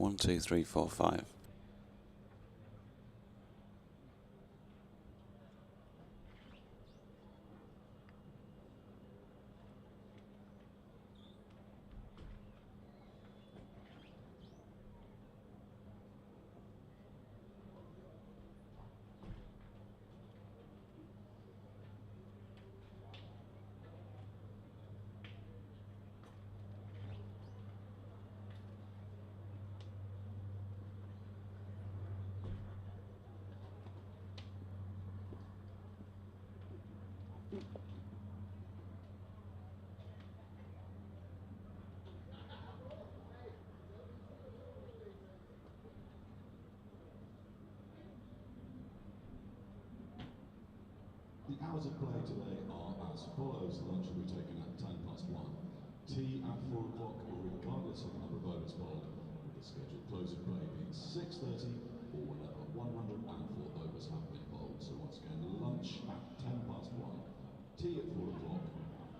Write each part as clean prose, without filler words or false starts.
1, 2, 3, 4, 5. The hours of play today are as follows. Lunch will be taken at 1:10 past. Tea at 4 o'clock, regardless of the number of overs bowled, with the scheduled close of play being 6:30 or whenever 104 overs have been bowled. So once again, lunch at 1:10 past. Tea at 4 o'clock,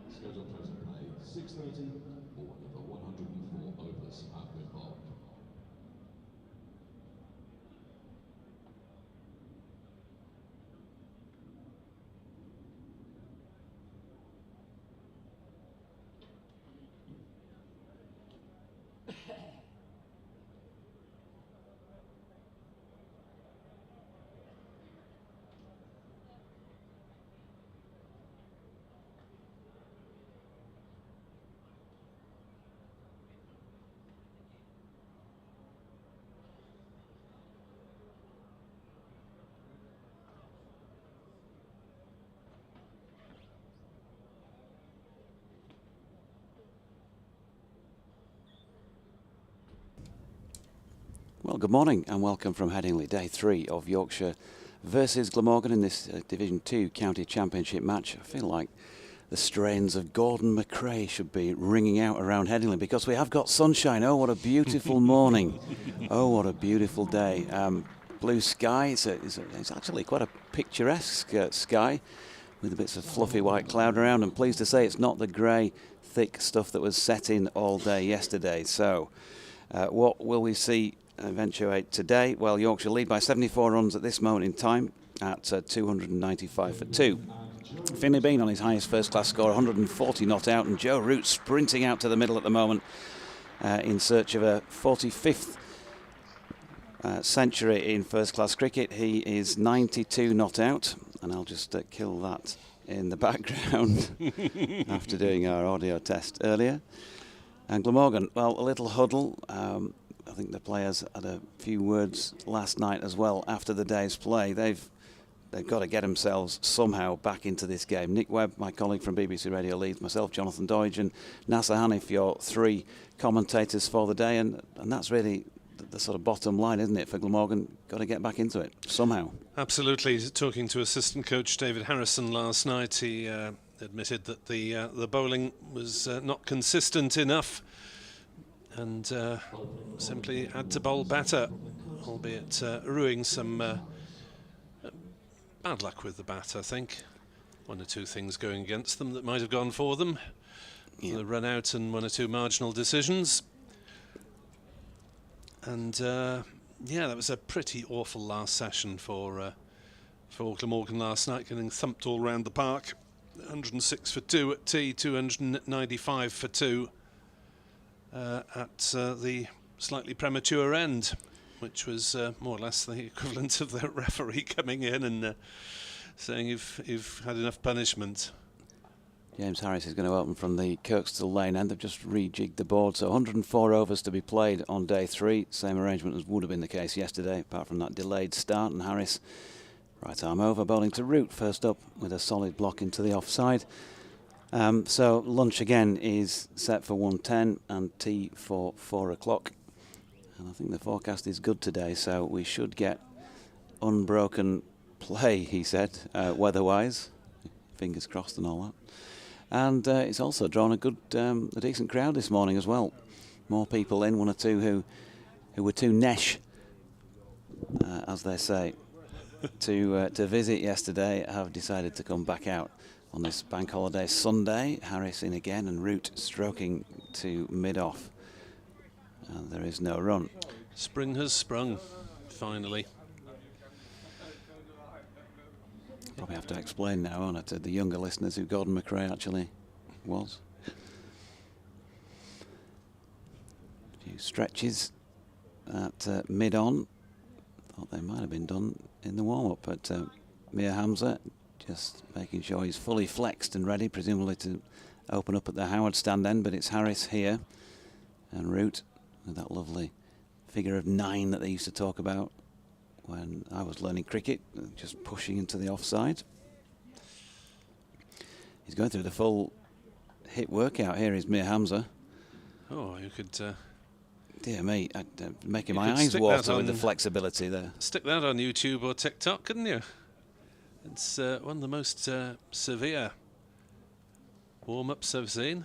scheduled close of play 6:30 or whenever 104 overs have been bowled. Well, good morning and welcome from Headingley, day 3 of Yorkshire versus Glamorgan in this Division 2 County Championship match. I feel like the strains of Gordon McRae should be ringing out around Headingley because we have got sunshine. Oh, what a beautiful morning. Oh, what a beautiful day. Blue sky. It's actually quite a picturesque sky with a bits of fluffy white cloud around. I'm pleased to say it's not the grey, thick stuff that was set in all day yesterday. So what will we see eventuate today? Well, Yorkshire lead by 74 runs at this moment in time at 295 for 2. Finlay Bean on his highest first-class score, 140 not out, and Joe Root sprinting out to the middle at the moment in search of a 45th century in first-class cricket. He is 92 not out, and I'll just kill that in the background after doing our audio test earlier. And Glamorgan, well, a little huddle. I think the players had a few words last night as well after the day's play. They've got to get themselves somehow back into this game. Nick Webb, my colleague from BBC Radio Leeds, myself, Jonathan Doidge, and Nasser Hanif, your 3 commentators for the day, and that's really the sort of bottom line, isn't it, for Glamorgan? Got to get back into it somehow. Absolutely. Talking to assistant coach David Harrison last night, he admitted that the bowling was not consistent enough, and simply had to bowl better, albeit ruining some bad luck with the bat, I think. 1 or 2 things going against them that might have gone for them. Yeah. The run out and 1 or 2 marginal decisions. And yeah, that was a pretty awful last session for Glamorgan last night, getting thumped all round the park. 106 for 2 at tea, 295 for 2. At the slightly premature end, which was more or less the equivalent of the referee coming in and saying you've had enough punishment. James Harris is going to open from the Kirkstall Lane end. They've just rejigged the board, so 104 overs to be played on day 3. Same arrangement as would have been the case yesterday, apart from that delayed start. And Harris, right arm over, bowling to Root first up with a solid block into the offside. So lunch again is set for 1:10 and tea for 4 o'clock. And I think the forecast is good today, so we should get unbroken play, he said, weather-wise. Fingers crossed and all that. And it's also drawn a decent crowd this morning as well. More people in, 1 or 2 who were too nesh, as they say, to visit yesterday, have decided to come back out on this bank holiday Sunday. Harris in again and Root stroking to mid-off. And there is no run. Spring has sprung, finally. Probably have to explain now, won't I, to the younger listeners who Gordon McRae actually was. A few stretches at mid-on. Thought they might have been done in the warm-up, but Mir Hamza just making sure he's fully flexed and ready, presumably to open up at the Howard stand end, but it's Harris here and Root with that lovely figure of 9 that they used to talk about when I was learning cricket, just pushing into the offside. He's going through the full hit workout here, is Mir Hamza. Oh, you could... Dear me, making my eyes water with the flexibility there. Stick that on YouTube or TikTok, couldn't you? It's one of the most severe warm-ups I've seen.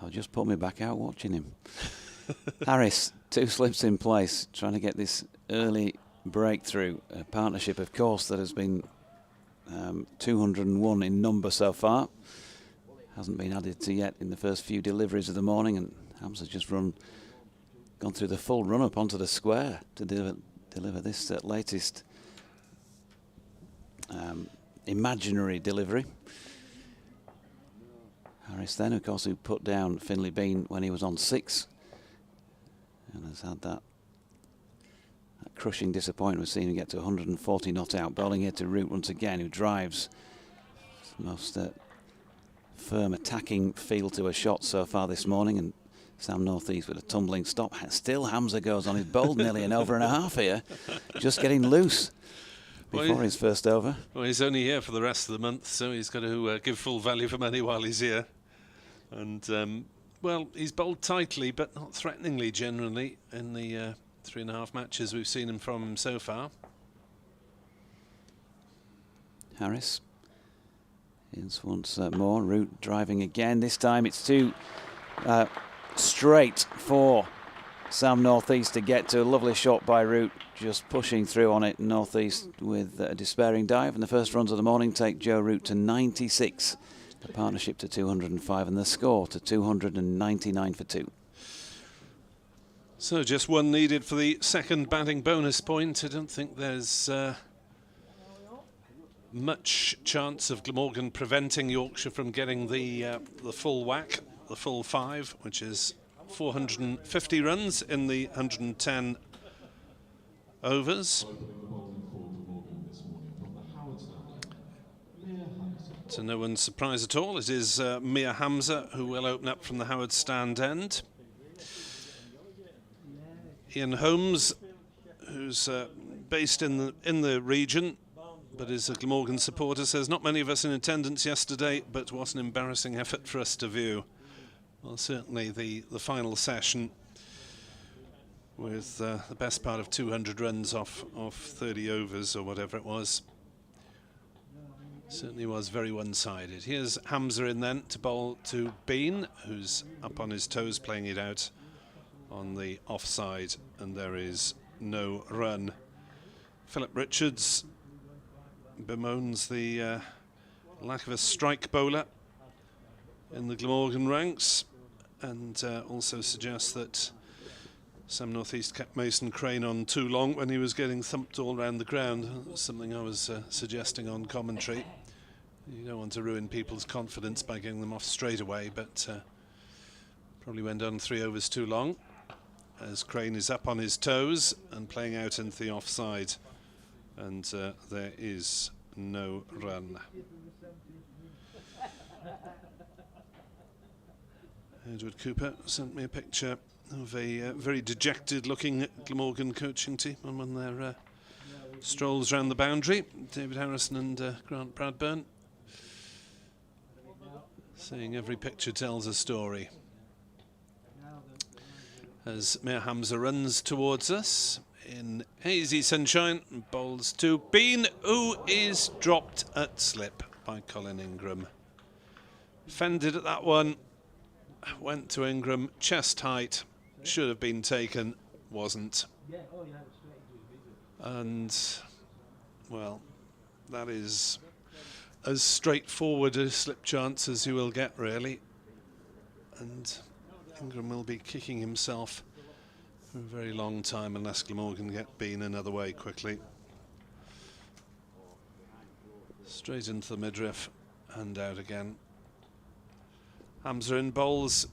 I'll just put me back out watching him. Harris, 2 slips in place, trying to get this early breakthrough. A partnership, of course, that has been 201 in number so far. Hasn't been added to yet in the first few deliveries of the morning, and Hamza's just gone through the full run-up onto the square to deliver this latest imaginary delivery. Harris then, of course, who put down Finlay Bean when he was on 6 and has had that crushing disappointment of seeing him get to 140 not out. Bowling here to Root once again, who drives the most firm attacking feel to a shot so far this morning, and Sam Northeast with a tumbling stop. Still Hamza goes on. He's bowled nearly an over and a half here, just getting loose before his first over. Well, he's only here for the rest of the month, so he's got to give full value for money while he's here. And, well, he's bowled tightly, but not threateningly generally in the 3.5 matches we've seen him from him so far. Harris is once more. Root driving again. This time it's too straight for Sam Northeast to get to. A lovely shot by Root, just pushing through on it. Northeast with a despairing dive, and the first runs of the morning take Joe Root to 96. The partnership to 205 and the score to 299 for 2. So just 1 needed for the second batting bonus point. I don't think there's much chance of Glamorgan preventing Yorkshire from getting the full whack, the full 5, which is 450 runs in the 110 overs. To no one's surprise at all, it is Mir Hamza who will open up from the Howard stand end. Ian Holmes, who's based in the region, but is a Glamorgan supporter, says not many of us in attendance yesterday, but what an embarrassing effort for us to view. Well, certainly the final session with the best part of 200 runs off 30 overs or whatever it was. Certainly was very one-sided. Here's Hamza in then to bowl to Bean, who's up on his toes playing it out on the offside, and there is no run. Philip Richards bemoans the lack of a strike bowler in the Glamorgan ranks, and also suggests that Sam Northeast kept Mason Crane on too long when he was getting thumped all around the ground. Something I was suggesting on commentary. You don't want to ruin people's confidence by getting them off straight away, but probably went on 3 overs too long, as Crane is up on his toes and playing out into the offside, and there is no run. Edward Cooper sent me a picture of a very dejected looking Glamorgan coaching team on one of their strolls around the boundary. David Harrison and Grant Bradburn, saying every picture tells a story. As Mir Hamza runs towards us in hazy sunshine and bowls to Bean, who is dropped at slip by Colin Ingram. Fended at that one, went to Ingram, chest height, should have been taken, wasn't. And, well, that is as straightforward a slip chance as you will get, really. And Ingram will be kicking himself for a very long time unless Glamorgan get Bean another way quickly. Straight into the midriff and out again. Hamza in bowls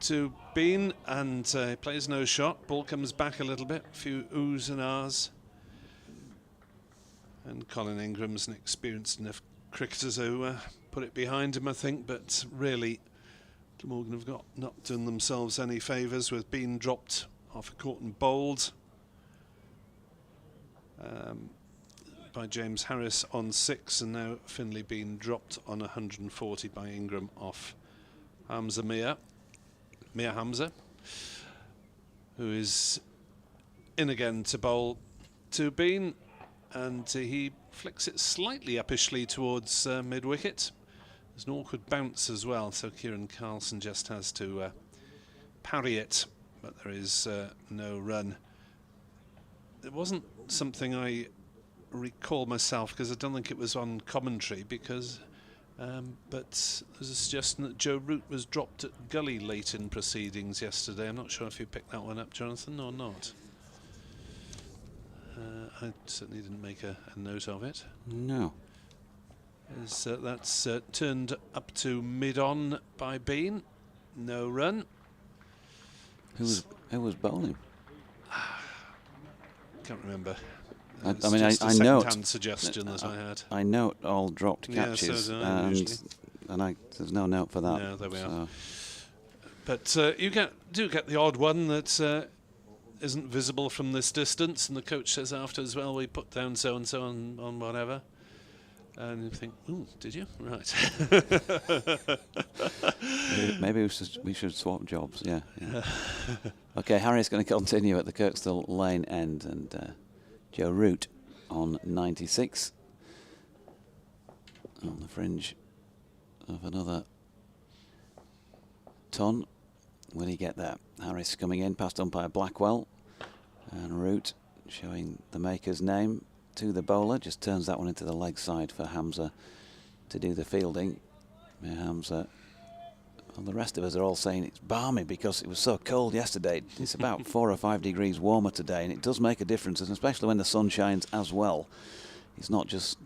to Bean and plays no shot. Ball comes back a little bit, a few oohs and ahs. And Colin Ingram's an experienced enough cricketer to put it behind him, I think, but really Glamorgan have not done themselves any favours with Bean dropped off a court and bowled by James Harris on 6, and now Finlay Bean dropped on 140 by Ingram off Mia Hamza, who is in again to bowl to Bean, and he flicks it slightly uppishly towards mid-wicket. There's an awkward bounce as well, so Kieran Carlson just has to parry it, but there is no run. It wasn't something I recall myself, because I don't think it was on commentary, because but there's a suggestion that Joe Root was dropped at Gully late in proceedings yesterday. I'm not sure if you picked that one up, Jonathan, or not. I certainly didn't make a note of it. No. That's turned up to mid-on by Bean. No run. Who was bowling? Can't remember. I It's mean, just I a note second-hand suggestion that I had. I note all dropped Yeah, catches, so do I, usually. and there's no note for that. No, there we so. are. But you do get the odd one that isn't visible from this distance, and the coach says after as well, we put down so and so on whatever, and you think, ooh, did you? Right. Maybe we should swap jobs. Yeah. Okay, Harry's going to continue at the Kirkstall Lane end, and Joe Root on 96 on the fringe of another ton. Will he get there? Harris coming in past umpire Blackwell, and Root showing the maker's name to the bowler, just turns that one into the leg side for Hamza to do the fielding. Hamza, well, the rest of us are all saying it's balmy because it was so cold yesterday. It's about 4 or 5 degrees warmer today, and it does make a difference, and especially when the sun shines as well. It's not just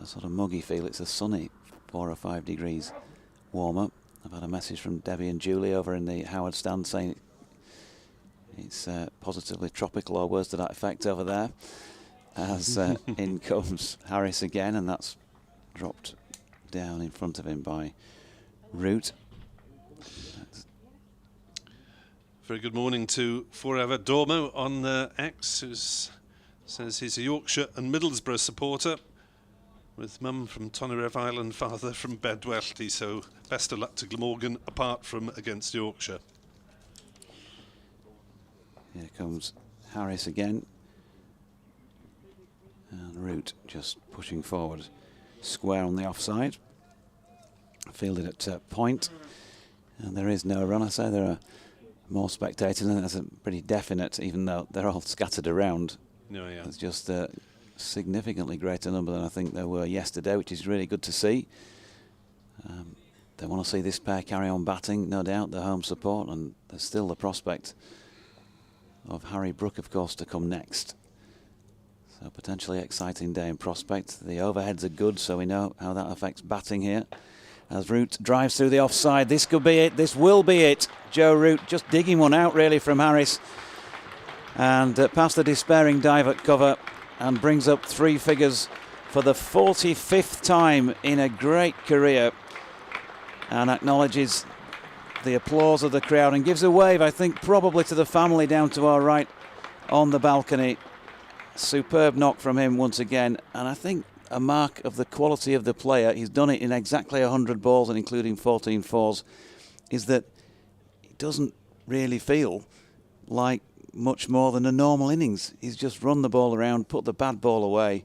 a sort of muggy feel, it's a sunny 4 or 5 degrees warmer. I've had a message from Debbie and Julie over in the Howard stand saying it's positively tropical or words to that effect over there. As in comes Harris again, and that's dropped down in front of him by Root. Very good morning to Forever Dormo on X, who says he's a Yorkshire and Middlesbrough supporter, with mum from Tonnerev Island, father from Bedwellty, so best of luck to Glamorgan apart from against Yorkshire. Here comes Harris again, and Root just pushing forward, square on the offside, fielded at point, and there is no run. I say there are more spectators, and that's a pretty definite, even though they're all scattered around. No, yeah. It's just a significantly greater number than I think there were yesterday, which is really good to see. They want to see this pair carry on batting, no doubt, the home support, and there's still the prospect of Harry Brook, of course, to come next. So potentially exciting day in prospect. The overheads are good, so we know how that affects batting here. As Root drives through the offside, this could be it, this will be it. Joe Root just digging one out really from Harris, and past the despairing dive at cover, and brings up 3 figures for the 45th time in a great career, and acknowledges the applause of the crowd and gives a wave, I think, probably to the family down to our right on the balcony. Superb knock from him once again, and I think a mark of the quality of the player. He's done it in exactly 100 balls and including 14 fours, is that it doesn't really feel like much more than a normal innings. He's just run the ball around, put the bad ball away,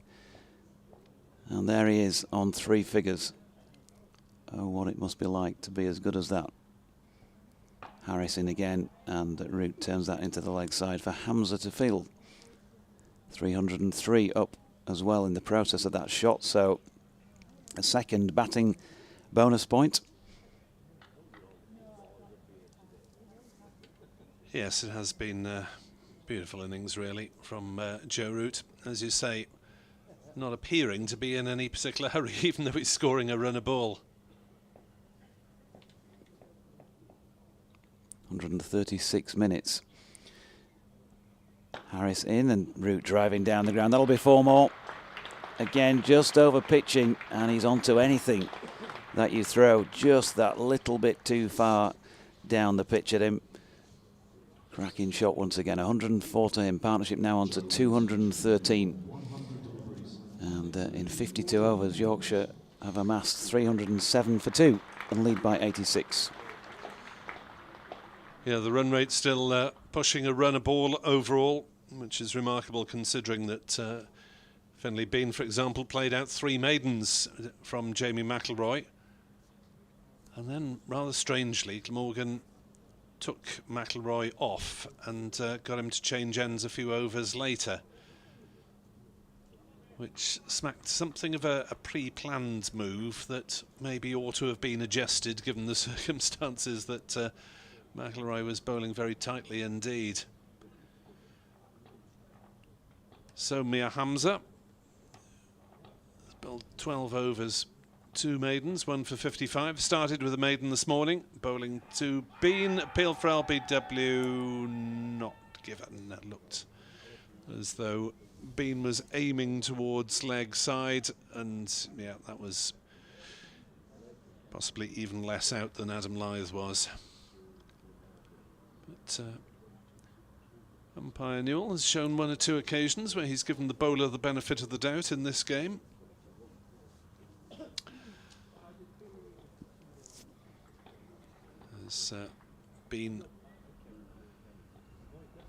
and there he is on 3 figures. Oh, what it must be like to be as good as that. Harris in again, and Root turns that into the leg side for Hamza to field. 303 up as well in the process of that shot, so a second batting bonus point. Yes, it has been beautiful innings, really, from Joe Root. As you say, not appearing to be in any particular hurry, even though he's scoring a run a ball. 136 minutes. Harris in and Root driving down the ground. That'll be 4 more. Again, just over pitching, and he's onto anything that you throw just that little bit too far down the pitch at him. Cracking shot once again. 104 to him. Partnership now on to 213. And in 52 overs, Yorkshire have amassed 307 for 2 and lead by 86. Yeah, the run rate still pushing a run a ball overall, which is remarkable considering that Finlay Bean, for example, played out 3 maidens from Jamie McIlroy. And then, rather strangely, Glamorgan took McIlroy off and got him to change ends a few overs later, which smacked something of a pre-planned move that maybe ought to have been adjusted given the circumstances that McIlroy was bowling very tightly indeed. So Mia Hamza has bowled 12 overs, 2 maidens, 1 for 55. Started with a maiden this morning, bowling to Bean. Appeal for LBW not given. That looked as though Bean was aiming towards leg side, and yeah, that was possibly even less out than Adam Lyth was. But umpire Newell has shown 1 or 2 occasions where he's given the bowler the benefit of the doubt in this game. There's been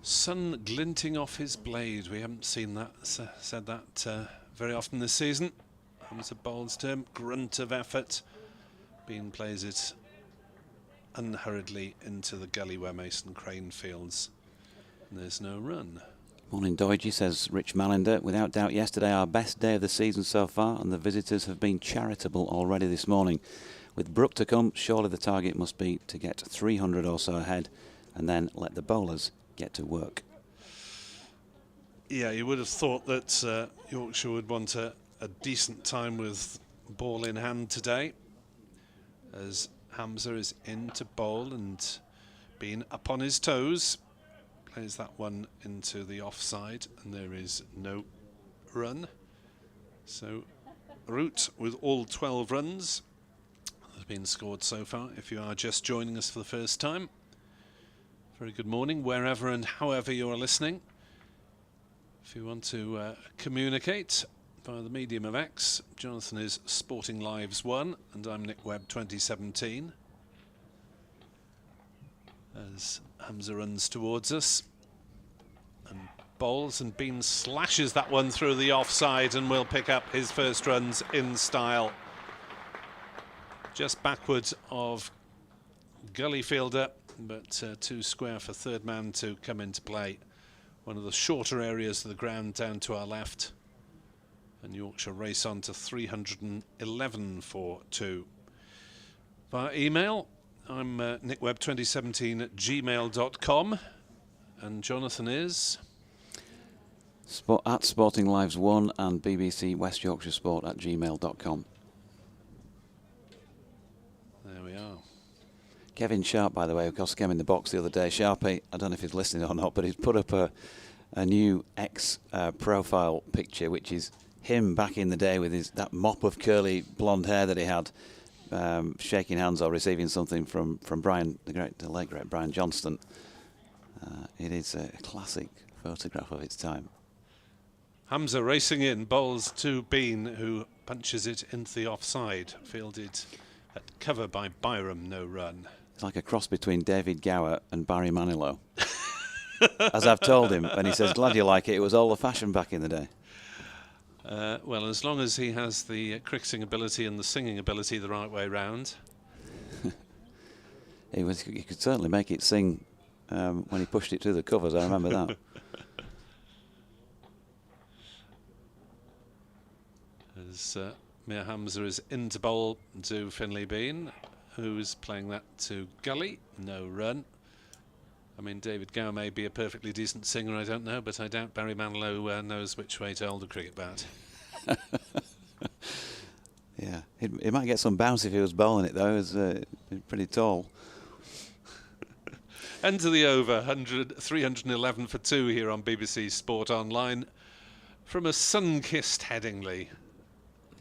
sun glinting off his blade. We haven't seen that said that very often this season. That was a bowler's term. Grunt of effort. Bean plays it unhurriedly into the gully where Mason Crane fields. And there's no run. Morning, Doidgy, says Rich Malinder. Without doubt, yesterday our best day of the season so far, and the visitors have been charitable already this morning. With Brook to come, surely the target must be to get 300 or so ahead, and then let the bowlers get to work. Yeah, you would have thought that Yorkshire would want a decent time with ball in hand today, as Hamza is in to bowl and Bean up on his toes. Plays that one into the offside, and there is no run. So Root with all 12 runs have been scored so far. If you are just joining us for the first time, very good morning, wherever and however you are listening. If you want to communicate via the medium of X, Jonathan is Sporting Lives 1 and I'm Nick Webb 2017. As Hamza runs towards us and bowls, and Bean slashes that one through the offside and will pick up his first runs in style. Just backwards of gully fielder, but too square for third man to come into play. One of the shorter areas of the ground down to our left. And Yorkshire race on to 311 for 2. Via email, I'm nickwebb2017@gmail.com, and Jonathan is at Sporting Lives 1 and BBC West Yorkshire Sport @gmail.com. There we are. Kevin Sharp, by the way, of course, came in the box the other day. Sharpie, I don't know if he's listening or not, but he's put up a new X profile picture, which is him back in the day with that mop of curly blonde hair that he had, shaking hands or receiving something from Brian, the late great Brian Johnston. It is a classic photograph of its time. Hamza racing in, bowls to Bean, who punches it into the offside. Fielded at cover by Byram, no run. It's like a cross between David Gower and Barry Manilow. As I've told him, and he says, glad you like it. It was all the fashion back in the day. Well, as long as he has the cricketing ability and the singing ability the right way round. He could certainly make it sing when he pushed it through the covers, I remember that. As Mir Hamza is into bowl to Finlay Bean, who's playing that to Gully, no run. I mean, David Gower may be a perfectly decent singer, I don't know, but I doubt Barry Manilow knows which way to hold a cricket bat. Yeah, he might get some bounce if he was bowling it, though. He's pretty tall. End of the over, 311 for 2 here on BBC Sport Online from a sun-kissed Headingley.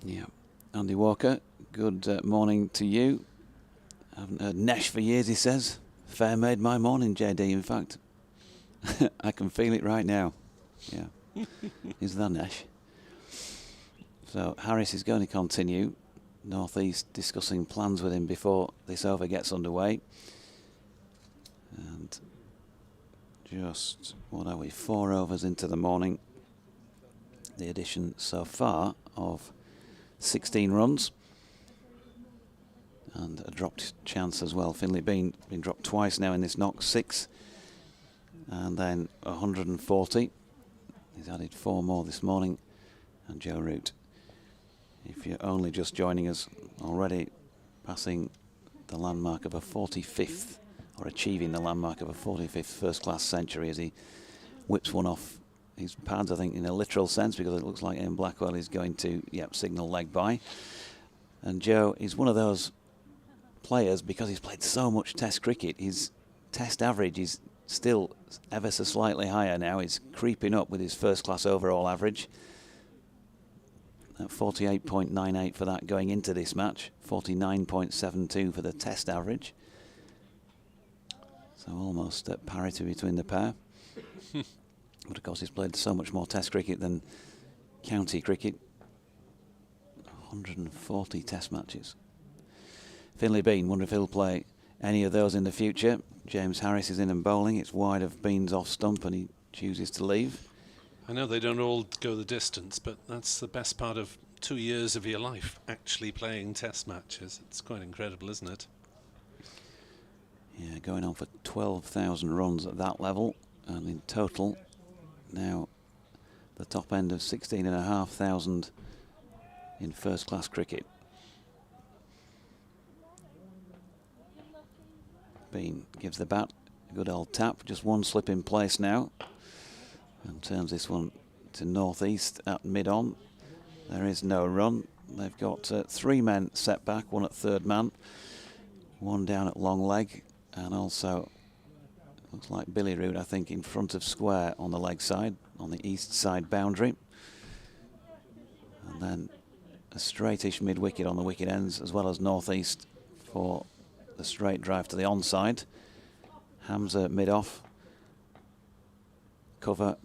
Yeah. Andy Walker, good morning to you. I haven't heard Nesh for years, he says. Fair made my morning, JD, in fact. I can feel it right now. Yeah. Is that Nesh? So Harris is going to continue. North East discussing plans with him before this over gets underway. And just, what are we, 4 overs into the morning. The addition so far of 16 runs. And a dropped chance as well. Finlay Bean been dropped twice now in this knock, 6 and then 140. He's added 4 more this morning. And Joe Root, if you're only just joining us, already passing the landmark of a 45th, or achieving the landmark of a 45th first-class century as he whips one off his pads, I think, in a literal sense, because it looks like Ian Blackwell is going to, signal leg by. And Joe is one of those players, because he's played so much Test cricket, his Test average is still ever so slightly higher now. He's creeping up with his first-class overall average. 48.98 for that going into this match, 49.72 for the Test average. So almost at parity between the pair. But of course he's played so much more Test cricket than county cricket. 140 Test matches. Finlay Bean, wonder if he'll play any of those in the future. James Harris is in and bowling. It's wide of Bean's off stump and he chooses to leave. I know they don't all go the distance, but that's the best part of 2 years of your life, actually playing Test matches. It's quite incredible, isn't it? Yeah, going on for 12,000 runs at that level, and in total now the top end of 16,500 in first-class cricket. Bean gives the bat a good old tap, just one slip in place now, and turns this one to northeast at mid-on. There is no run. They've got 3 men set back, 1 at third man, 1 down at long leg, and also looks like Billy Root, I think, in front of square on the leg side, on the east side boundary. And then a straightish mid-wicket on the wicket ends, as well as northeast for the straight drive to the onside. Hamza mid-off, cover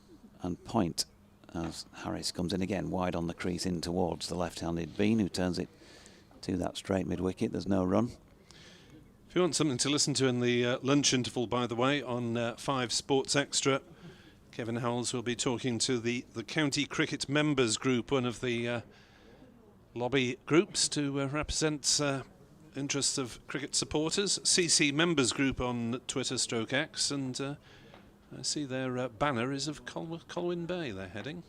and point as Harris comes in again wide on the crease in towards the left-handed Bean, who turns it to that straight mid-wicket. There's no run. If you want something to listen to in the lunch interval, by the way, on 5 Sports Extra, Kevin Howells will be talking to the County Cricket Members Group, one of the lobby groups to represent interests of cricket supporters. CC Members Group on Twitter/X, and I see their banner is of Colwyn Bay. They're heading.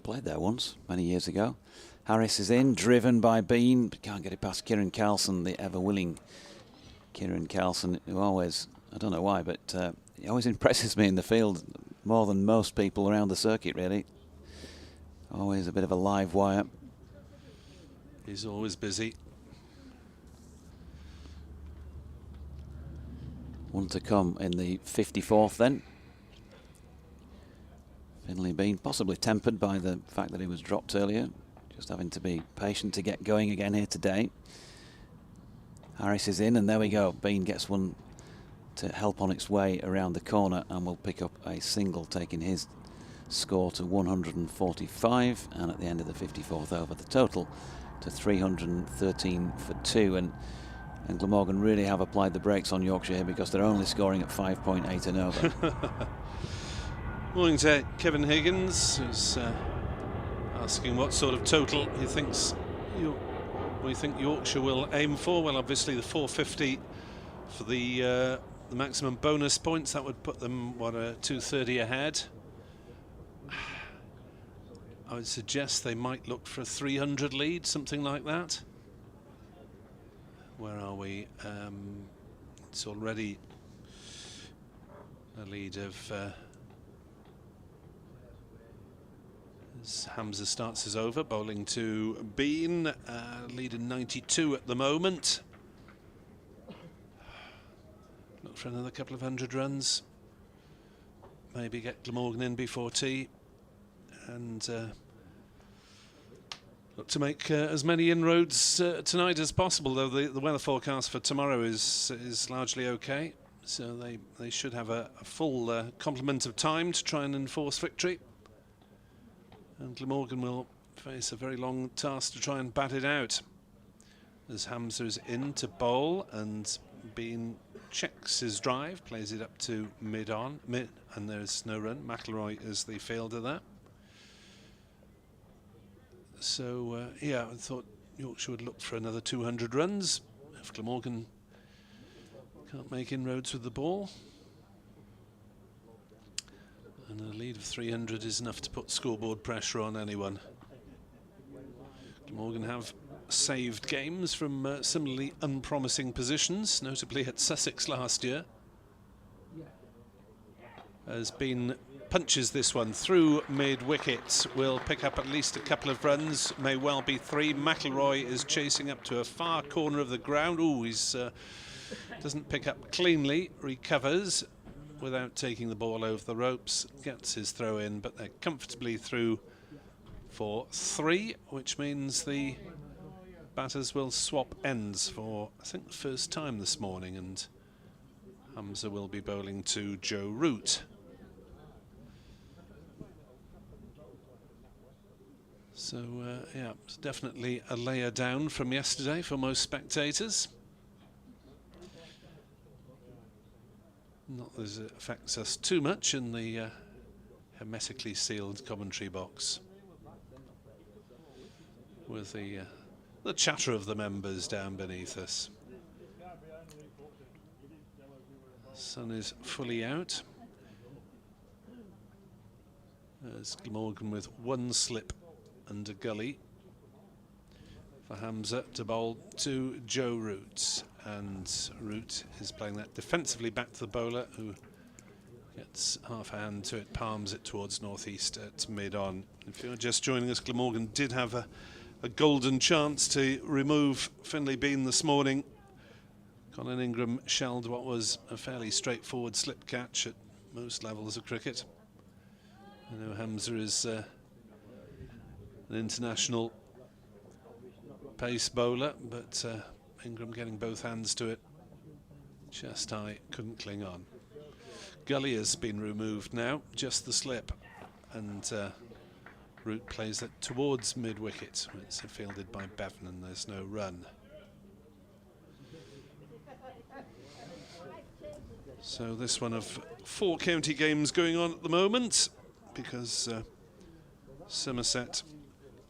Played there once, many years ago. Harris is in, driven by Bean, but can't get it past Kieran Carlson, the ever-willing Kieran Carlson, who always, I don't know why, but he always impresses me in the field more than most people around the circuit, really. Always a bit of a live wire. He's always busy. One to come in the 54th then. Finlay Bean, possibly tempered by the fact that he was dropped earlier. Just having to be patient to get going again here today. Harris is in, and there we go. Bean gets one to help on its way around the corner and will pick up a single, taking his score to 145. And at the end of the 54th over, the total to 313 for 2. And Glamorgan really have applied the brakes on Yorkshire here, because they're only scoring at 5.8 and over. Morning to Kevin Higgins, who's asking what sort of total he thinks we think Yorkshire will aim for. Well, obviously the 450 for the maximum bonus points, that would put them, what, 230 ahead. I would suggest they might look for a 300 lead, something like that. Where are we? It's already a lead of as Hamza starts his over, bowling to Bean, lead in 92 at the moment. Look for another couple of 100 runs. Maybe get Glamorgan in before tea, and look to make as many inroads tonight as possible. Though the weather forecast for tomorrow is largely okay, so they should have a full complement of time to try and enforce victory. And Glamorgan will face a very long task to try and bat it out. As Hamza is in to bowl, and Bean checks his drive, plays it up to mid, and there's no run. McIlroy is the fielder there. So, yeah, I thought Yorkshire would look for another 200 runs if Glamorgan can't make inroads with the ball. And a lead of 300 is enough to put scoreboard pressure on anyone. Glamorgan have saved games from similarly unpromising positions, notably at Sussex last year. As Bean punches this one through mid-wicket, will pick up at least a couple of runs, may well be 3. McIlroy is chasing up to a far corner of the ground. Ooh, he's doesn't pick up cleanly, recovers without taking the ball over the ropes, gets his throw in, but they're comfortably through for 3, which means the batters will swap ends for, I think, the first time this morning, and Hamza will be bowling to Joe Root. So, yeah, it's definitely a layer down from yesterday for most spectators. Not that it affects us too much in the hermetically sealed commentary box, with the chatter of the members down beneath us. Sun is fully out. There's Glamorgan with 1 slip and a gully for Hamza to bowl to Joe Root. And Root is playing that defensively back to the bowler, who gets half a hand to it, palms it towards northeast at mid-on. If you're just joining us, Glamorgan did have a golden chance to remove Finlay Bean this morning. Colin Ingram shelled what was a fairly straightforward slip catch at most levels of cricket. I know Hamza is an international pace bowler, but Ingram getting both hands to it, just high, couldn't cling on. Gully has been removed now, just the slip, and Root plays it towards mid-wicket. It's fielded by Bevan and there's no run. So this one of 4 county games going on at the moment, because Somerset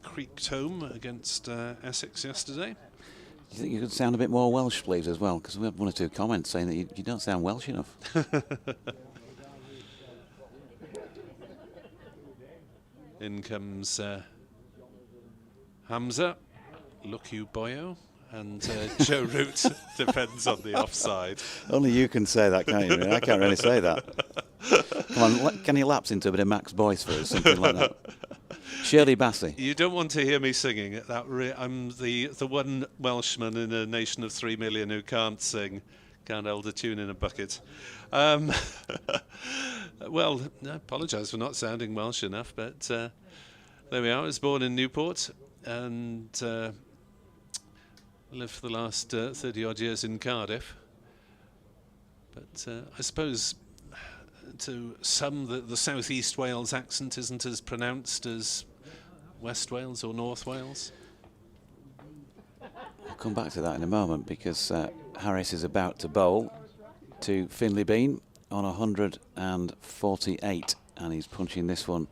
creaked home against Essex yesterday. Do you think you could sound a bit more Welsh, please, as well? Because we had 1 or 2 comments saying that you don't sound Welsh enough. In comes Hamza, look you boyo, and Joe Root defends on the offside. Only you can say that, can't you? I can't really say that. Come on, can you lapse into a bit of Max Boyce for us, something like that? Shirley Bassey. You don't want to hear me singing. I'm the one Welshman in a nation of 3 million who can't sing, can't hold a tune in a bucket. Well, I apologise for not sounding Welsh enough, but there we are. I was born in Newport and lived for the last 30-odd years in Cardiff. But I suppose to some the South East Wales accent isn't as pronounced as West Wales or North Wales. I'll come back to that in a moment, because Harris is about to bowl to Finlay Bean on 148, and he's punching this one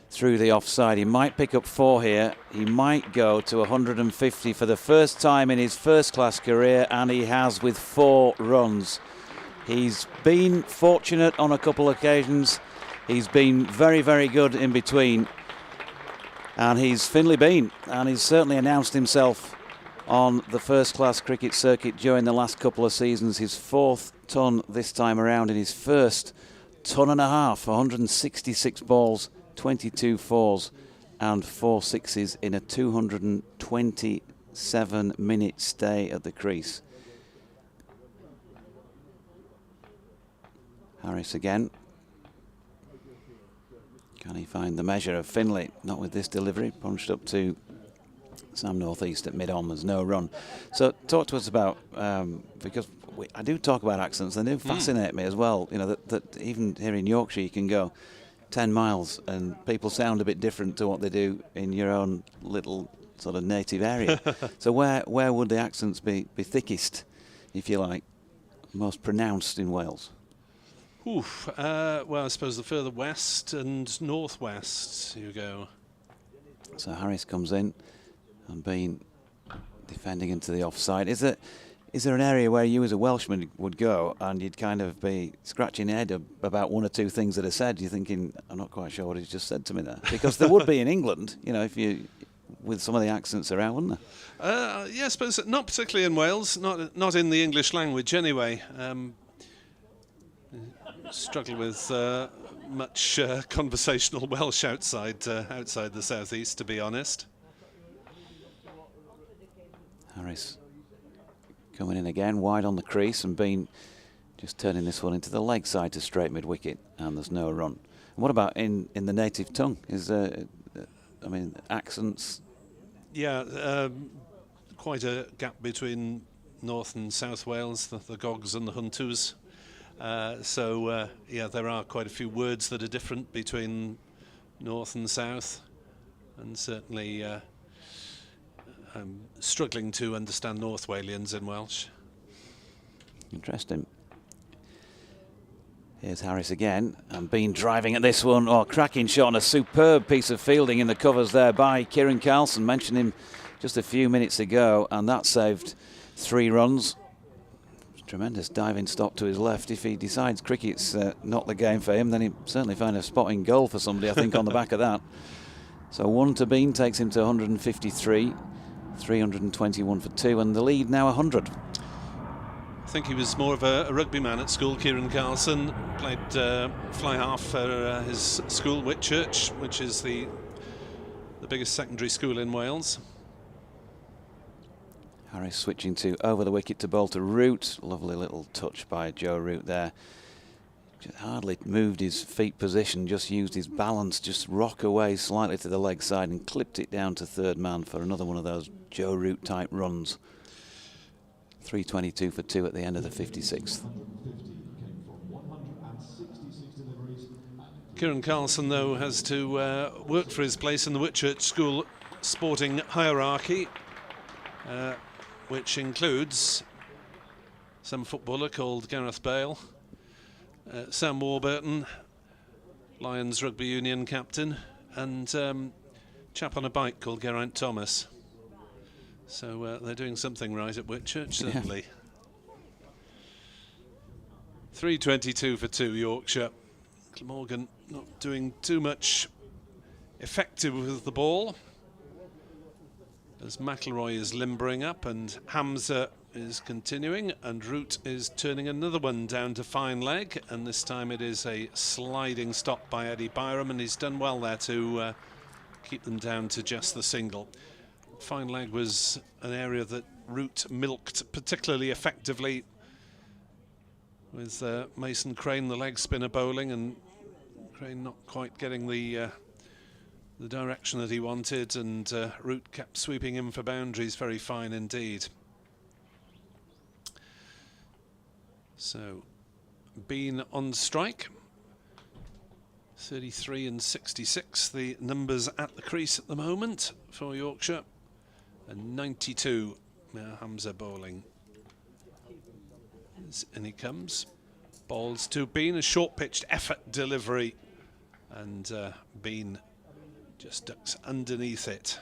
through the offside. He might pick up 4 here. He might go to 150 for the first time in his first-class career, and he has, with 4 runs. He's been fortunate on a couple of occasions. He's been very, very good in between. And he's Finlay Bean, and he's certainly announced himself on the first-class cricket circuit during the last couple of seasons. His 4th ton this time around in his first ton and a half, 166 balls, 22 fours and 4 sixes in a 227-minute stay at the crease. Harris again. Can he find the measure of Finlay? Not with this delivery. Punched up to Sam Northeast at mid-on. There's no run. So talk to us about, because I do talk about accents. They do fascinate me as well. You know, that even here in Yorkshire you can go 10 miles and people sound a bit different to what they do in your own little sort of native area. So where would the accents be thickest, if you like, most pronounced in Wales? Well, I suppose the further west and northwest you go. So Harris comes in and Bean defending into the offside. Is there an area where you as a Welshman would go and you'd kind of be scratching your head about one or two things that are said? You're thinking, I'm not quite sure what he's just said to me there. Because there would be in England, you know, if you, with some of the accents around, wouldn't there? Yeah, I suppose not particularly in Wales, not in the English language anyway. Struggle with much conversational Welsh outside the southeast, to be honest. Harris coming in again, wide on the crease, and Bean just turning this one into the leg side to straight mid-wicket, and there's no run. And what about in the native tongue? Is I mean, accents? Yeah, quite a gap between North and South Wales, the Gogs and the Huntus. Yeah, there are quite a few words that are different between North and South, and certainly I'm struggling to understand North Walians in Welsh. Interesting. Here's Harris again, and Bean driving at this one. Oh, cracking shot and a superb piece of fielding in the covers there by Kieran Carlson. Mentioned him just a few minutes ago, and that saved 3 runs. Tremendous diving stop to his left. If he decides cricket's not the game for him, then he'll certainly find a spot in goal for somebody, I think, on the back of that. So 1 to Bean takes him to 153, 321 for 2, and the lead now 100. I think he was more of a rugby man at school, Kieran Carlson. Played fly half for his school, Whitchurch, which is the biggest secondary school in Wales. Harris switching to over the wicket to bowl to Root. Lovely little touch by Joe Root there. Just hardly moved his feet position, just used his balance, just rock away slightly to the leg side and clipped it down to third man for another one of those Joe Root type runs. 322 for 2 at the end of the 56th. Kieran Carlson, though, has to work for his place in the Whitchurch School sporting hierarchy, which includes some footballer called Gareth Bale, Sam Warburton, Lions Rugby Union captain, and chap on a bike called Geraint Thomas. So they're doing something right at Whitchurch, certainly. Yeah. 322 for 2, Yorkshire. Glamorgan not doing too much effective with the ball, as McIlroy is limbering up and Hamza is continuing, and Root is turning another one down to fine leg, and this time it is a sliding stop by Eddie Byram, and he's done well there to keep them down to just the single. Fine leg was an area that Root milked particularly effectively, with Mason Crane, the leg spinner, bowling, and Crane not quite getting the direction that he wanted, and Root kept sweeping him for boundaries. Very fine indeed. So Bean on strike, 33 and 66 the numbers at the crease at the moment for Yorkshire, and 92 now Hamza bowling. And he comes, balls to Bean, a short pitched effort delivery, and Bean just ducks underneath it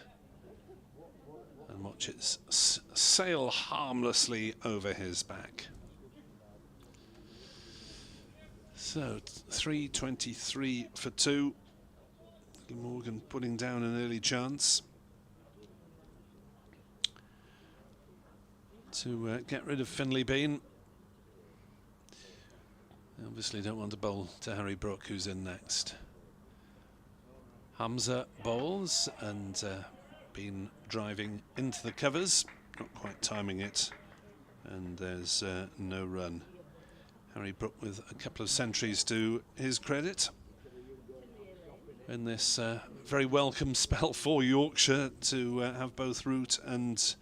and watches sail harmlessly over his back. So 323 for 2. Morgan putting down an early chance to get rid of Finlay Bean. They obviously don't want to bowl to Harry Brook, who's in next. Hamza bowls and been driving into the covers, not quite timing it, and there's no run. Harry Brook with a couple of centuries to his credit in this very welcome spell for Yorkshire to have both Root and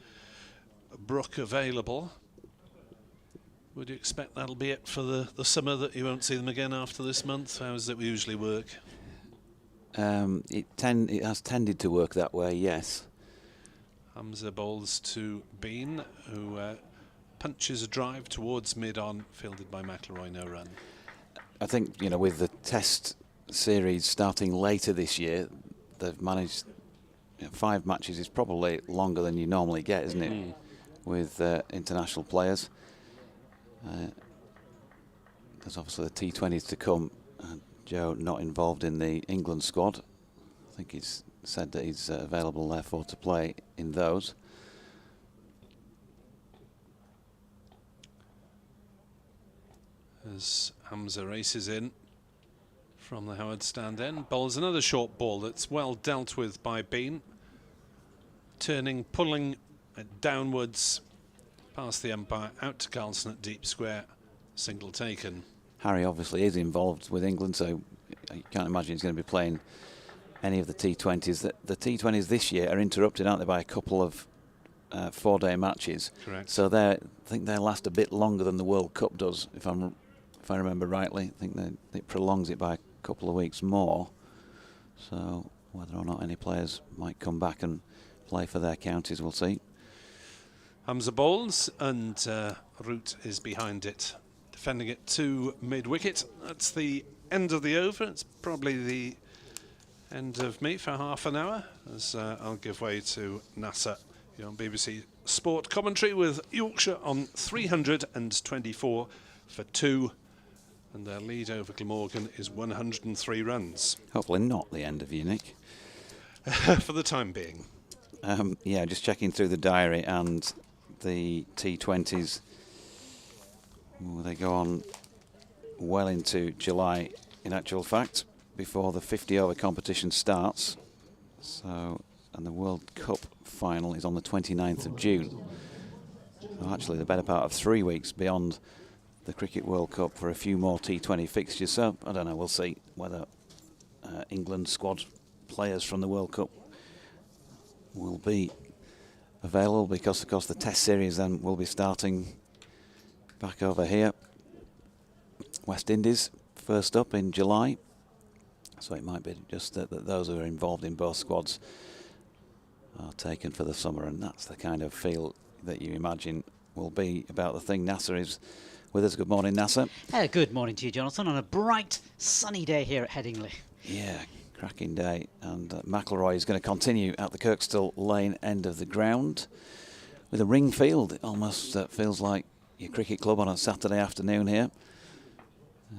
Brook available. Would you expect that'll be it for the summer, that you won't see them again after this month? How does it usually work? It has tended to work that way, yes. Hamza bowls to Bean, who punches a drive towards mid-on, fielded by McIlroy, no run. I think, you know, with the Test series starting later this year, they've managed, 5 matches is probably longer than you normally get, isn't it, with international players. There's obviously the T20s to come. Joe not involved in the England squad. I think he's said that he's available therefore to play in those. As Hamza races in from the Howard stand end, bowls another short ball that's well dealt with by Bean. Turning, pulling downwards past the umpire, out to Carlson at deep square, single taken. Harry obviously is involved with England, so you can't imagine he's going to be playing any of the T20s. The T20s this year are interrupted, aren't they, by a couple of 4-day matches. Correct. So I think they last a bit longer than the World Cup does, if I remember rightly. I think it prolongs it by a couple of weeks more. So whether or not any players might come back and play for their counties, we'll see. Hamza bowls and Root is behind it, defending it to mid-wicket. That's the end of the over. It's probably the end of me for half an hour, as I'll give way to Nasser. You're on BBC Sport Commentary with Yorkshire on 324 for 2. And their lead over Glamorgan is 103 runs. Hopefully not the end of you, Nick. For the time being. Yeah, just checking through the diary, and the T20s, they go on well into July, in actual fact, before the 50-over competition starts. So, and the World Cup final is on the 29th of June. So actually the better part of 3 weeks beyond the Cricket World Cup for a few more T20 fixtures. So I don't know, we'll see whether England squad players from the World Cup will be available, because of course the Test series then will be starting back over here. West Indies first up in July, so it might be just that those who are involved in both squads are taken for the summer, and that's the kind of feel that you imagine will be about the thing. Nasser is with us. Good morning, Nasser. Good morning to you, Jonathan, on a bright sunny day here at Headingley. Yeah, cracking day, and McIlroy is going to continue at the Kirkstall Lane end of the ground with a ring field. It almost feels like your cricket club on a Saturday afternoon here,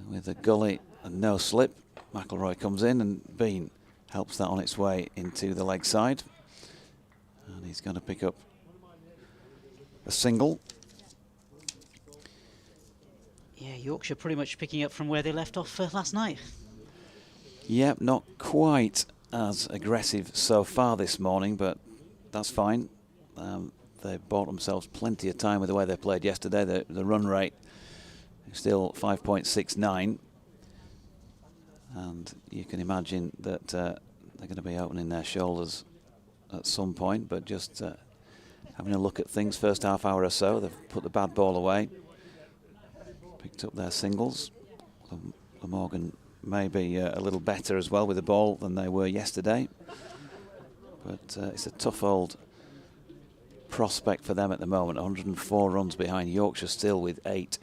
with a gully and no slip. McIlroy comes in and Bean helps that on its way into the leg side, and he's going to pick up a single. Yeah, Yorkshire pretty much picking up from where they left off last night. Yeah, not quite as aggressive so far this morning, but that's fine. They bought themselves plenty of time with the way they played yesterday. The run rate is still 5.69, and you can imagine that they're going to be opening their shoulders at some point, but just having a look at things first half hour or so. They've put the bad ball away, picked up their singles. Glamorgan maybe a little better as well with the ball than they were yesterday, but it's a tough old prospect for them at the moment. 104 runs behind Yorkshire still, with 8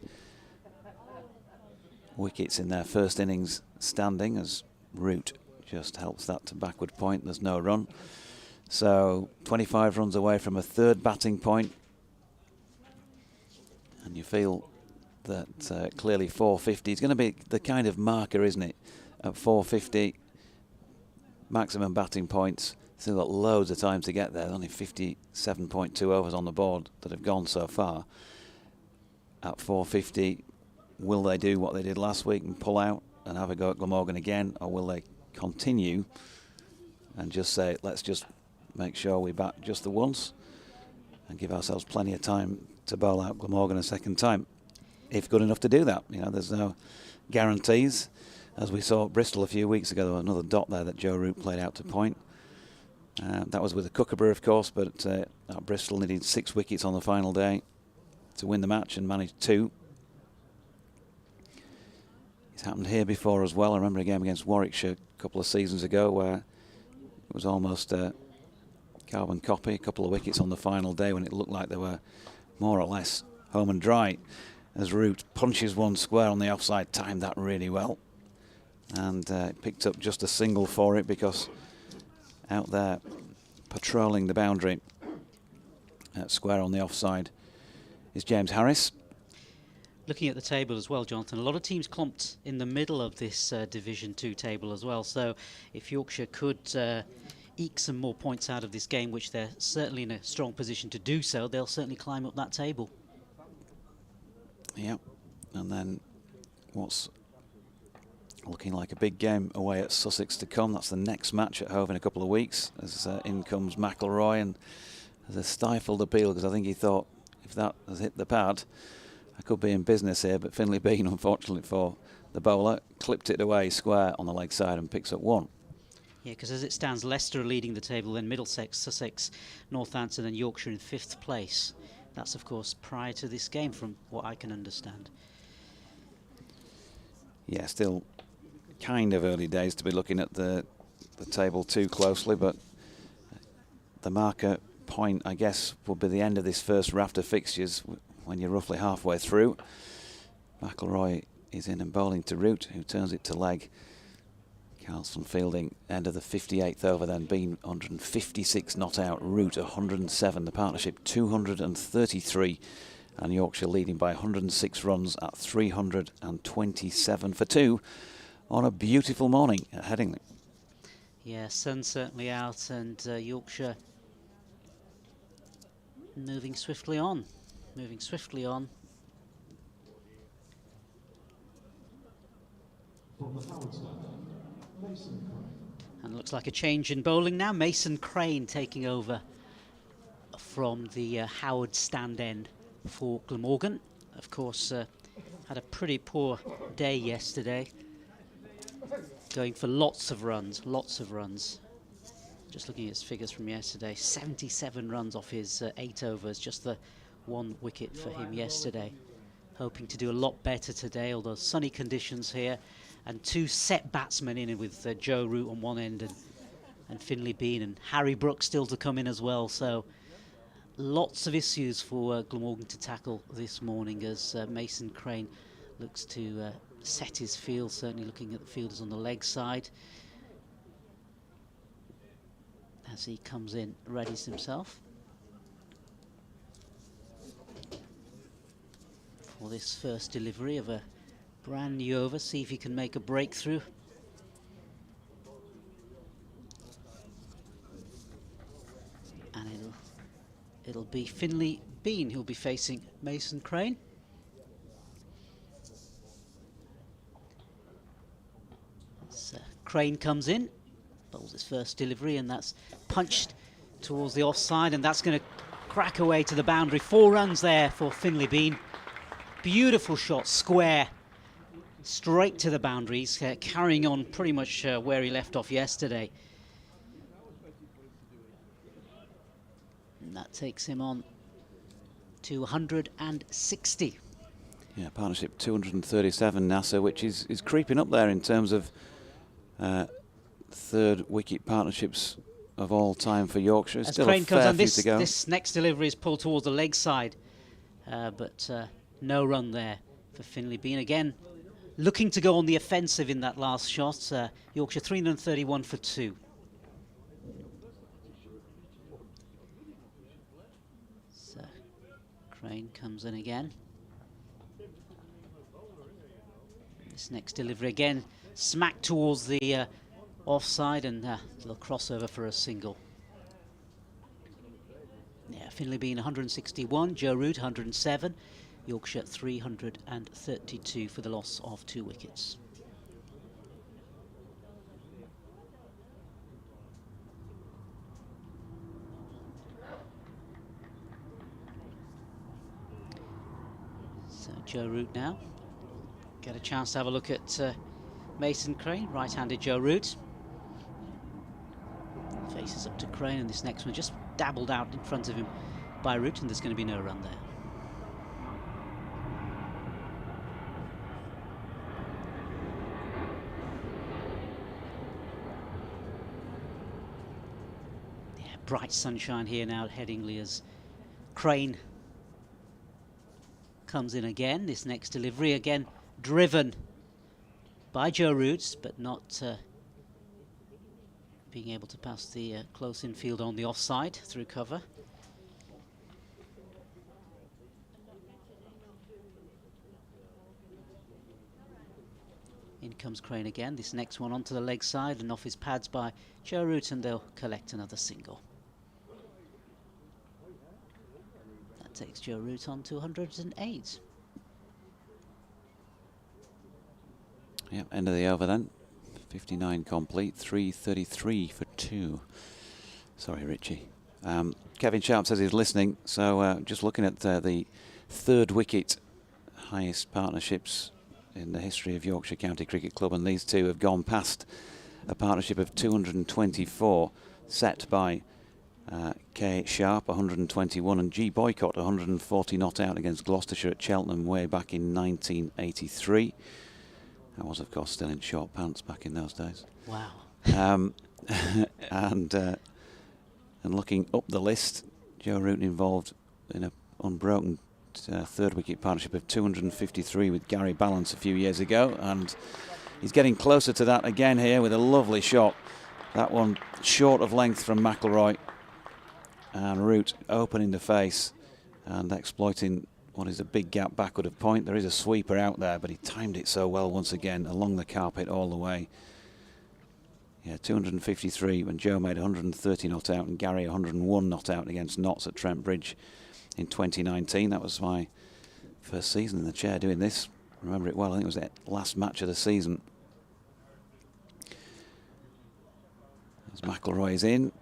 wickets in their first innings standing, as Root just helps that to backward point. There's no run, so 25 runs away from a third batting point, and you feel that clearly 450 is going to be the kind of marker, isn't it? At 450, maximum batting points. Still got loads of time to get there. Only 57.2 overs on the board that have gone so far. At 450, will they do what they did last week and pull out and have a go at Glamorgan again, or will they continue and just say, let's just make sure we bat just the once and give ourselves plenty of time to bowl out Glamorgan a second time, if good enough to do that. You know, there's no guarantees. As we saw at Bristol a few weeks ago, there was another dot there that Joe Root played out to point. That was with a Kookaburra, of course, but at Bristol needed 6 wickets on the final day to win the match and managed 2. It's happened here before as well. I remember a game against Warwickshire a couple of seasons ago where it was almost a carbon copy, a couple of wickets on the final day when it looked like they were more or less home and dry, as Root punches one square on the offside, timed that really well, and picked up just a single for it, because out there patrolling the boundary at square on the offside is James Harris. Looking at the table as well, Jonathan, a lot of teams clumped in the middle of this Division 2 table as well. So if Yorkshire could eke some more points out of this game, which they're certainly in a strong position to do so, they'll certainly climb up that table. Yep. And then what's looking like a big game away at Sussex to come. That's the next match at Hove in a couple of weeks, as in comes McIlroy, and there's a stifled appeal, because I think he thought, if that has hit the pad, I could be in business here. But Finlay Bean, unfortunately for the bowler, clipped it away square on the leg side and picks up 1. Yeah, because as it stands, Leicester are leading the table, then Middlesex, Sussex, Northampton and Yorkshire in 5th place. That's, of course, prior to this game, from what I can understand. Yeah, still kind of early days to be looking at the table too closely, but the marker point, I guess, will be the end of this first raft of fixtures when you're roughly halfway through. McIlroy is in and bowling to Root, who turns it to leg. Carlson fielding end of the 58th over, then Bean 156 not out, Root 107, the partnership 233, and Yorkshire leading by 106 runs at 327 for 2 on a beautiful morning at Headingley. Yeah, sun's certainly out, and Yorkshire moving swiftly on. From the Howard stand, Mason Crane. And looks like a change in bowling now. Mason Crane taking over from the Howard stand end for Glamorgan. Of course, had a pretty poor day yesterday, going for lots of runs. Just looking at his figures from yesterday, 77 runs off his 8 overs, just the 1 wicket for him yesterday. Hoping to do a lot better today, although sunny conditions here, and 2 set batsmen in with Joe Root on one end and Finlay Bean, and Harry Brooks still to come in as well. So lots of issues for Glamorgan to tackle this morning, as Mason Crane looks to set his field, certainly looking at the fielders on the leg side. As he comes in, readies himself for this first delivery of a brand new over, see if he can make a breakthrough. And it'll be Finlay Bean who'll be facing Mason Crane. So Crane comes in, bowls his first delivery, and that's punched towards the offside, and that's going to crack away to the boundary. 4 runs there for Finlay Bean. Beautiful shot, square, straight to the boundaries, carrying on pretty much where he left off yesterday. And that takes him on to 160. Yeah, partnership 237, NASA, which is creeping up there in terms of 3rd wicket partnerships of all time for Yorkshire. As still Crane a fair comes on, few to go. this next delivery is pulled towards the leg side, but no run there for Finlay Bean. Again, looking to go on the offensive in that last shot. Yorkshire 331 for 2. So Crane comes in again. This next delivery again, smack towards the offside, and a little crossover for a single. Yeah, Finlay Bean 161, Joe Root 107. Yorkshire 332 for the loss of 2 wickets. So Joe Root now get a chance to have a look at Mason Crane, right-handed Joe Root. Faces up to Crane, and this next one just dabbled out in front of him by Root, and there's going to be no run there. Yeah, bright sunshine here now at Headingley as Crane comes in again. This next delivery again driven by Joe Root, but not being able to pass the close infield on the offside through cover. In comes Crane again. This next one onto the leg side and off his pads by Joe Root, and they'll collect another single. That takes Joe Root on to 108. Yep, end of the over then. 59 complete, 333 for 2. Sorry, Richie. Kevin Sharp says he's listening, so just looking at the 3rd wicket, highest partnerships in the history of Yorkshire County Cricket Club, and these two have gone past a partnership of 224 set by K. Sharp, 121, and G. Boycott, 140 not out against Gloucestershire at Cheltenham way back in 1983. I was, of course, still in short pants back in those days. Wow. And looking up the list, Joe Root involved in an unbroken 3rd wicket partnership of 253 with Gary Balance a few years ago, and he's getting closer to that again here with a lovely shot. That one short of length from McIlroy, and Root opening the face and exploiting what is a big gap backward of point. There is a sweeper out there, but he timed it so well once again along the carpet all the way. Yeah, 253 when Joe made 130 not out and Gary 101 not out against Notts at Trent Bridge in 2019. That was my first season in the chair doing this. I remember it well. I think it was the last match of the season. As McIlroy is in,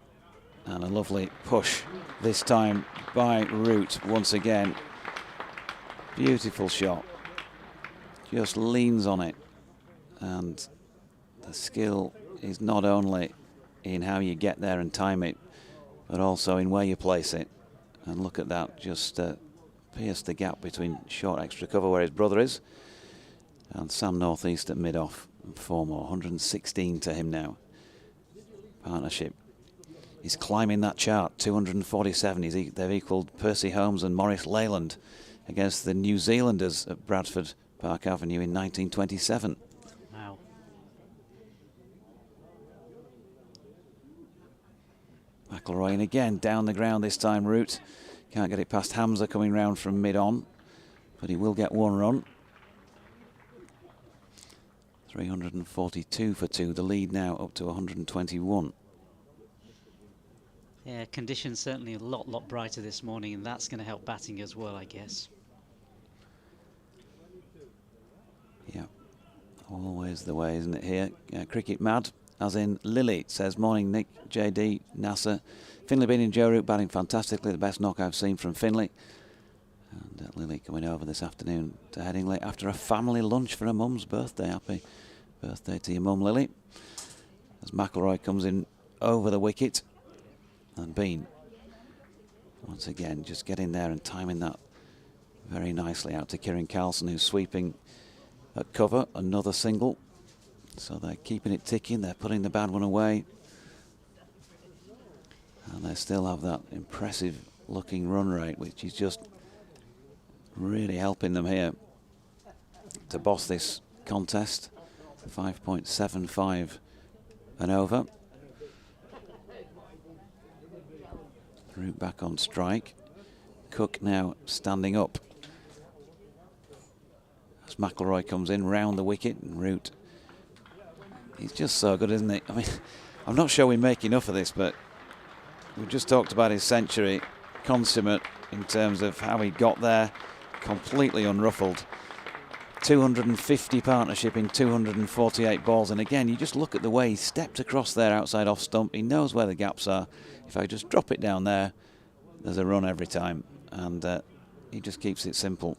and a lovely push this time by Root once again. Beautiful shot. Just leans on it, and the skill is not only in how you get there and time it, but also in where you place it. And look at that, just pierced the gap between short extra cover where his brother is and Sam North East at mid-off. 4 more, 116 to him now. Partnership. He's climbing that chart, 247. They've equalled Percy Holmes and Maurice Leyland against the New Zealanders at Bradford Park Avenue in 1927. Wow. McIlroy in again, down the ground this time, Root. Can't get it past Hamza coming round from mid-on, but he will get 1 run. 342 for 2, the lead now up to 121. Yeah, conditions certainly a lot brighter this morning, and that's going to help batting as well, I guess. Yeah, always the way, isn't it here? Cricket mad, as in Lily says, morning Nick, JD, NASA. Finlay Bean and Joe Root batting fantastically, the best knock I've seen from Finlay. And Lily coming over this afternoon to Headingley after a family lunch for her mum's birthday. Happy birthday to your mum, Lily. As McIlroy comes in over the wicket. And Bean, once again, just getting there and timing that very nicely out to Kieran Carlson, who's sweeping at cover. Another single. So they're keeping it ticking. They're putting the bad one away. And they still have that impressive looking run rate, which is just really helping them here to boss this contest. 5.75 and over. Root back on strike. Cook now standing up. As McIlroy comes in round the wicket, and Root, he's just so good, isn't he? I mean, I'm not sure we make enough of this, but we've just talked about his century, consummate in terms of how he got there, completely unruffled. 250 partnership in 248 balls, and again, you just look at the way he stepped across there outside off stump. He knows where the gaps are. If I just drop it down there, there's a run every time, and he just keeps it simple.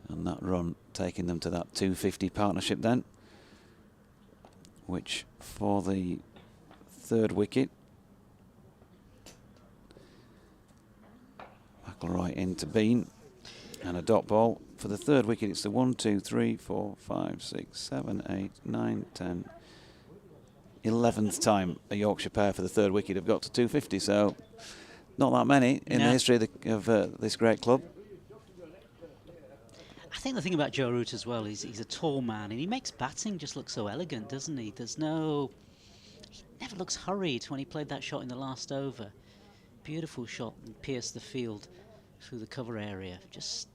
And that run taking them to that 250 partnership then, which for the third wicket, McIlroy into Bean, and a dot ball. For the third wicket, it's the 1, 2, 3, 4, 5, 6, 7, 8, 9, 10, 11th time a Yorkshire pair for the third wicket have got to 250, so not that many in the history of this great club. I think the thing about Joe Root as well is he's a tall man, and he makes batting just look so elegant, doesn't he? He never looks hurried when he played that shot in the last over. Beautiful shot and pierced the field through the cover area. Just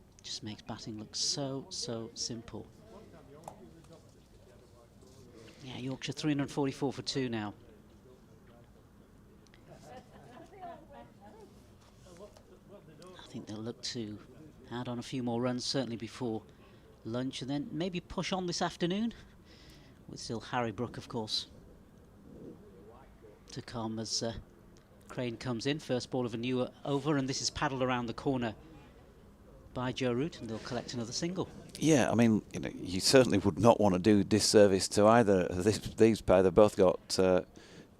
makes batting look so simple. Yeah, Yorkshire 344 for 2 now. I think they'll look to add on a few more runs, certainly before lunch, and then maybe push on this afternoon, with still Harry Brook, of course, to come as Crane comes in. First ball of a new over, and this is paddled around the corner by Joe Root, and they'll collect another single. Yeah, I mean, you certainly would not want to do disservice to either of these pair. They've both got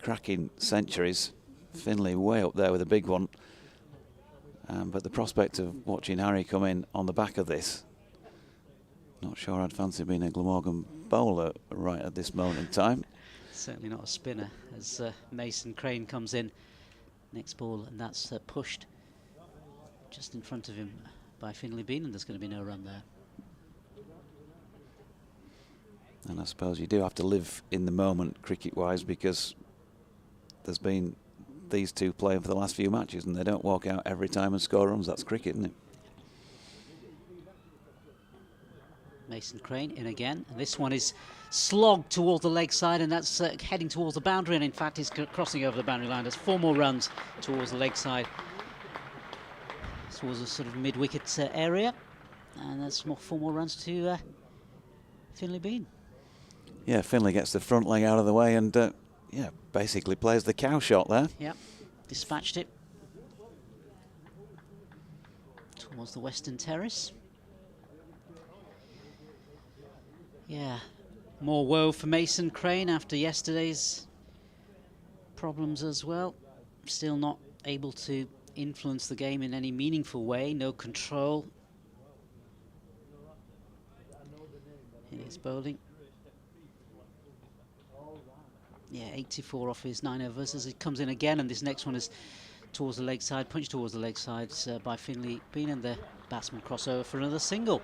cracking centuries. Finlay way up there with a big one. But the prospect of watching Harry come in on the back of this, not sure I'd fancy being a Glamorgan bowler right at this moment in time. Certainly not a spinner, as Mason Crane comes in. Next ball, and that's pushed just in front of him by Finlay Bean, and there's going to be no run there. And I suppose you do have to live in the moment cricket-wise, because there's been these two playing for the last few matches, and they don't walk out every time and score runs. That's cricket, isn't it? Mason Crane in again, and this one is slogged towards the leg side, and that's heading towards the boundary, and in fact is crossing over the boundary line. There's 4 more runs towards the leg side, towards a sort of mid-wicket area, and there's 4 more runs to Finlay Bean. Yeah, Finlay gets the front leg out of the way, and yeah, basically plays the cow shot there. Yep, dispatched it towards the western terrace. Yeah, more woe for Mason Crane after yesterday's problems as well. Still not able to influence the game in any meaningful way. No control in his bowling. Yeah, 84 off his 9 overs as it comes in again, and this next one is towards the leg side, punched towards the leg side by Finlay Bean, and the batsman crossover for another single.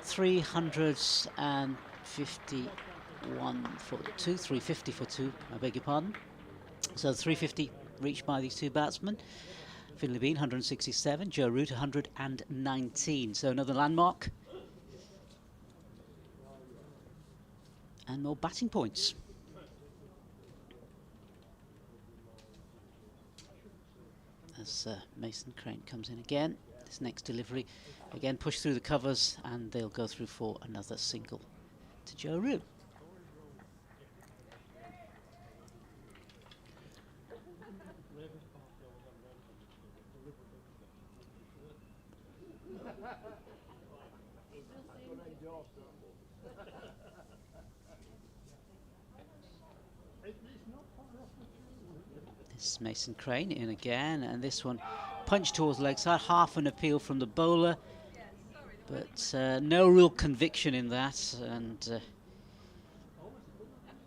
351 for 2, 350 for 2, I beg your pardon. So 350 reached by these two batsmen. Finlay Bean 167, Joe Root 119. So another landmark. And more batting points. As Mason Crane comes in again. This next delivery, again pushed through the covers, and they'll go through for another single to Joe Root. This is Mason Crane in again, and this one punched towards the leg side, half an appeal from the bowler, but no real conviction in that, and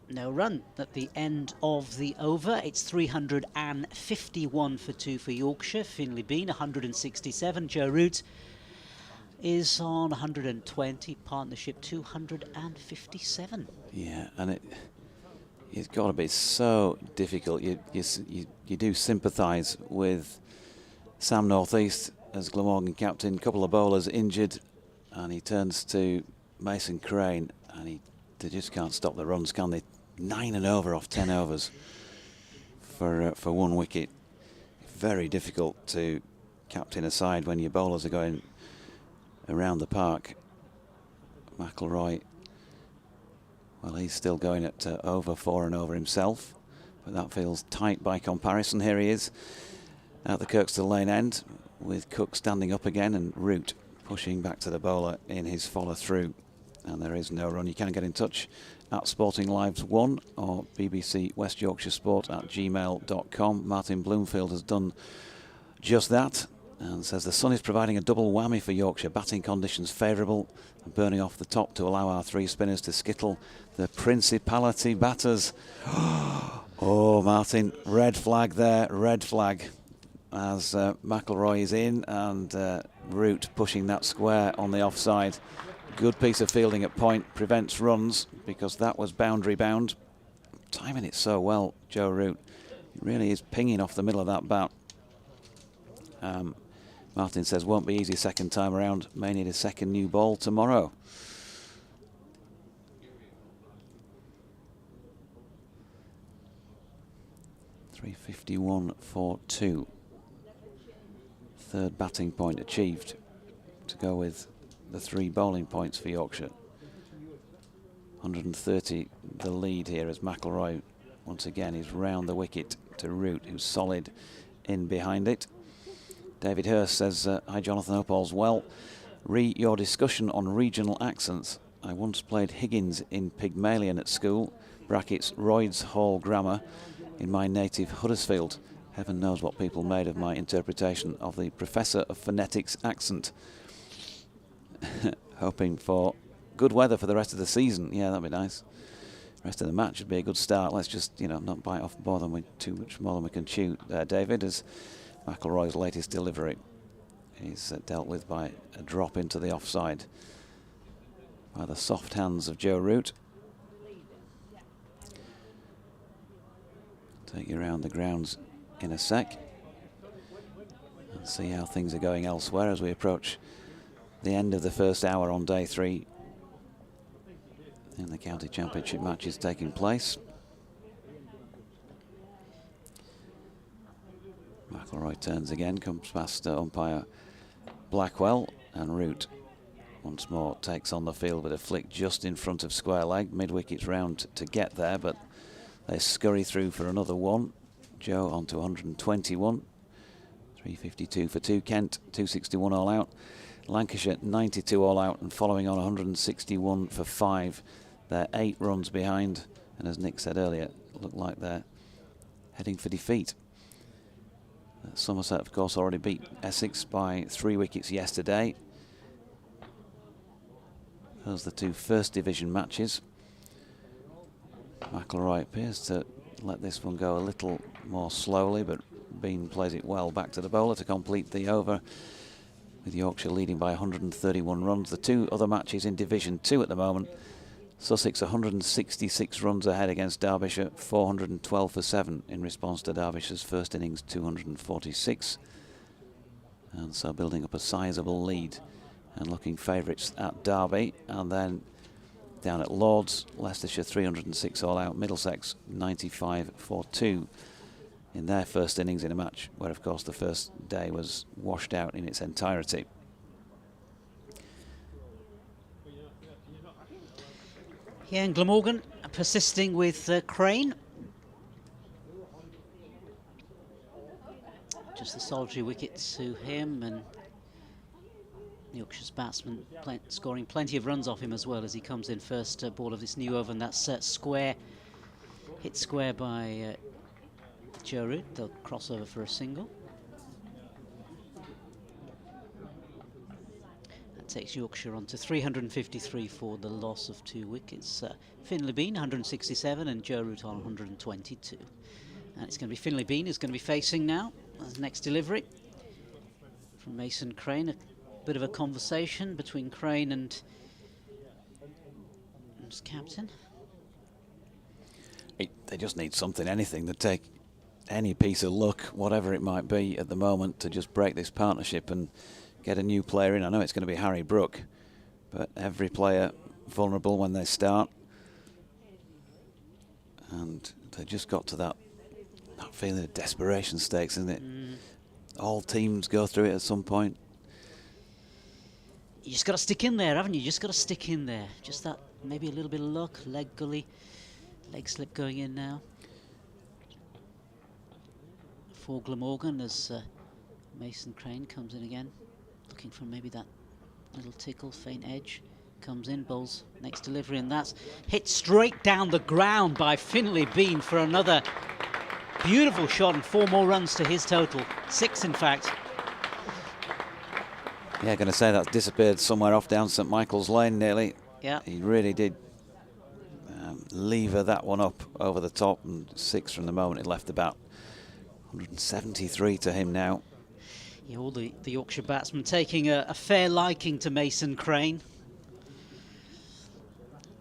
no run at the end of the over. It's 351 for 2 for Yorkshire. Finlay Bean 167. Joe Root is on 120. Partnership 257. Yeah, and it's got to be so difficult. You do sympathise with Sam Northeast as Glamorgan captain. Couple of bowlers injured, and he turns to Mason Crane, and they just can't stop the runs, can they? 9 and over off 10 overs for 1 wicket. Very difficult to captain a side when your bowlers are going around the park. McIlroy, well, he's still going at over 4 and over himself, but that feels tight by comparison. Here he is at the Kirkstall Lane end, with Cook standing up again and Root pushing back to the bowler in his follow through. And there is no run. You can get in touch at Sporting Lives 1 or BBC West Yorkshire Sport at gmail.com. Martin Bloomfield has done just that and says the sun is providing a double whammy for Yorkshire. Batting conditions favourable and burning off the top to allow our 3 spinners to skittle the Principality batters. Oh, Martin, red flag there, red flag, as McIlroy is in and Root pushing that square on the offside. Good piece of fielding at point, prevents runs because that was boundary bound. Timing it so well, Joe Root. He really is pinging off the middle of that bat. Martin says won't be easy second time around. May need a second new ball tomorrow. .351 for 2. Third batting point achieved to go with the 3 bowling points for Yorkshire. 130 the lead here as McIlroy once again is round the wicket to Root, who's solid in behind it. David Hurst says, hi Jonathan, hope all's well. Your discussion on regional accents. I once played Higgins in Pygmalion at school, brackets Royds Hall Grammar, in my native Huddersfield. Heaven knows what people made of my interpretation of the Professor of Phonetics accent. Hoping for good weather for the rest of the season. Yeah, that'd be nice. The rest of the match would be a good start. Let's just, not bite off more than too much more than we can chew. David, as McIlroy's latest delivery is dealt with by a drop into the offside by the soft hands of Joe Root. Take you around the grounds in a sec and see how things are going elsewhere as we approach the end of the first hour on day 3 in the county championship matches taking place. McIlroy turns again, comes past umpire Blackwell, and Root once more takes on the field with a flick just in front of square leg. Mid-wickets round to get there, but they scurry through for another one. Joe on to 121. 352 for 2. Kent 261 all out. Lancashire 92 all out and following on 161 for 5. They're 8 runs behind, and as Nick said earlier, look like they're heading for defeat. Somerset, of course, already beat Essex by 3 wickets yesterday. Those are the 2 first division matches. McIlroy appears to let this one go a little more slowly, but Bean plays it well back to the bowler to complete the over, with Yorkshire leading by 131 runs. The 2 other matches in Division 2 at the moment. Sussex 166 runs ahead against Derbyshire, 412 for 7 in response to Derbyshire's first innings 246. And so building up a sizable lead and looking favourites at Derby. And then down at Lords, Leicestershire 306 all out, Middlesex 95 for 2 in their first innings in a match where, of course, the first day was washed out in its entirety. Yeah, and Glamorgan persisting with Crane. Just the solitary wickets to him, and Yorkshire's batsman scoring plenty of runs off him as well as he comes in first ball of this new over, and that's square, hit square by Joe Root. They'll cross over for a single. That takes Yorkshire on to 353 for the loss of 2 wickets. Finlay Bean 167 and Joe Root on 122. And it's going to be Finlay Bean who's going to be facing now. That's next delivery from Mason Crane. A bit of a conversation between Crane and his captain. They just need something, anything to take any piece of luck, whatever it might be at the moment, to just break this partnership and get a new player in. I know it's going to be Harry Brook, but every player vulnerable when they start. And they just got to that feeling of desperation stakes, isn't it? All teams go through it at some point. You just got to stick in there, haven't you? Just got to stick in there. Just that, maybe a little bit of luck. Leg slip going in now. For Glamorgan as Mason Crane comes in again, looking for maybe that little tickle, faint edge. Comes in, bowls next delivery, and that's hit straight down the ground by Finlay Bean for another beautiful shot and 4 more runs to his total. 6, in fact. Yeah, going to say that's disappeared somewhere off down St Michael's Lane nearly. Yeah. He really did lever that one up over the top, and 6 from the moment it left the bat. 173 to him now. Yeah, all the Yorkshire batsmen taking a fair liking to Mason Crane.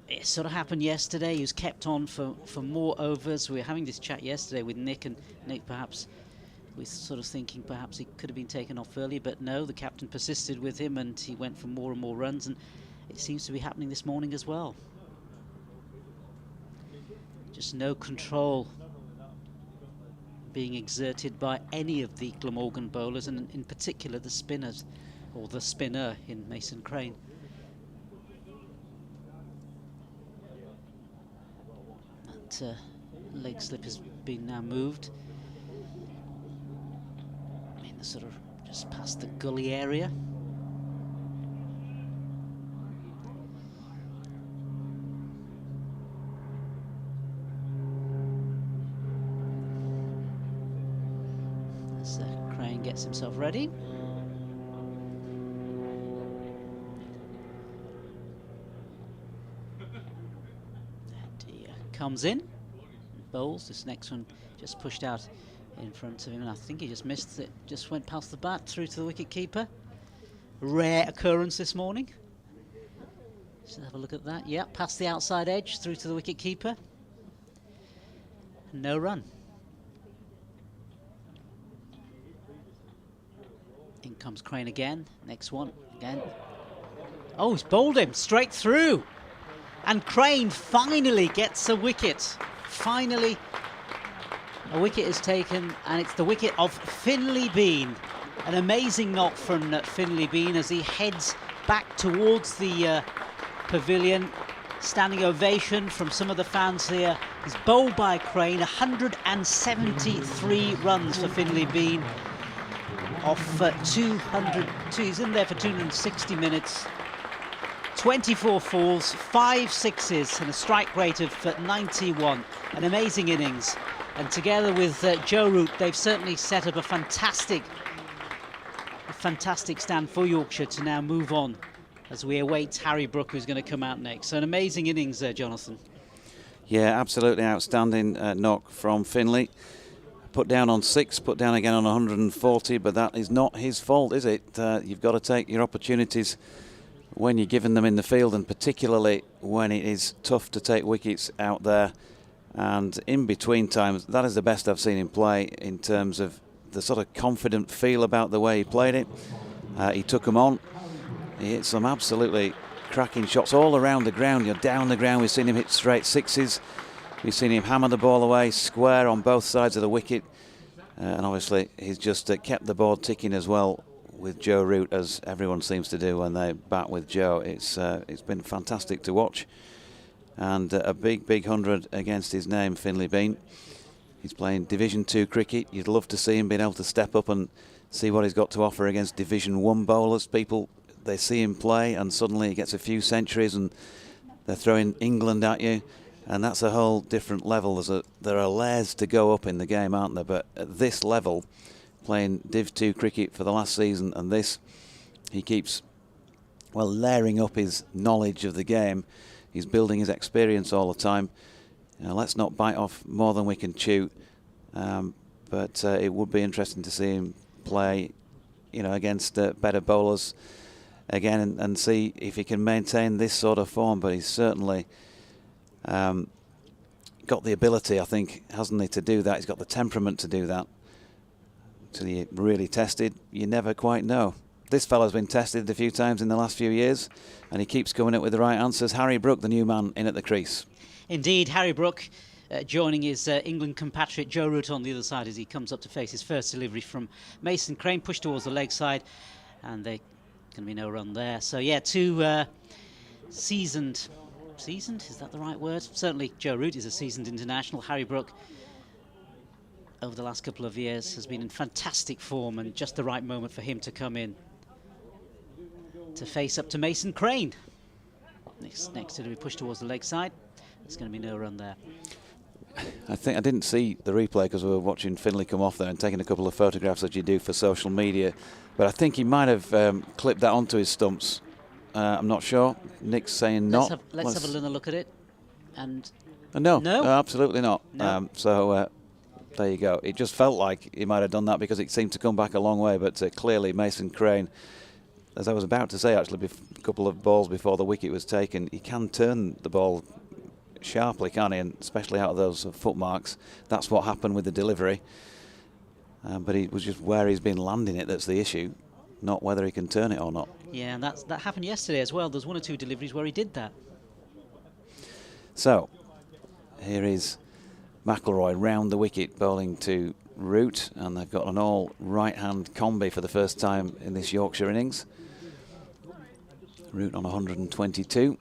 It sort of happened yesterday. He was kept on for more overs. We were having this chat yesterday with Nick, and Nick perhaps was sort of thinking perhaps he could have been taken off earlier, but no, the captain persisted with him and he went for more and more runs, and it seems to be happening this morning as well. Just no control being exerted by any of the Glamorgan bowlers, and in particular the spinners, or the spinner in Mason Crane. That leg slip has been now moved. I mean, sort of just past the gully area. As Crane gets himself ready. Comes in, bowls. This next one just pushed out in front of him, and I think he just missed it, just went past the bat through to the wicket keeper. Rare occurrence this morning. Let's have a look at that. Yeah, past the outside edge through to the wicket keeper. No run. In comes Crane again. Next one again. Oh, he's bowled him straight through. And Crane finally gets a wicket. Finally, a wicket is taken, and it's the wicket of Finlay Bean. An amazing knock from Finlay Bean as he heads back towards the pavilion. Standing ovation from some of the fans here. He's bowled by Crane. 173 runs for Finlay Bean. Off 200, he's in there for 260 minutes. 24 falls, 5 sixes and a strike rate of 91. An amazing innings. And together with Joe Root, they've certainly set up a fantastic stand for Yorkshire to now move on as we await Harry Brook, who's going to come out next. So an amazing innings, Jonathan. Yeah, absolutely outstanding knock from Finlay. Put down on 6, put down again on 140, but that is not his fault, is it? You've got to take your opportunities when you're given them in the field, and particularly when it is tough to take wickets out there. And in between times, that is the best I've seen him play in terms of the sort of confident feel about the way he played it. He took them on. He hit some absolutely cracking shots all around the ground. You're down the ground. We've seen him hit straight 6s. We've seen him hammer the ball away square on both sides of the wicket. And obviously, he's just kept the board ticking as well with Joe Root, as everyone seems to do when they bat with Joe. It's been fantastic to watch, and a big 100 against his name, Finlay Bean. He's playing Division 2 cricket. You'd love to see him being able to step up and see what he's got to offer against Division 1 bowlers. People, they see him play and suddenly he gets a few centuries and they're throwing England at you, and that's a whole different level. There are layers to go up in the game, aren't there? But at this level, playing Div 2 cricket for the last season and this, he keeps, well, layering up his knowledge of the game. He's building his experience all the time. Let's not bite off more than we can chew, but it would be interesting to see him play, against better bowlers again, and see if he can maintain this sort of form. But he's certainly got the ability, I think, hasn't he, to do that. He's got the temperament to do that. Until you're really tested, you never quite know. This fellow's been tested a few times in the last few years, and he keeps coming up with the right answers. Harry Brook, the new man in at the crease. Indeed, Harry Brook joining his England compatriot Joe Root on the other side as he comes up to face his first delivery from Mason Crane, pushed towards the leg side, and they Going to be no run there. So yeah, two seasoned, is that the right word? Certainly Joe Root is a seasoned international. Harry Brook, over the last couple of years, has been in fantastic form, and just the right moment for him to come in to face up to Mason Crane. Next to be pushed towards the leg side. There's going to be no run there. I think I didn't see the replay because we were watching Finlay come off there and taking a couple of photographs that you do for social media. But I think he might have clipped that onto his stumps. I'm not sure. Nick's saying not. Let's have a little look at it. And no, no, absolutely not. No. So there you go. It just felt like he might have done that because it seemed to come back a long way. But clearly Mason Crane, as I was about to say actually, a couple of balls before the wicket was taken, he can turn the ball sharply, can't he? And especially out of those foot marks. That's what happened with the delivery. But it was just where he's been landing it that's the issue, not whether he can turn it or not. Yeah, and that happened yesterday as well. There's one or two deliveries where he did that. So here is McIlroy round the wicket bowling to Root, and they've got an all right-hand combi for the first time in this Yorkshire innings. Root on 122,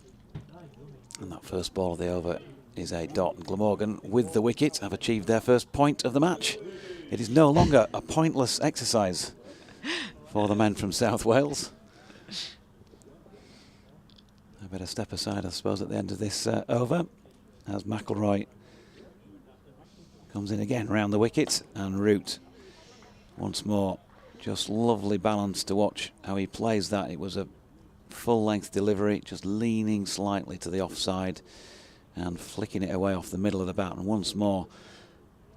and that first ball of the over is a dot. Glamorgan with the wicket have achieved their first point of the match. It is no longer a pointless exercise for the men from South Wales. I better step aside, I suppose, at the end of this over, as McIlroy comes in again round the wicket, and Root once more. Just lovely balance to watch how he plays that. It was a full-length delivery, just leaning slightly to the offside and flicking it away off the middle of the bat. And once more,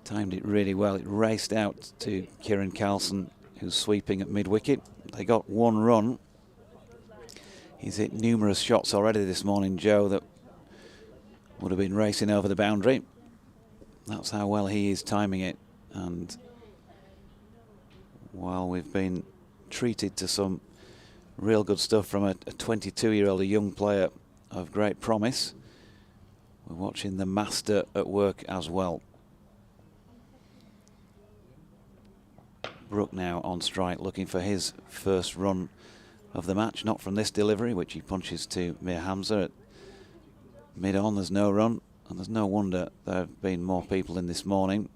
timed it really well. It raced out to Kieran Carlson, who's sweeping at mid-wicket. They got one run. He's hit numerous shots already this morning, Joe, that would have been racing over the boundary. That's how well he is timing it. And while we've been treated to some real good stuff from a 22-year-old, a young player of great promise, we're watching the master at work as well. Brook now on strike, looking for his first run of the match, not from this delivery, which he punches to Mir Hamza at mid-on. There's no run, and there's no wonder there have been more people in this morning.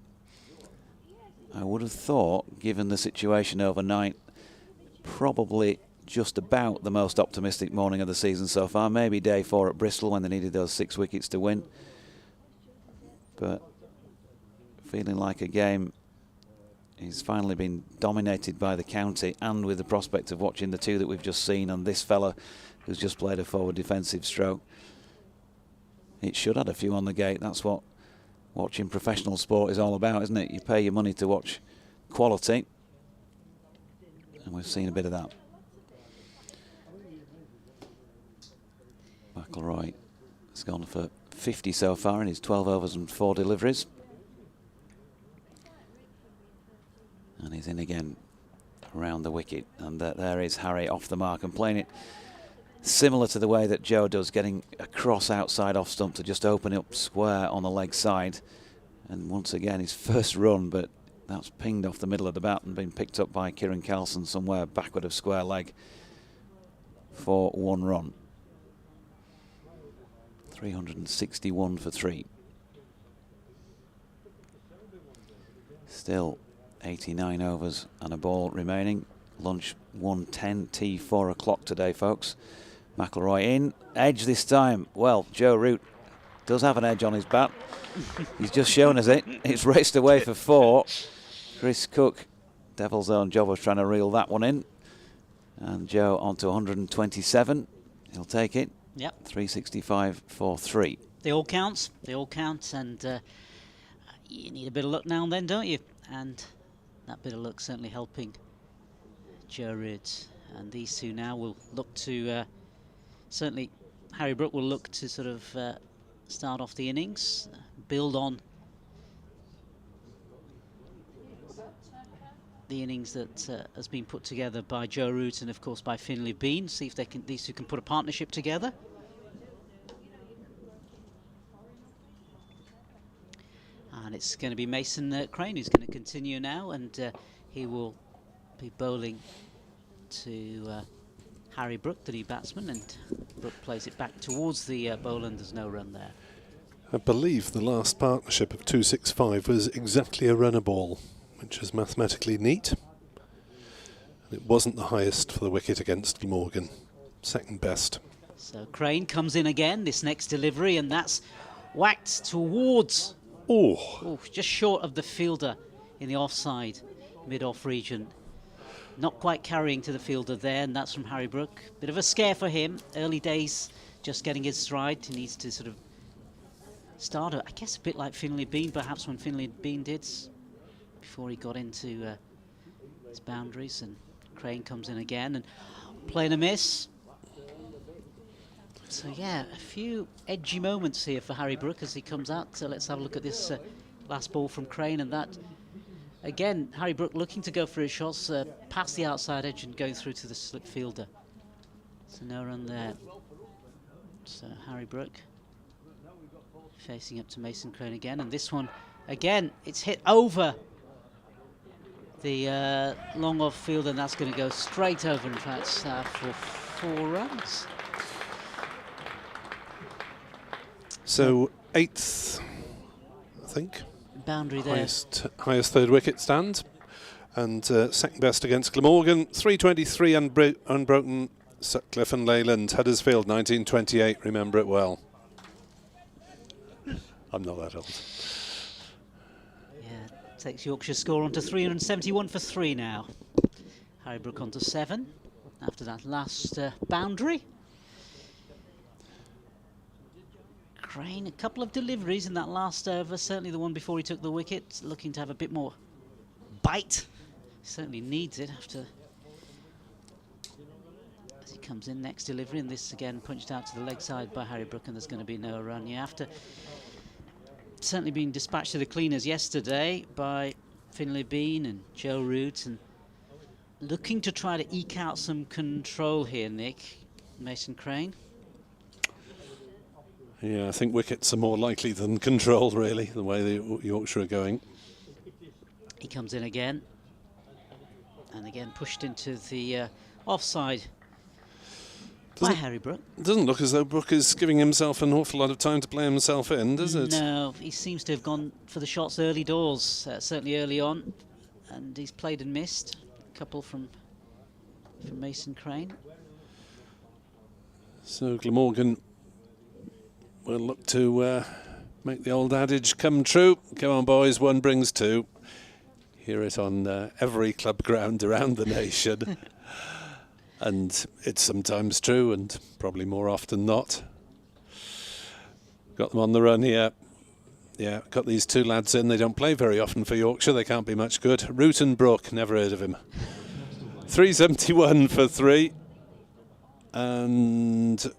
I would have thought, given the situation overnight, probably just about the most optimistic morning of the season so far. Maybe day 4 at Bristol when they needed those 6 wickets to win. But feeling like a game is finally been dominated by the county, and with the prospect of watching the two that we've just seen and this fella who's just played a forward defensive stroke. It should add a few on the gate. That's what watching professional sport is all about, isn't it? You pay your money to watch quality, and we've seen a bit of that. McIlroy has gone for 50 so far in his 12 overs and 4 deliveries. And he's in again around the wicket, and there is Harry off the mark and playing it similar to the way that Joe does, getting a cross outside off stump to just open it up square on the leg side. And once again his first run, but that's pinged off the middle of the bat and been picked up by Kieran Carlson somewhere backward of square leg for 1 run. 361 for 3. Still 89 overs and a ball remaining. Lunch 1:10, tea 4 o'clock today, folks. McIlroy in, edge this time. Well, Joe Root does have an edge on his bat. He's just shown us it. It's raced away for 4. Chris Cook, devil's own job of trying to reel that one in. And Joe on to 127. He'll take it. Yep. 365 for 3. They all count, and you need a bit of luck now and then, don't you? And that bit of luck certainly helping Joe Root. And these two now will look to, certainly Harry Brook will look to sort of start off the innings, build on the innings that has been put together by Joe Root and of course by Finlay Bean. See if they can, these two can put a partnership together. And it's going to be Mason Crane who's going to continue now, and he will be bowling to Harry Brook, the new batsman, and Brook plays it back towards the bowler, and there's no run there. I believe the last partnership of 265 was exactly a runner ball, which is mathematically neat. And it wasn't the highest for the wicket against Glamorgan, second best. So Crane comes in again, this next delivery, and that's whacked towards, just short of the fielder in the offside, mid-off region. Not quite carrying to the fielder there, and that's from Harry Brook. Bit of a scare for him, early days, just getting his stride. He needs to sort of start, I guess, a bit like Finlay Bean, perhaps when Finlay Bean did, before he got into his boundaries. And Crane comes in again and playing a miss. So yeah, a few edgy moments here for Harry Brook as he comes out. So let's have a look at this last ball from Crane, and that again, Harry Brook looking to go for his shots past the outside edge and going through to the slip fielder. So no run there. So Harry Brook facing up to Mason Crane again, and this one again, it's hit over the long off field, and that's going to go straight over, in fact, for 4 runs. So 8th, I think. Boundary there. Highest third wicket stand, and second best against Glamorgan. 323 unbroken, Sutcliffe and Leyland. Huddersfield 1928, remember it well. I'm not that old. Yeah, takes Yorkshire score on to 371 for 3 now. Harry Brook on to 7 after that last boundary. Crane, a couple of deliveries in that last over, certainly the one before he took the wicket, looking to have a bit more bite. He certainly needs it after, as he comes in, next delivery, and this again punched out to the leg side by Harry Brook, and there's going to be no run. Yeah, after certainly being dispatched to the cleaners yesterday by Finlay Bean and Joe Root, and looking to try to eke out some control here, Nick, Mason Crane. Yeah, I think wickets are more likely than control, really, the way the Yorkshire are going. He comes in again, and again pushed into the offside by Harry Brook. It doesn't look as though Brook is giving himself an awful lot of time to play himself in, does it? No, he seems to have gone for the shots early doors, certainly early on, and he's played and missed. A couple from Mason Crane. So Glamorgan will look to make the old adage come true. Come on, boys, 1 brings 2. Hear it on every club ground around the nation. And it's sometimes true, and probably more often not. Got them on the run here. Yeah, got these 2 lads in. They don't play very often for Yorkshire. They can't be much good. Root and Brook, never heard of him. 371 for 3. And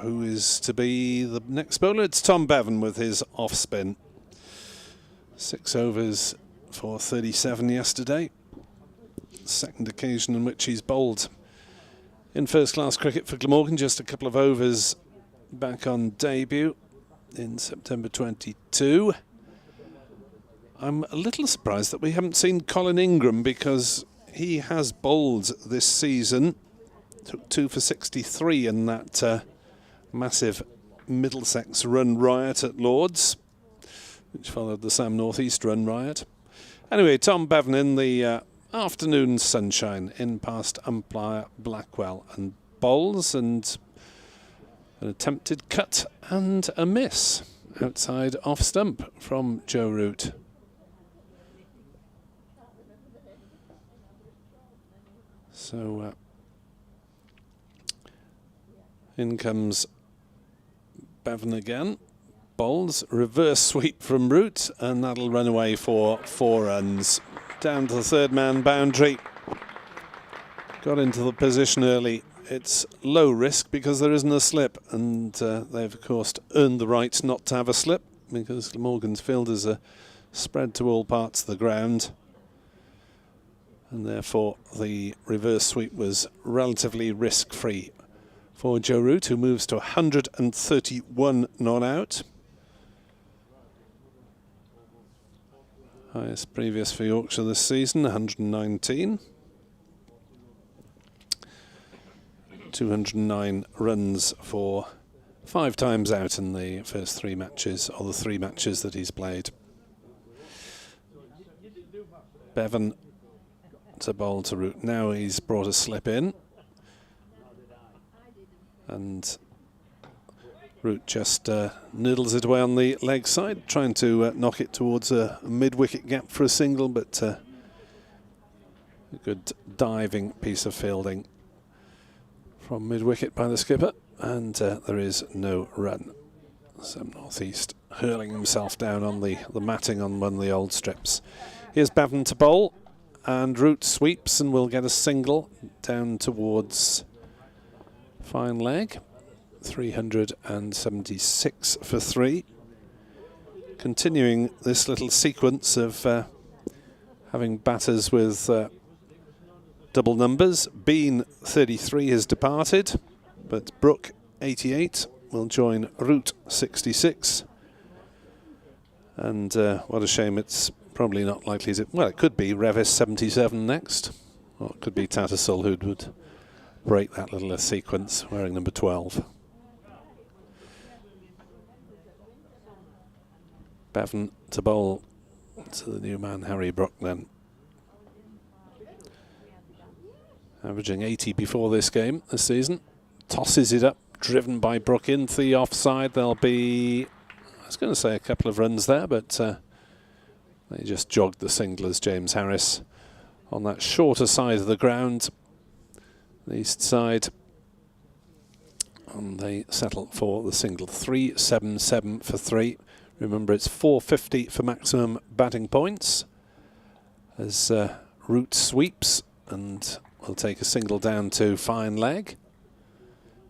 who is to be the next bowler? It's Tom Bevan with his off spin. 6 overs for 37 yesterday. Second occasion in which he's bowled in first-class cricket for Glamorgan. Just a couple of overs back on debut in September 22. I'm a little surprised that we haven't seen Colin Ingram, because he has bowled this season. Took 2 for 63 in that massive Middlesex run riot at Lord's, which followed the Sam North East run riot. Anyway, Tom Bevan in the afternoon sunshine, in past umpire Blackwell, and bowls, and an attempted cut and a miss outside off stump from Joe Root. So in comes Bevan again. Bowls, reverse sweep from Root, and that'll run away for 4 runs. Down to the 3rd man boundary. Got into the position early. It's low risk because there isn't a slip, and they've of course earned the right not to have a slip, because Glamorgan's fielders are spread to all parts of the ground, and therefore the reverse sweep was relatively risk-free for Joe Root, who moves to 131 not out. Highest previous for Yorkshire this season, 119. 209 runs for 5 times out in the first 3 matches, or the 3 matches that he's played. Bevan to bowl to Root. Now he's brought a slip in, and Root just noodles it away on the leg side, trying to knock it towards a mid-wicket gap for a single, but a good diving piece of fielding from mid-wicket by the skipper, and there is no run. Sam Northeast hurling himself down on the matting on one of the old strips. Here's Bevan to bowl, and Root sweeps and will get a single down towards fine leg. 376 for 3. Continuing this little sequence of having batters with double numbers. Bean 33 has departed, but Brook 88 will join Root 66. And what a shame, it's probably not likely to. Well, it could be Revis 77 next, or it could be Tattersall who would break that little sequence wearing number 12. Bevan to bowl to the new man Harry Brook then. Averaging 80 before this game this season. Tosses it up, driven by Brook into the offside. There'll be, I was going to say a couple of runs there, but they just jogged the single as James Harris on that shorter side of the ground, the east side. And they settle for the single. 377 for 3. Remember, it's 450 for maximum batting points as Root sweeps and will take a single down to fine leg.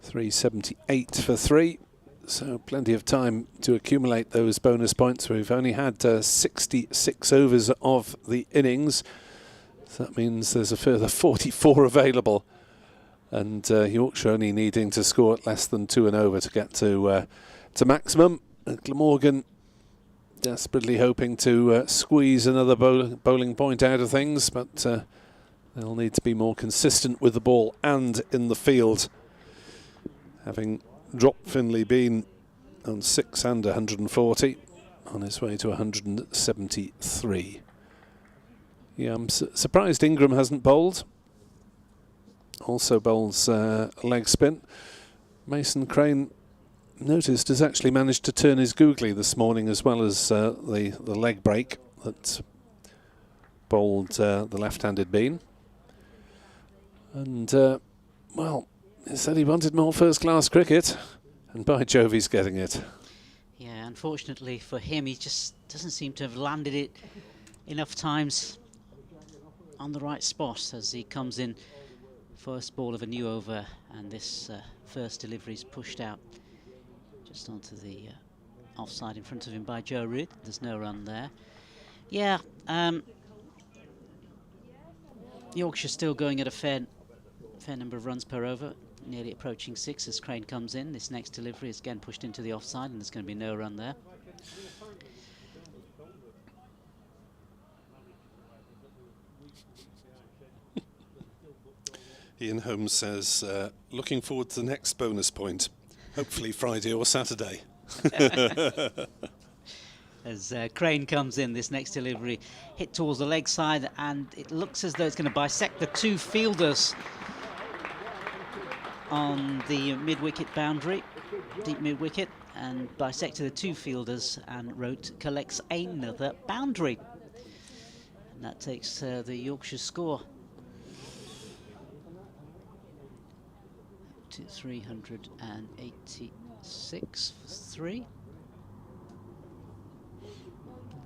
378 for 3. So plenty of time to accumulate those bonus points. We've only had 66 overs of the innings. So that means there's a further 44 available. And Yorkshire only needing to score at less than 2 and over to get to maximum. Glamorgan desperately hoping to squeeze another bowling point out of things, but they'll need to be more consistent with the ball and in the field, having dropped Finlay Bean on 6 and 140 on his way to 173. Yeah, I'm surprised Ingram hasn't bowled. Also bowls leg spin. Mason Crane, noticed, has actually managed to turn his googly this morning, as well as the leg break that bowled the left-handed Bean. And, well, he said he wanted more first-class cricket, and by Jove, he's getting it. Yeah, unfortunately for him, he just doesn't seem to have landed it enough times on the right spot as he comes in. First ball of a new over, and this first delivery is pushed out just onto the offside in front of him by Joe Root. There's no run there. Yeah, Yorkshire still going at a fair number of runs per over, nearly approaching 6 as Crane comes in. This next delivery is again pushed into the offside, and there's going to be no run there. Ian Holmes says, looking forward to the next bonus point, hopefully Friday or Saturday. As Crane comes in, this next delivery hit towards the leg side, and it looks as though it's going to bisect the 2 fielders on the mid-wicket boundary, deep mid-wicket, and bisected the 2 fielders, and Root collects another boundary. And that takes the Yorkshire score to 386 for 3, I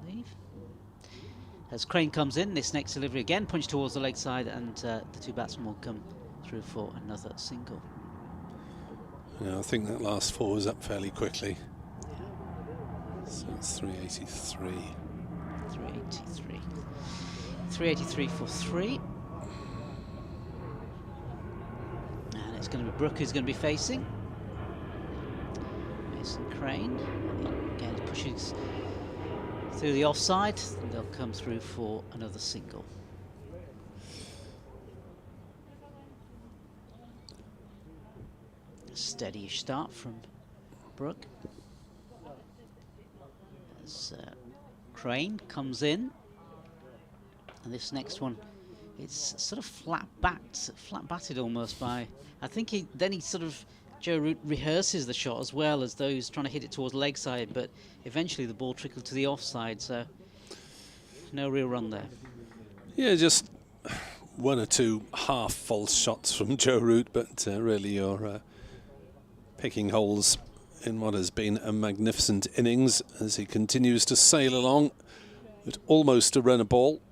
believe. As Crane comes in, this next delivery again punched towards the leg side, and the 2 batsmen will come through for another single. Yeah, I think that last 4 was up fairly quickly. So it's 383. 383. 383 for 3. And it's going to be Brook who's going to be facing. Mason Crane. Again, pushes through the offside. And they'll come through for another single. Steady-ish start from Brooke. As Crane comes in, and this next one, it's sort of flat-batted almost by. I think he sort of Joe Root rehearses the shot as well as those trying to hit it towards leg side, but eventually the ball trickled to the offside, so no real run there. Yeah, just one or two half false shots from Joe Root, but really you're picking holes in what has been a magnificent innings as he continues to sail along with almost a run a ball.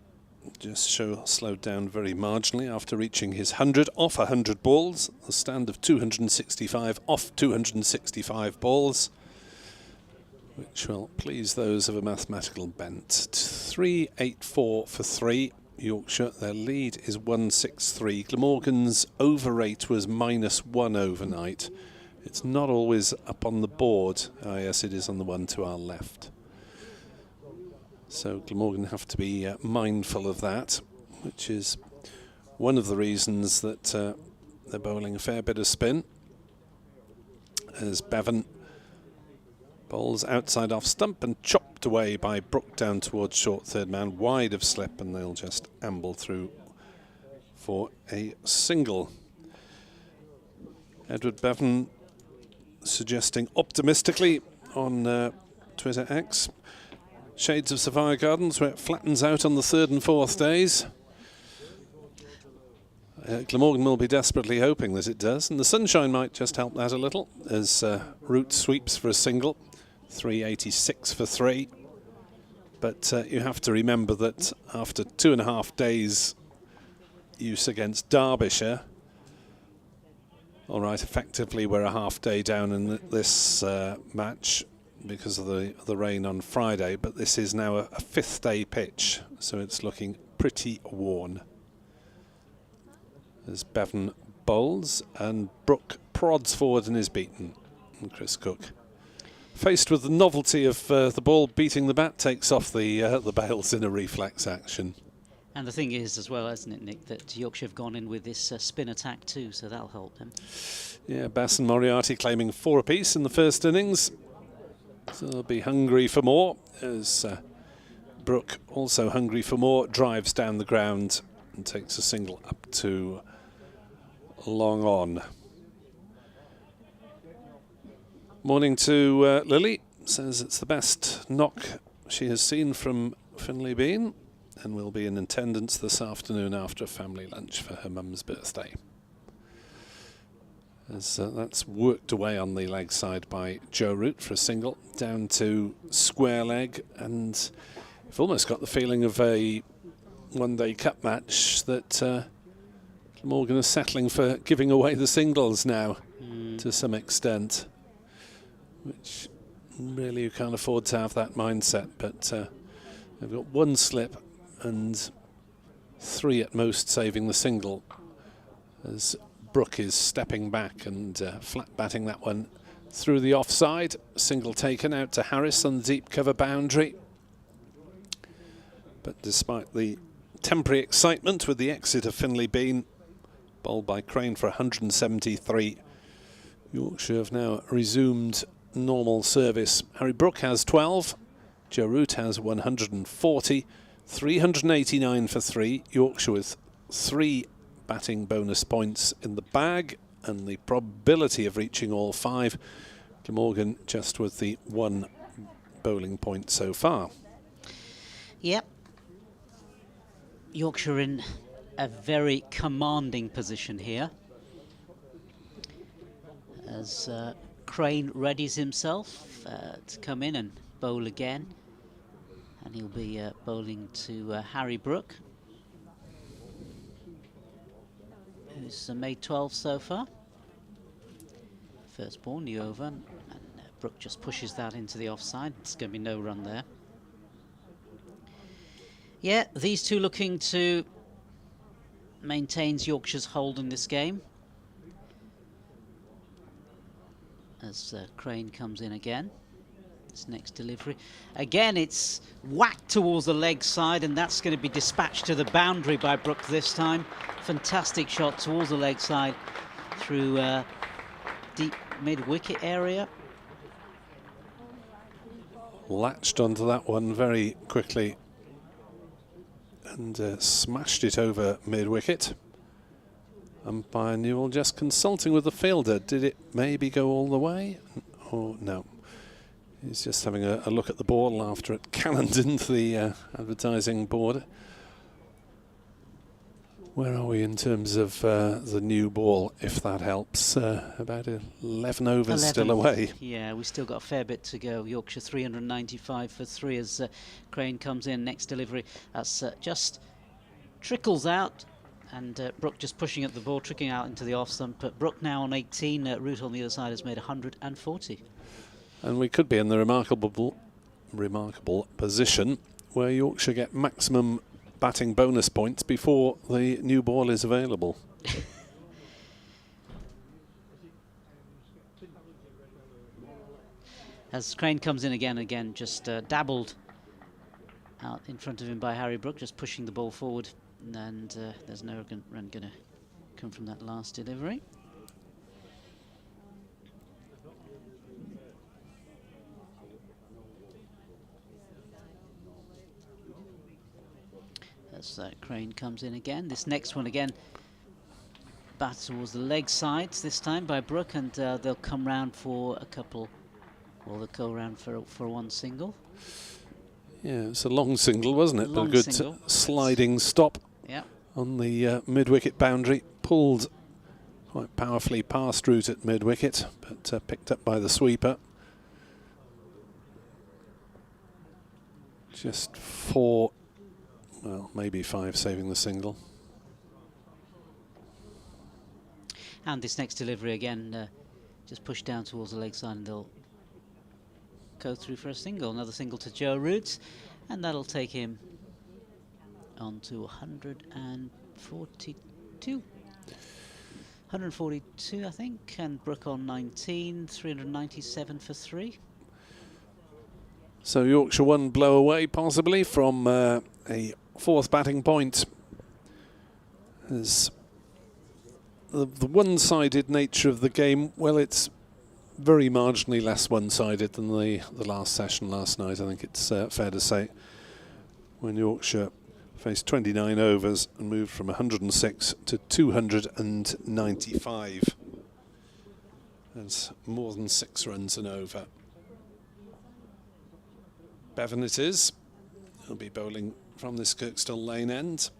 Just slowed down very marginally after reaching his 100 off 100 balls, a stand of 265 off 265 balls, which will please those of a mathematical bent. 384 for 3. Yorkshire, their lead is 163. Glamorgan's over rate was -1 overnight. It's not always up on the board. Ah, yes, it is on the one to our left. So Glamorgan have to be mindful of that, which is one of the reasons that they're bowling a fair bit of spin. As Bevan bowls outside off stump and chopped away by Brooke down towards short third man, wide of slip, and they'll just amble through for a single. Edward Bevan suggesting optimistically on Twitter X, shades of Sapphire Gardens where it flattens out on the 3rd and 4th days. Glamorgan will be desperately hoping that it does, and the sunshine might just help that a little as Root sweeps for a single. 386 for 3. But you have to remember that after 2.5 days use against Derbyshire, all right, effectively we're a half day down in this match because of the rain on Friday, but this is now a 5th day pitch, so it's looking pretty worn. As Bevan bowls and Brooke prods forward and is beaten. And Chris Cook, faced with the novelty of the ball beating the bat, takes off the bails in a reflex action. And the thing is as well, isn't it, Nick, that Yorkshire have gone in with this spin attack too, so that'll help them. Yeah, Bass and Moriarty claiming 4 apiece in the first innings. So they'll be hungry for more, as Brooke, also hungry for more, drives down the ground and takes a single up to long on. Morning to Lily, says it's the best knock she has seen from Finlay Bean and will be in attendance this afternoon after a family lunch for her mum's birthday. As that's worked away on the leg side by Joe Root for a single, down to square leg, and you've almost got the feeling of a one-day cup match that Morgan is settling for giving away the singles now to some extent, which really you can't afford to have that mindset, but they've got 1 slip and 3 at most saving the single as Brooke is stepping back and flat batting that one through the offside. Single taken out to Harris on the deep cover boundary. But despite the temporary excitement with the exit of Finlay Bean, bowled by Crane for 173, Yorkshire have now resumed normal service. Harry Brooke has 12, Joe Root has 140, 389 for 3, Yorkshire with 3 batting bonus points in the bag and the probability of reaching all 5. Glamorgan just with the 1 bowling point so far. Yep. Yorkshire in a very commanding position here as Crane readies himself to come in and bowl again, and he'll be bowling to Harry Brooke, who's made 12 so far. First ball, new over, and Brooke just pushes that into the offside. It's going to be no run there. Yeah, these two looking to maintain Yorkshire's hold in this game. As Crane comes in again. This next delivery. Again, it's whacked towards the leg side, and that's going to be dispatched to the boundary by Brooke this time. Fantastic shot towards the leg side through deep mid-wicket area. Latched onto that one very quickly and smashed it over mid-wicket. Umpire Newell just consulting with the fielder. Did it maybe go all the way? Or no? He's just having a look at the ball after it cannoned into the advertising board. Where are we in terms of the new ball, if that helps? About 11 overs still away. Yeah, we still got a fair bit to go. Yorkshire 395 for 3 as Crane comes in. Next delivery, that's just trickles out. And Brook just pushing at the ball, tricking out into the off stump. But Brook now on 18. Root on the other side has made 140. And we could be in the remarkable position where Yorkshire get maximum batting bonus points before the new ball is available. As Crane comes in again, just dabbled out in front of him by Harry Brook, just pushing the ball forward, and there's no run going to come from that last delivery. As Crane comes in again. This next one again, batted towards the leg sides this time by Brook, and they'll come round for a couple. Well, they'll go round for one single. Yeah, it's a long single, wasn't it? Long a good single. Sliding stop on the mid-wicket boundary. Pulled quite powerfully past Root at mid-wicket, but picked up by the sweeper. Just 4. Well, maybe 5 saving the single. And this next delivery again, just pushed down towards the leg side, and they'll go through for a single. Another single to Joe Root, and that'll take him on to 142. 142, I think, and Brook on 19, 397 for 3. So Yorkshire one blow away, possibly, from a 4th batting point. As the one-sided nature of the game, well, it's very marginally less one-sided than the last session last night, I think it's fair to say, when Yorkshire faced 29 overs and moved from 106 to 295. That's more than 6 runs an over. Bevan it is. He'll be bowling from this Kirkstall Lane end,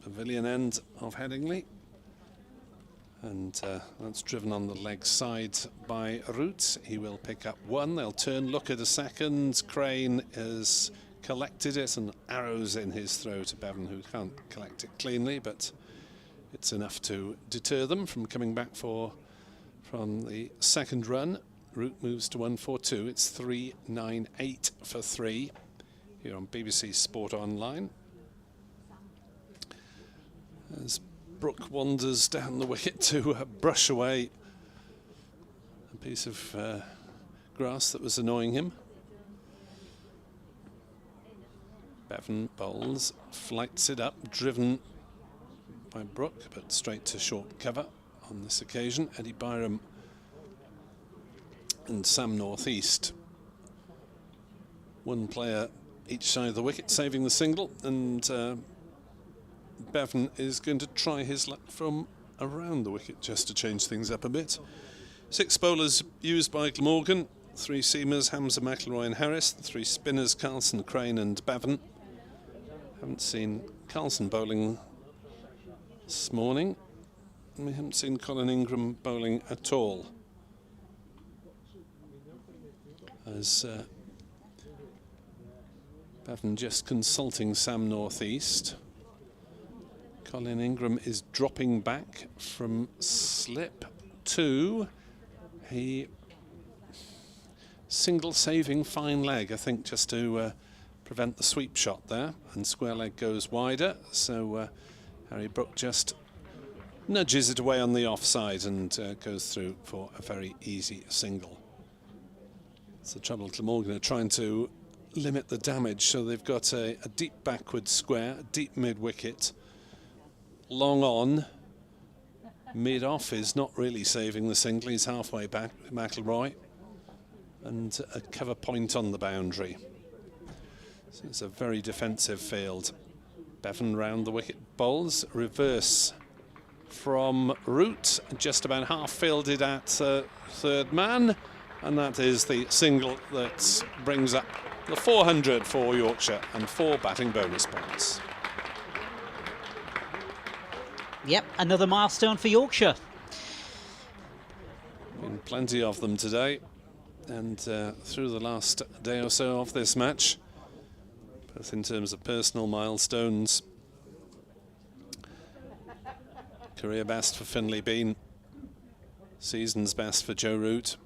pavilion end of Headingley. And that's driven on the leg side by Root. He will pick up 1. They'll turn, look at a second. Crane has collected it and arrows in his throw to Bevan, who can't collect it cleanly, but it's enough to deter them from coming back from the second run. Root moves to 142. It's 398 for 3 here on BBC Sport Online. As Brook wanders down the wicket to brush away a piece of grass that was annoying him. Bevan bowls, flights it up, driven by Brook, but straight to short cover on this occasion. Eddie Byram and Sam Northeast. One player each side of the wicket saving the single, and Bevan is going to try his luck from around the wicket just to change things up a bit. 6 bowlers used by Glamorgan, 3 seamers, Hamza, McIlroy and Harris, 3 spinners, Carlson, Crane and Bevan. Haven't seen Carlson bowling this morning, and we haven't seen Colin Ingram bowling at all. As Bevan just consulting Sam Northeast. Colin Ingram is dropping back from slip 2. He single saving fine leg, I think, just to prevent the sweep shot there, and square leg goes wider, so Harry Brook just nudges it away on the offside and goes through for a very easy single. It's the trouble. Glamorgan are trying to limit the damage, so they've got a deep backward square, a deep mid wicket, long on, Mid-off is not really saving the single. He's halfway back, McIlroy. And a cover point on the boundary. So it's a very defensive field. Bevan round the wicket bowls. Reverse from Root, just about half fielded at third man. And that is the single that brings up the 400 for Yorkshire and 4 batting bonus points. Yep, another milestone for Yorkshire. Been plenty of them today, and through the last day or so of this match, both in terms of personal milestones. Career best for Finlay Bean, season's best for Joe Root.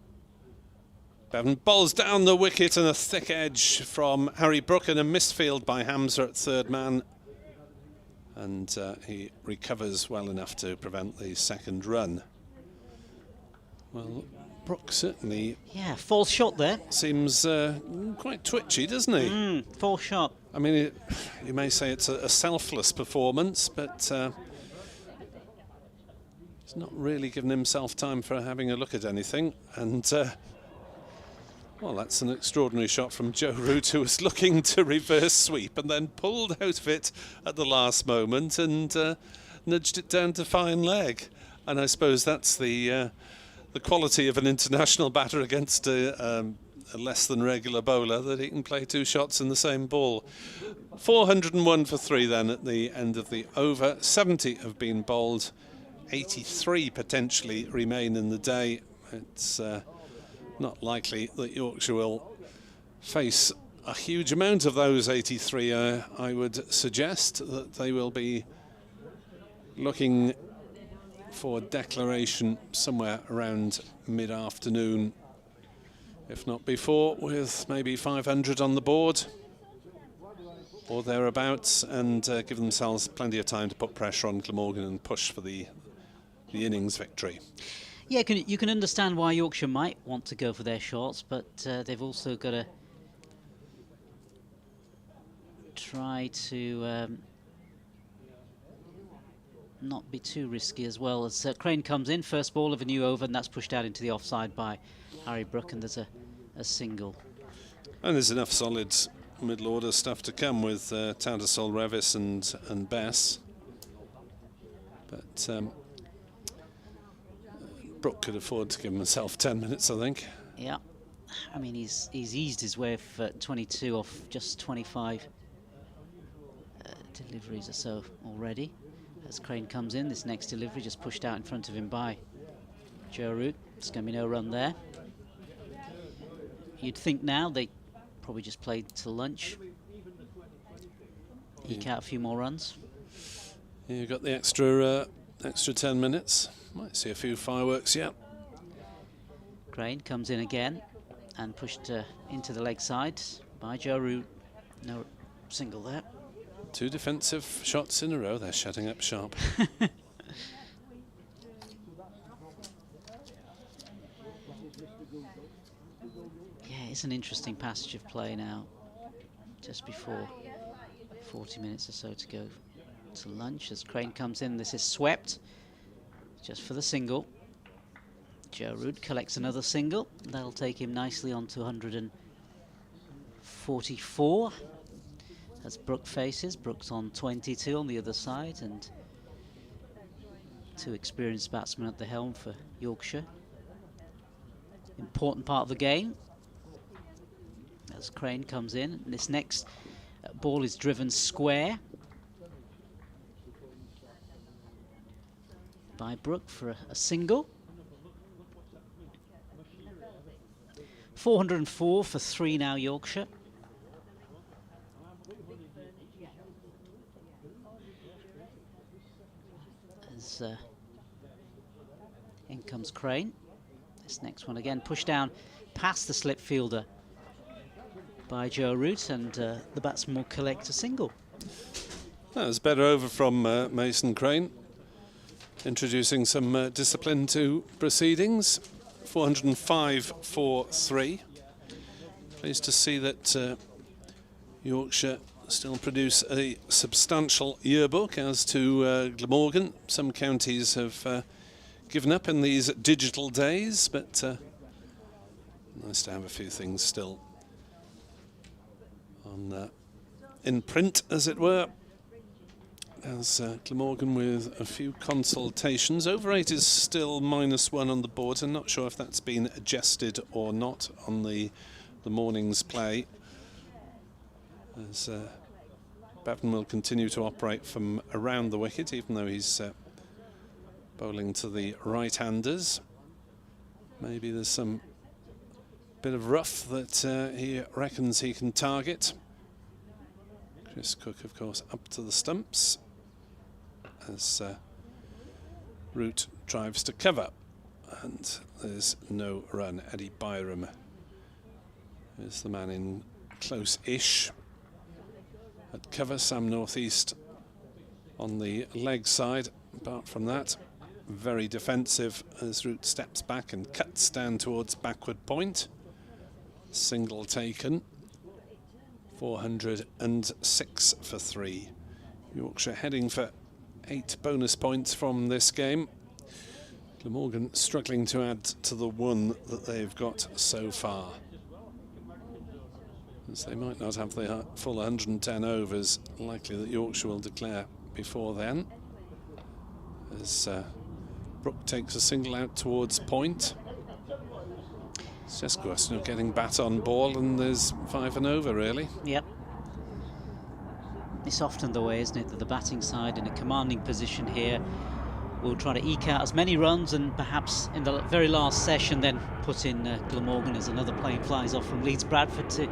Bevan bowls down the wicket and a thick edge from Harry Brook and a missed field by Hamza at third man. And he recovers well enough to prevent the second run. Well, Brook certainly... Yeah, false shot there. Seems quite twitchy, doesn't he? False shot. I mean, you may say it's a selfless performance, but he's not really given himself time for having a look at anything. And, well, that's an extraordinary shot from Joe Root, who was looking to reverse sweep and then pulled out of it at the last moment and nudged it down to fine leg. And I suppose that's the quality of an international batter against a less than regular bowler, that he can play 2 shots in the same ball. 401 for 3 then at the end of the over. 70 have been bowled. 83 potentially remain in the day. It's not likely that Yorkshire will face a huge amount of those 83. I would suggest that they will be looking for declaration somewhere around mid-afternoon, if not before, with maybe 500 on the board or thereabouts, and give themselves plenty of time to put pressure on Glamorgan and push for the innings victory. Yeah, you can understand why Yorkshire might want to go for their shots, but they've also got to try to not be too risky as well. As Crane comes in, first ball of a new over, and that's pushed out into the offside by Harry Brook, and there's a single. And there's enough solid middle order stuff to come with Tattersall, Revis and Bess. But Brook could afford to give himself 10 minutes, I think. Yeah, I mean, he's eased his way for 22 off just 25 deliveries or so already. As Crane comes in, this next delivery just pushed out in front of him by Joe Root. There's going to be no run there. You'd think now they probably just played till lunch. Eke out a few more runs. You've got the extra 10 minutes. Might see a few fireworks yet. Crane comes in again and pushed into the leg side by Joe Root. No single there. 2 defensive shots in a row. They're shutting up sharp. Yeah, it's an interesting passage of play now. Just before 40 minutes or so to go to lunch. As Crane comes in, this is swept just for the single. Joe Root collects another single. That'll take him nicely on to 144. As Brook faces, Brook's on 22 on the other side, and 2 experienced batsmen at the helm for Yorkshire. Important part of the game. As Crane comes in, this next ball is driven square by Brook for a single. 404 for 3 now, Yorkshire. As in comes Crane. This next one again pushed down past the slip fielder by Joe Root, and the batsman will collect a single. That was better over from Mason Crane, introducing some discipline to proceedings. 405 for 3. Pleased to see that Yorkshire still produce a substantial yearbook. As to Glamorgan, some counties have given up in these digital days, but nice to have a few things still on in print, as it were. As Glamorgan with a few consultations. Over 8 is still -1 on the board. I'm not sure if that's been adjusted or not on the morning's play. As Bevan will continue to operate from around the wicket, even though he's bowling to the right-handers. Maybe there's some bit of rough that he reckons he can target. Chris Cook, of course, up to the stumps as Root drives to cover, and there's no run. Eddie Byram is the man in close-ish at cover. Sam Northeast on the leg side. Apart from that, very defensive as Root steps back and cuts down towards backward point. Single taken. 406 for 3. Yorkshire heading for 8 bonus points from this game. Glamorgan struggling to add to the 1 that they've got so far, as they might not have the full 110 overs. Likely that Yorkshire will declare before then, as Brook takes a single out towards point. It's just a question of getting bat on ball, and there's 5 and over, really. Yep. It's often the way, isn't it, that the batting side in a commanding position here will try to eke out as many runs, and perhaps in the very last session then put in Glamorgan as another plane flies off from Leeds Bradford to...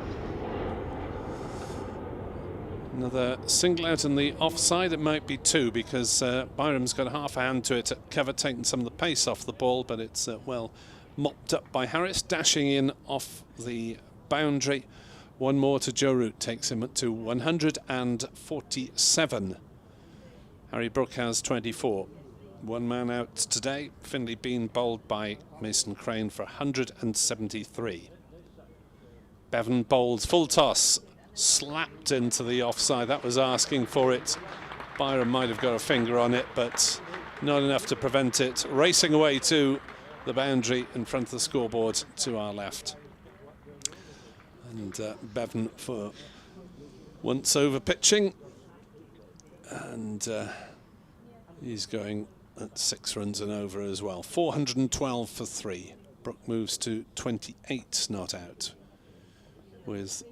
Another single out in the offside. It might be 2, because Byram's got half a hand to it at cover, taking some of the pace off the ball, but it's well mopped up by Harris, dashing in off the boundary. 1 more to Joe Root, takes him to 147. Harry Brook has 24. 1 man out today. Finlay Bean bowled by Mason Crane for 173. Bevan bowls full toss, slapped into the offside. That was asking for it. Byram might have got a finger on it, but not enough to prevent it. Racing away to the boundary in front of the scoreboard to our left. And Bevan for once over pitching, and he's going at 6 runs and over as well. 412 for 3. Brook moves to 28 not out, with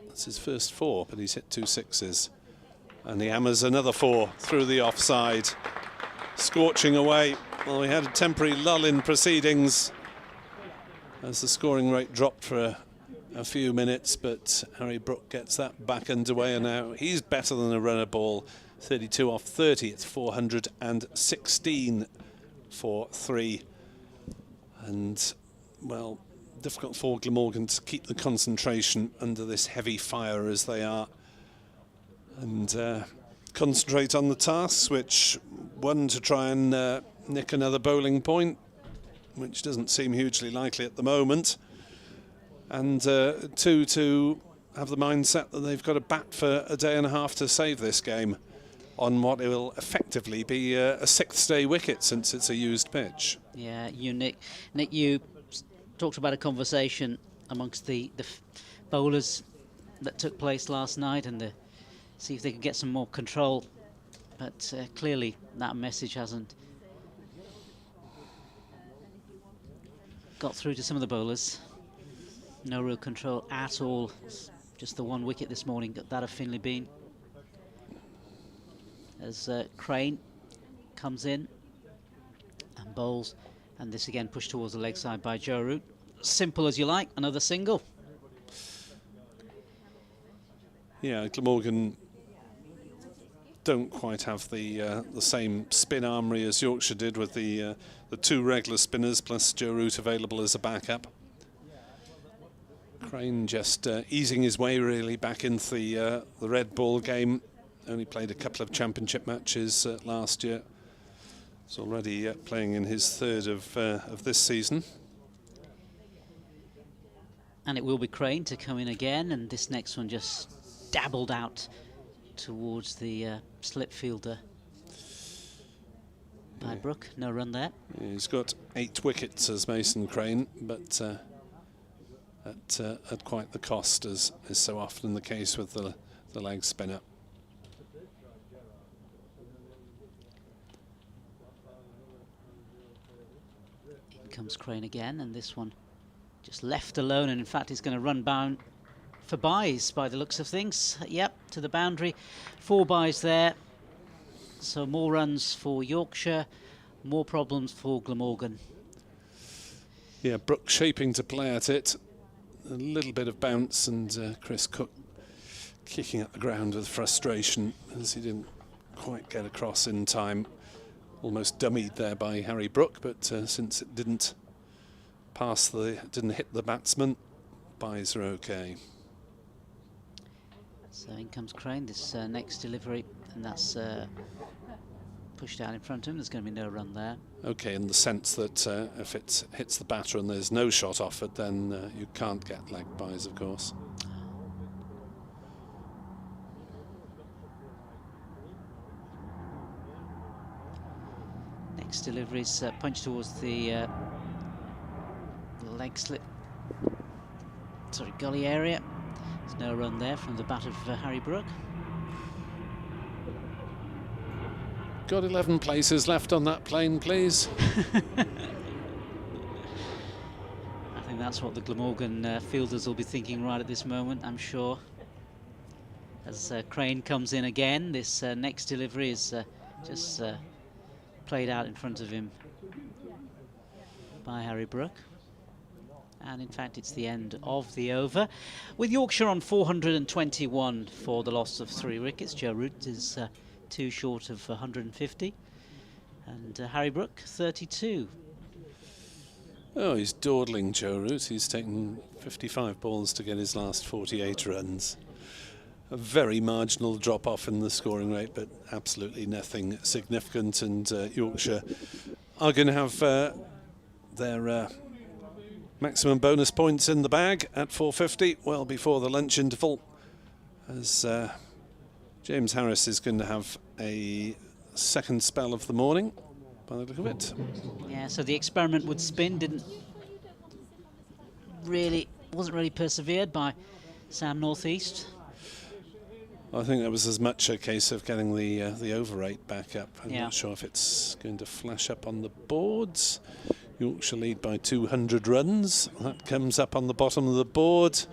that's his first 4, but he's hit 2 sixes, and he hammers another 4 through the offside, scorching away. Well, we had a temporary lull in proceedings as the scoring rate dropped for a few minutes, but Harry Brook gets that back underway, and now he's better than a runner ball. 32 off 30. It's 416 for 3, and well, difficult for Glamorgan to keep the concentration under this heavy fire as they are, and concentrate on the tasks, which, 1, to try and nick another bowling point, which doesn't seem hugely likely at the moment, and 2, to have the mindset that they've got to bat for a day and a half to save this game on what will effectively be a 6th-day wicket, since it's a used pitch. Yeah, Nick, you talked about a conversation amongst the bowlers that took place last night, and see if they could get some more control, but clearly that message hasn't got through to some of the bowlers. No real control at all. Just the 1 wicket this morning, that of Finlay Bean. As Crane comes in and bowls, and this again pushed towards the leg side by Joe Root. Simple as you like, another single. Yeah, Glamorgan don't quite have the same spin armoury as Yorkshire did, with the 2 regular spinners plus Joe Root available as a backup. Crane just easing his way really back into the red ball game. Only played a couple of championship matches last year. He's already playing in his 3rd of this season. And it will be Crane to come in again, and this next one just dabbled out towards the slip fielder. by Brook. No run there. He's got 8 wickets as Mason Crane, but at quite the cost, as is so often the case with the leg spinner. In comes Crane again, and this one just left alone, and in fact he's going to run down for byes by the looks of things. Yep, to the boundary. 4 byes there. So more runs for Yorkshire, more problems for Glamorgan. Yeah, Brook shaping to play at it. A little bit of bounce, and Chris Cook kicking at the ground with frustration as he didn't quite get across in time. Almost dummied there by Harry Brook, but since it didn't hit the batsman, byes are okay. So in comes Crane, this next delivery, and that's pushed out in front of him. There's going to be no run there. Okay, in the sense that if it hits the batter and there's no shot offered, then you can't get leg byes, of course. Next delivery is punched towards the leg slip, gully area. There's no run there from the bat of Harry Brook. Got 11 places left on that plane, please. I think that's what the Glamorgan fielders will be thinking right at this moment, I'm sure. As Crane comes in again, this next delivery is just played out in front of him by Harry Brook. And in fact it's the end of the over, with Yorkshire on 421 for the loss of 3 wickets. Joe Root is 2 short of 150, and Harry Brook 32. Oh, he's dawdling, Joe Root. He's taken 55 balls to get his last 48 runs. A very marginal drop off in the scoring rate, but absolutely nothing significant, and Yorkshire are going to have their maximum bonus points in the bag at 450 well before the lunch interval, as James Harris is going to have a second spell of the morning by the look of it. Yeah, so the experiment with spin wasn't really persevered by Sam Northeast. I think that was as much a case of getting the over rate back up. I'm Yeah. not sure if it's going to flash up on the boards. Yorkshire lead by 200 runs. That comes up on the bottom of the board.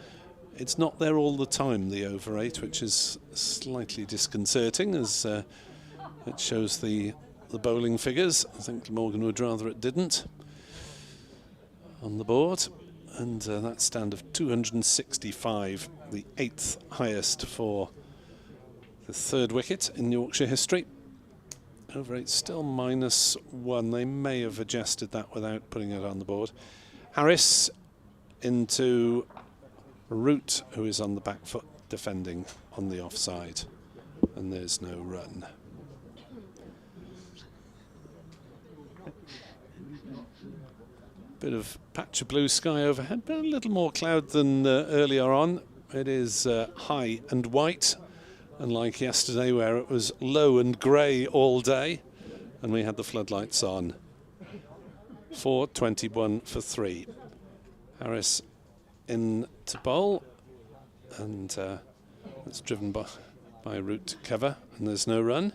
It's not there all the time, the over rate, which is slightly disconcerting, as it shows the bowling figures. I think Glamorgan would rather it didn't on the board. And that stand of 265, the 8th highest for the 3rd wicket in Yorkshire history. Over 8 still -1. They may have adjusted that without putting it on the board. Harris into Root, who is on the back foot defending on the offside, and there's no run. Bit of patch of blue sky overhead, but a little more cloud than earlier on. It is high and white, unlike yesterday where it was low and grey all day and we had the floodlights on. 4:21 for 3. Harris in to bowl, and it's driven by Root to cover, and there's no run.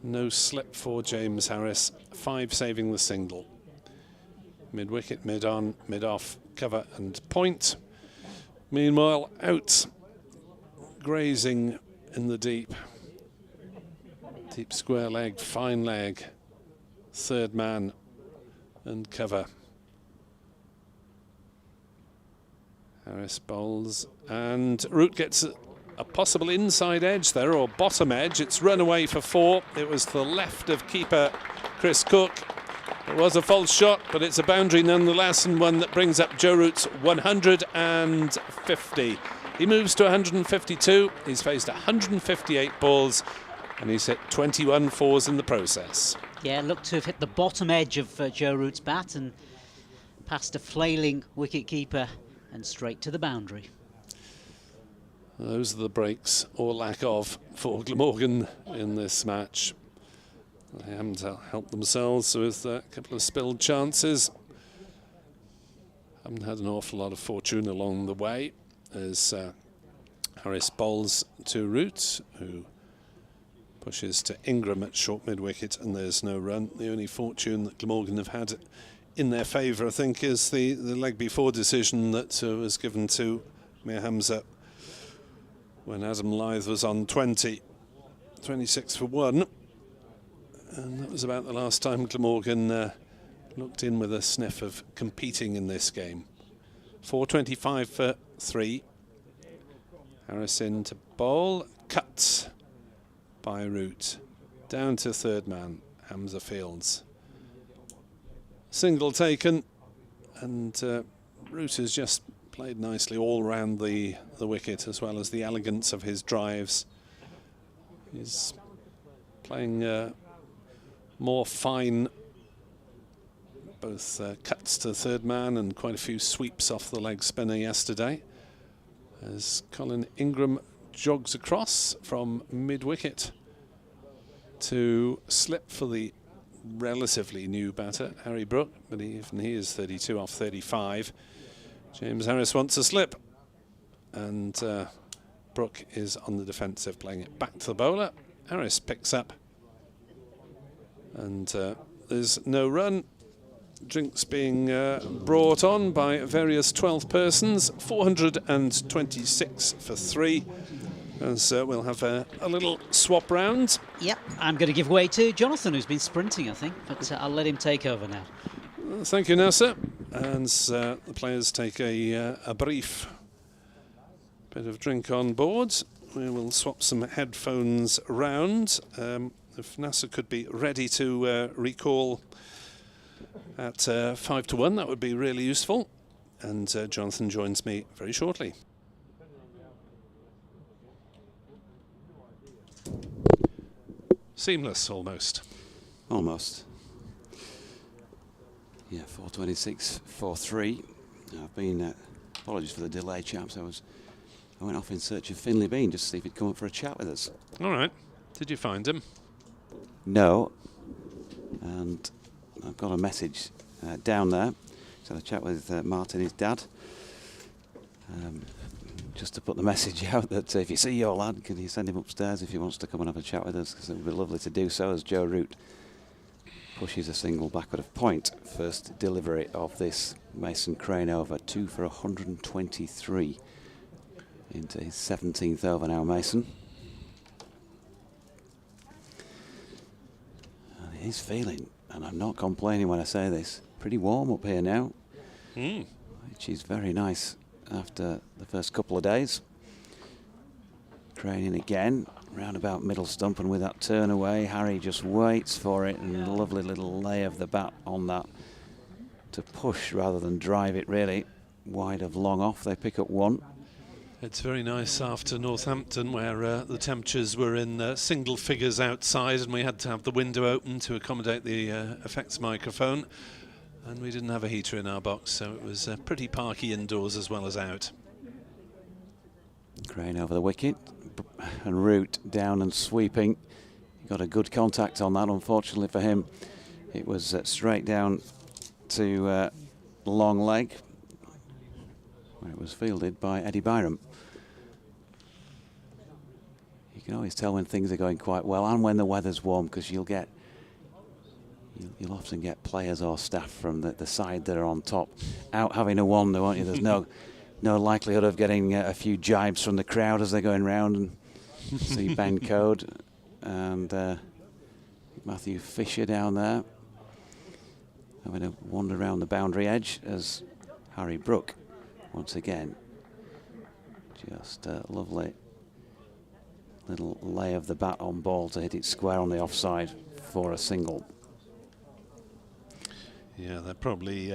No slip for James Harris. 5 saving the single. Mid-wicket, mid-on, mid-off, cover and point. Meanwhile, out, grazing in the deep. Deep square leg, fine leg. 3rd man and cover. Harris bowls, and Root gets a possible inside edge there, or bottom edge. It's run away for 4. It was to the left of keeper Chris Cook. It was a false shot, but it's a boundary nonetheless, and one that brings up Joe Root's 150. He moves to 152. He's faced 158 balls, and he's hit 21 fours in the process. Yeah, looked to have hit the bottom edge of Joe Root's bat and past a flailing wicket-keeper and straight to the boundary. Those are the breaks, or lack of, for Glamorgan in this match. They haven't helped themselves with a couple of spilled chances. Haven't had an awful lot of fortune along the way as Harris bowls to Root, who pushes to Ingram at short mid-wicket, and there's no run. The only fortune that Glamorgan have had in their favour, I think, is the leg before decision that was given to Mir Hamza when Adam Lyth was on 26 for 1. And that was about the last time Glamorgan looked in with a sniff of competing in this game. 4.25 for 3. Harris in to bowl. Cut by Root. Down to third man, Hamza Fields. Single taken, and Root has just played nicely all round the wicket, as well as the elegance of his drives. He's playing more fine, both cuts to third man and quite a few sweeps off the leg spinner yesterday, as Colin Ingram jogs across from mid-wicket to slip for the relatively new batter, Harry Brook, but even he is 32 off 35. James Harris wants a slip, and Brook is on the defensive, playing it back to the bowler. Harris picks up, and there's no run. Drinks being brought on by various 12th persons. 426 for 3. As we'll have a little swap round. Yep, I'm going to give way to Jonathan, who's been sprinting, I think, but I'll let him take over now. Thank you, Nasser. And the players take a brief bit of drink on board. We will swap some headphones round. If Nasser could be ready to recall at 5 to 1, that would be really useful. And Jonathan joins me very shortly. Seamless, almost. Almost. Yeah, 4.26 for 3. I've been apologies for the delay, chaps. I went off in search of Finlay Bean just to see if he'd come up for a chat with us. All right. Did you find him? No. And I've got a message down there. So I had a chat with Martin, his dad. Just to put the message out that if you see your lad, can you send him upstairs if he wants to come and have a chat with us, because it would be lovely to do so, as Joe Root pushes a single backward of point. First delivery of this Mason Crane over, 2 for 123 into his 17th over now, Mason. And he's feeling, and I'm not complaining when I say this, pretty warm up here now, which is very nice after the first couple of days. Crane in again, round about middle stump, and with that turn away, Harry just waits for it, and a lovely little lay of the bat on that to push rather than drive it really. Wide of long off, they pick up 1. It's very nice after Northampton, where the temperatures were in single figures outside, and we had to have the window open to accommodate the effects microphone. And we didn't have a heater in our box, so it was pretty parky indoors as well as out. Crane over the wicket, and Root down and sweeping. He got a good contact on that, unfortunately for him. It was straight down to long leg, where it was fielded by Eddie Byram. You can always tell when things are going quite well and when the weather's warm, because you'll often get players or staff from the side that are on top out having a wander, won't you? There's no likelihood of getting a few jibes from the crowd as they're going round, and see Ben Code and Matthew Fisher down there having a wander around the boundary edge, as Harry Brook once again just a lovely little lay of the bat on ball to hit it square on the offside for a single. Yeah, they're probably,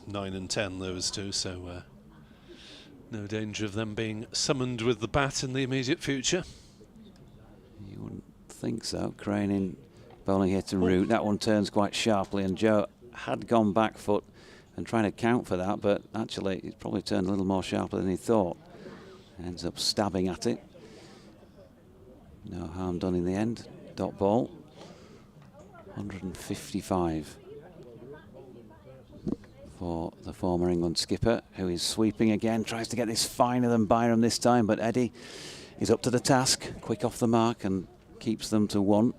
9 and 10, those two, so no danger of them being summoned with the bat in the immediate future. You wouldn't think so. Crane in, bowling here to Root. That one turns quite sharply, and Joe had gone back foot and trying to count for that, but actually it's probably turned a little more sharply than he thought. Ends up stabbing at it. No harm done in the end. Dot ball. 155 for the former England skipper, who is sweeping again, tries to get this finer than Byram this time, but Eddie is up to the task, quick off the mark, and keeps them to 1.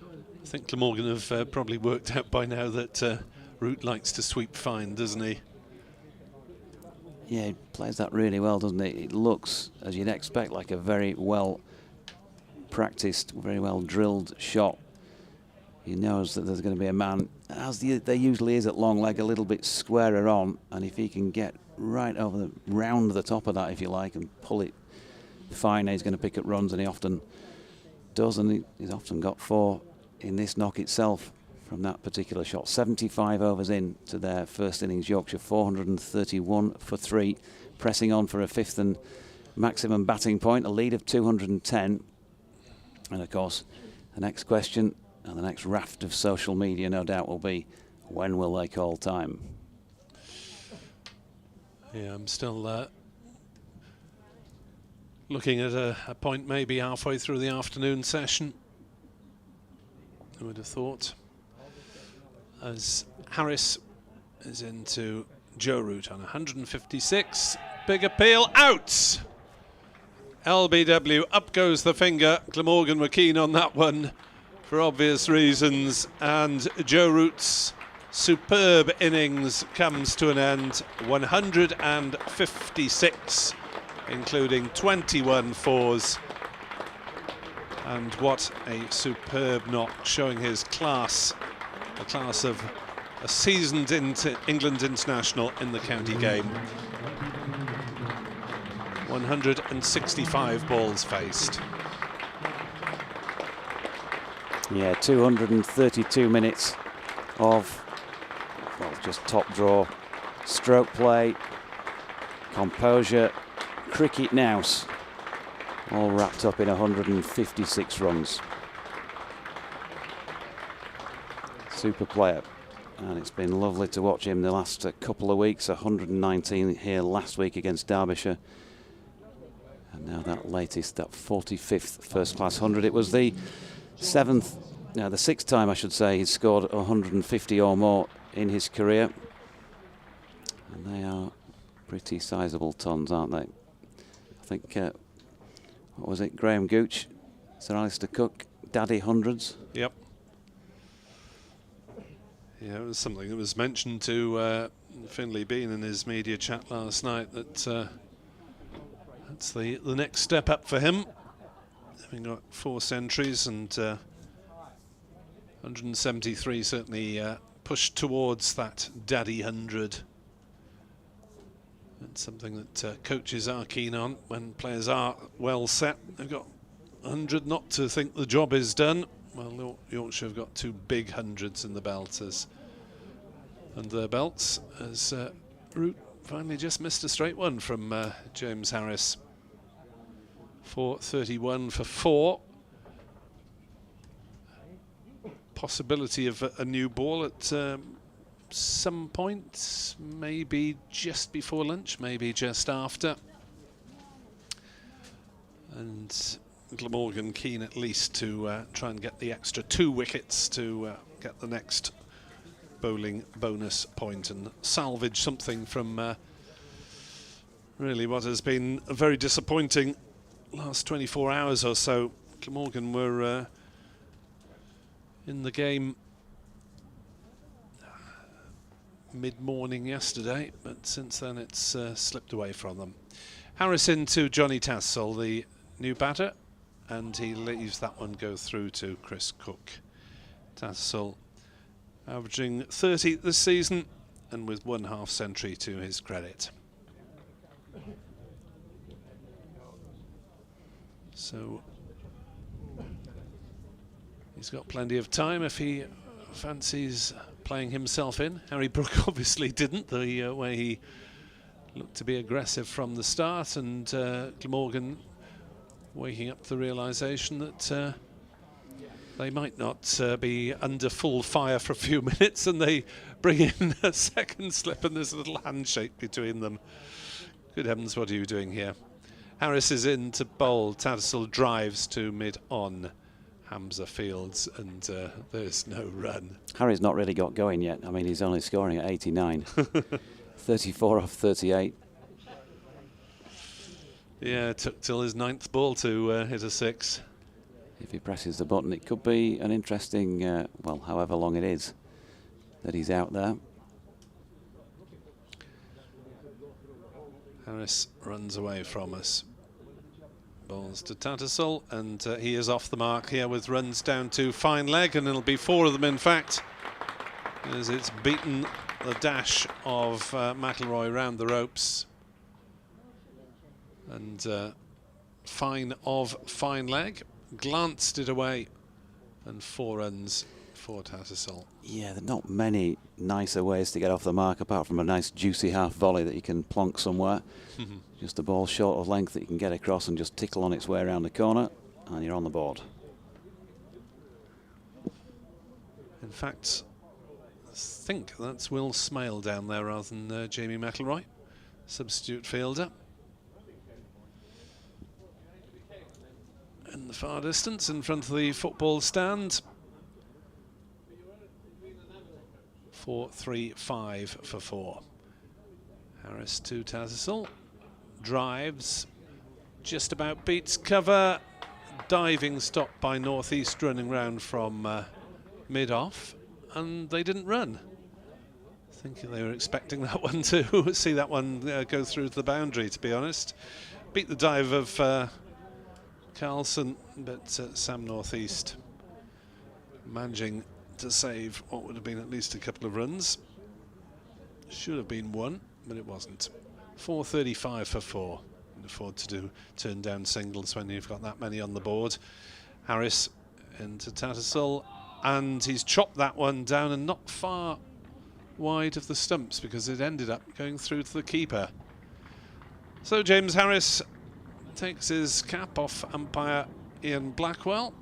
I think Glamorgan have probably worked out by now that Root likes to sweep fine, doesn't he? Yeah, he plays that really well, doesn't he? It looks, as you'd expect, like a very well practiced, very well drilled shot. He knows that there's going to be a man, as there usually is at long leg, a little bit squarer on, and if he can get right over round the top of that, if you like, and pull it fine, he's going to pick up runs, and he often does, and he's often got 4 in this knock itself from that particular shot. 75 overs in to their first innings. Yorkshire 431 for 3, pressing on for a 5th and maximum batting point, a lead of 210. And of course, the next question and the next raft of social media, no doubt, will be, when will they call time? Yeah, I'm still looking at a point maybe halfway through the afternoon session. Who would have thought? As Harris is into Joe Root on 156. Big appeal, out! LBW, up goes the finger. Glamorgan were keen on that one for obvious reasons, and Joe Root's superb innings comes to an end. 156, including 21 fours. And what a superb knock, showing his class, the class of a seasoned England international in the county game. 165 balls faced. Yeah, 232 minutes of, well, just top draw, stroke play, composure, cricket nous, all wrapped up in 156 runs. Super player, and it's been lovely to watch him the last couple of weeks. 119 here last week against Derbyshire, and now that latest, that 45th first class 100. It was the the 6th time, I should say, he's scored 150 or more in his career, and they are pretty sizable tons, aren't they? I think, what was it, Graham Gooch, Sir Alistair Cook, daddy hundreds. Yep. Yeah, it was something that was mentioned to Finlay Bean in his media chat last night, that that's the next step up for him. Having got 4 centuries, and 173 certainly pushed towards that daddy 100. It's something that coaches are keen on when players are well set. They've got 100 not to think the job is done. Well, Yorkshire have got 2 big hundreds in the belters under their belts, as Root finally just missed a straight one from James Harris. 431 for 4. Possibility of a new ball at some point, maybe just before lunch, maybe just after. And Glamorgan keen at least to try and get the extra 2 wickets to get the next bowling bonus point and salvage something from really what has been a very disappointing last 24 hours or so. Glamorgan were in the game mid-morning yesterday, but since then it's slipped away from them. Harris into Johnny Tassel, the new batter, and he leaves that one go through to Chris Cook. Tassel averaging 30 this season, and with 1/2 century to his credit. So he's got plenty of time if he fancies playing himself in. Harry Brook obviously didn't, the way he looked to be aggressive from the start, and Glamorgan waking up to the realisation that they might not be under full fire for a few minutes, and they bring in a second slip and there's a little handshake between them. Good heavens, what are you doing here? Harris is in to bowl. Tattersall drives to mid-on. Hamza fields, and there's no run. Harry's not really got going yet. I mean, he's only scoring at 89. 34 off 38. Yeah, it took till his 9th ball to hit a 6. If he presses the button, it could be an interesting, well, however long it is that he's out there. Harris runs away from us. Balls to Tattersall, and he is off the mark here with runs down to fine leg, and it'll be 4 of them in fact, as it's beaten the dash of McIlroy round the ropes. And fine of fine leg, glanced it away, and 4 runs for Tattersall. Yeah, there are not many nicer ways to get off the mark apart from a nice juicy half volley that you can plonk somewhere. Just a ball short of length that you can get across and just tickle on its way around the corner, and you're on the board. In fact, I think that's Will Smale down there rather than Jamie McIlroy, substitute fielder. In the far distance, in front of the football stand. 4-3-5 for 4. Harris to Tattersall. Drives, just about beats cover. Diving stop by Northeast running round from mid-off, and they didn't run. I think they were expecting that one to see that one go through to the boundary, to be honest. Beat the dive of Carlson, but Sam Northeast managing to save what would have been at least a couple of runs. Should have been 1, but it wasn't. 4.35 for 4. Can afford to turn down singles when you've got that many on the board. Harris into Tattersall, and he's chopped that one down and not far wide of the stumps because it ended up going through to the keeper. So James Harris takes his cap off umpire Ian Blackwell,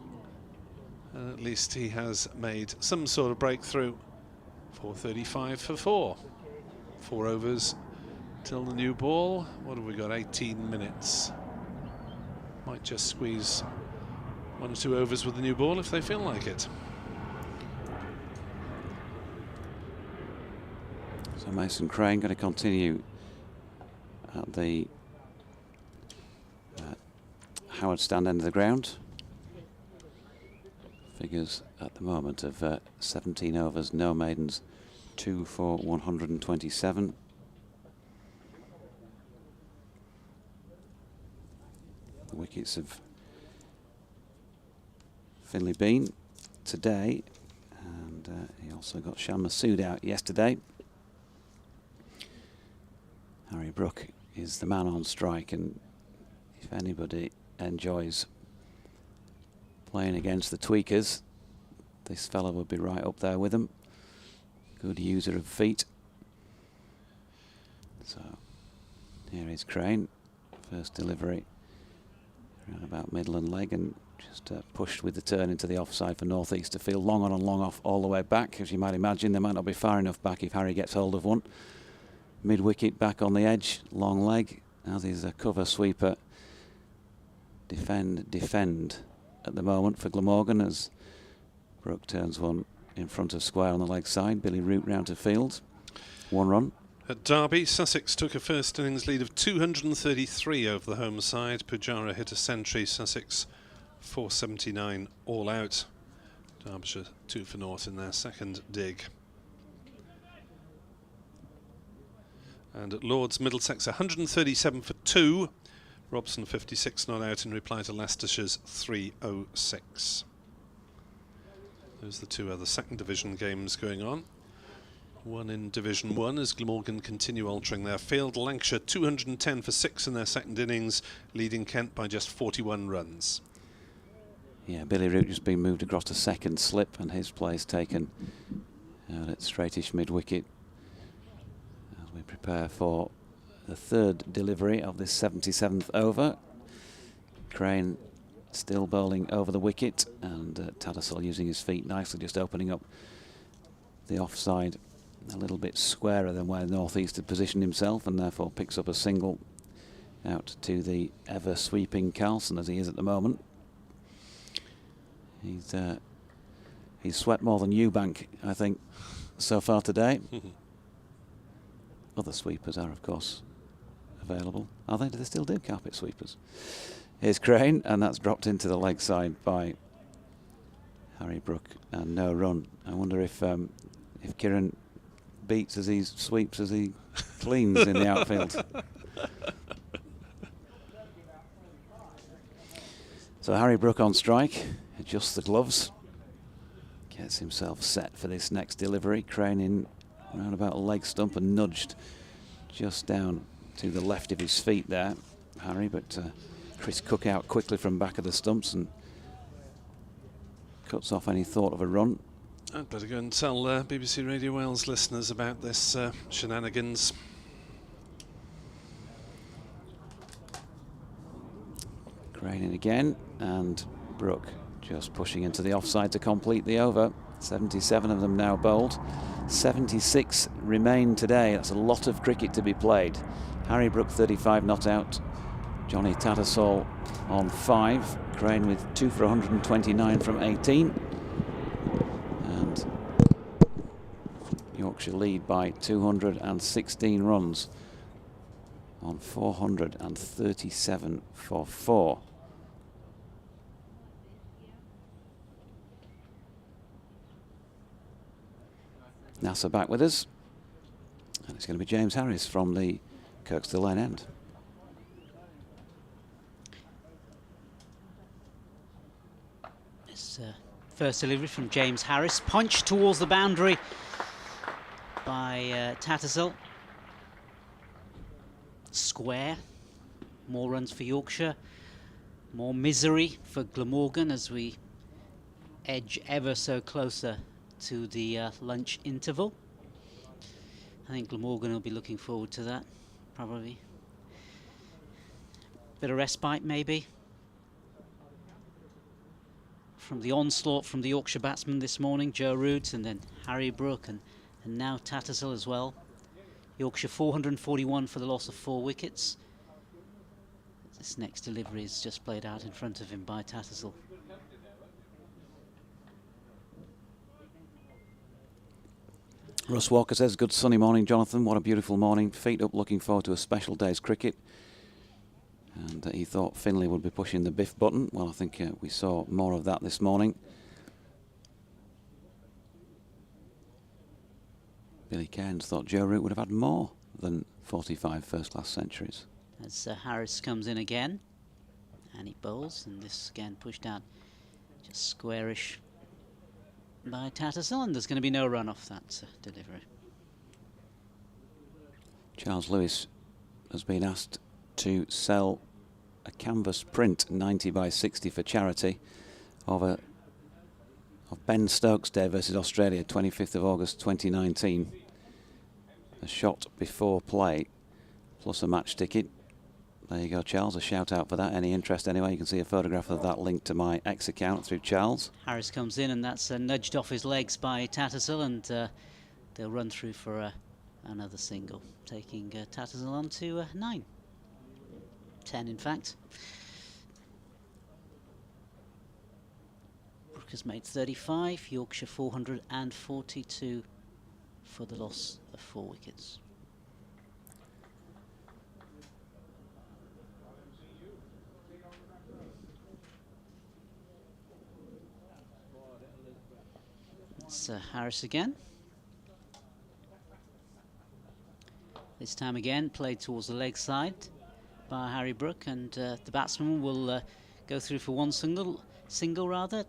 and at least he has made some sort of breakthrough. 4.35 for 4. 4 overs till the new ball. What have we got? 18 minutes. Might just squeeze 1 or 2 overs with the new ball if they feel like it. So Mason Crane going to continue at the Howard stand end of the ground. Figures at the moment of 17 overs, no maidens, 2 for 127. The wickets of Finlay Bean today, and he also got Shan Masood out yesterday. Harry Brook is the man on strike, and if anybody enjoys playing against the tweakers, this fella would be right up there with them. Good user of feet. So here is Crane, first delivery around about middle and leg, and just pushed with the turn into the offside for Northeast to field long on and long off all the way back. As you might imagine, they might not be far enough back if Harry gets hold of one. Mid wicket back on the edge, long leg, as is a cover sweeper. Defend at the moment for Glamorgan as Brook turns one in front of square on the leg side. Billy Root round to field. 1 run. At Derby, Sussex took a first innings lead of 233 over the home side. Pujara hit a century. Sussex 479 all out. Derbyshire 2 for 0 in their second dig. And at Lord's, Middlesex 137 for 2. Robson 56 not out in reply to Leicestershire's 306. Those are the 2 other second division games going on. One in Division 1 as Glamorgan continue altering their field. Lancashire 210 for 6 in their second innings, leading Kent by just 41 runs. Yeah, Billy Root just been moved across to second slip, and his place taken out at straightish mid-wicket as we prepare for the 3rd delivery of this 77th over. Crane still bowling over the wicket, and Tattersall using his feet nicely, just opening up the offside a little bit squarer than where Northeast had positioned himself, and therefore picks up a single out to the ever sweeping Carlson, as he is at the moment. He's swept more than Eubank, I think, so far today. Other sweepers are, of course, available. Are they? Do they still do carpet sweepers? Here's Crane, and that's dropped into the leg side by Harry Brook, and no run. I wonder if Kieran beats as he sweeps as he cleans in the outfield. So Harry Brook on strike, adjusts the gloves, gets himself set for this next delivery. Crane in around about a leg stump and nudged just down to the left of his feet there, Harry, but Chris Cook out quickly from back of the stumps and cuts off any thought of a run. I'd better go and tell BBC Radio Wales listeners about this shenanigans. Crane in again, and Brook just pushing into the offside to complete the over. 77 of them now bowled. 76 remain today. That's a lot of cricket to be played. Harry Brook 35 not out. Johnny Tattersall on 5. Crane with 2 for 129 from 18. And Yorkshire lead by 216 runs on 437 for 4. NASA back with us, and it's going to be James Harris from the Kirkstall Lane end. This first delivery from James Harris, punched towards the boundary by Tattersall. Square, more runs for Yorkshire, more misery for Glamorgan as we edge ever so closer to the lunch interval. I think Glamorgan will be looking forward to that, probably. Bit of respite, maybe, from the onslaught from the Yorkshire batsmen this morning, Joe Root, and then Harry Brook, and now Tattersall as well. Yorkshire 441 for the loss of 4 wickets. This next delivery is just played out in front of him by Tattersall. Russ Walker says, good sunny morning, Jonathan. What a beautiful morning. Feet up, looking forward to a special day's cricket. And he thought Finlay would be pushing the biff button. Well, I think we saw more of that this morning. Billy Cairns thought Joe Root would have had more than 45 first-class centuries. As Harris comes in again, and he bowls, and this again pushed out just squarish by Tattersall, and there's going to be no run off that delivery. Charles Lewis has been asked to sell a canvas print 90 by 60 for charity of Ben Stokes Day versus Australia, 25th of August 2019. A shot before play plus a match ticket. There you go, Charles, a shout out for that. Any interest anyway? You can see a photograph of that linked to my X account through Charles. Harris comes in, and that's nudged off his legs by Tattersall, and they'll run through for another single, taking Tattersall on to 9. 10 in fact. Brook has made 35, Yorkshire 442 for the loss of 4 wickets. It's Harris again. This time again played towards the leg side by Harry Brook, and the batsman will go through for one single rather.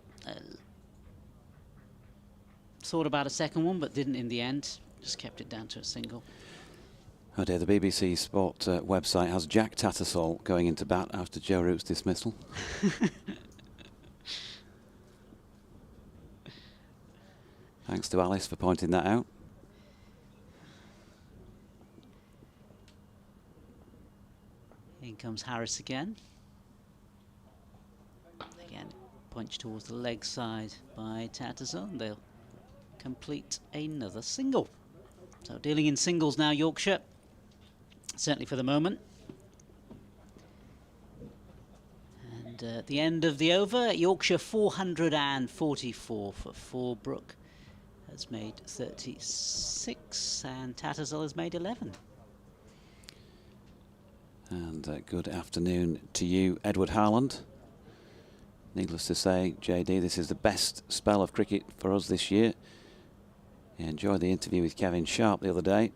Thought about a second one, but didn't in the end. Just kept it down to a single. Oh dear, the BBC Sport website has Jack Tattersall going into bat after Joe Root's dismissal. Thanks to Alice for pointing that out. In comes Harris again. Again, punch towards the leg side by Tattersall. They'll complete another single. So dealing in singles now, Yorkshire, certainly for the moment. And At the end of the over, Yorkshire 444 for 4. Brook has made 36 and Tattersall has made 11. And good afternoon to you, Edward Harland. Needless to say, JD, this is the best spell of cricket for us this year. I enjoyed the interview with Kevin Sharp the other day,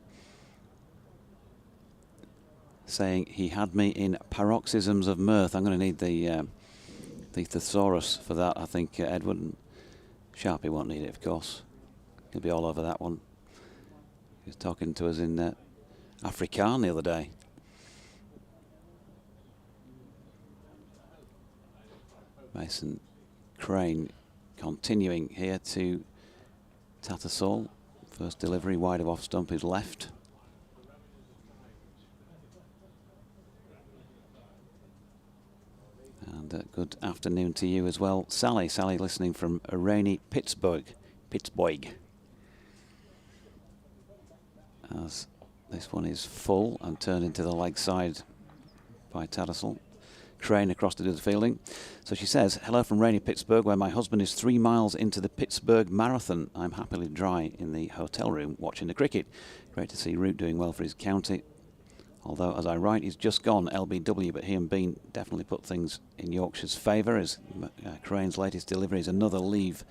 saying he had me in paroxysms of mirth. I'm going to need the thesaurus for that, I think, Edward. Sharpie won't need it, of course. He'll be all over that one. He was talking to us in Afrikaans the other day. Mason Crane continuing here to Tattersall. First delivery wide of off stump is left. And good afternoon to you as well, Sally. Sally listening from a rainy Pittsburgh. As this one is full and turned into the leg side by Tattersall. Crane across to do the fielding. So she says, hello from rainy Pittsburgh, where my husband is 3 miles into the Pittsburgh Marathon. I'm happily dry in the hotel room watching the cricket. Great to see Root doing well for his county. Although, as I write, he's just gone LBW, but he and Bean definitely put things in Yorkshire's favour, as Crane's latest delivery is another leave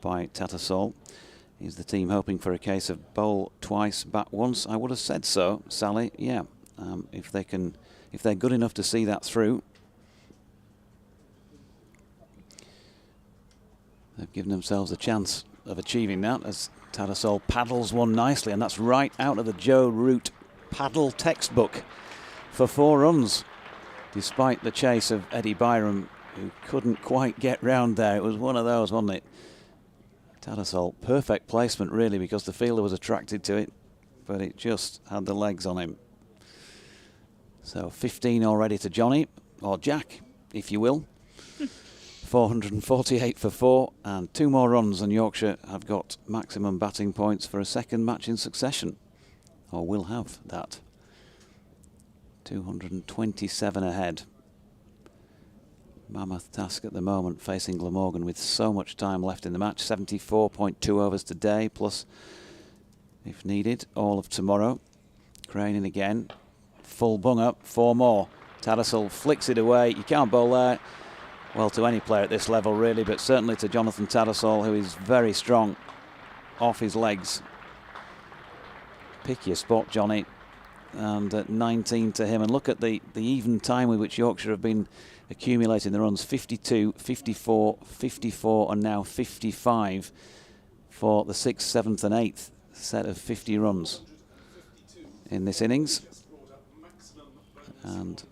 by Tattersall. Is the team hoping for a case of bowl twice, bat once? I would have said so, Sally. Yeah, if they're good enough to see that through. They've given themselves a chance of achieving that as Tattersall paddles one nicely, and that's right out of the Joe Root paddle textbook for 4 runs, despite the chase of Eddie Byram, who couldn't quite get round there. It was one of those, wasn't it? Tattersall, perfect placement really, because the fielder was attracted to it, but it just had the legs on him. So 15 already to Johnny, or Jack, if you will. 448 for 4, and 2 more runs, and Yorkshire have got maximum batting points for a second match in succession, or will have that. 227 ahead. Mammoth task at the moment, facing Glamorgan with so much time left in the match. 74.2 overs today, plus, if needed, all of tomorrow. Crane in again. Full bung up, 4 more. Tattersall flicks it away. You can't bowl there. Well, to any player at this level, really, but certainly to Jonathan Tattersall, who is very strong off his legs. Pick your spot, Johnny. And at 19 to him. And look at the even time with which Yorkshire have been accumulating the runs. 52, 54, 54, and now 55 for the 6th, 7th and 8th set of 50 runs in this innings. And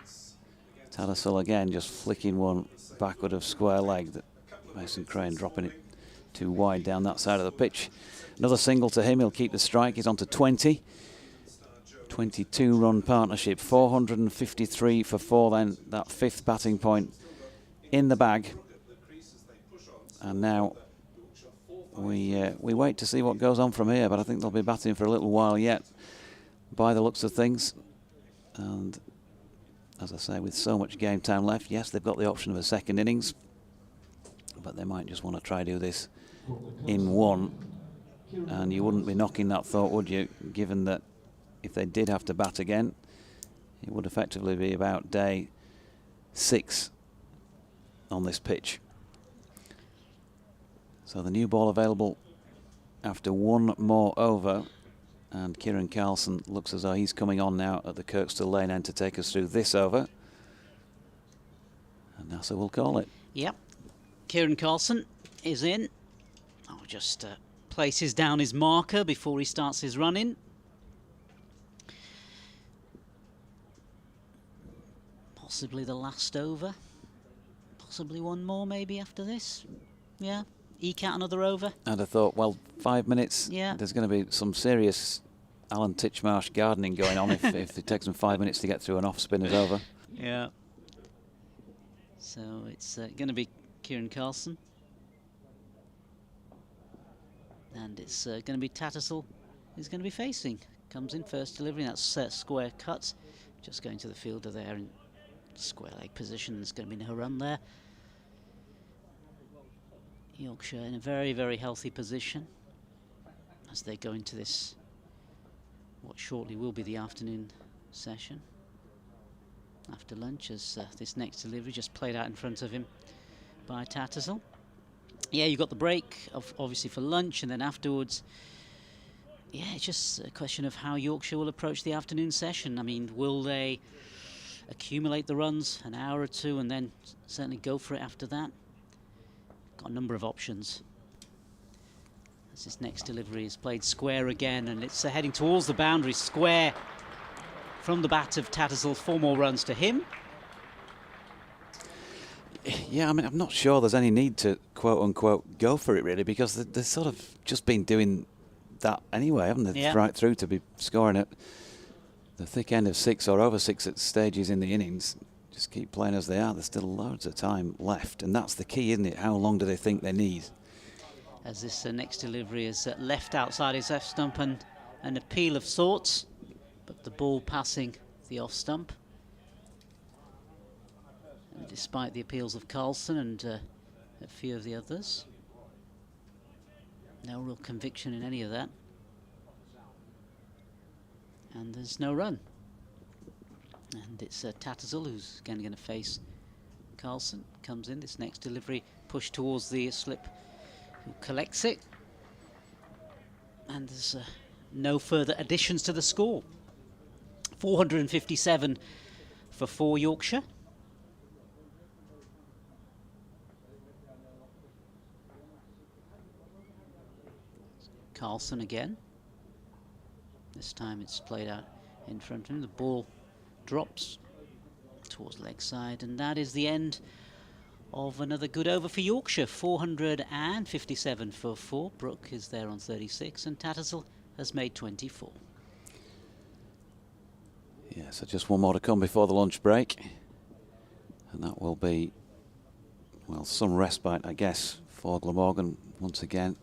Tattersall again just flicking one backward of square leg. That Mason Crane dropping it too wide down that side of the pitch. Another single to him. He'll keep the strike. He's on to 20. 22-run partnership. 453 for 4 then. That 5th batting point in the bag. And now we wait to see what goes on from here. But I think they'll be batting for a little while yet, by the looks of things. And as I say, with so much game time left, yes, they've got the option of a second innings, but they might just want to try to do this in one. And you wouldn't be knocking that thought, would you, given that if they did have to bat again, it would effectively be about day 6 on this pitch. So the new ball available after 1 more over. And Kieran Carlson looks as though he's coming on now at the Kirkstall Lane end to take us through this over. And NASA will call it. Yep. Kieran Carlson is in. I'll just places down his marker before he starts his run-in. Possibly the last over. Possibly one more maybe after this. Yeah. Eke out another over. And I thought, well, 5 minutes. Yeah. There's going to be some serious Alan Titchmarsh gardening going on if it takes them 5 minutes to get through an off-spinner's over. Yeah. So it's going to be Kieran Carlson. And it's going to be Tattersall who's going to be facing. Comes in first delivery, that's square cut. Just going to the fielder there and Square leg position, there's going to be no run there. Yorkshire in a very, very healthy position as they go into this, what shortly will be the afternoon session. After lunch, as this next delivery just played out in front of him by Tattersall. Yeah, you got the break, obviously, for lunch, and then afterwards, yeah, it's just a question of how Yorkshire will approach the afternoon session. I mean, will they accumulate the runs an hour or two and then certainly go for it after that? Got a number of options. As this next delivery is played square again, and it's heading towards the boundary. Square from the bat of Tattersall, 4 more runs to him. Yeah, I mean, I'm not sure there's any need to quote-unquote go for it, really, because they've sort of just been doing that anyway, haven't they? Yeah. Right through to be scoring at the thick end of 6 or over 6 at stages in the innings. Just keep playing as they are. There's still loads of time left, and that's the key, isn't it? How long do they think they need? As this next delivery is left outside his left stump, and an appeal of sorts, but the ball passing the off stump. And despite the appeals of Carlson and a few of the others, no real conviction in any of that. And there's no run. And it's Tattersall who's again going to face Carlson. Comes in, this next delivery pushed towards the slip, who collects it. And there's no further additions to the score. 457 for Yorkshire. Carlson again. This time it's played out in front of him. The ball drops towards leg side, and that is the end of another good over for Yorkshire. 457 for 4. Brook is there on 36, and Tattersall has made 24. Yeah, so just one more to come before the lunch break, and that will be, well, some respite, I guess, for Glamorgan once again.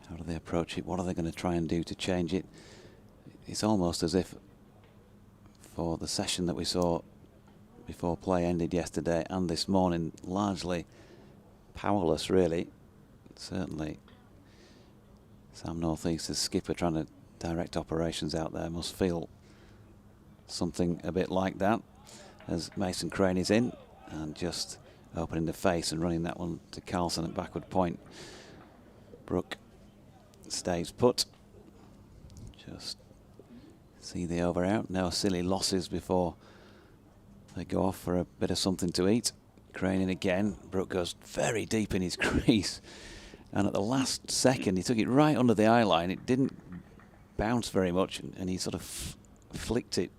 How do they approach it? What are they going to try and do to change it? It's almost as if for the session that we saw before play ended yesterday and this morning, largely powerless, really. Certainly Sam Northeast, as skipper, trying to direct operations out there, must feel something a bit like that, as Mason Crane is in and just opening the face and running that one to Carlson at backward point. Brook stays put. Just see the over out. No silly losses before they go off for a bit of something to eat. Crane in again. Brook goes very deep in his crease, and at the last second he took it right under the eye line. It didn't bounce very much, and he sort of flicked it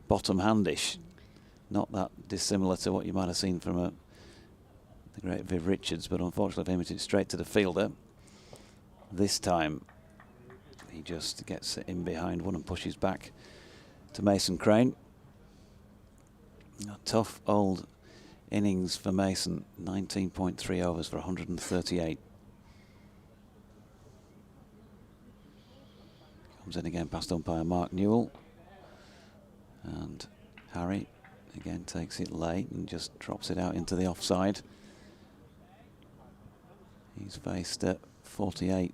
bottom handish. Not that dissimilar to what you might have seen from the great Viv Richards, but unfortunately for him, it's straight to the fielder. This time he just gets in behind one and pushes back to Mason Crane. A tough old innings for Mason. 19.3 overs for 138. Comes in again past umpire Mark Newell, and Harry again takes it late and just drops it out into the offside. He's faced 48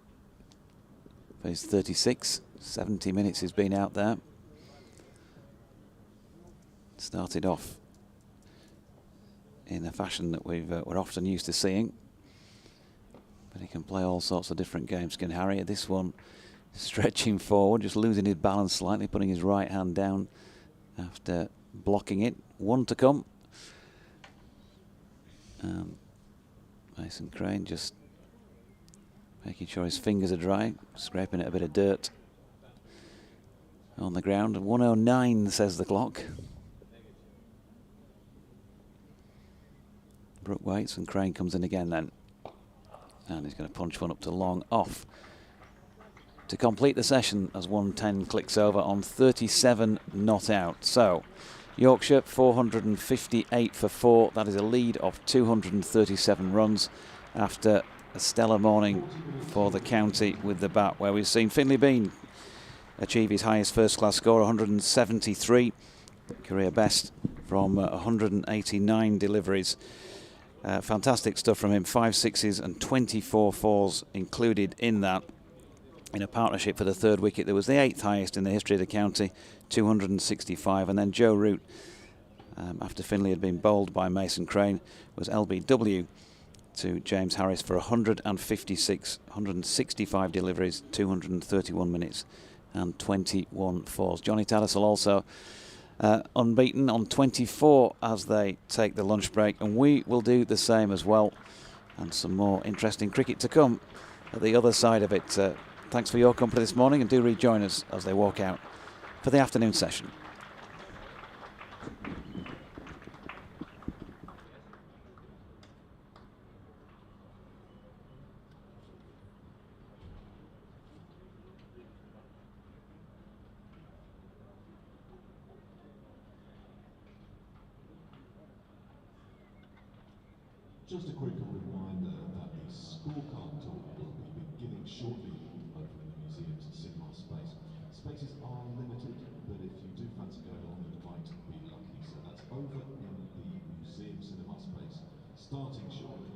for his 36. 70 minutes he's been out there. Started off in a fashion that we're often used to seeing, but he can play all sorts of different games, can Harry. This one stretching forward, just losing his balance slightly, putting his right hand down after blocking it. One to come. Mason Crane just making sure his fingers are dry, scraping at a bit of dirt on the ground. 109 says the clock. Brook waits and Crane comes in again then, and he's going to punch one up to long off to complete the session as 110 clicks over on 37 not out. So Yorkshire 458 for 4. That is a lead of 237 runs after a stellar morning for the county with the bat, where we've seen Finlay Bean achieve his highest first class score, 173. career best from 189 deliveries. Fantastic stuff from him. 5 sixes and 24 fours included in that. In a partnership for the 3rd wicket, there was the 8th highest in the history of the county, 265. And then Joe Root, after Finlay had been bowled by Mason Crane, was LBW to James Harris for 165 deliveries, 231 minutes and 21 fours. Johnny Tattersall also unbeaten on 24 as they take the lunch break, and we will do the same as well, and some more interesting cricket to come at the other side of it. Thanks for your company this morning, and do rejoin us as they walk out for the afternoon session. Just a quick reminder that the scorecard talk will be beginning shortly over in the museum's cinema space. Spaces are limited, but if you do fancy going along, you might be lucky. So that's over in the museum cinema space, starting shortly.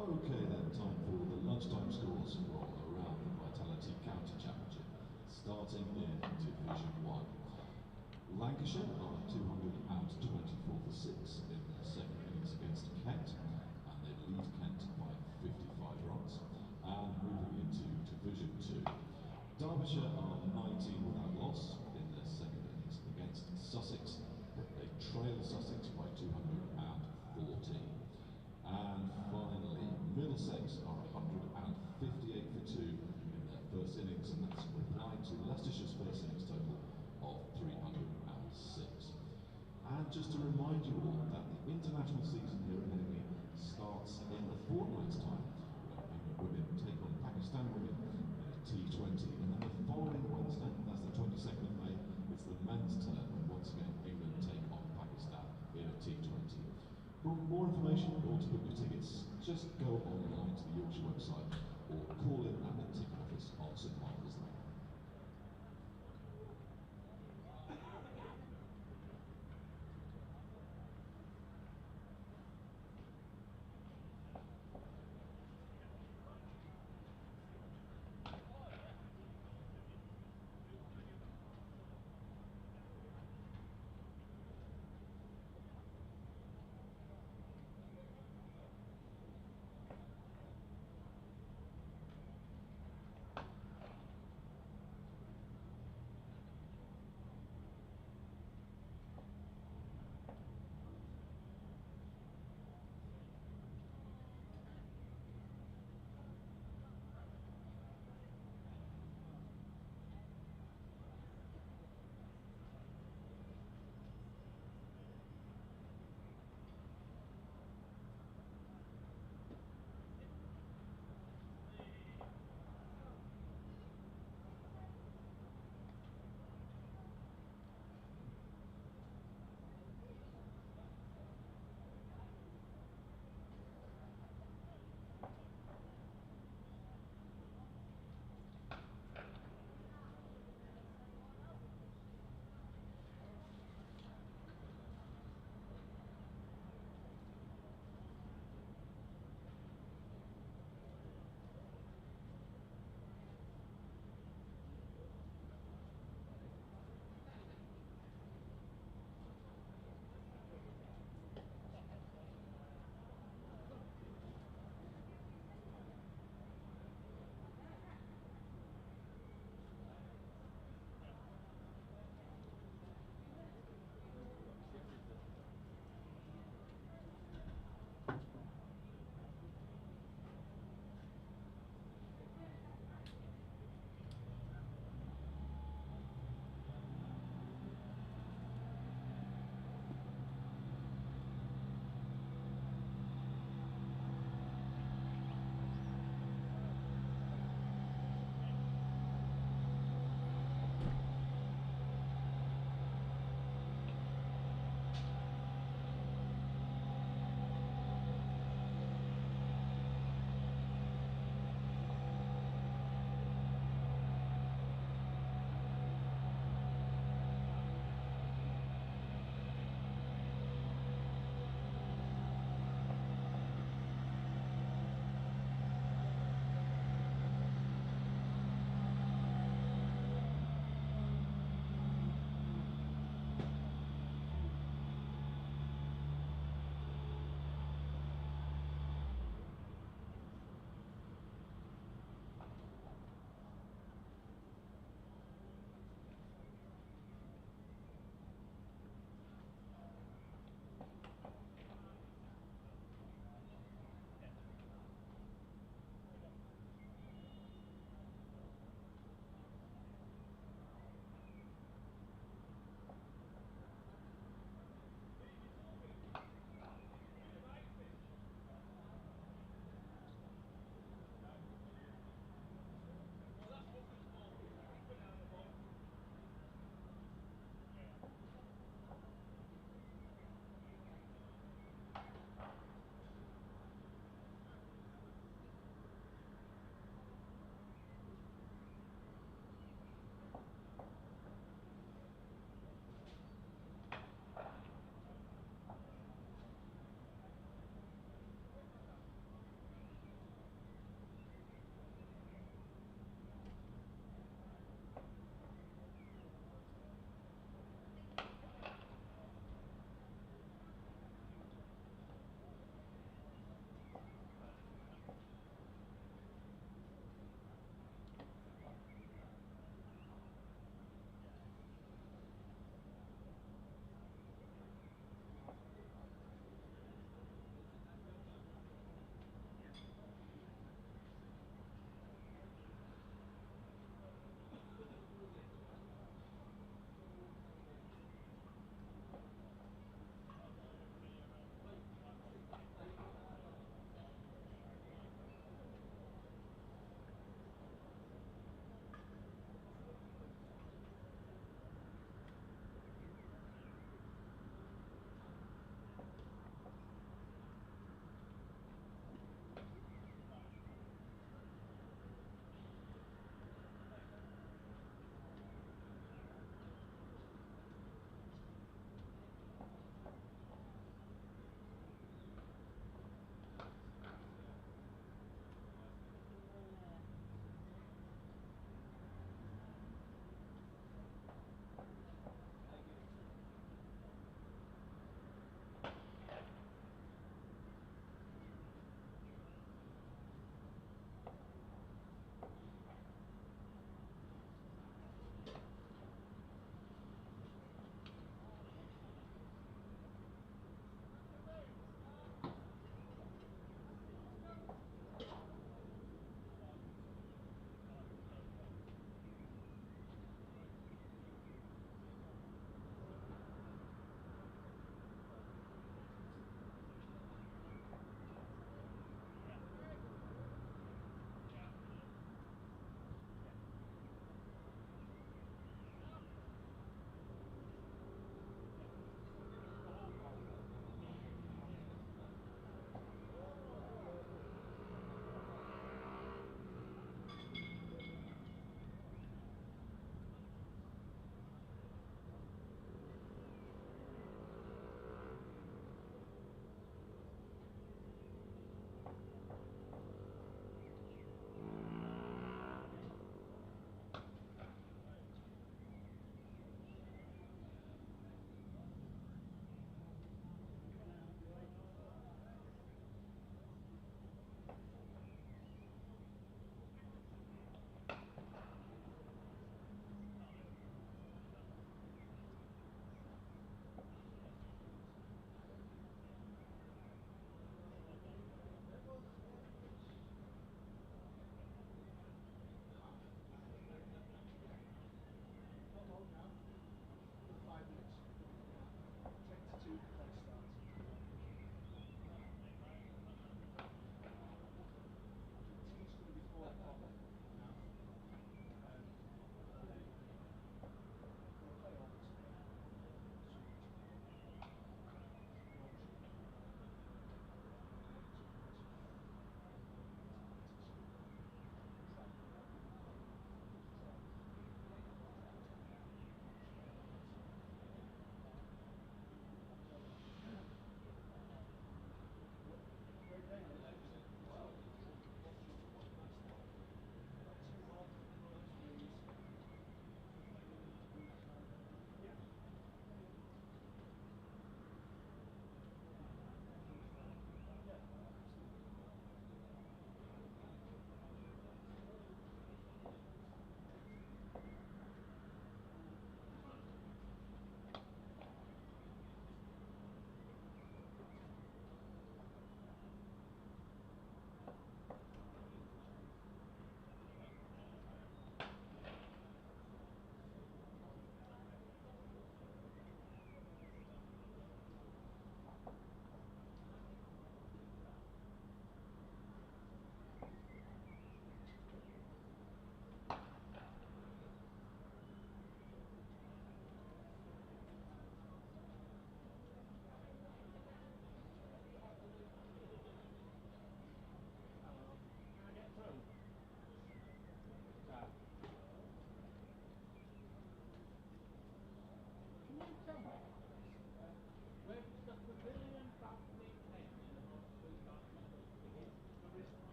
Okay then, time for the lunchtime scores from around the Vitality County Championship, starting in Division 1. Lancashire are 224 for 6 in their second innings against Kent, and they lead Kent by 55 runs. And moving into Division 2, Derbyshire are 19 without loss in their second innings against Sussex, but they trail Sussex by 214. And finally, Middlesex are 158 for 2 in their first innings, and that's replying to Leicestershire's first innings total of 306. And just to remind you all that the international season here at Headingley starts in a fortnight's time, when England women take on Pakistan women in a T20, and then the following Wednesday, that's the 22nd of May, it's the men's turn, when once again England take on Pakistan in a T20. For more information or to book your tickets, just go online to the Yorkshire website or call in at the ticket office on St Michael's Lane.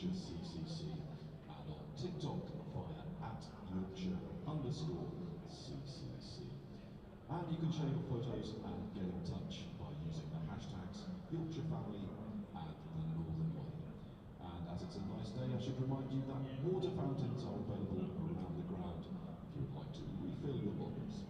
Yorkshire CCC, and on TikTok via @Yorkshire_CCC. And you can share your photos and get in touch by using the hashtags Yorkshire Family and the Northern Way. And as it's a nice day, I should remind you that water fountains are available around the ground if you would like to refill your bottles.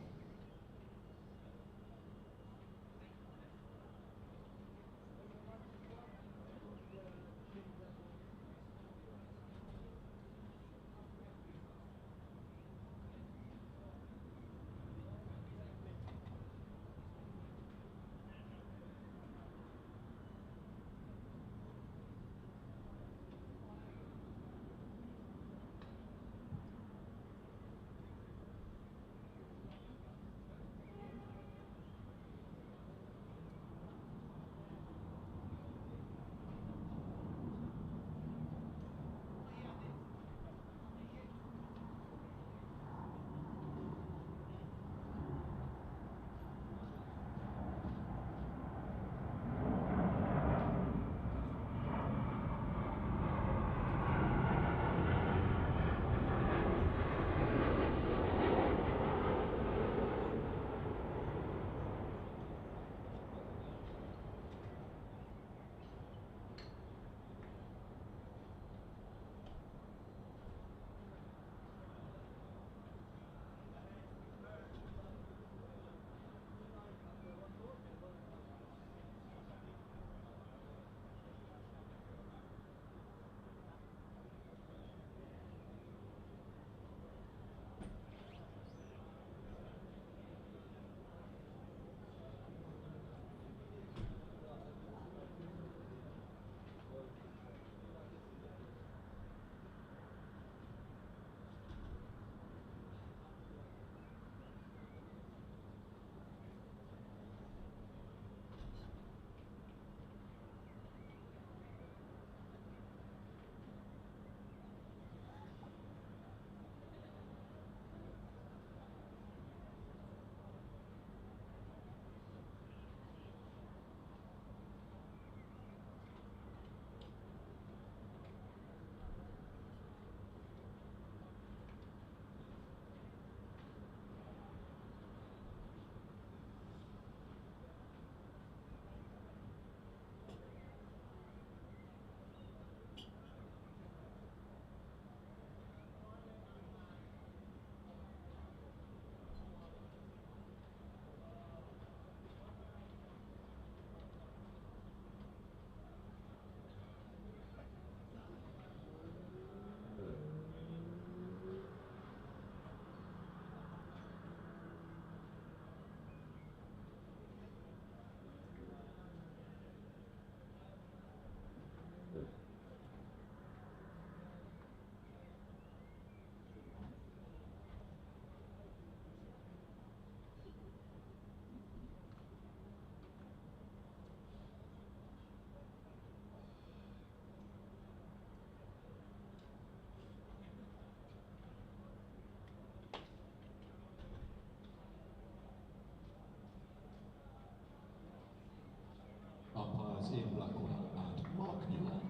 Umpires Ian Blackwell and Mark Newell.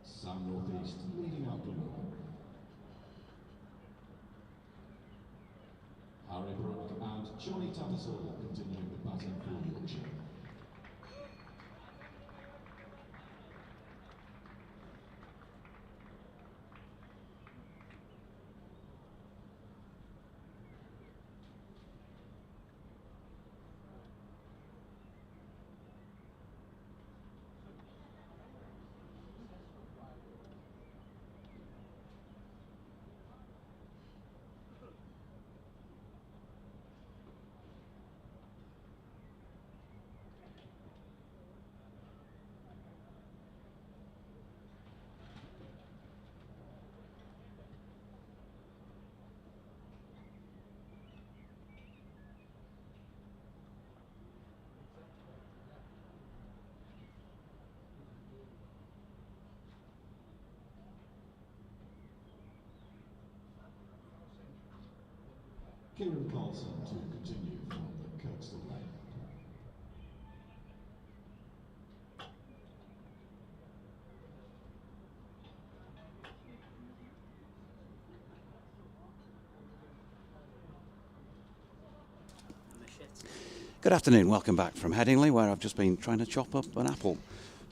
Sam Northeast leading out Glamorgan. Harry Brook and Johnny Tattersall continuing the batting for Yorkshire. Kieran Carlson to continue from the Kirkstall lane. Good afternoon, welcome back from Headingley, where I've just been trying to chop up an apple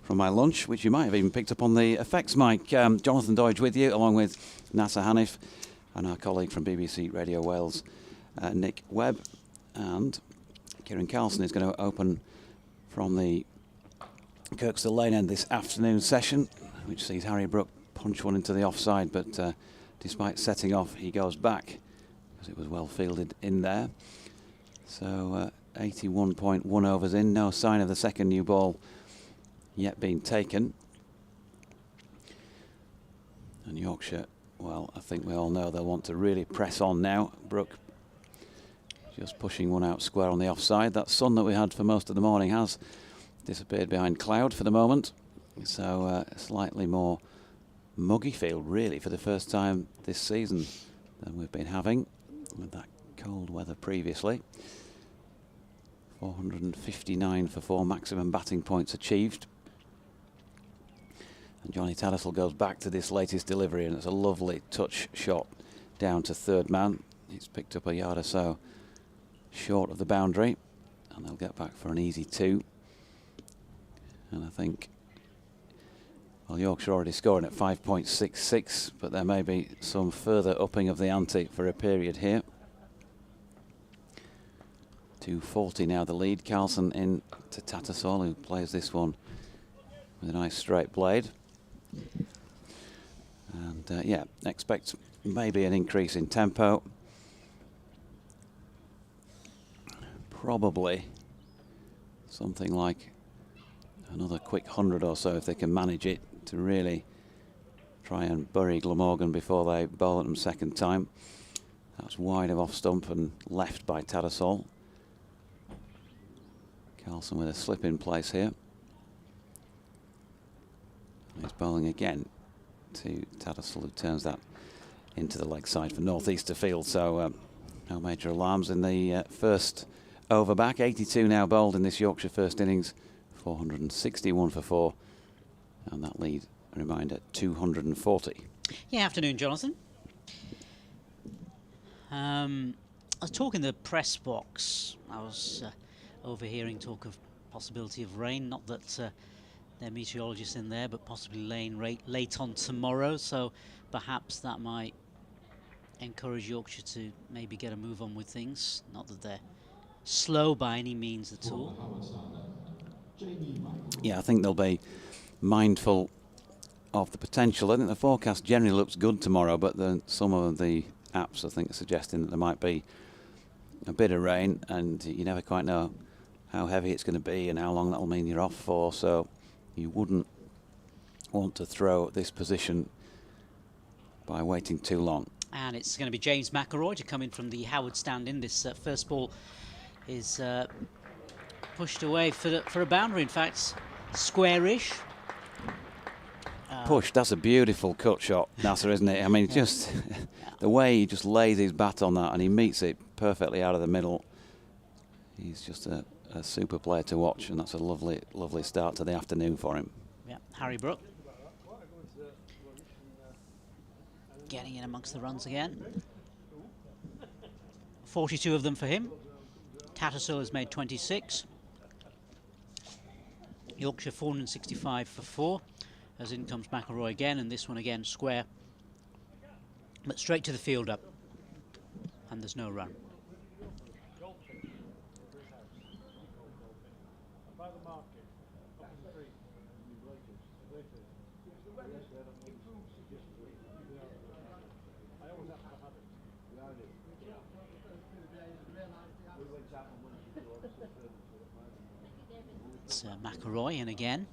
from my lunch, which you might have even picked up on the effects mic. Jonathan Doidge with you, along with Nasser Hanif and our colleague from BBC Radio Wales, Nick Webb. And Kieran Carlson is going to open from the Kirkstall Lane end this afternoon session, which sees Harry Brook punch one into the offside, but despite setting off, he goes back because it was well fielded in there. So 81.1 overs in, no sign of the second new ball yet being taken. And Yorkshire, well, I think we all know they'll want to really press on now. Brook just pushing one out square on the offside. That sun that we had for most of the morning has disappeared behind cloud for the moment. So a slightly more muggy field, really, for the first time this season than we've been having with that cold weather previously. 459 for 4 maximum batting points achieved. And Johnny Tattersall goes back to this latest delivery, and it's a lovely touch shot down to third man. He's picked up a yard or so short of the boundary, and they'll get back for an easy 2. And I think, well, Yorkshire already scoring at 5.66, but there may be some further upping of the ante for a period here. 240 now the lead. Carlson in to Tattersall, who plays this one with a nice straight blade. And yeah, expect maybe an increase in tempo. Probably something like another quick 100 or so if they can manage it, to really try and bury Glamorgan before they bowl at them second time. That's wide of off stump and left by Tattersall. Carlson with a slip in place here. He's bowling again to Tattersall, who turns that into the leg side for northeaster field. So no major alarms in the first over back. 82 now bowled in this Yorkshire first innings. 461 for 4. And that lead, a reminder, 240. Yeah, afternoon, Jonathan. I was talking in the press box. I was overhearing talk of possibility of rain. Not that there are meteorologists in there, but possibly rain late on tomorrow. So perhaps that might encourage Yorkshire to maybe get a move on with things. Not that they're slow by any means at all. Yeah, I think they'll be mindful of the potential. I think the forecast generally looks good tomorrow, but some of the apps, I think, are suggesting that there might be a bit of rain, and you never quite know how heavy it's going to be and how long that'll mean you're off for. So you wouldn't want to throw at this position by waiting too long. And it's going to be James McElroy to come in from the Howard stand in. This first ball is pushed away for a boundary, in fact, squarish. Push, that's a beautiful cut shot, Nasser, isn't it? I mean, just the way he just lays his bat on that and he meets it perfectly out of the middle. He's just a super player to watch, and that's a lovely, lovely start to the afternoon for him. Yeah, Harry Brook getting in amongst the runs again. 42 of them for him. Tattersall has made 26. Yorkshire 465 for 4. As in comes McElroy again, and this one again square, but straight to the fielder, and there's no run. It's McElroy in again.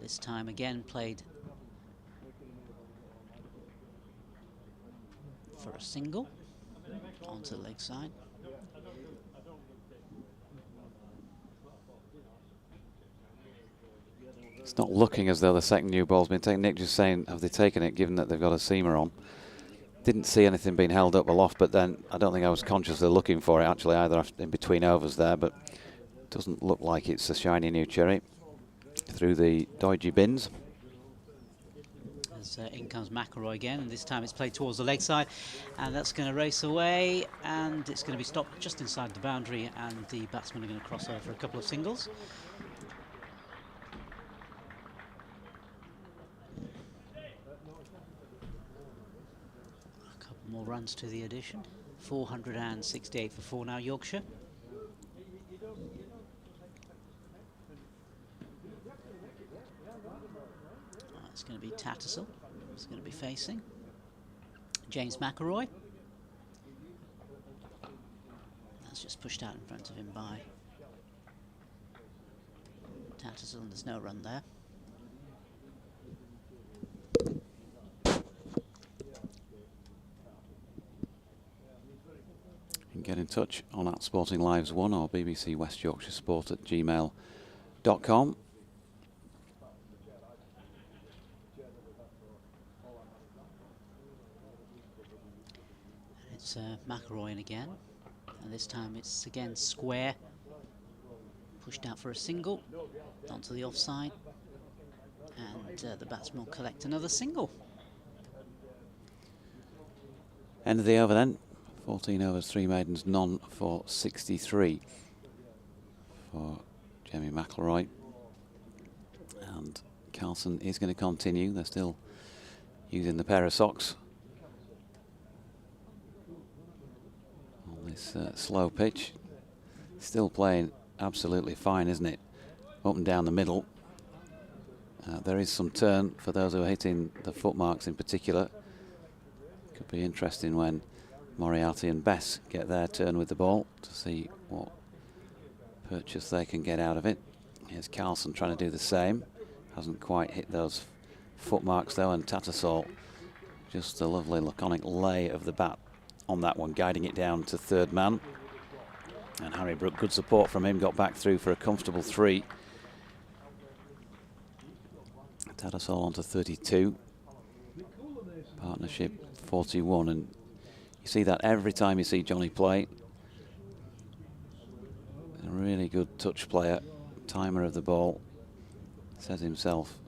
This time again played for a single onto the leg side. It's not looking as though the second new ball's been taken. Nick just saying, have they taken it, given that they've got a seamer on? Didn't see anything being held up aloft, but then I don't think I was consciously looking for it actually either in between overs there, but it doesn't look like it's a shiny new cherry through the dodgy bins. As in comes McElroy again, and this time it's played towards the leg side, and that's going to race away, and it's going to be stopped just inside the boundary, and the batsmen are going to cross over a couple of singles. A couple more runs to the addition. 468 for 4 now, Yorkshire. It's going to be Tattersall. It's going to be facing James McElroy. That's just pushed out in front of him by Tattersall, and there's no run there. You can get in touch on @SportingLives1 or BBC West Yorkshire Sport at gmail.com. It's McElroy in again, and this time it's again square, pushed out for a single, onto the offside, and the batsman will collect another single. End of the over then. 14 overs, 3 maidens, none for 63 for Jamie McElroy. And Carlson is going to continue. They're still using the pair of socks on this slow pitch. Still playing absolutely fine, isn't it? Up and down the middle. There is some turn for those who are hitting the footmarks in particular. Could be interesting when Moriarty and Bess get their turn with the ball to see what purchase they can get out of it. Here's Carlson trying to do the same. Hasn't quite hit those footmarks though, and Tattersall just a lovely laconic lay of the bat on that one, guiding it down to third man. And Harry Brook, good support from him, got back through for a comfortable 3. Tattersall on to 32. Partnership 41, and you see that every time you see Johnny play. A really good touch player, timer of the ball. Says himself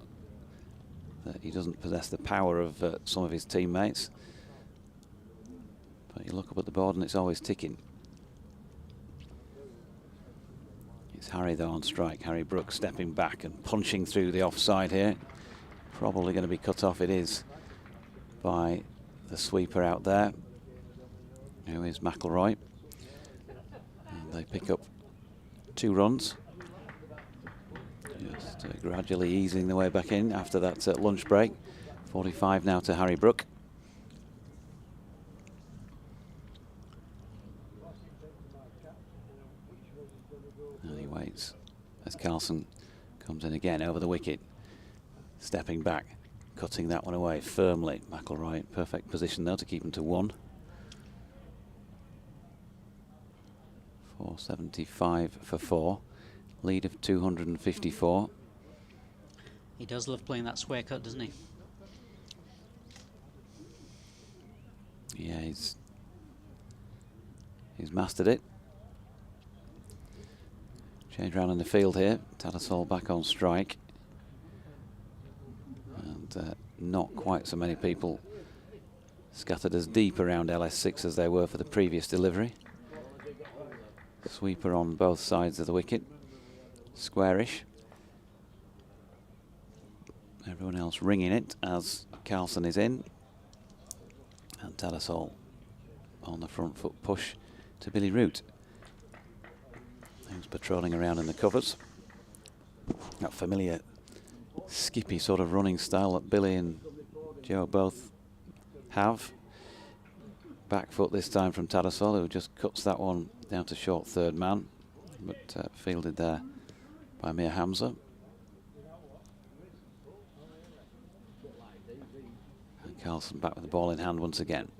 that he doesn't possess the power of some of his teammates. But you look up at the board and it's always ticking. It's Harry though on strike. Harry Brooks stepping back and punching through the offside here. Probably going to be cut off, it is, by the sweeper out there, who is McElroy. And they pick up 2 runs. Just gradually easing the way back in after that lunch break. 45 now to Harry Brook. And he waits as Carlson comes in again over the wicket. Stepping back, cutting that one away firmly. McElroy in perfect position though to keep him to 1. 475 for 4. Lead of 254. He does love playing that square cut, doesn't he? Yeah, he's mastered it. Change round in the field here. Tattersall back on strike. And not quite so many people scattered as deep around LS6 as they were for the previous delivery. Sweeper on both sides of the wicket. Squarish. Everyone else ringing it as Carlson is in. And Tattersall on the front foot push to Billy Root, who's patrolling around in the covers. That familiar skippy sort of running style that Billy and Joe both have. Back foot this time from Tattersall, who just cuts that one down to short third man, but fielded there by Mir Hamza. And Carlson back with the ball in hand once again.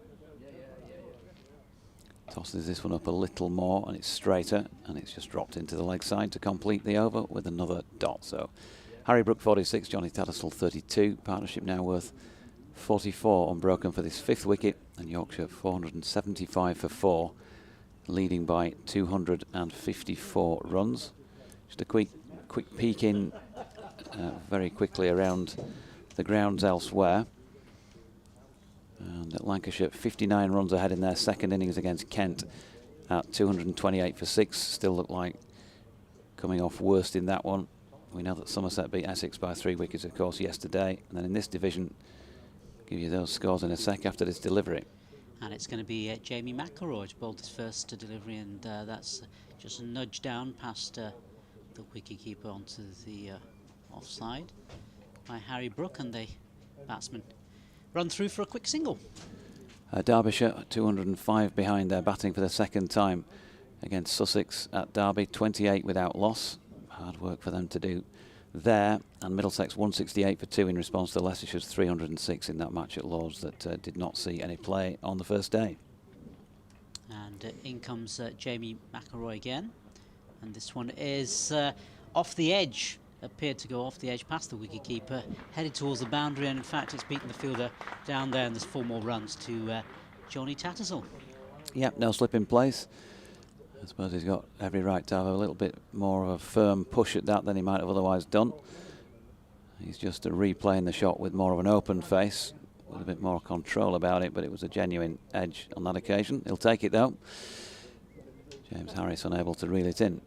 Tosses this one up a little more and it's straighter, and it's just dropped into the leg side to complete the over with another dot. So Harry Brook 46, Johnny Tattersall 32. Partnership now worth 44 unbroken for this 5th wicket, and Yorkshire 475 for 4, leading by 254 runs. Just a quick peek in very quickly around the grounds elsewhere. And at Lancashire, 59 runs ahead in their second innings against Kent at 228 for 6. Still look like coming off worst in that one. We know that Somerset beat Essex by 3 wickets, of course, yesterday. And then in this division, give you those scores in a sec after this delivery. And it's going to be Jamie McElroy to bowl his first delivery, and that's just a nudge down past the wicketkeeper onto the offside by Harry Brook, and the batsman run through for a quick single. Derbyshire 205 behind their batting for the second time against Sussex at Derby, 28 without loss. Hard work for them to do there. And Middlesex 168 for 2 in response to Leicestershire's 306 in that match at Lords that did not see any play on the first day. And in comes Jamie McElroy again, and this one is off the edge. Appeared to go off the edge past the wicketkeeper, headed towards the boundary, and in fact it's beaten the fielder down there, and there's 4 more runs to Johnny Tattersall. Yep, no slip in place. I suppose he's got every right to have a little bit more of a firm push at that than he might have otherwise done. He's just replaying the shot with more of an open face, with a bit more control about it, but it was a genuine edge on that occasion. He'll take it though. James Harris unable to reel it in.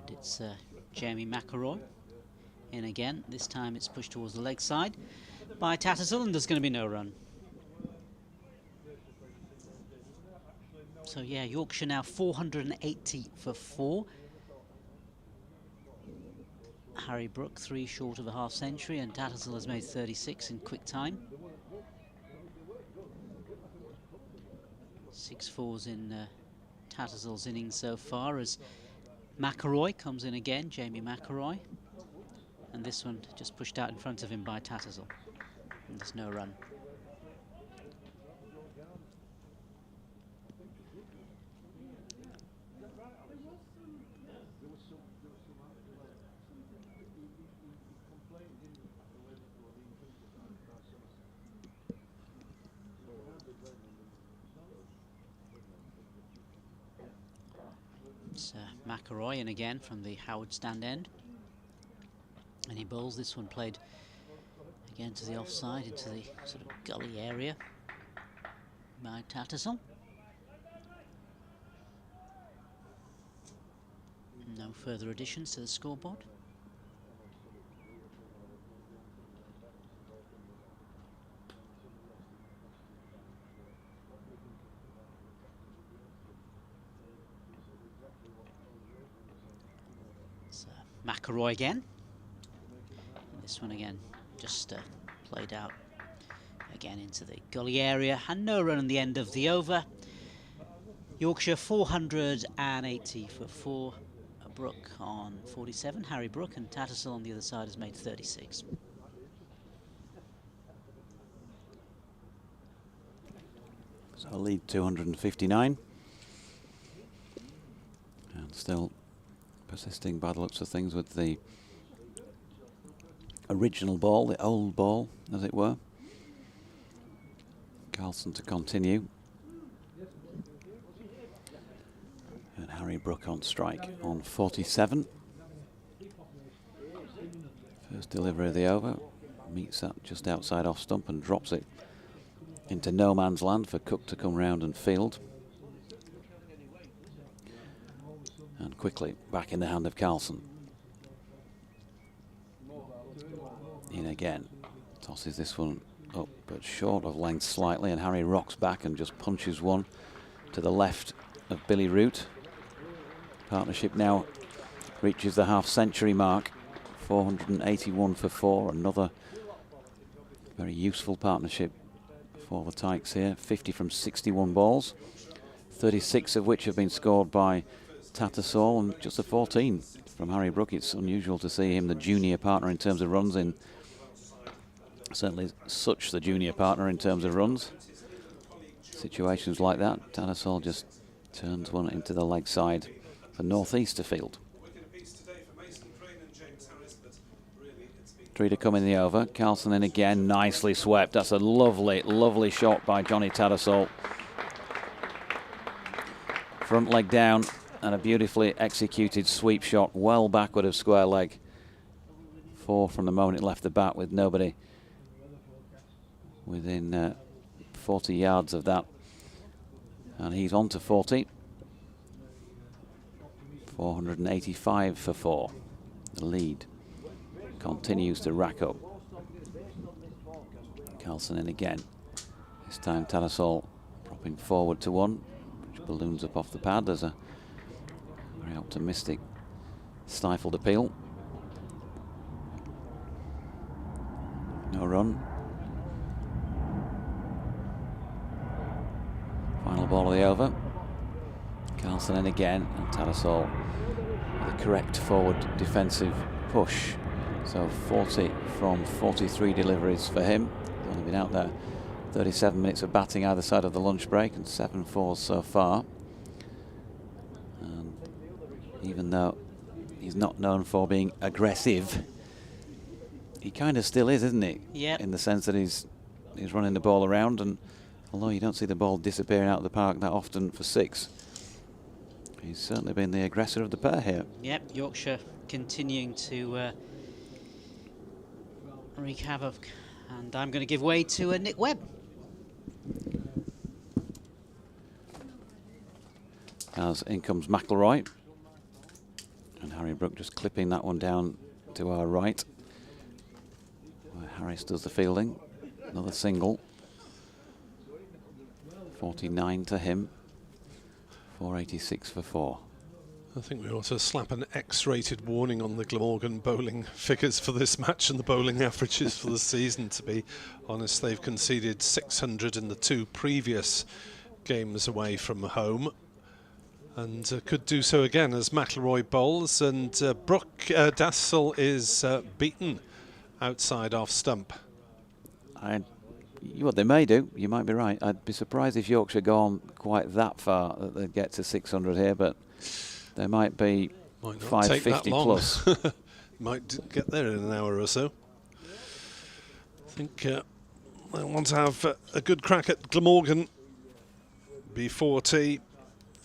It's Jamie McElroy in again. This time it's pushed towards the leg side by Tattersall, and there's going to be no run. So yeah, Yorkshire now 480 for 4. Harry Brook 3 short of a half century, and Tattersall has made 36 in quick time. 6 fours in Tattersall's innings so far, as McElroy comes in again, Jamie McElroy. And this one just pushed out in front of him by Tattersall. And there's no run. It's McElroy in again from the Howard stand end. And he bowls. This one played again to the offside, into the sort of gully area by Tattersall. No further additions to the scoreboard. It's McElroy again. This one again, just played out again into the gully area, and no run on the end of the over. Yorkshire 480 for 4. Brook on 47, Harry Brook, and Tattersall on the other side has made 36. So lead 259. And still persisting by the looks of things with the original ball, the old ball, as it were. Carlson to continue. And Harry Brook on strike on 47. First delivery of the over. Meets that just outside off stump and drops it into no man's land for Cook to come round and field. And quickly back in the hand of Carlson. In again, tosses this one up but short of length slightly, and Harry rocks back and just punches one to the left of Billy Root. Partnership now reaches the half century mark, 481 for 4, another very useful partnership for the Tykes here. 50 from 61 balls, 36 of which have been scored by Tattersall, and just a 14 from Harry Brook. It's unusual to see him the junior partner in terms of runs, in certainly such the junior partner in terms of runs. Situations like that, Tattersall just turns one into the leg side for North Easterfield. 3 to come in the over. Carlson in again, nicely swept. That's a lovely, lovely shot by Johnny Tattersall. Front leg down and a beautifully executed sweep shot well backward of square leg. 4 from the moment it left the bat, with nobody within 40 yards of that. And he's on to 40. 485 for 4. The lead continues to rack up. Carlson in again. This time Tattersall dropping forward to 1, which balloons up off the pad. There's a very optimistic stifled appeal. No run. Final ball of the over. Carlson in again, and Tattersall with a correct forward defensive push. So 40 from 43 deliveries for him. He's only been out there 37 minutes of batting either side of the lunch break, and 7 fours so far. And even though he's not known for being aggressive, he kind of still is, isn't he? Yeah. In the sense that he's running the ball around, and although you don't see the ball disappearing out of the park that often for 6, he's certainly been the aggressor of the pair here. Yep, Yorkshire continuing to wreak havoc, and I'm going to give way to Nick Webb. As in comes McIlroy, and Harry Brook just clipping that one down to our right, where Harris does the fielding. Another single. 49 to him. 486 for 4. I think we ought to slap an X-rated warning on the Glamorgan bowling figures for this match and the bowling averages for the season. To be honest, they've conceded 600 in the 2 previous games away from home, and could do so again as McIlroy bowls, and Brook Dassel is beaten outside off stump. What they may do, you might be right. I'd be surprised if Yorkshire go on quite that far that they'd get to 600 here, but they might be 550 plus. Might get there in an hour or so. I think I want to have a good crack at Glamorgan before tea,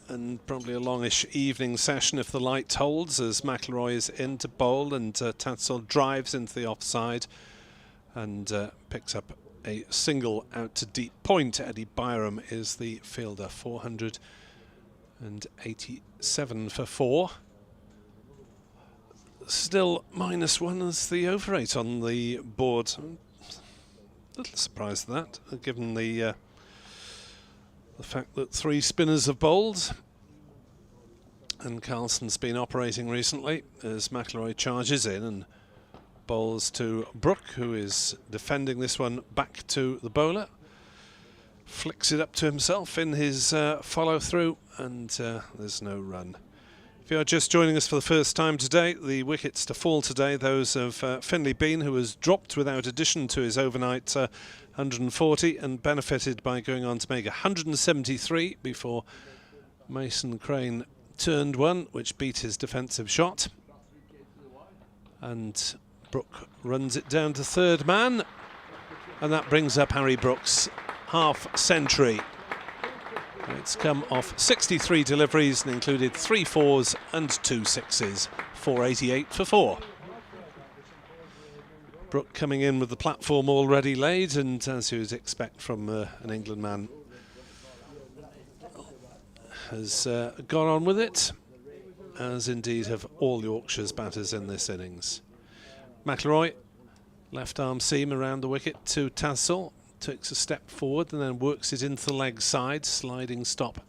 and probably a longish evening session if the light holds, as McIlroy is in to bowl, and Tattersall drives into the offside and picks up a single out to deep point. Eddie Byram is the fielder. 487 for 4. Still -1 as the over 8 on the board. A little surprised at that, given the fact that 3 spinners have bowled, and Carlson's been operating recently, as McIlroy charges in and bowls to Brook, who is defending this one back to the bowler. Flicks it up to himself in his follow-through, and there's no run. If you are just joining us for the first time today, the wickets to fall today, those of Finlay Bean, who was dropped without addition to his overnight 140 and benefited by going on to make 173 before Mason Crane turned one, which beat his defensive shot. And Brook runs it down to 3rd man, and that brings up Harry Brook's half century. It's come off 63 deliveries and included 3 4s and 2 6s. 488 for 4. Brook coming in with the platform already laid, and as you would expect from an England man, has gone on with it, as indeed have all Yorkshire's batters in this innings. McIlroy, left arm seam around the wicket to Tattersall, takes a step forward and then works it into the leg side, sliding stop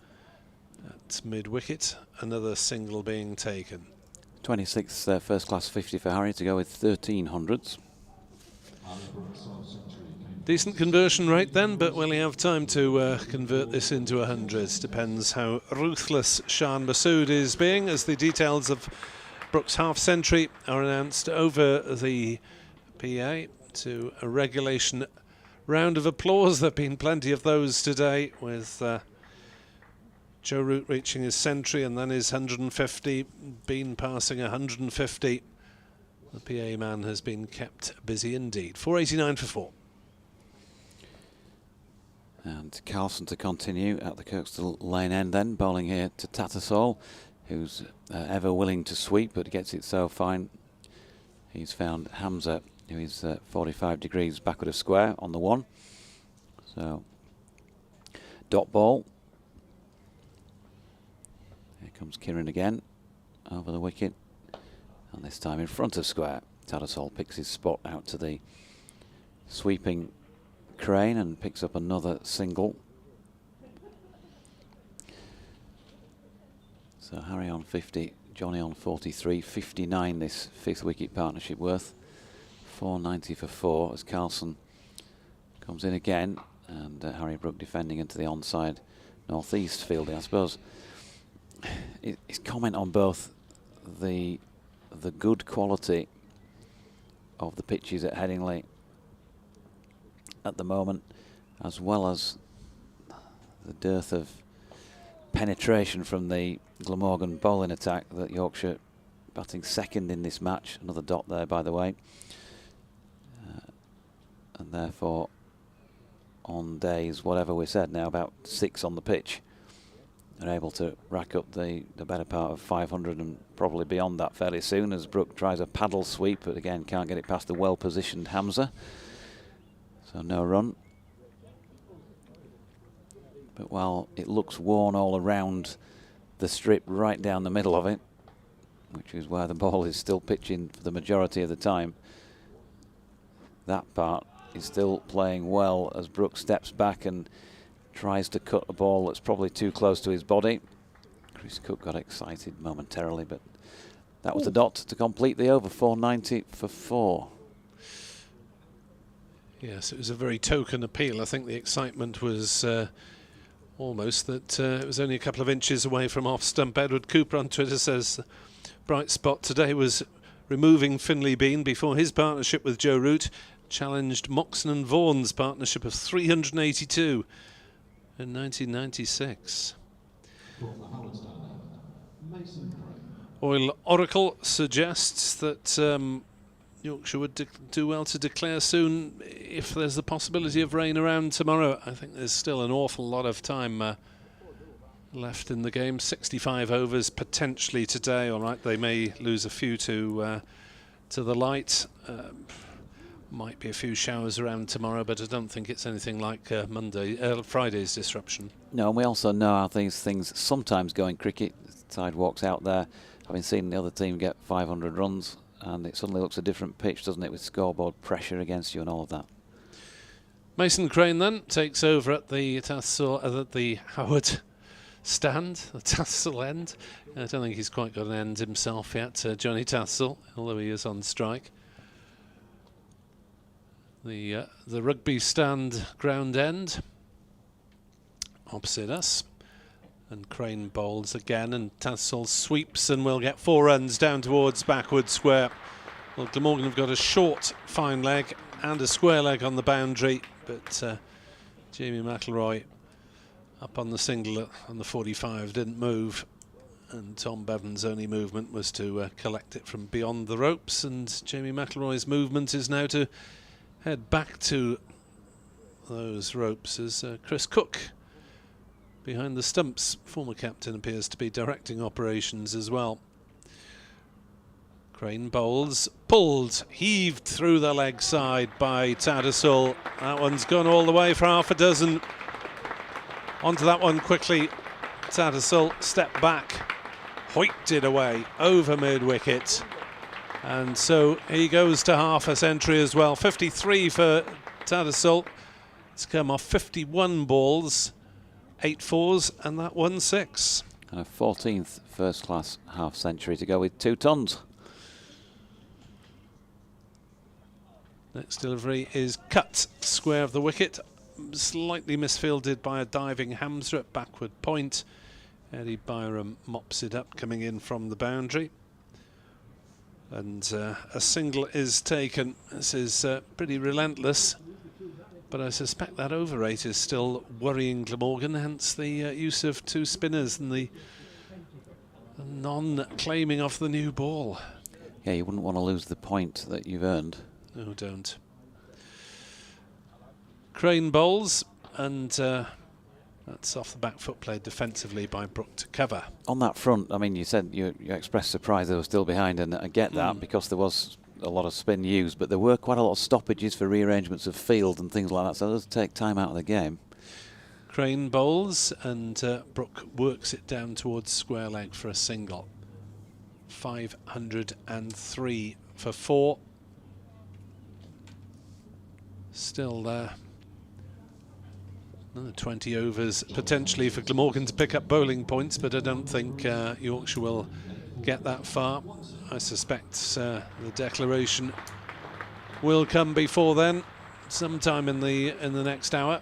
at mid-wicket, another single being taken. 26th first class 50 for Harry to go with 1300s. Decent conversion rate then, but will he have time to convert this into 100? Depends how ruthless Shan Masood is being, as the details of Brook's half century are announced over the PA to a regulation round of applause. There have been plenty of those today, with Joe Root reaching his century and then his 150, Bean passing 150. The PA man has been kept busy indeed. 489 for 4. And Carlson to continue at the Kirkstall Lane end then, bowling here to Tattersall. who's ever willing to sweep, but gets it so fine. He's found Hamza, who is 45 degrees backward of square on the 1. So, dot ball. Here comes Kieran again, over the wicket, and this time in front of square. Tattersall picks his spot out to the sweeping Crane and picks up another single. So Harry on 50, Johnny on 43, 59 this 5th wicket partnership worth. 490 for 4 as Carlson comes in again, and Harry Brook defending into the onside northeast fielding. I suppose his comment on both the good quality of the pitches at Headingley at the moment, as well as the dearth of penetration from the Glamorgan bowling attack, that Yorkshire batting 2nd in this match. Another dot there, by the way. And therefore, on days, whatever we said now, about 6 on the pitch, are able to rack up the better part of 500 and probably beyond that fairly soon, as Brook tries a paddle sweep, but again can't get it past the well-positioned Hamza. So no run. But while it looks worn all around the strip right down the middle of it, which is where the ball is still pitching for the majority of the time, that part is still playing well as Brook steps back and tries to cut a ball that's probably too close to his body. Chris Cook got excited momentarily, but that was the dot to complete the over. 490 for 4. Yes, it was a very token appeal. I think the excitement was almost that it was only a couple of inches away from off stump. Edward Cooper on Twitter says the bright spot today was removing Finlay Bean before his partnership with Joe Root challenged Moxon and Vaughan's partnership of 382 in 1996. From the Howard stand now, Mason Craig. Oil Oracle suggests that Yorkshire would do well to declare soon if there's the possibility of rain around tomorrow. I think there's still an awful lot of time left in the game. 65 overs potentially today. All right, they may lose a few to the light. Might be a few showers around tomorrow, but I don't think it's anything like Friday's disruption. No, and we also know how these things sometimes go in cricket. The side walks out there, having seen the other team get 500 runs, and it suddenly looks a different pitch, doesn't it, with scoreboard pressure against you and all of that. Mason Crane then takes over at the Howard stand, the Tassel end. I don't think he's quite got an end himself yet, Johnny Tassel, although he is on strike. The rugby stand ground end opposite us, and Crane bowls again, and Tassel sweeps and will get 4 runs down towards backward square. Well, Glamorgan have got a short fine leg and a square leg on the boundary, but Jamie McIlroy up on the single on the 45 didn't move, and Tom Bevan's only movement was to collect it from beyond the ropes, and Jamie McIlroy's movement is now to head back to those ropes as Chris Cook behind the stumps, former captain, appears to be directing operations as well. Crane bowls, pulled, heaved through the leg side by Tattersall. That one's gone all the way for half a dozen. Onto that one quickly. Tattersall stepped back, hoiked it away over mid-wicket. And so he goes to half a century as well. 53 for Tattersall. It's come off 51 balls, 8 fours, and that 1 6. And a 14th first-class half-century to go with 2 tons. Next delivery is cut square of the wicket. Slightly misfielded by a diving Hamza at backward point. Eddie Byram mops it up, coming in from the boundary. And a single is taken. This is pretty relentless, but I suspect that over rate is still worrying Glamorgan, hence the use of 2 spinners and the non-claiming of the new ball. Yeah, you wouldn't want to lose the point that you've earned. No, don't. Crane bowls, and That's off the back foot played defensively by Brook to cover. On that front, I mean, you said you expressed surprise they were still behind, and I get that because there was a lot of spin used, but there were quite a lot of stoppages for rearrangements of field and things like that, so it does take time out of the game. Crane bowls, and Brook works it down towards square leg for a single. 503 for 4. Still there. Another 20 overs potentially for Glamorgan to pick up bowling points, but I don't think Yorkshire will get that far. I suspect the declaration will come before then, sometime in the next hour,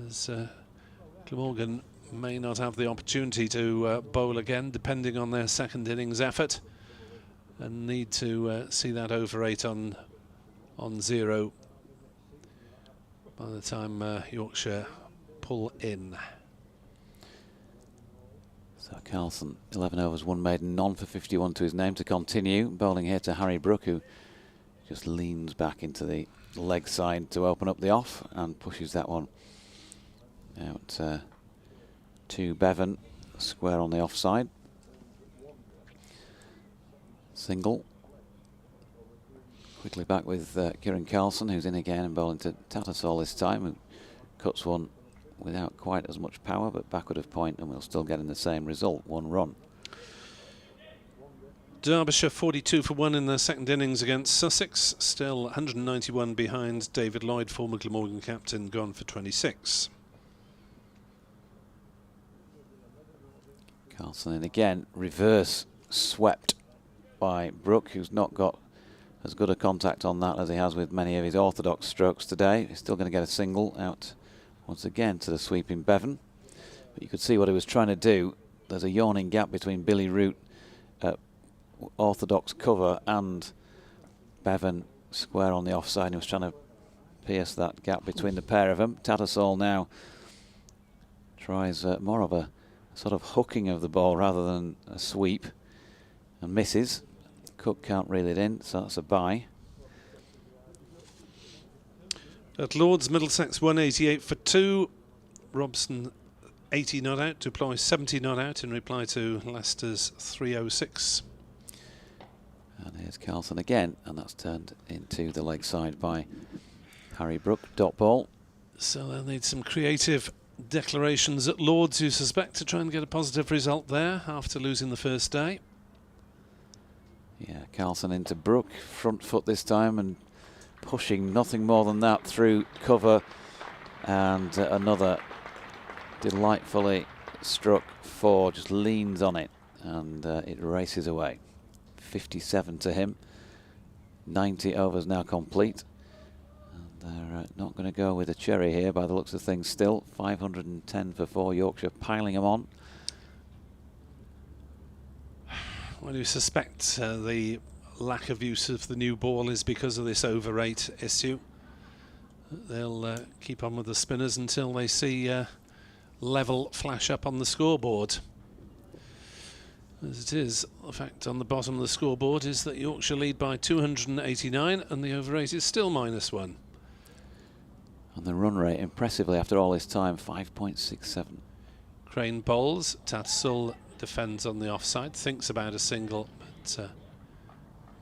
as Glamorgan may not have the opportunity to bowl again, depending on their second innings effort, and need to see that over 8 on 0 by the time Yorkshire pull in. So Carlson, 11 overs, 1 maiden, none for 51 to his name to continue. Bowling here to Harry Brook, who just leans back into the leg side to open up the off and pushes that one out to Bevan, square on the offside. Single. Quickly back with Kieran Carlson, who's in again and bowling to Tattersall this time, who cuts one without quite as much power, but backward of point, and we'll still get in the same result, 1 run. Derbyshire 42 for 1 in their second innings against Sussex, still 191 behind. David Lloyd, former Glamorgan captain, gone for 26. Carlson in again, reverse swept by Brook, who's not got as good a contact on that as he has with many of his orthodox strokes today. He's still going to get a single out once again to the sweeping Bevan. But you could see what he was trying to do. There's a yawning gap between Billy Root orthodox cover and Bevan square on the offside. He was trying to pierce that gap between the pair of them. Tattersall now tries more of a sort of hooking of the ball rather than a sweep, and misses. Cook can't reel it in, so that's a bye. At Lords, Middlesex 188 for 2. Robson 80 not out. Duploy 70 not out in reply to Leicester's 306. And here's Carlson again, and that's turned into the leg side by Harry Brook. Dot ball. So they'll need some creative declarations at Lords, you suspect, to try and get a positive result there after losing the first day. Yeah, Carlson into Brook, front foot this time, and pushing nothing more than that through cover, and another delightfully struck 4, just leans on it, and it races away. 57 to him, 90 overs now complete, and they're not going to go with a cherry here by the looks of things still. 510 for 4, Yorkshire piling them on. Well, you suspect the lack of use of the new ball is because of this over 8 issue. They'll keep on with the spinners until they see level flash up on the scoreboard. As it is, the fact on the bottom of the scoreboard is that Yorkshire lead by 289 and the over 8 is still -1. And the run rate, impressively after all this time, 5.67. Crane bowls, Tattersall defends on the offside, thinks about a single, but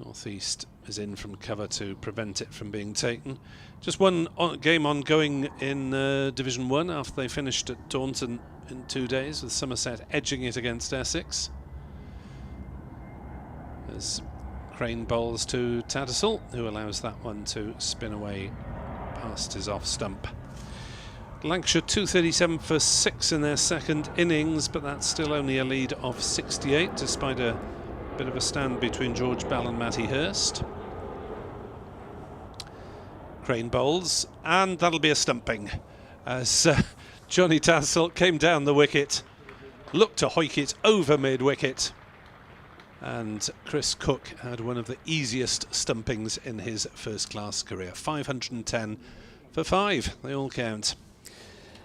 North East is in from cover to prevent it from being taken. Just one game ongoing in Division 1 after they finished at Taunton in 2 days, with Somerset edging it against Essex. As Crane bowls to Tattersall, who allows that one to spin away past his off stump. Lancashire 237 for 6 in their second innings, but that's still only a lead of 68, despite a bit of a stand between George Bell and Matty Hurst. Crane bowls, and that'll be a stumping, as Johnny Tattersall came down the wicket, looked to hoik it over mid-wicket, and Chris Cook had one of the easiest stumpings in his first-class career. 510 for 5, they all count.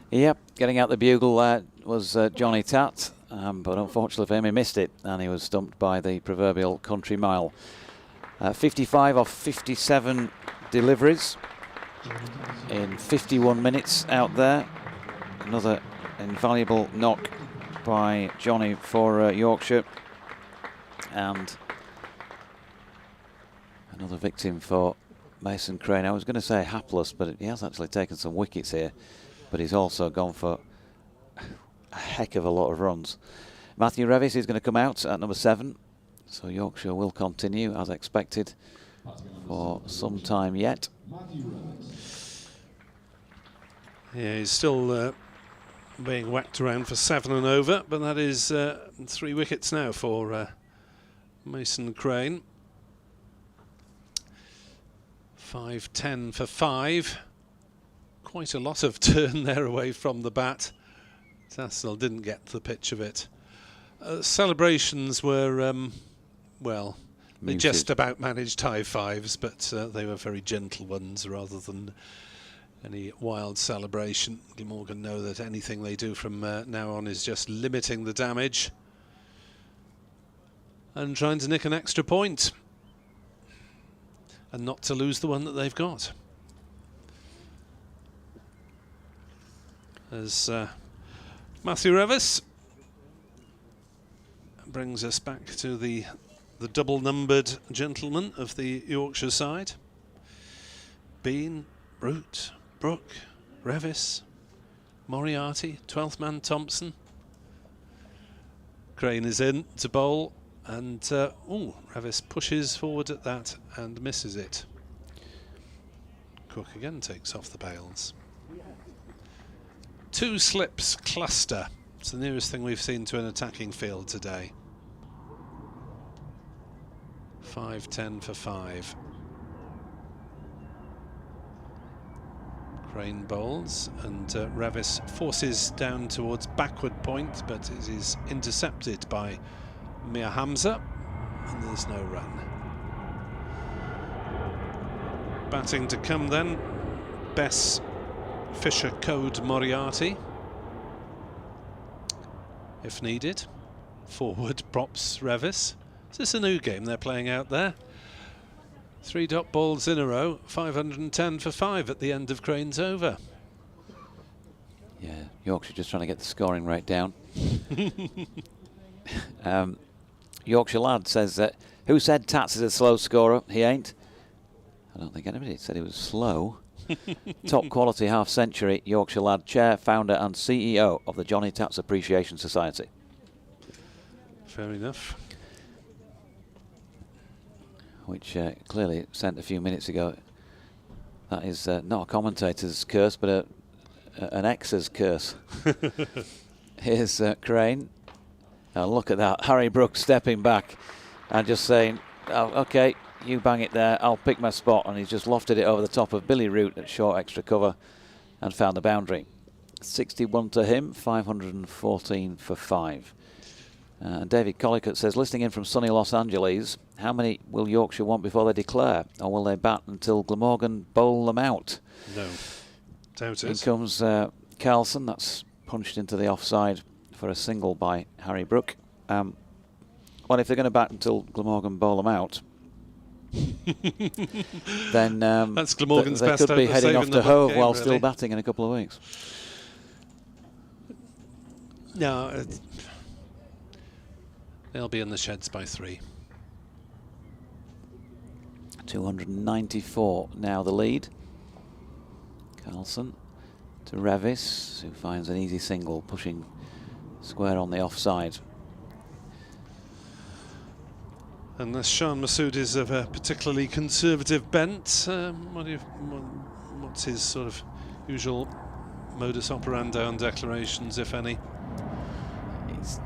Yep, getting out the bugle was Johnny Tat, but unfortunately for him he missed it, and he was stumped by the proverbial country mile. 55 off 57 deliveries, in 51 minutes out there. Another invaluable knock by Johnny for Yorkshire. And another victim for Mason Crane. I was going to say hapless, but he has actually taken some wickets here. But he's also gone for a heck of a lot of runs. Matthew Revis is going to come out at number 7. So Yorkshire will continue as expected for some time yet. Yeah, he's still being whacked around for 7 and over, but that is 3 wickets now for Mason Crane. 5-10 for 5. Quite a lot of turn there away from the bat. Tassel didn't get to the pitch of it. Celebrations were, well, they Muted. just about managed high fives, but they were very gentle ones rather than any wild celebration. Glamorgan know that anything they do from now on is just limiting the damage and trying to nick an extra point and not to lose the one that they've got. As Matthew Revis brings us back to the double-numbered gentleman of the Yorkshire side. Bean, Root, Brooke, Revis, Moriarty, 12th man Thompson. Crane is in to bowl, and Revis pushes forward at that and misses it. Cook again takes off the bails. 2 slips cluster. It's the nearest thing we've seen to an attacking field today. 5-10 for 5. Crane bowls, and Revis forces down towards backward point, but it is intercepted by Mir Hamza, and there's no run. Batting to come then, Bess, Fisher, Code, Moriarty. If needed. Forward props Revis. Is this a new game they're playing out there? 3 dot balls in a row, 510 for 5 at the end of Crane's over. Yeah, Yorkshire just trying to get the scoring rate down. Yorkshire lad says that, who said Tats is a slow scorer? He ain't. I don't think anybody said he was slow. Top quality half century, Yorkshire lad, chair, founder and CEO of the Johnny Tats Appreciation Society. Fair enough. Which clearly sent a few minutes ago. That is not a commentator's curse, but an ex's curse. Here's Crane. Now look at that. Harry Brooks stepping back and just saying, oh, OK, you bang it there, I'll pick my spot. And he's just lofted it over the top of Billy Root at short extra cover and found the boundary. 61 to him, 514 for 5. David Collicutt says, listening in from sunny Los Angeles, how many will Yorkshire want before they declare? Or will they bat until Glamorgan bowl them out? No, doubt it. In comes Carlson, that's punched into the offside for a single by Harry Brook. Well, if they're going to bat until Glamorgan bowl them out, then that's Glamorgan's they best could be hope of heading off saving to the Hove game, while really. still batting in a couple of weeks. No, they'll be in the sheds by 3. 294 now the lead. Carlson to Revis, who finds an easy single, pushing square on the offside. Unless Shan Masood is of a particularly conservative bent, what's his sort of usual modus operandi on declarations, if any? It's,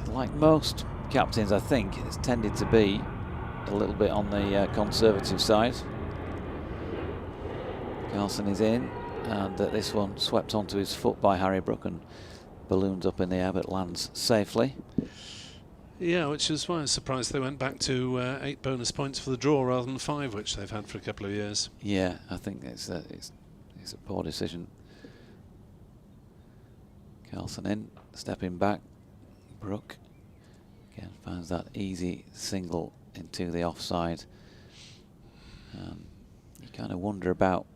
like most captains, I think, it's tended to be a little bit on the conservative side. Carlson is in, and this one swept onto his foot by Harry Brook and balloons up in the air but lands safely. Yeah, which is why I was surprised they went back to 8 bonus points for the draw rather than 5, which they've had for a couple of years. Yeah, I think it's a poor decision. Carlson in, stepping back. Brook again finds that easy single into the offside. You kind of wonder about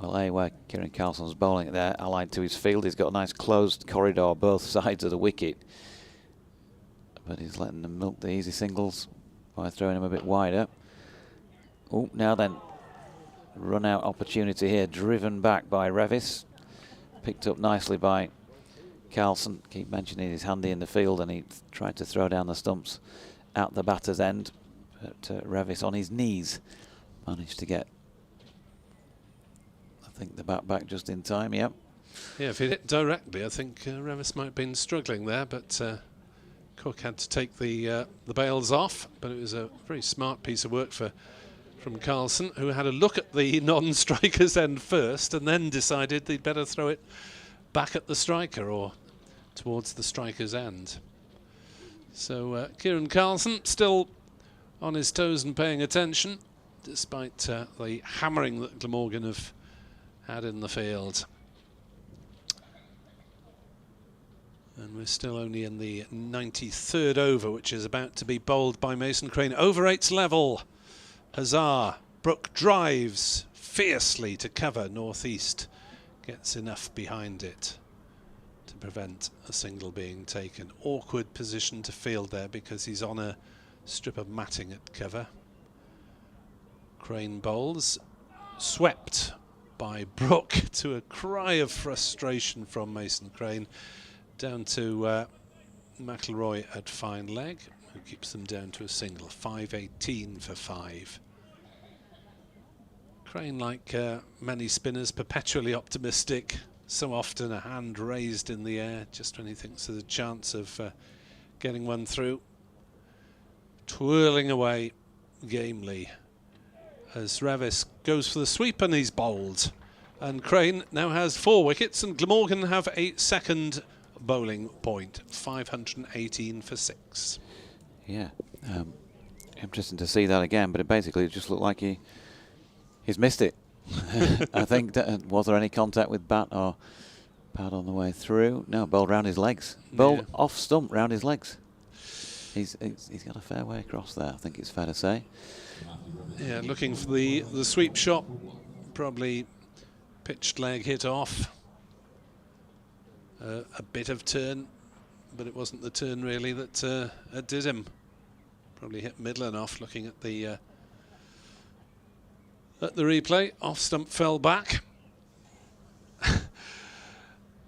Well, where Kieran Carlson's bowling it there, allied to his field, he's got a nice closed corridor both sides of the wicket. But he's letting them milk the easy singles by throwing him a bit wider. Oh, now then, run out opportunity here, driven back by Revis. Picked up nicely by Carlson. Keep mentioning he's handy in the field, and he tried to throw down the stumps at the batter's end. But Revis on his knees managed to get, I think, the bat back just in time. Yep. Yeah, if he hit directly, I think Revis might have been struggling there, but Cook had to take the bails off. But it was a very smart piece of work from Carlson, who had a look at the non-striker's end first and then decided they'd better throw it back at the striker or towards the striker's end. So Kieran Carlson still on his toes and paying attention, despite the hammering that Glamorgan have had in the field. And we're still only in the 93rd over, which is about to be bowled by Mason Crane. Over 8's level. Hazar. Brook drives fiercely to cover northeast. Gets enough behind it to prevent a single being taken. Awkward position to field there because he's on a strip of matting at cover. Crane bowls. Swept by Brook to a cry of frustration from Mason Crane. Down to McIlroy at fine leg, who keeps them down to a single. 5:18 for 5. Crane, like many spinners, perpetually optimistic. So often a hand raised in the air just when he thinks there's a chance of getting one through. Twirling away gamely as Revis goes for the sweep, and he's bowled. And Crane now has 4 wickets, and Glamorgan have a second bowling point. 518 for 6. Yeah, interesting to see that again, but it basically just looked like he's missed it. I think, was there any contact with bat or pad on the way through? No, bowled round his legs. Bowled off stump round his legs. He's got a fair way across there, I think it's fair to say. Yeah, looking for the sweep shot. Probably pitched leg hit off. A bit of turn, but it wasn't the turn really that did him. Probably hit middle and off. Looking at the replay, off stump fell back,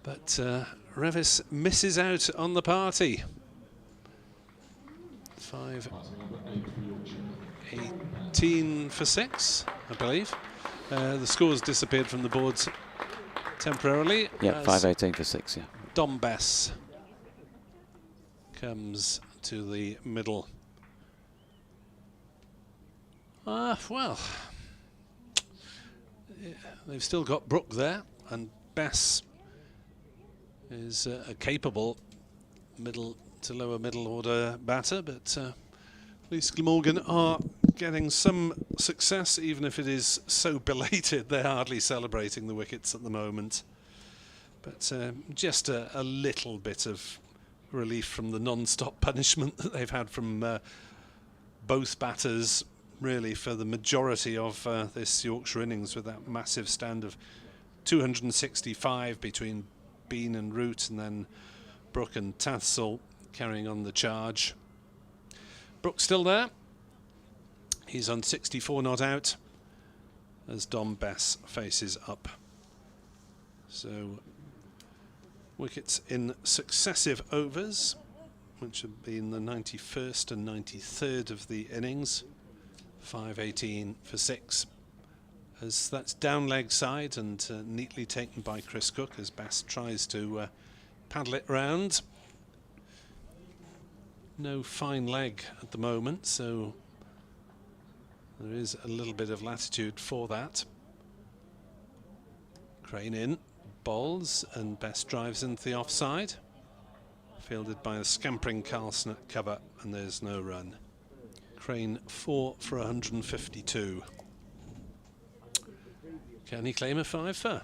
but Revis misses out on the party. 5:18 for 6, I believe. The scores disappeared from the boards temporarily. Yeah, 5:18 for 6, yeah. Dom Bess comes to the middle. Well, yeah, they've still got Brook there, and Bess is a capable middle to lower middle order batter, but at least Glamorgan are getting some success, even if it is so belated. They're hardly celebrating the wickets at the moment. But just a little bit of relief from the non-stop punishment that they've had from both batters, really, for the majority of this Yorkshire innings, with that massive stand of 265 between Bean and Root, and then Brook and Tathsel carrying on the charge. Brook still there. He's on 64 not out as Dom Bess faces up. So wickets in successive overs, which have been the 91st and 93rd of the innings. 5:18 for 6. As that's down leg side, and neatly taken by Chris Cook as Bass tries to paddle it round. No fine leg at the moment, so there is a little bit of latitude for that. Crane in, bowls, and Best drives into the offside. Fielded by the scampering Carlson at cover, and there's no run. Crane 4 for 152. Can he claim a 5 for?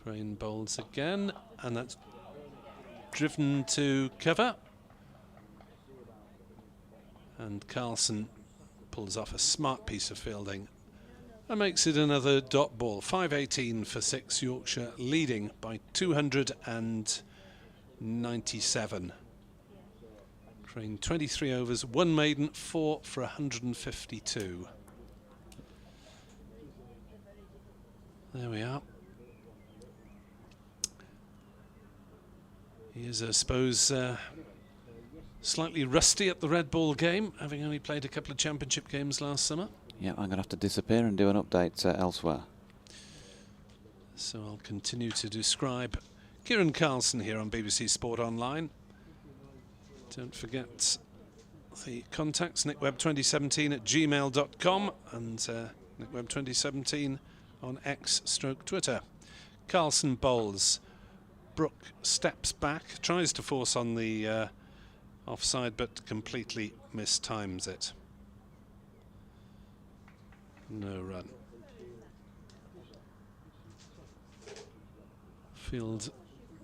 Crane bowls again, and that's driven to cover. And Carlson pulls off a smart piece of fielding and makes it another dot ball. 5:18 for 6, Yorkshire leading by 297. Crane 23 overs, 1 maiden, 4 for 152. There we are. He is, I suppose, slightly rusty at the red ball game, having only played a couple of championship games last summer. Yeah, I'm going to have to disappear and do an update elsewhere. So I'll continue to describe Kieran Carlson here on BBC Sport Online. Don't forget the contacts, nickweb2017@gmail.com and nickweb2017 on X/Twitter. Carlson bowls. Brook steps back, tries to force on the offside, but completely mistimes it. No run. Field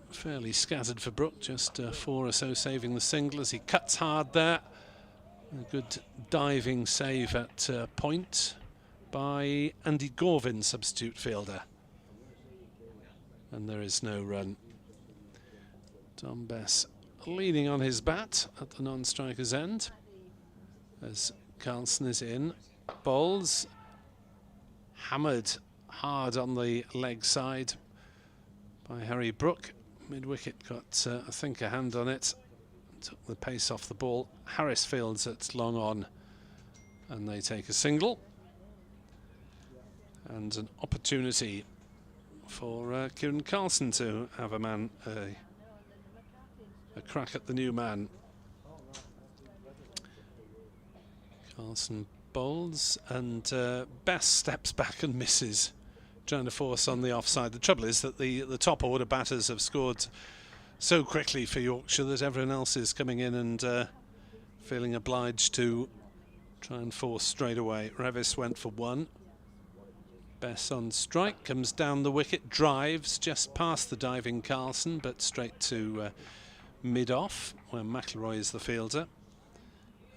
fairly scattered for Brook, just 4 or so saving the single as he cuts hard there. A good diving save at point by Andy Gorvin, substitute fielder. And there is no run. Tom Bess leaning on his bat at the non-striker's end as Carlson is in. Bowls. Hammered hard on the leg side by Harry Brook. Mid-wicket got, I think, a hand on it. Took the pace off the ball. Harris fields it long on and they take a single. And an opportunity for Kieran Carlson to have a crack at the new man. Carlson bowls and Bess steps back and misses, trying to force on the offside. The trouble is that the top order batters have scored so quickly for Yorkshire that everyone else is coming in and feeling obliged to try and force straight away. Revis went for 1. Bess on strike, comes down the wicket, drives just past the diving Carlson, but straight to mid-off, where McIlroy is the fielder,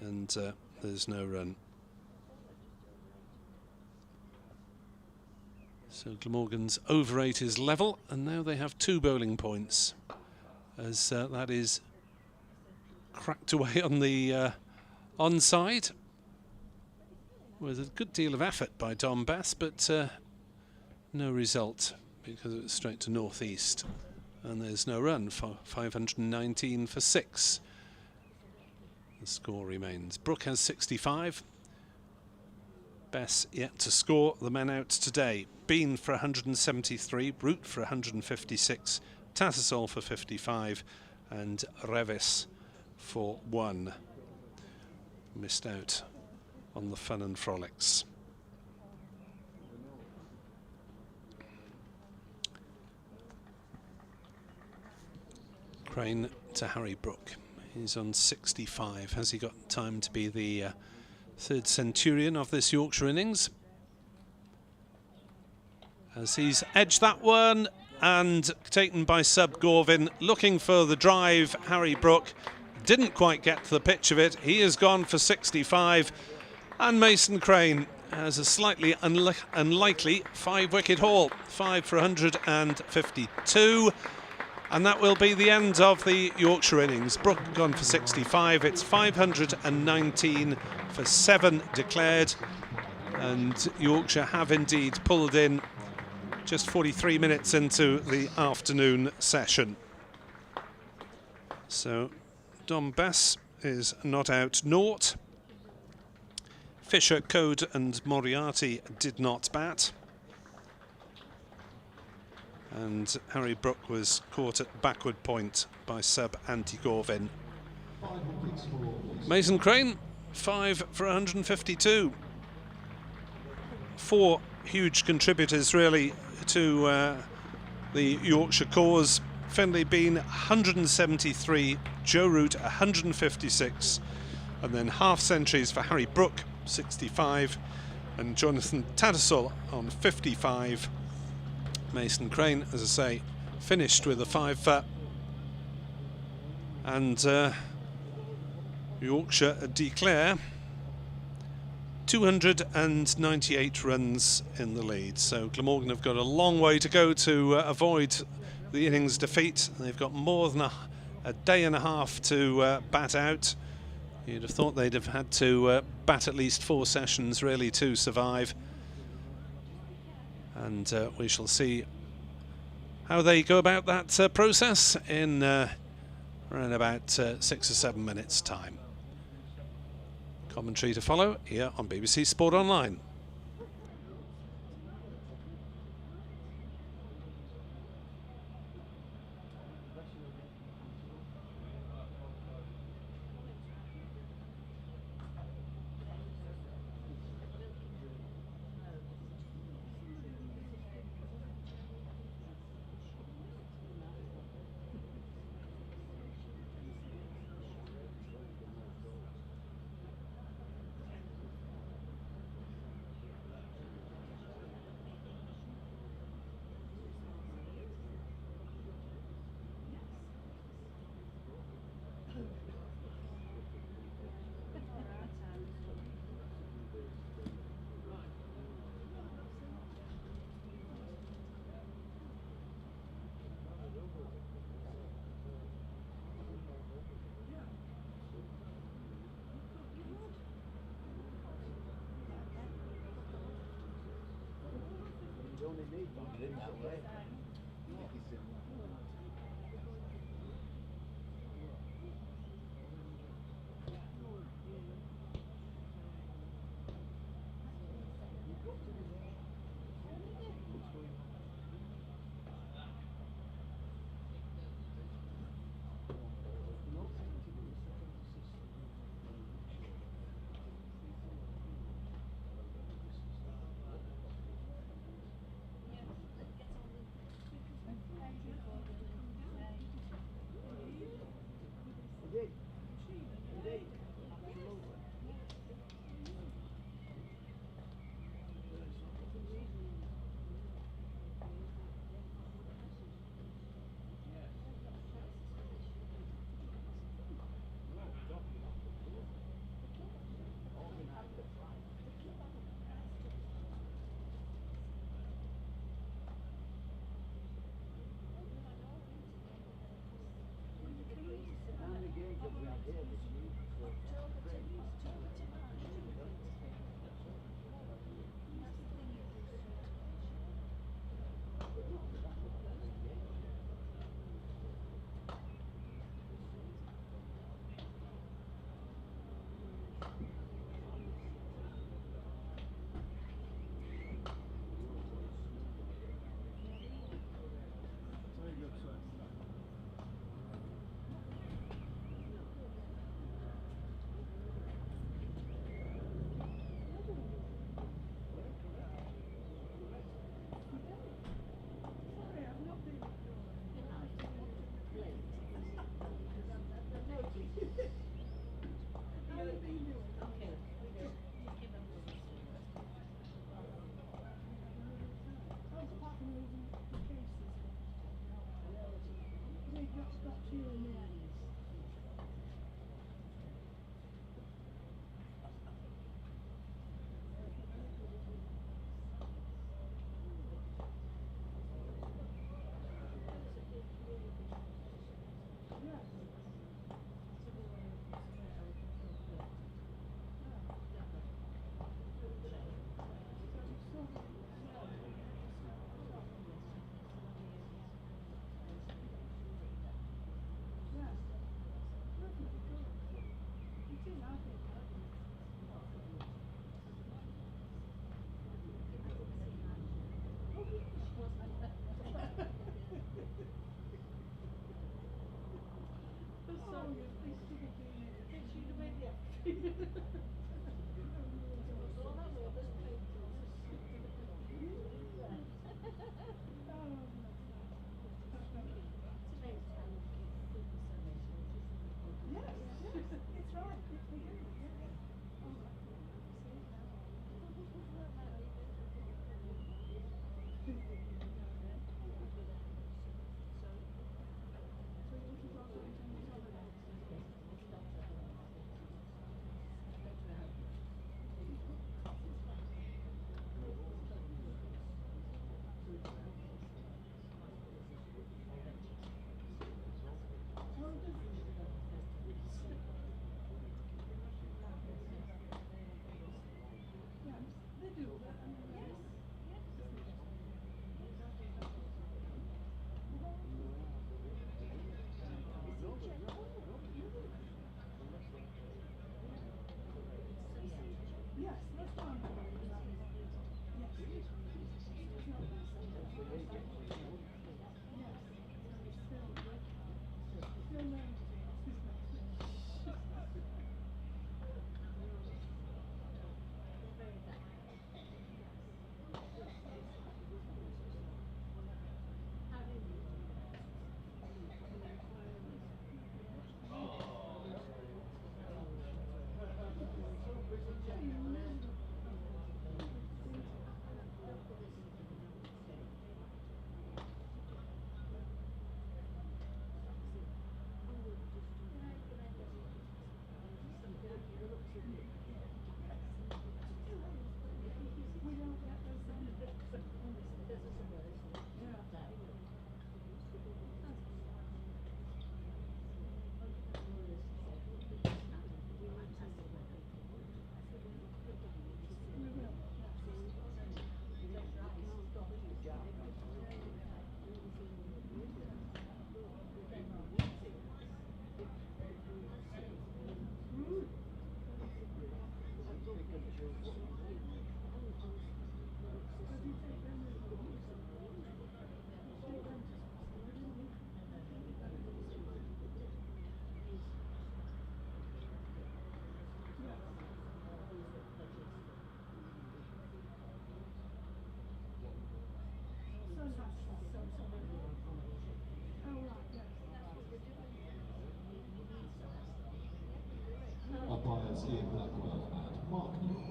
and there's no run. So Glamorgan's over 8 is level, and now they have 2 bowling points, as that is cracked away on the onside with a good deal of effort by Dom Bess, but no result because it was straight to northeast, and there's no run. For 519 for 6. The score remains. Brook has 65. Bess yet to score. The men out today: Bean for 173, Root for 156, Tattersall for 55, and Revis for 1. Missed out on the fun and frolics. Crane to Harry Brook. He's on 65. Has he got time to be the third centurion of this Yorkshire innings? As he's edged that one and taken by sub Gorvin, looking for the drive. Harry Brook didn't quite get to the pitch of it. He has gone for 65, and Mason Crane has a slightly unlikely 5-wicket haul, 5 for 152. And that will be the end of the Yorkshire innings. Brook gone for 65. It's 519 for 7 declared. And Yorkshire have indeed pulled in just 43 minutes into the afternoon session. So Dom Bess is not out naught. Fisher, Code and Moriarty did not bat. And Harry Brook was caught at backward point by sub Andy Gorvin. Mason Crane, 5 for 152. 4 huge contributors really to the Yorkshire cause. Finlay Bean 173, Joe Root 156, and then half centuries for Harry Brook 65, and Jonathan Tattersall on 55. Mason Crane, as I say, finished with a 5 for, and Yorkshire declare 298 runs in the lead. So Glamorgan have got a long way to go to avoid the innings defeat. They've got more than a day and a half to bat out. You'd have thought they'd have had to bat at least 4 sessions really to survive. And we shall see how they go about that process in around about 6 or 7 minutes' time. Commentary to follow here on BBC Sport Online. That's Ian Blackwell and Mark Newell.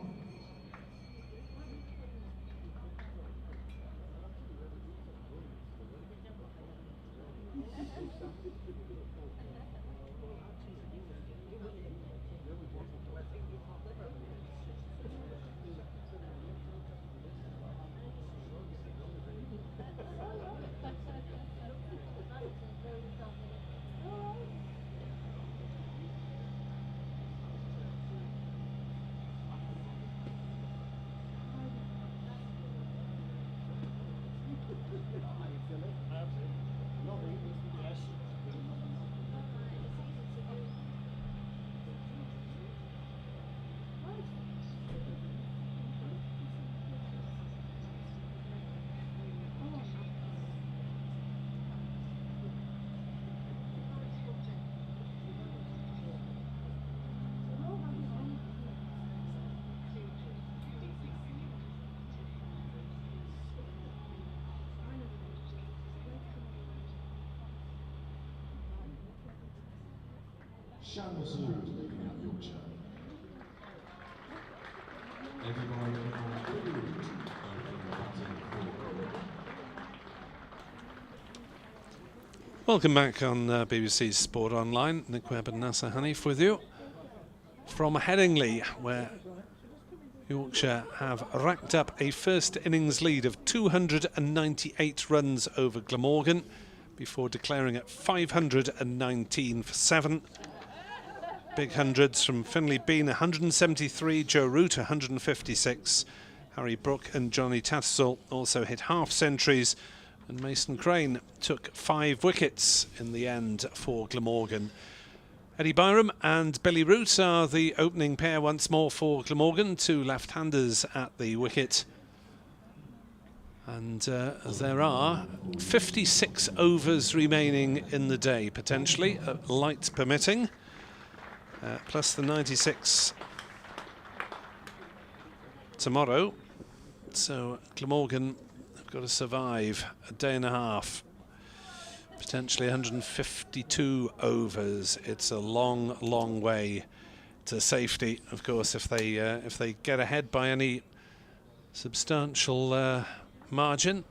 Shan Masood leading out Yorkshire. Eddie Byron and Billy Root opening the batting for. Welcome back on BBC Sport Online. Nick Webb and Nasser Hanif with you from Headingley, where Yorkshire have racked up a first innings lead of 298 runs over Glamorgan before declaring at 519 for 7. Big hundreds from Finlay Bean, 173, Joe Root, 156. Harry Brook and Johnny Tattersall also hit half centuries, and Mason Crane took 5 wickets in the end for Glamorgan. Eddie Byram and Billy Root are the opening pair once more for Glamorgan, 2 left-handers at the wicket. And there are 56 overs remaining in the day, potentially, light permitting. Plus the 96 tomorrow. So Glamorgan have got to survive a day and a half, potentially 152 overs. It's a long, long way to safety. Of course, if they get ahead by any substantial margin,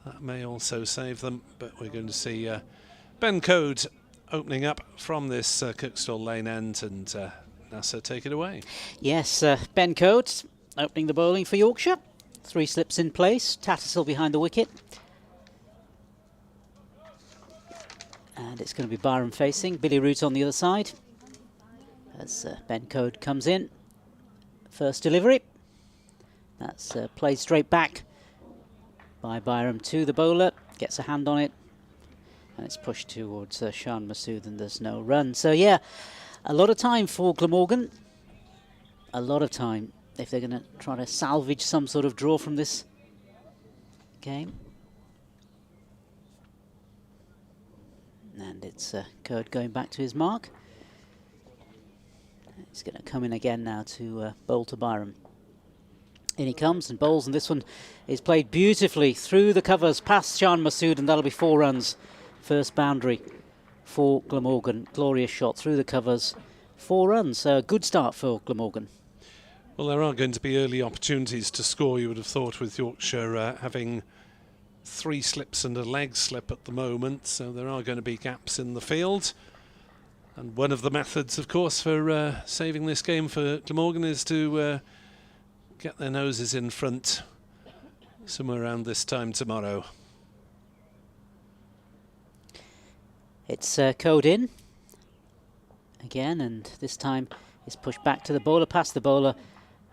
that may also save them. But we're going to see Ben Code opening up from this Kirkstall Lane end, and Nasser, take it away. Yes, Ben Coates opening the bowling for Yorkshire. 3 slips in place, Tattersall behind the wicket. And it's going to be Byram facing, Billy Root on the other side. As Ben Code comes in. First delivery. That's played straight back by Byram to the bowler. Gets a hand on it. And it's pushed towards Shan Masood, and there's no run. So yeah, a lot of time for Glamorgan. A lot of time if they're going to try to salvage some sort of draw from this game. And it's Code going back to his mark. He's going to come in again now to bowl to Byram. In he comes and bowls, and this one is played beautifully through the covers past Shan Masood, and that'll be 4 runs. First boundary for Glamorgan. Glorious shot through the covers. 4 runs. So a good start for Glamorgan. Well, there are going to be early opportunities to score, you would have thought, with Yorkshire having 3 slips and a leg slip at the moment. So there are going to be gaps in the field. And one of the methods, of course, for saving this game for Glamorgan is to get their noses in front somewhere around this time tomorrow. It's Code in again, and this time it's pushed back to the bowler, past the bowler,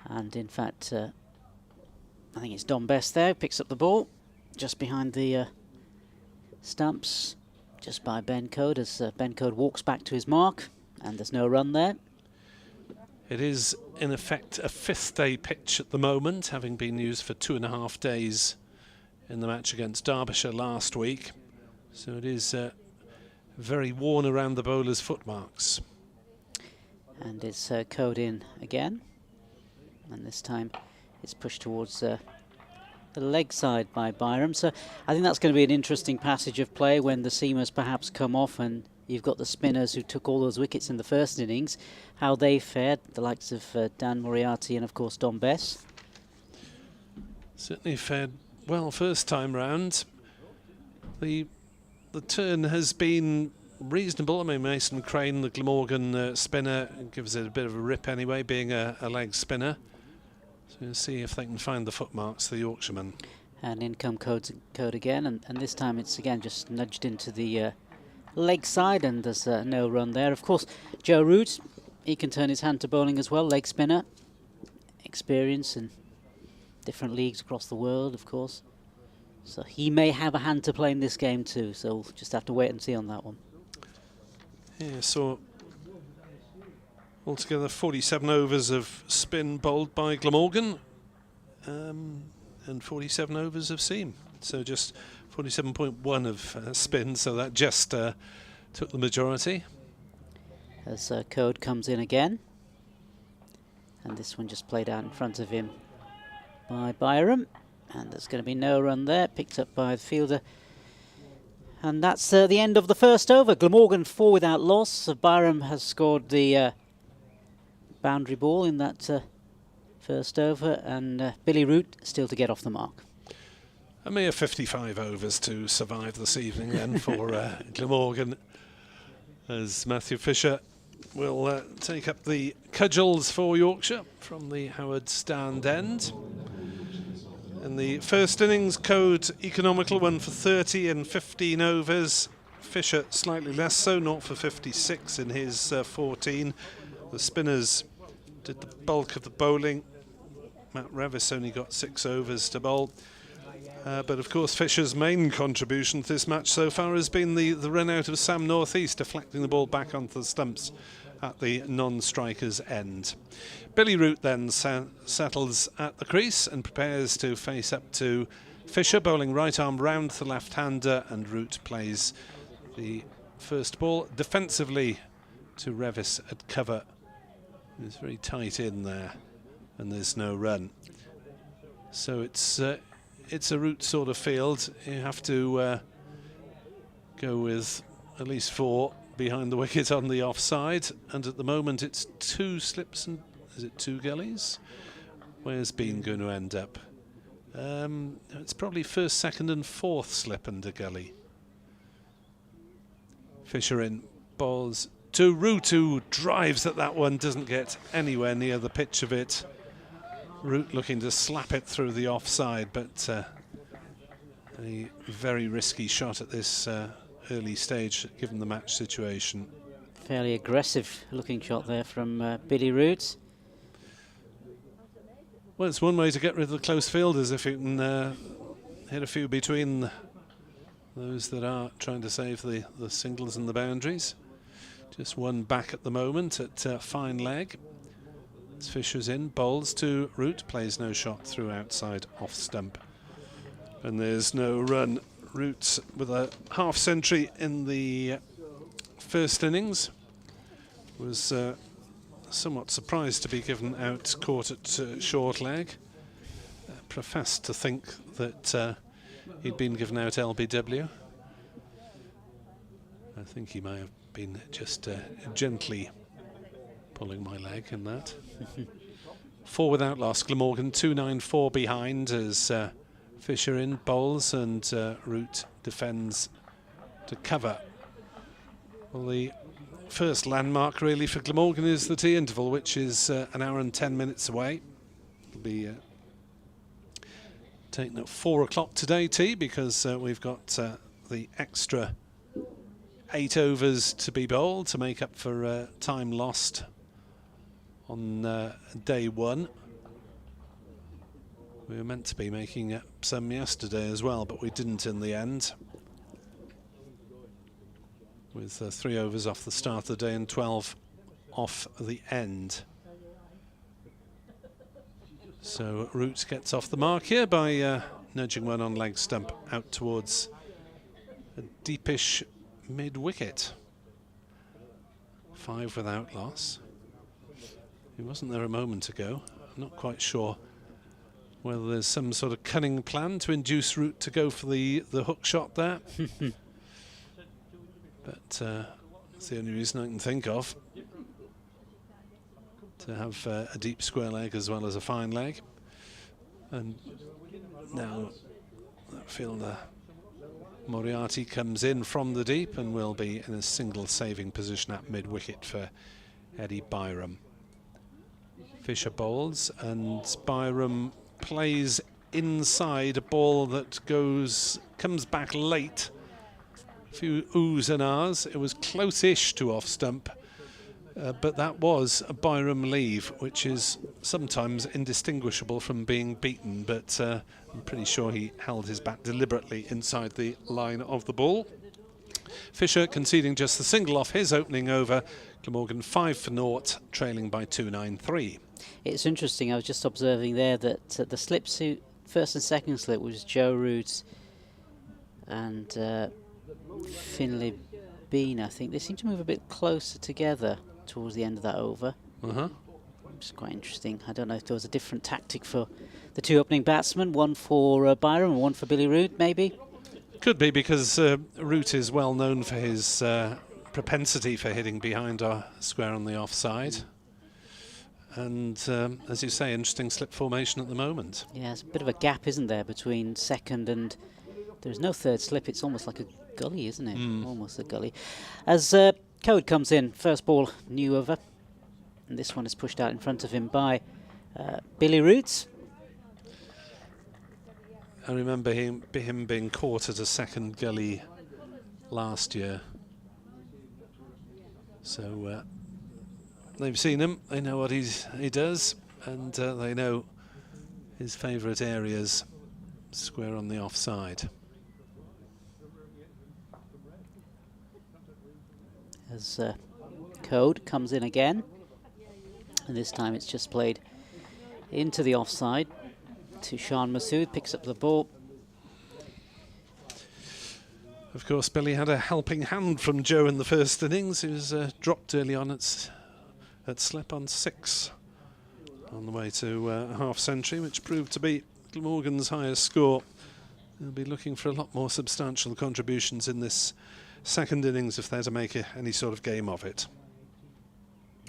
and in fact I think it's Don Best there, picks up the ball just behind the stumps, just by Ben Code, as Ben Code walks back to his mark, and there's no run there. It is in effect a 5th day pitch at the moment, having been used for 2.5 days in the match against Derbyshire last week, so it is very worn around the bowler's footmarks. And it's Code in again, and this time it's pushed towards the leg side by Byram. So I think that's going to be an interesting passage of play when the seamers perhaps come off and you've got the spinners who took all those wickets in the first innings, how they fared, the likes of Dan Moriarty and of course Don Bess. Certainly fared well first time round. The turn has been reasonable. I mean, Mason Crane, the Glamorgan spinner, gives it a bit of a rip anyway, being a leg spinner. So we'll see if they can find the footmarks, the Yorkshiremen. And in come code again, and this time it's again just nudged into the leg side, and there's no run there. Of course, Joe Root, he can turn his hand to bowling as well, leg spinner. Experience in different leagues across the world, of course. So he may have a hand to play in this game too, so we'll just have to wait and see on that one. Yeah, so altogether 47 overs of spin bowled by Glamorgan, and 47 overs of seam. So just 47.1 of spin, so that just took the majority. As code comes in again. And this one just played out in front of him by Byram. And there's going to be no run there, picked up by the fielder. And that's the end of the first over. Glamorgan 4 without loss. Byram has scored the boundary ball in that first over, and Billy Root still to get off the mark. A mere 55 overs to survive this evening then for Glamorgan, as Matthew Fisher will take up the cudgels for Yorkshire from the Howard stand end. In the first innings, Code economical, one for 30 in 15 overs. Fisher slightly less so, 0 for 56 in his 14. The spinners did the bulk of the bowling. Matt Revis only got 6 overs to bowl. But of course Fisher's main contribution to this match so far has been the run out of Sam Northeast, deflecting the ball back onto the stumps at the non-striker's end. Billy Root then settles at the crease and prepares to face up to Fisher, bowling right arm round the left-hander, and Root plays the first ball defensively to Revis at cover. It's very tight in there, and there's no run. So it's a Root sort of field. You have to go with at least 4 behind the wicket on the offside, and at the moment it's 2 slips and is it 2 gullies? Where's Bean going to end up? It's probably first, second and fourth slip and a gully. Fisher in, balls to Root, who drives at that one, doesn't get anywhere near the pitch of it. Root looking to slap it through the offside, but a very risky shot at this early stage given the match situation. Fairly aggressive looking shot there from Billy Root. Well, it's one way to get rid of the close fielders, if you can hit a few between those that are trying to save the singles and the boundaries. Just one back at the moment at fine leg. As Fisher's in, bowls to Root, plays no shot through outside off stump. And there's no run. Root with a half century in the first innings was somewhat surprised to be given out caught at short leg. Professed to think that he'd been given out LBW. I think he may have been just gently pulling my leg in that. 4 without loss. Glamorgan 294 behind as Fisher in, bowls, and Root defends to cover. Well, the first landmark really for Glamorgan is the tea interval, which is an hour and 10 minutes away. It'll be taken at 4 o'clock today, tea, because we've got the extra 8 overs to be bowled to make up for time lost on day 1. We were meant to be making up some yesterday as well, but we didn't in the end. With 3 overs off the start of the day and 12 off the end. So Root gets off the mark here by nudging one on leg stump out towards a deepish mid-wicket. 5 without loss. He wasn't there a moment ago. I'm not quite sure whether there's some sort of cunning plan to induce Root to go for the hook shot there. But It's the only reason I can think of, to have a deep square leg as well as a fine leg. And now that fielder Moriarty comes in from the deep and will be in a single saving position at mid-wicket for Eddie Byram. Fisher bowls and Byram plays inside a ball that comes back late. A few oohs and ahs. It was close-ish to off stump, but that was a Byram leave, which is sometimes indistinguishable from being beaten, but I'm pretty sure he held his bat deliberately inside the line of the ball. Fisher conceding just the single off his opening over. Glamorgan 5 for naught, trailing by 293. It's interesting, I was just observing there that the slip suit, first and second slip, was Joe Root and Finlay Bean, I think. They seem to move a bit closer together towards the end of that over. It's quite interesting. I don't know if there was a different tactic for the two opening batsmen, one for Byram and one for Billy Root, maybe? Could be, because Root is well known for his propensity for hitting behind our square on the offside. And as you say, interesting slip formation at the moment. Yeah, there's a bit of a gap, isn't there, between second and... There's no third slip. It's almost like a gully, isn't it? Almost a gully. As Code comes in, first ball, new over. And this one is pushed out in front of him by Billy Root. I remember him being caught at a second gully last year. So they've seen him, they know what he does, and they know his favourite areas, square on the offside. As Code comes in again, and this time it's just played into the offside to Shan Masood, picks up the ball. Of course, Billy had a helping hand from Joe in the first innings. He was dropped early on at slip on 6 on the way to a half century, which proved to be Glamorgan's highest score. They'll be looking for a lot more substantial contributions in this second innings if they're to make any sort of game of it.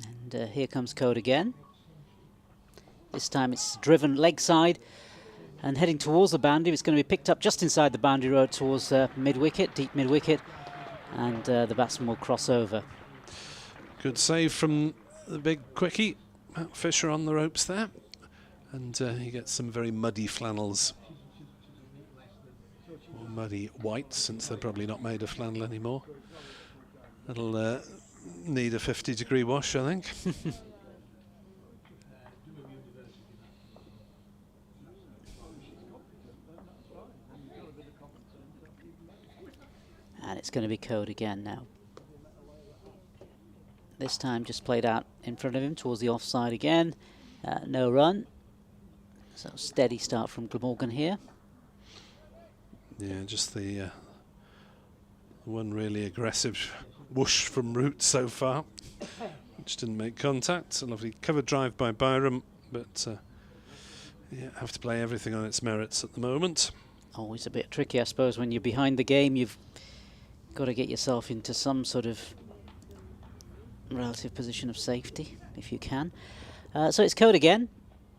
And here comes Code again. This time it's driven leg side and heading towards the boundary. It's going to be picked up just inside the boundary road towards mid-wicket, deep mid-wicket, and the batsman will cross over. Good save from the big quickie. Matt Fisher on the ropes there, and he gets some very muddy flannels. Or muddy white, since they're probably not made of flannel anymore. That'll need a 50-degree wash, I think. And it's going to be Code again now. This time just played out in front of him towards the offside again. No run. So steady start from Glamorgan here. Yeah, just the one really aggressive whoosh from Root so far, which didn't make contact. A lovely cover drive by Byram, but yeah, have to play everything on its merits at the moment. Always a bit tricky, I suppose, when you're behind the game. You've got to get yourself into some sort of relative position of safety, if you can. So it's Code again,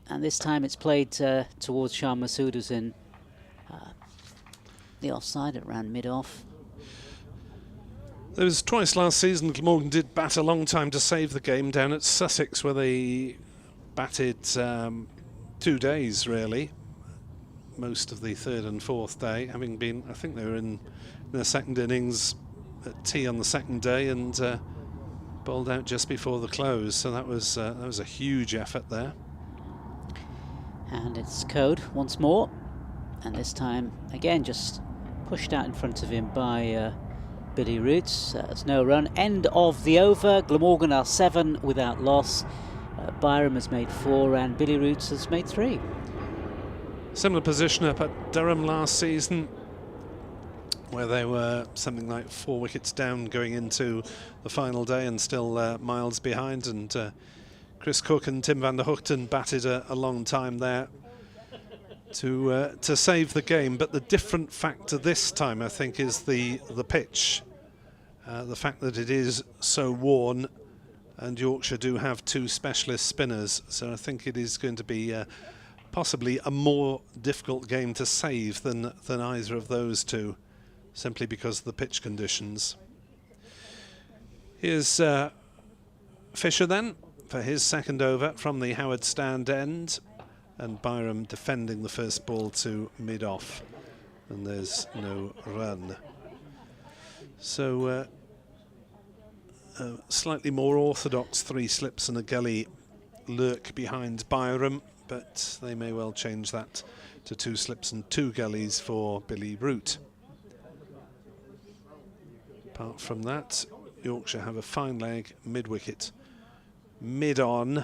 and this time it's played towards Shan Masood, who's in the offside at around mid-off. There was twice last season Glamorgan did bat a long time to save the game down at Sussex, where they batted 2 days, really. Most of the third and fourth day, having been, I think they were in their second innings at tea on the second day and bowled out just before the close. So that was a huge effort there. And it's Code once more, and this time again just pushed out in front of him by Billy Root. There's no run. End of the over. Glamorgan are 7 without loss. Byram has made 4 and Billy Root has made 3. Similar position up at Durham last season, where they were something like 4 wickets down going into the final day and still miles behind, and Chris Cook and Tim van der Hoogten batted a long time there to save the game. But the different factor this time, I think, is the pitch. the fact that it is so worn, and Yorkshire do have 2 specialist spinners, so I think it is going to be possibly a more difficult game to save than either of those two, simply because of the pitch conditions. Here's Fisher then for his second over from the Howard Stand end, and Byram defending the first ball to mid-off, and there's no run. So slightly more orthodox 3 slips and a gully lurk behind Byram, but they may well change that to 2 slips and 2 gullies for Billy Root. Apart from that, Yorkshire have a fine leg, mid-wicket, mid-on,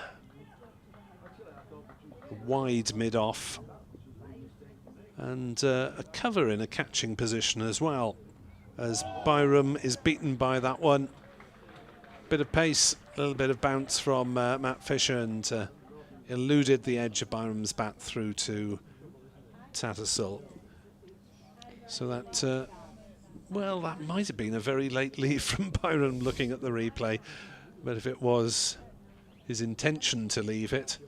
wide mid-off, and a cover in a catching position as well, as Byram is beaten by that one. Bit of pace, a little bit of bounce from Matt Fisher, and eluded the edge of Byram's bat through to Tattersall. So that, well, that might have been a very late leave from Byram looking at the replay, but if it was his intention to leave it,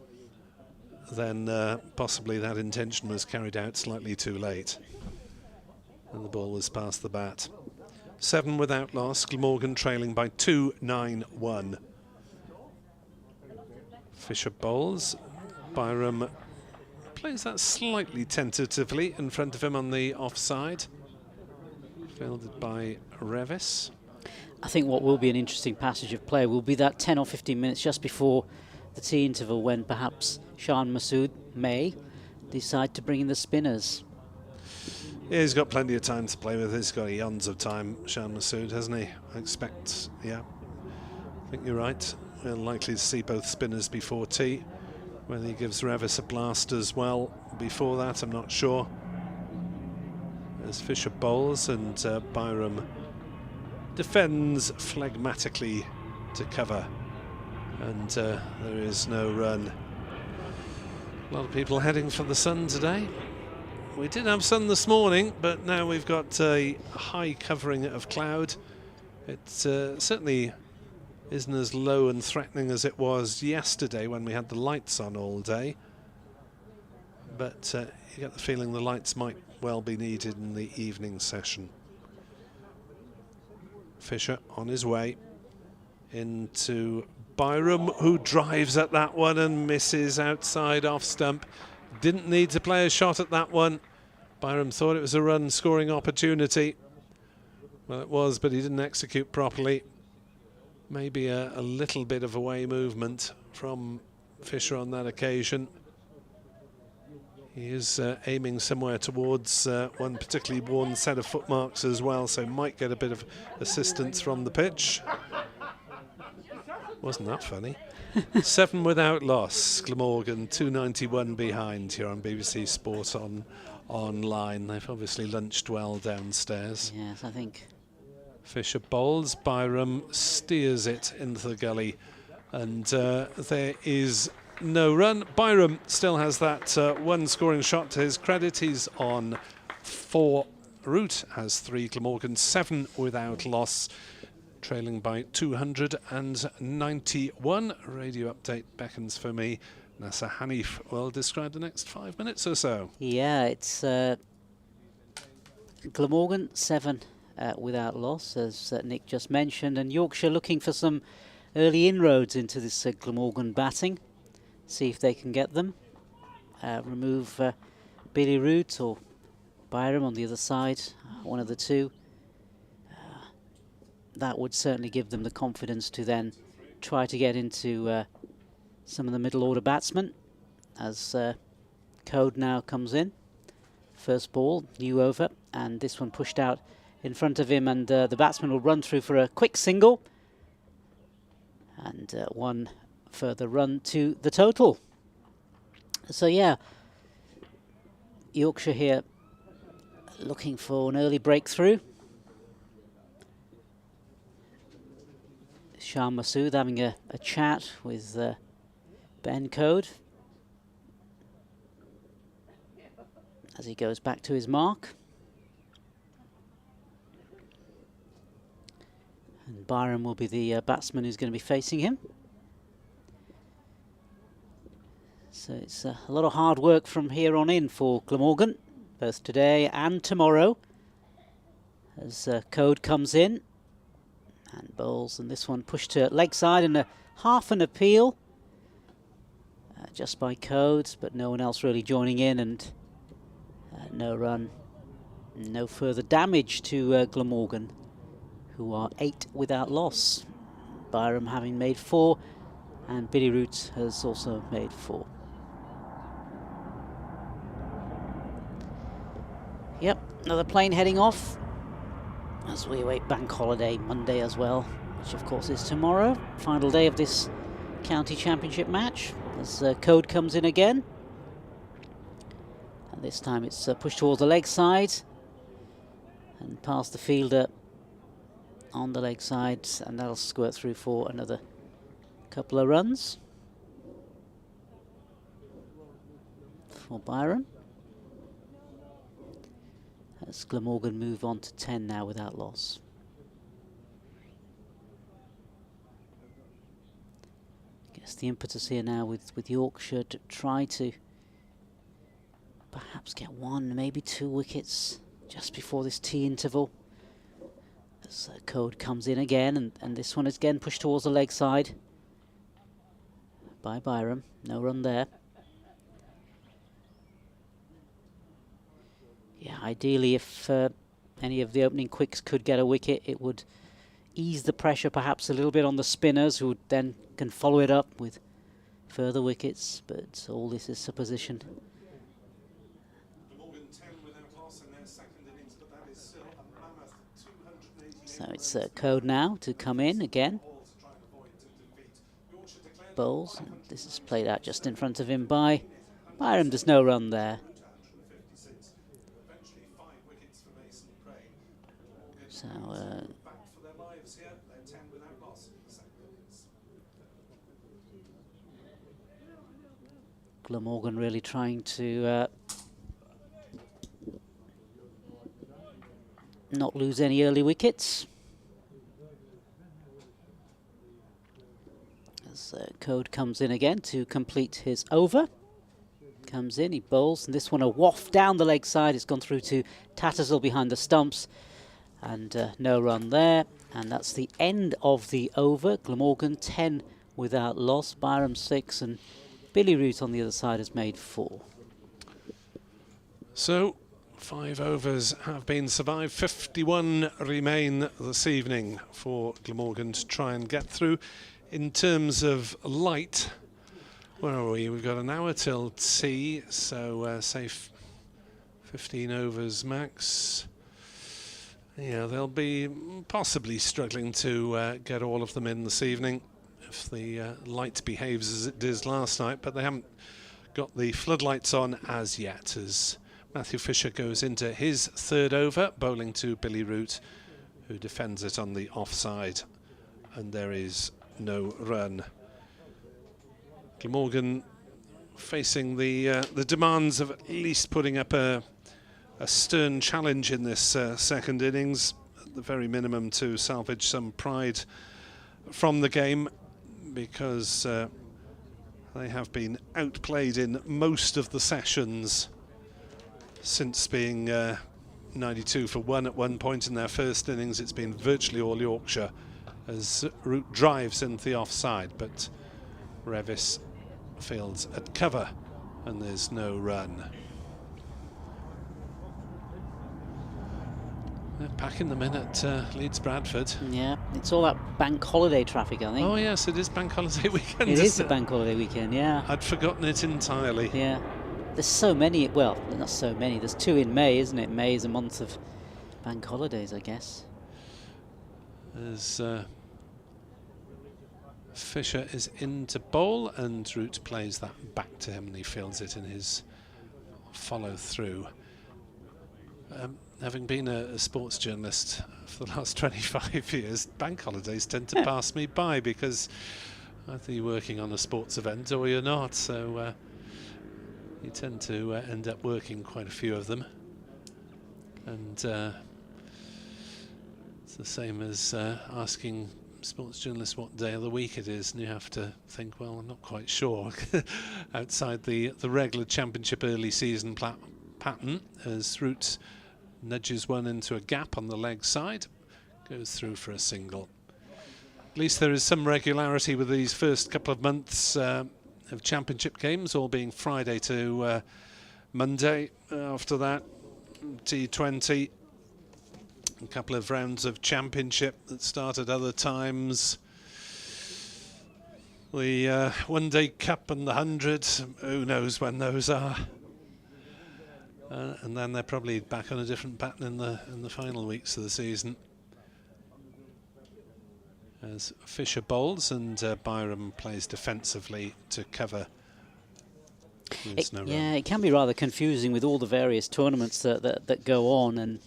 then possibly that intention was carried out slightly too late, and the ball was past the bat. 7 without loss, Glamorgan trailing by 2-9-1. Fisher bowls. Byram plays that slightly tentatively in front of him on the offside. Fielded by Revis. I think what will be an interesting passage of play will be that 10 or 15 minutes just before the tea interval, when perhaps Shan Masood may decide to bring in the spinners. Yeah, he's got plenty of time to play with. He's got eons of time, Shan Masood, hasn't he? I expect, yeah. I think you're right. We're likely to see both spinners before tea. Whether he gives Revis a blast as well before that, I'm not sure. As Fisher bowls, and Byram defends phlegmatically to cover, and there is no run. A lot of people heading for the sun today. We did have sun this morning, but now we've got a high covering of cloud. It certainly isn't as low and threatening as it was yesterday when we had the lights on all day, but you get the feeling the lights might well be needed in the evening session. Fisher on his way into Byram, who drives at that one and misses outside off stump. Didn't need to play a shot at that one. Byram thought it was a run scoring opportunity. Well, it was, but he didn't execute properly. Maybe a little bit of away movement from Fisher on that occasion. He is aiming somewhere towards one particularly worn set of footmarks as well, so might get a bit of assistance from the pitch. Wasn't that funny? 7 without loss. Glamorgan 291 behind here on BBC Sport online. They've obviously lunched well downstairs. Yes, I think. Fisher bowls. Byram steers it into the gully, and there is no run. Byram still has that one scoring shot to his credit. He's on 4. Root has 3. Glamorgan 7 without loss, trailing by 291. Radio update beckons for me. Nasser Hanif will describe the next 5 minutes or so. Yeah, it's Glamorgan 7 without loss, as Nick just mentioned, and Yorkshire looking for some early inroads into this Glamorgan batting. See if they can get them. Remove Billy Root or Byram on the other side, one of the two. That would certainly give them the confidence to then try to get into some of the middle order batsmen, as Code now comes in. First ball, new over, and this one pushed out in front of him, and the batsman will run through for a quick single, and one further run to the total. So yeah, Yorkshire here looking for an early breakthrough. Shan Masood having a chat with Ben Code as he goes back to his mark. And Byram will be the batsman who's going to be facing him. So it's a lot of hard work from here on in for Glamorgan, both today and tomorrow. As Code comes in and bowls, and this one pushed to leg side and half an appeal just by Code, but no one else really joining in, and no run, no further damage to Glamorgan, who are 8 without loss. Byram having made 4, and Billy Root has also made 4. Yep, another plane heading off as we await Bank Holiday Monday as well, which of course is tomorrow, final day of this county championship match, as Code comes in again. And this time it's pushed towards the leg side and past the fielder on the leg side, and that'll squirt through for another couple of runs for Byram. As Glamorgan move on to 10 now without loss. I guess the impetus here now with Yorkshire to try to perhaps get 1, maybe 2 wickets just before this tea interval. As Code comes in again, and this one is again pushed towards the leg side by Byram. No run there. Yeah, ideally if any of the opening quicks could get a wicket, it would ease the pressure perhaps a little bit on the spinners, who then can follow it up with further wickets, but all this is supposition. So it's Code now to come in again. Bowls, and this is played out just in front of him by Byram. There's no run there. So Glamorgan really trying to not lose any early wickets. As Code comes in again to complete his over. Comes in, he bowls, and this one a waft down the leg side. It's gone through to Tattersall behind the stumps. And no run there, and that's the end of the over. Glamorgan 10 without loss, Byram 6, and Billy Root on the other side has made 4. So 5 overs have been survived, 51 remain this evening for Glamorgan to try and get through. In terms of light, where are we? We've got an hour till tea, so say 15 overs max. Yeah, they'll be possibly struggling to get all of them in this evening if the light behaves as it did last night, but they haven't got the floodlights on as yet, as Matthew Fisher goes into his 3rd over, bowling to Billy Root, who defends it on the offside, and there is no run. Glamorgan facing the demands of at least putting up a stern challenge in this second innings, at the very minimum, to salvage some pride from the game, because they have been outplayed in most of the sessions since being 92 for 1 at one point in their first innings. It's been virtually all Yorkshire as Root drives into the offside, but Revis fields at cover and there's no run. They're packing them in at Leeds Bradford. Yeah, it's all that bank holiday traffic, I think. Oh yes, it is bank holiday weekend. It is a bank holiday weekend, yeah. I'd forgotten it entirely. Yeah, there's so many, well, not so many, there's 2 in May, isn't it? May is a month of bank holidays, I guess. As Fisher is in to bowl, and Root plays that back to him, and he fields it in his follow through. Having been a sports journalist for the last 25 years, bank holidays tend to pass me by, because either you're working on a sports event or you're not, so you tend to end up working quite a few of them. And it's the same as asking sports journalists what day of the week it is, and you have to think, well, I'm not quite sure. Outside the regular championship early season pattern, as Roots nudges one into a gap on the leg side, goes through for a single. At least there is some regularity with these first couple of months of championship games, all being Friday to Monday. After that, T20. A couple of rounds of championship that start at other times. The One Day Cup and the 100, who knows when those are. And then they're probably back on a different pattern in the final weeks of the season. As Fisher bowls and Byram plays defensively to cover. It can be rather confusing with all the various tournaments that go on, and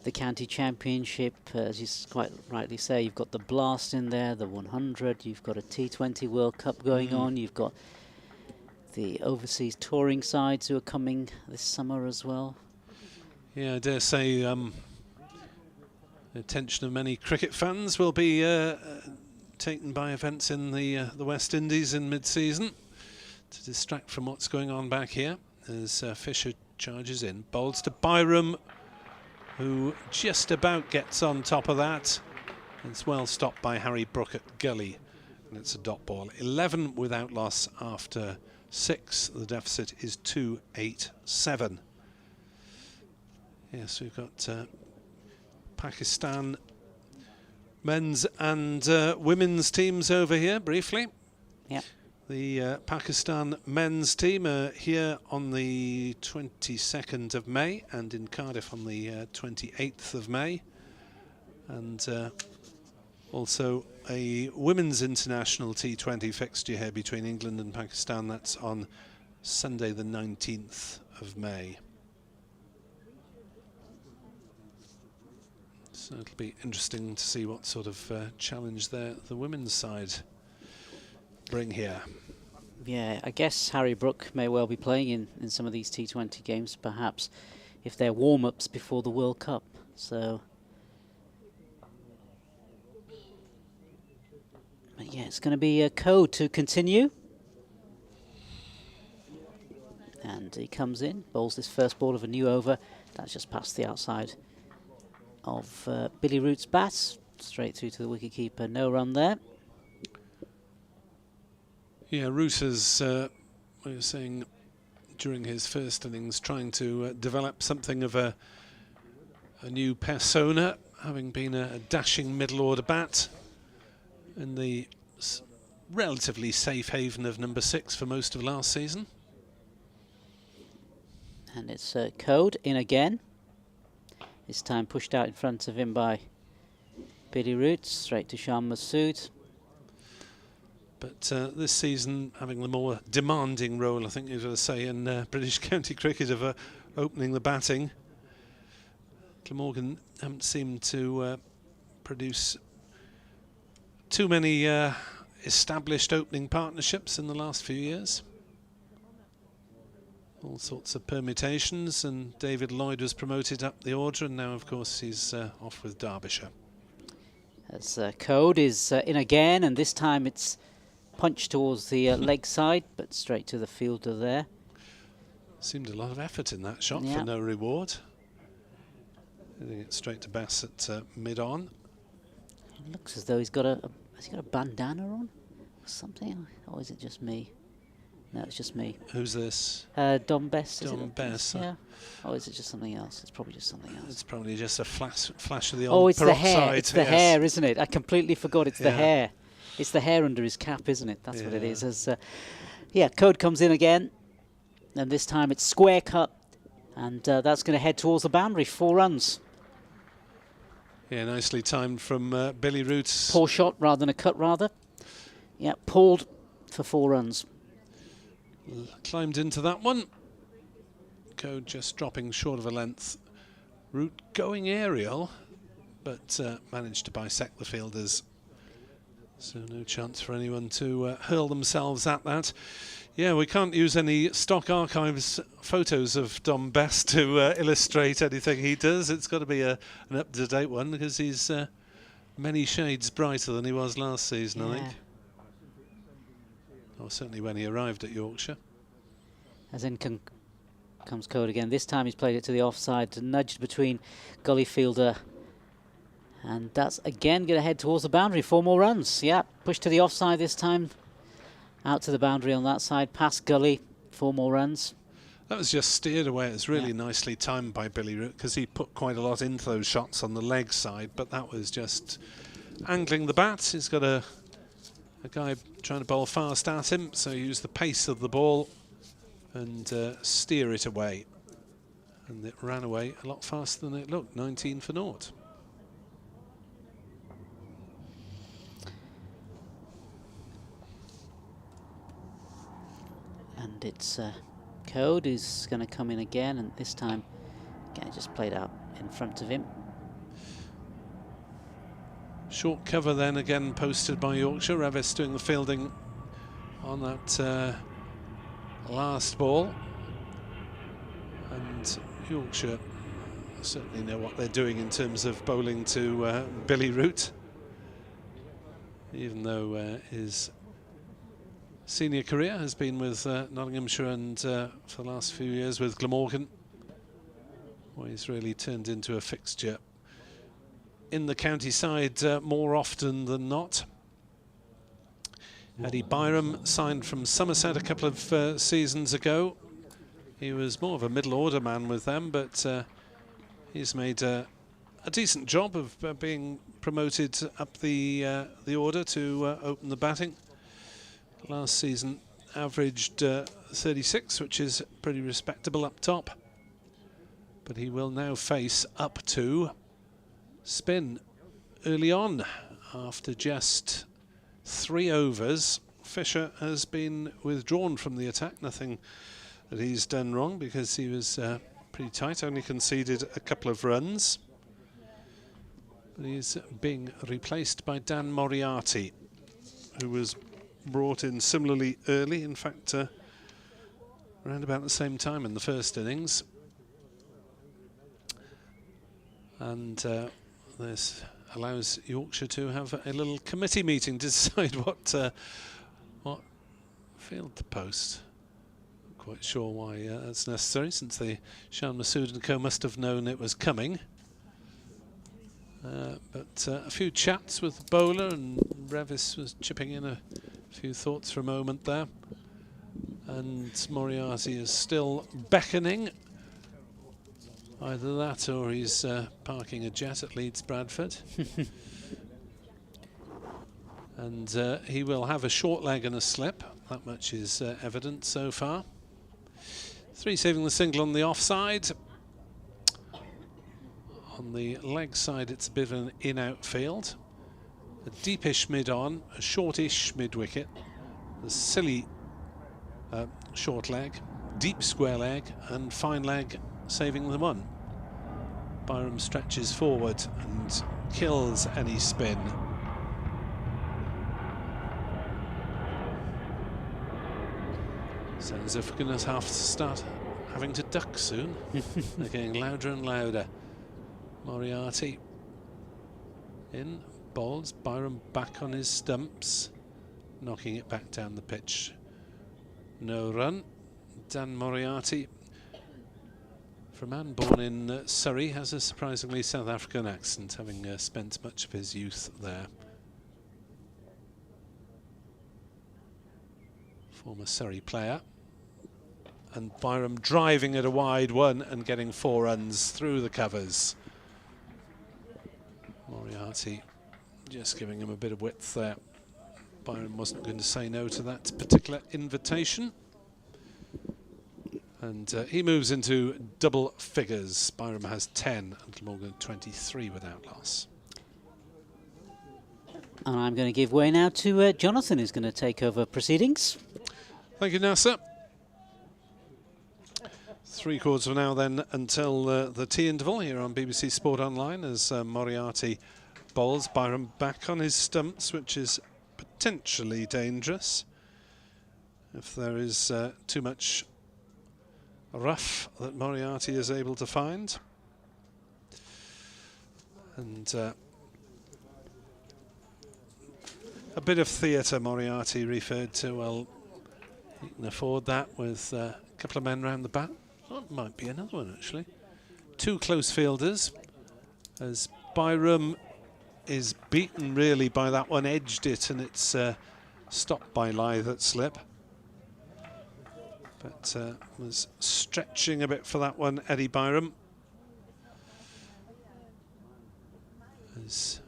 the county championship, as you quite rightly say, you've got the Blast in there, the 100, you've got a T20 World Cup going on, you've got the overseas touring sides who are coming this summer as well. Yeah, I dare say the attention of many cricket fans will be taken by events in the West Indies in mid-season to distract from what's going on back here as Fisher charges in, bowls to Byram, who just about gets on top of that. It's well stopped by Harry Brook at gully, and it's a dot ball. 11 without loss after 6. The deficit is 287. Yes, we've got Pakistan men's and women's teams over here briefly. Yeah. The Pakistan men's team are here on the 22nd of May and in Cardiff on the 28th of May. And also a women's international T20 fixture here between England and Pakistan. That's on Sunday the 19th of May. So it'll be interesting to see what sort of challenge the women's side bring here. Yeah, I guess Harry Brook may well be playing in some of these T20 games, perhaps, if they're warm-ups before the World Cup. So, but yeah, it's going to be a code to continue. And he comes in, bowls this first ball of a new over. That's just past the outside of Billy Root's bat. Straight through to the wicketkeeper, no run there. Yeah, Root is, we were saying during his first innings, trying to develop something of a new persona, having been a dashing middle-order bat in the relatively safe haven of number 6 for most of last season. And it's Code in again. This time pushed out in front of him by Billy Root, straight to Shan Masood. But this season, having the more demanding role, I think you've got to say, in British county cricket of opening the batting. Glamorgan haven't seemed to produce too many established opening partnerships in the last few years. All sorts of permutations, and David Lloyd was promoted up the order, and now, of course, he's off with Derbyshire. As Code is in again, and this time it's punch towards the leg side, but straight to the fielder there. Seemed a lot of effort in that shot yeah. for no reward. Hitting it straight to Bassett mid-on. It looks as though has he got a bandana on or something, or is it just me? No, it's just me. Who's this? Dom Best. Dom Best. Yeah. Or is it just something else? It's probably just something else. It's probably just a flash of the old old it's peroxide. The hair. It's the hair, isn't it? I completely forgot. It's the Yeah. hair. It's the hair under his cap, isn't it? That's what it is. As yeah, Code comes in again, and this time it's square cut, and that's going to head towards the boundary. 4 runs. Yeah, nicely timed from Billy Root. Poor shot rather than a cut, rather. Yeah, pulled for 4 runs. Climbed into that one. Code just dropping short of a length. Root going aerial, but managed to bisect the fielders. So no chance for anyone to hurl themselves at that. Yeah, we can't use any stock archives photos of Dom Best to illustrate anything he does. It's got to be an up-to-date one, because he's many shades brighter than he was last season, I think. Or certainly when he arrived at Yorkshire. As in comes Code again. This time he's played it to the offside, nudged between gully fielder. And that's again going to head towards the boundary. 4 more runs. Yeah, push to the offside this time. Out to the boundary on that side, past gully. 4 more runs. That was just steered away. It was really nicely timed by Billy Root, because he put quite a lot into those shots on the leg side, but that was just angling the bat. He's got a guy trying to bowl fast at him, so he used the pace of the ball and steer it away. And it ran away a lot faster than it looked, 19 for naught. And it's Code who's going to come in again, and this time again just played out in front of him. Short cover then again posted by Yorkshire. Revis doing the fielding on that last ball. And Yorkshire certainly know what they're doing in terms of bowling to Billy Root. Even though his senior career has been with Nottinghamshire and for the last few years with Glamorgan, where he's really turned into a fixture in the county side more often than not. Eddie Byram signed from Somerset a couple of seasons ago. He was more of a middle order man with them, but he's made a decent job of being promoted up the order to open the batting. Last season averaged 36, which is pretty respectable up top. But he will now face up to spin early on. After just 3 overs, Fisher has been withdrawn from the attack. Nothing that he's done wrong, because he was pretty tight, only conceded a couple of runs. But he's being replaced by Dan Moriarty, who was brought in similarly early, in fact around about the same time in the first innings. And this allows Yorkshire to have a little committee meeting to decide what field to post. Not quite sure why that's necessary, since Shan Masood and co must have known it was coming. But a few chats with the bowler, and Revis was chipping in a few thoughts for a moment there. And Moriarty is still beckoning. Either that or he's parking a jet at Leeds Bradford. And he will have a short leg and a slip. That much is evident so far. 3 saving the single on the offside. On the leg side, it's a bit of an in-out field. A deepish mid-on, a shortish mid-wicket, a silly short leg, deep square leg, and fine leg saving the one. Byram stretches forward and kills any spin. Sounds as if we're going to have to start having to duck soon. They're getting louder and louder. Moriarty in, bowls, Byram back on his stumps, knocking it back down the pitch. No run. Dan Moriarty, for a man born in Surrey, has a surprisingly South African accent, having spent much of his youth there. Former Surrey player. And Byram driving at a wide one and getting 4 runs through the covers. Moriarty just giving him a bit of width there. Byram wasn't going to say no to that particular invitation. And he moves into double figures. Byram has 10 and Glamorgan 23 without loss. And I'm going to give way now to Jonathan, who's going to take over proceedings. Thank you, Nasser. 3/4 of an hour then until the tea interval here on BBC Sport Online, as Moriarty bowls. Byram back on his stumps, which is potentially dangerous if there is too much rough that Moriarty is able to find. And A bit of theatre, Moriarty referred to. Well, he can afford that with a couple of men round the bat. Oh, it might be another one, actually. 2 close fielders, as Byram is beaten really by that one, edged it, and it's stopped by Lythe at slip. But was stretching a bit for that one, Eddie Byram. As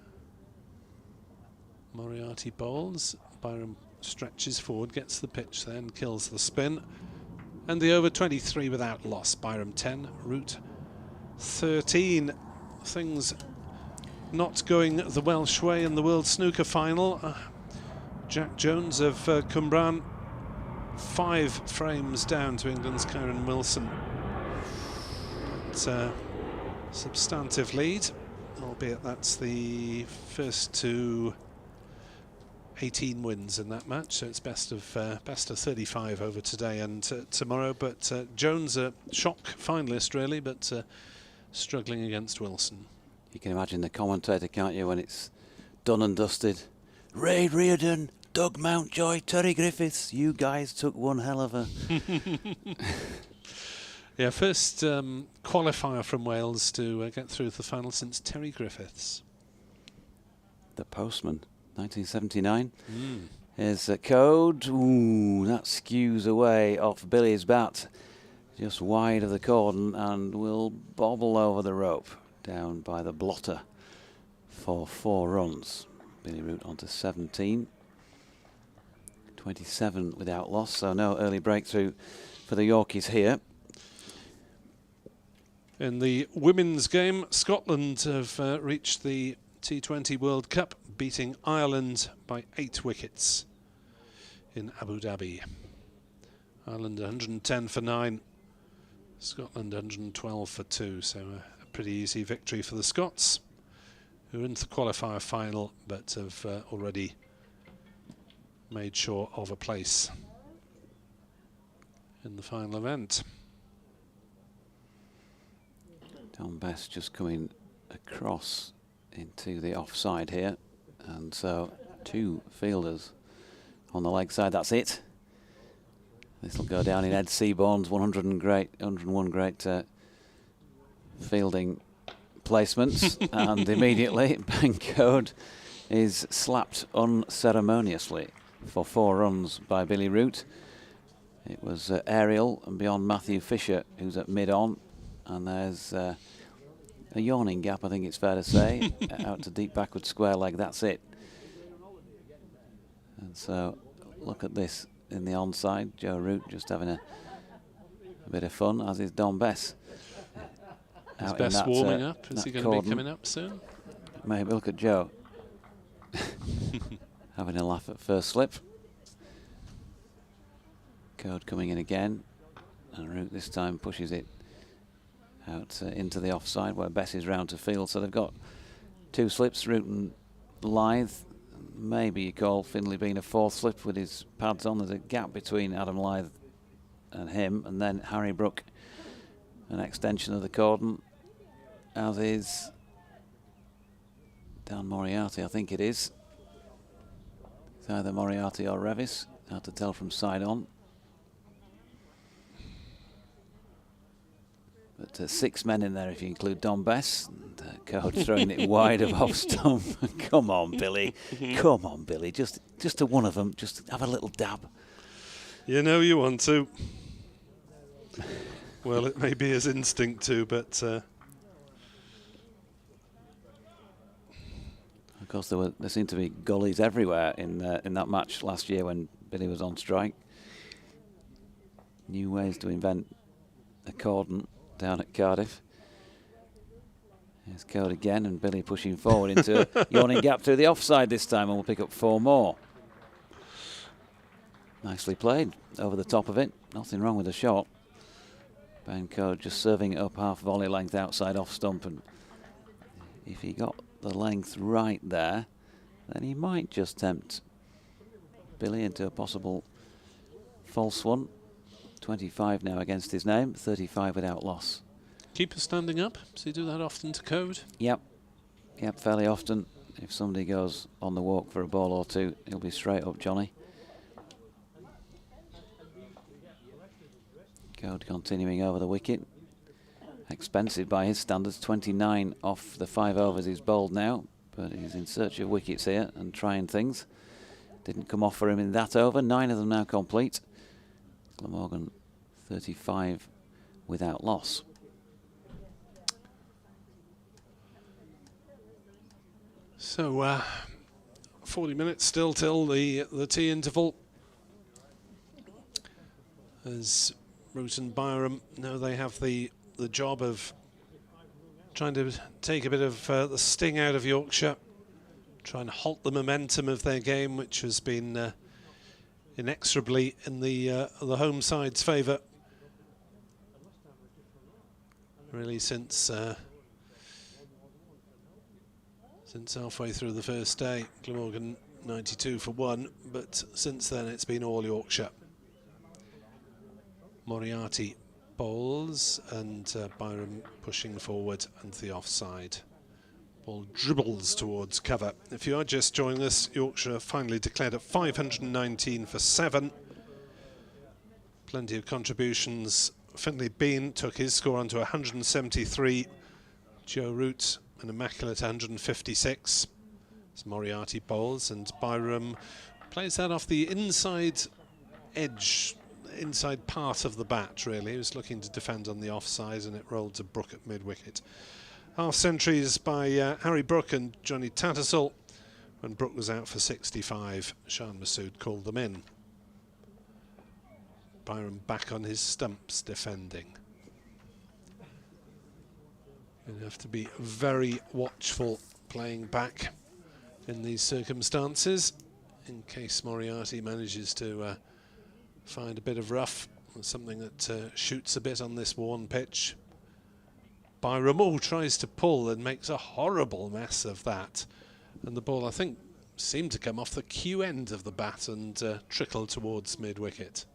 Moriarty bowls, Byram stretches forward, gets the pitch then, kills the spin. And the over 23 without loss. Byram 10, Root 13. Things not going the Welsh way in the World Snooker final. Jack Jones of Cwmbran 5 frames down to England's Kieran Wilson. It's a substantive lead, albeit that's the first to 18 wins in that match, so it's best of 35 over today and tomorrow. But Jones, a shock finalist really, but struggling against Wilson. You can imagine the commentator, can't you, when it's done and dusted. Ray Reardon, Doug Mountjoy, Terry Griffiths, you guys took one hell of a... Yeah, first qualifier from Wales to get through to the final since Terry Griffiths. The postman, 1979. Here's a code. Ooh, that skews away off Billy's bat, just wide of the cordon, and will bobble over the rope down by the blotter for 4 runs. Billy Root on to 17. 27 without loss, so no early breakthrough for the Yorkies here. In the women's game, Scotland have reached the T20 World Cup, beating Ireland by 8 wickets in Abu Dhabi. Ireland 110 for 9, Scotland 112 for 2, so a pretty easy victory for the Scots, who are into the qualifier final but have already made sure of a place in the final event. Dom Bess just coming across into the offside here, and so 2 fielders on the leg side. That's it. This will go down in Ed Seaborn's 101 great fielding placements, and immediately Bancode is slapped unceremoniously for 4 runs by Billy Root. It was aerial and beyond Matthew Fisher, who's at mid-on, and there's a yawning gap, I think it's fair to say, out to deep backward square leg. That's it. And so look at this in the onside. Joe Root just having a bit of fun, as is Dom Bess. Is Bess warming up? Is he going to be coming up soon? Maybe. Look at Joe having a laugh at first slip. Code coming in again, and Root this time pushes it out into the offside where Bess is round to field. So they've got 2 slips, Root and Lythe. Maybe you call Finlay Bean a 4th slip with his pads on. There's a gap between Adam Lythe and him, and then Harry Brook, an extension of the cordon, as is Dan Moriarty, I think it is. It's either Moriarty or Revis, hard to tell from side on. But 6 men in there if you include Dom Bess. And Code throwing it wide of off stump. Come on, Billy. Come on, Billy. Just to one of them. Just have a little dab. You know you want to. Well, it may be his instinct to, but... Of course, there seemed to be gullies everywhere in that match last year when Billy was on strike. New ways to invent a cordon down at Cardiff. Here's Code again, and Billy pushing forward into a yawning gap through the offside this time, and we'll pick up 4 more. Nicely played over the top of it. Nothing wrong with the shot. Ben Code just serving it up half volley length outside off stump, and if he got the length right there, then he might just tempt Billy into a possible false one. 25 now against his name, 35 without loss. Keeper standing up. Does he do that often to Code? Yep, fairly often. if somebody goes on the walk for a ball or two, he'll be straight up Johnny. Goad continuing over the wicket. Expensive by his standards, 29 off the 5 overs he's bowled now, but he's in search of wickets here and trying things. Didn't come off for him in that over, 9 of them now complete. Glamorgan 35 without loss. So 40 minutes still till the tea interval. As Root and Byram know they have the job of trying to take a bit of the sting out of Yorkshire, try and halt the momentum of their game, which has been inexorably in the home side's favour really since halfway through the first day. Glamorgan 92 for 1, but since then it's been all Yorkshire. Moriarty bowls and Byram pushing forward and the offside. Ball dribbles towards cover. If you are just joining us, Yorkshire finally declared at 519 for 7. Plenty of contributions. Finlay Bean took his score on to 173. Joe Root an immaculate 156. As Moriarty bowls and Byram plays that off the inside edge, inside part of the bat really. He was looking to defend on the offside and it rolled to Brook at mid-wicket. Half centuries by Harry Brook and Johnny Tattersall. When Brook was out for 65, Shan Masood called them in. Byram back on his stumps defending. You have to be very watchful playing back in these circumstances in case Moriarty manages to find a bit of rough, something that shoots a bit on this worn pitch. Byram tries to pull and makes a horrible mess of that, and the ball I think seemed to come off the Q end of the bat and trickle towards mid-wicket.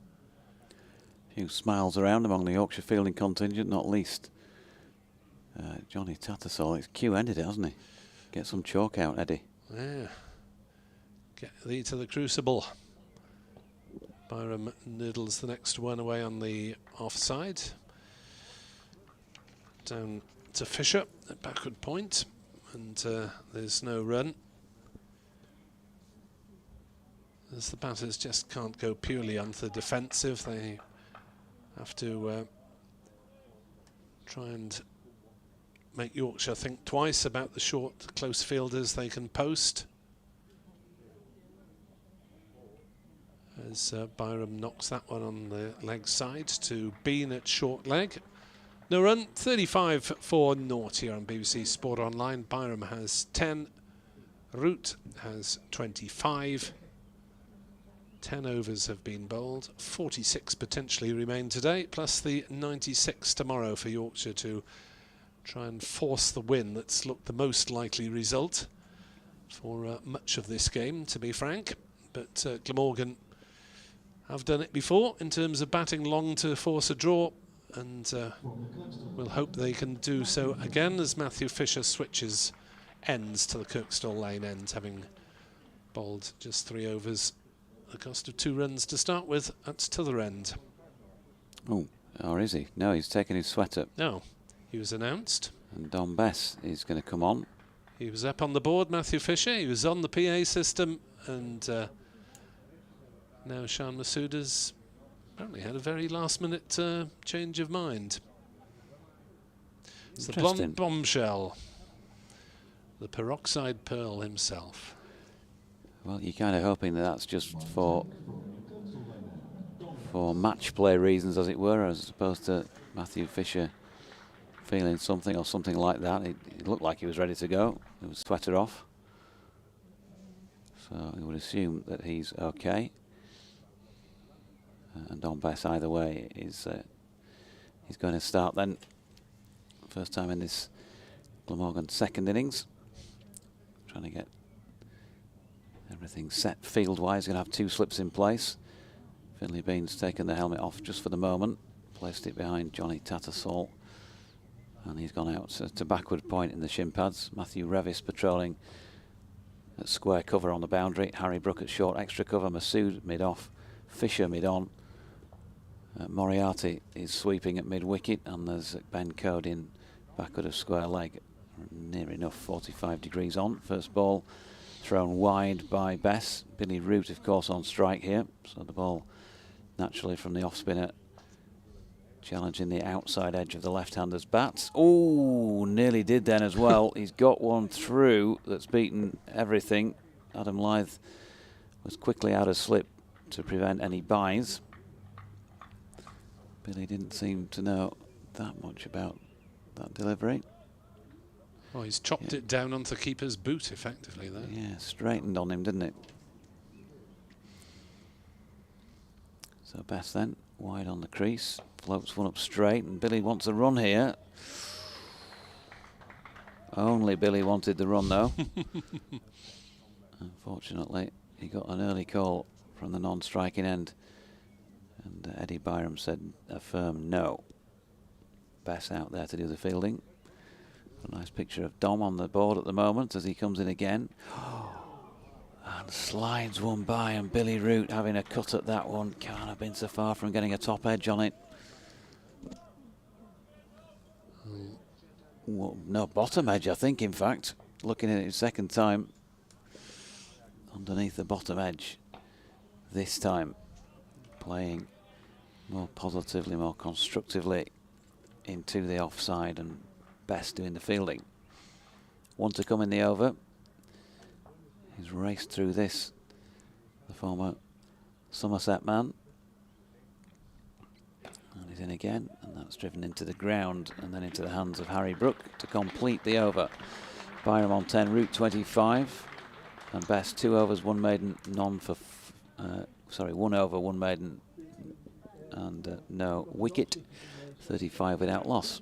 A few smiles around among the Yorkshire fielding contingent, not least Johnny Tattersall. It's Q-ended it, hasn't he? Get some chalk out, Eddie. Yeah. Get thee to the crucible. Byram noodles the next one away on the offside. Down to Fisher at backward point, and there's no run. As the batters just can't go purely onto the defensive, they have to try and make Yorkshire think twice about the short, close fielders they can post. As Byram knocks that one on the leg side to Bean at short leg. No run, 35 for naught here on BBC Sport Online. Byram has 10, Root has 25. 10 overs have been bowled, 46 potentially remain today, plus the 96 tomorrow for Yorkshire to try and force the win that's looked the most likely result for much of this game, to be frank. But Glamorgan have done it before in terms of batting long to force a draw, and we'll hope they can do so again as Matthew Fisher switches ends to the Kirkstall Lane end, having bowled just 3 overs. The cost of 2 runs to start with at t'other end. Oh, or is he? No, he's taken his sweater. No, he was announced. And Don Bess is going to come on. He was up on the board, Matthew Fisher. He was on the PA system, and now Shan Masood has apparently had a very last-minute change of mind. It's the blonde bombshell, the peroxide pearl himself. Well, you're kind of hoping that that's just for match play reasons, as it were, as opposed to Matthew Fisher feeling something or something like that. It looked like he was ready to go. It was sweater off. So we would assume that he's okay. And Don Bess, either way, is he's going to start then. First time in this Glamorgan second innings. Trying to get everything set field-wise. Going to have 2 slips in place. Finlay Bean's taken the helmet off just for the moment. Placed it behind Johnny Tattersall. And he's gone out to backward point in the shin pads. Matthew Revis patrolling at square cover on the boundary. Harry Brook at short extra cover. Masood mid-off. Fisher mid-on. Moriarty is sweeping at mid-wicket, and there's Ben Code in backward of square leg. Near enough 45 degrees on. First ball thrown wide by Bess. Billy Root, of course, on strike here. So the ball naturally from the off-spinner, challenging the outside edge of the left-hander's bats. Oh, nearly did then as well. He's got one through that's beaten everything. Adam Lyth was quickly out of slip to prevent any buys. Billy didn't seem to know that much about that delivery. Oh, he's chopped it down onto the keeper's boot effectively there. Yeah, straightened on him, didn't it? So Bess then, wide on the crease, floats one up straight, and Billy wants a run here. Only Billy wanted the run, though. Unfortunately, he got an early call from the non-striking end, and Eddie Byram said a firm no. Bess out there to do the fielding. A nice picture of Dom on the board at the moment as he comes in again. And slides one by, and Billy Root having a cut at that one. Can't have been so far from getting a top edge on it. Well, no, bottom edge, I think, in fact. Looking at it second time. Underneath the bottom edge. This time, playing more positively, more constructively into the offside, and Best doing the fielding. One to come in the over. He's raced through this, the former Somerset man. And he's in again, and that's driven into the ground and then into the hands of Harry Brook to complete the over. Byram on 10, Root 25, and Best 2 overs, 1 maiden, none for, 1 over, 1 maiden, and no wicket. 35 without loss.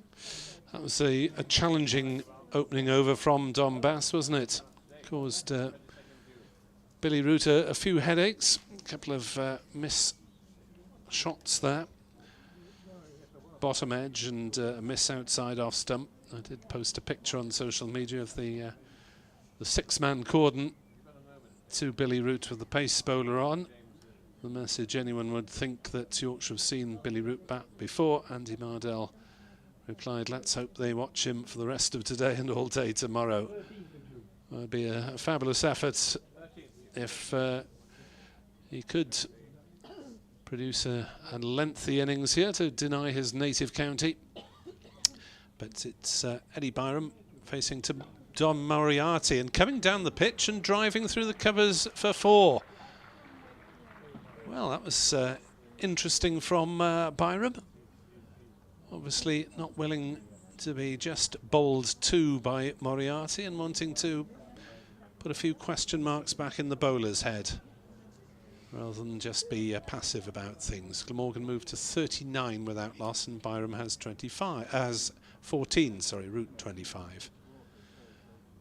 That was a challenging opening over from Dom Bass, wasn't it? Caused Billy Root a few headaches, a couple of miss shots there. Bottom edge and a miss outside off stump. I did post a picture on social media of the 6-man cordon to Billy Root with the pace bowler on. The message anyone would think that Yorkshire have seen Billy Root bat before. Andy Mardell replied, let's hope they watch him for the rest of today and all day tomorrow. It would be a fabulous effort if he could produce a lengthy innings here to deny his native county. But it's Eddie Byram facing to Dom Moriarty and coming down the pitch and driving through the covers for 4. Well, that was interesting from Byram. Obviously not willing to be just bowled to by Moriarty and wanting to put a few question marks back in the bowler's head rather than just be passive about things. Glamorgan moved to 39 without loss, and Byram has 14, Root 25.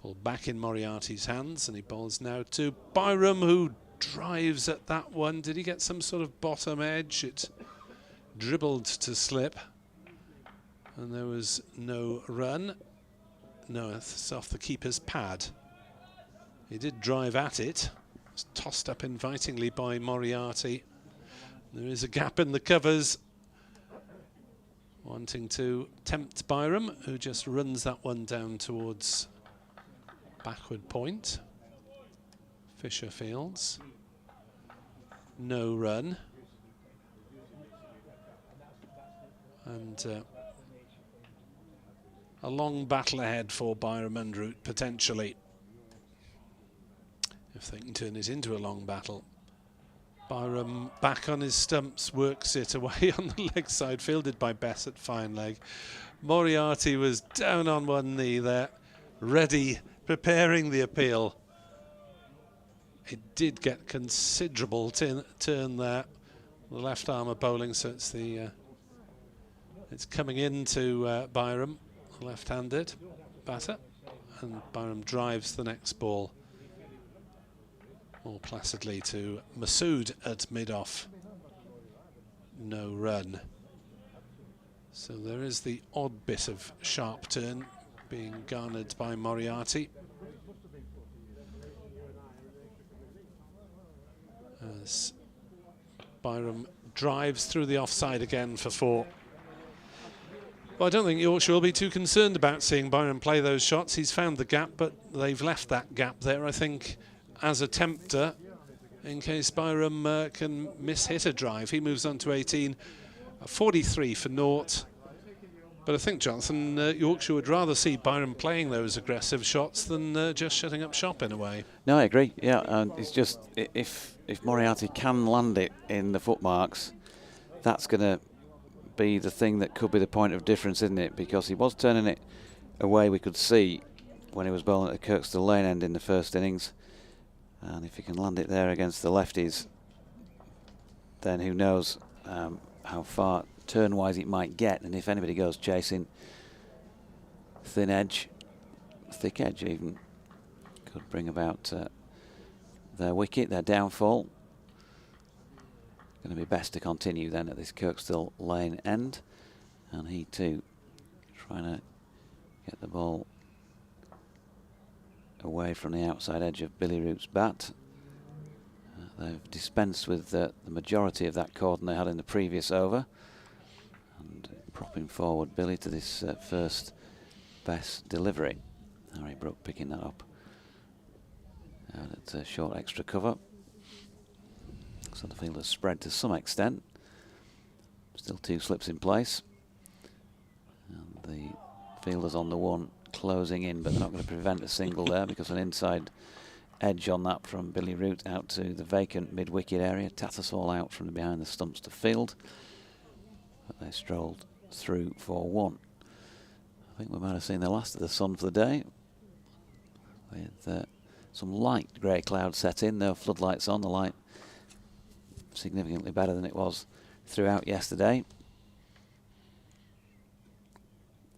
Ball back in Moriarty's hands, and he bowls now to Byram, who drives at that one. Did he get some sort of bottom edge? It dribbled to slip, and there was no run. No, it's off the keeper's pad. He did drive at it. It was tossed up invitingly by Moriarty. There is a gap in the covers, wanting to tempt Byram, who just runs that one down towards backward point. Fisher fields. No run. And a long battle ahead for Byram and Root, potentially, if they can turn it into a long battle. Byram back on his stumps, works it away on the leg side, fielded by Bess at fine leg. Moriarty was down on one knee there, ready, preparing the appeal. It did get considerable turn there. The left arm of bowling, so it's it's coming into Byram, the left-handed batter, and Byram drives the next ball more placidly to Masood at mid-off. No run. So there is the odd bit of sharp turn being garnered by Moriarty. As Byram drives through the offside again for 4. Well, I don't think Yorkshire will be too concerned about seeing Byram play those shots. He's found the gap, but they've left that gap there, I think, as a tempter in case Byram can miss-hit a drive. He moves on to 18, 43 for naught. But I think, Jonathan, Yorkshire would rather see Byram playing those aggressive shots than just shutting up shop in a way. No, I agree. Yeah, it's just if Moriarty can land it in the footmarks, that's going to be the thing that could be the point of difference, isn't it? Because he was turning it away, we could see, when he was bowling at the Kirkstall Lane end in the first innings. And if he can land it there against the lefties, then who knows how far turn-wise it might get. And if anybody goes chasing thin edge, thick edge even, could bring about their wicket, their downfall. Going to be best to continue then at this Kirkstall Lane end. And he too trying to get the ball away from the outside edge of Billy Root's bat. They've dispensed with the majority of that cordon they had in the previous over. And propping forward Billy to this first best delivery. Harry Brook picking that up. And it's a short extra cover. So the field has spread to some extent. Still 2 slips in place. And the fielders on the 1 closing in, but they're not going to prevent a single there because an inside edge on that from Billy Root out to the vacant mid-wicket area. Tattersall out from behind the stumps to field. But they strolled through for 1. I think we might have seen the last of the sun for the day. With some light grey cloud set in, no floodlights on, the light significantly better than it was throughout yesterday.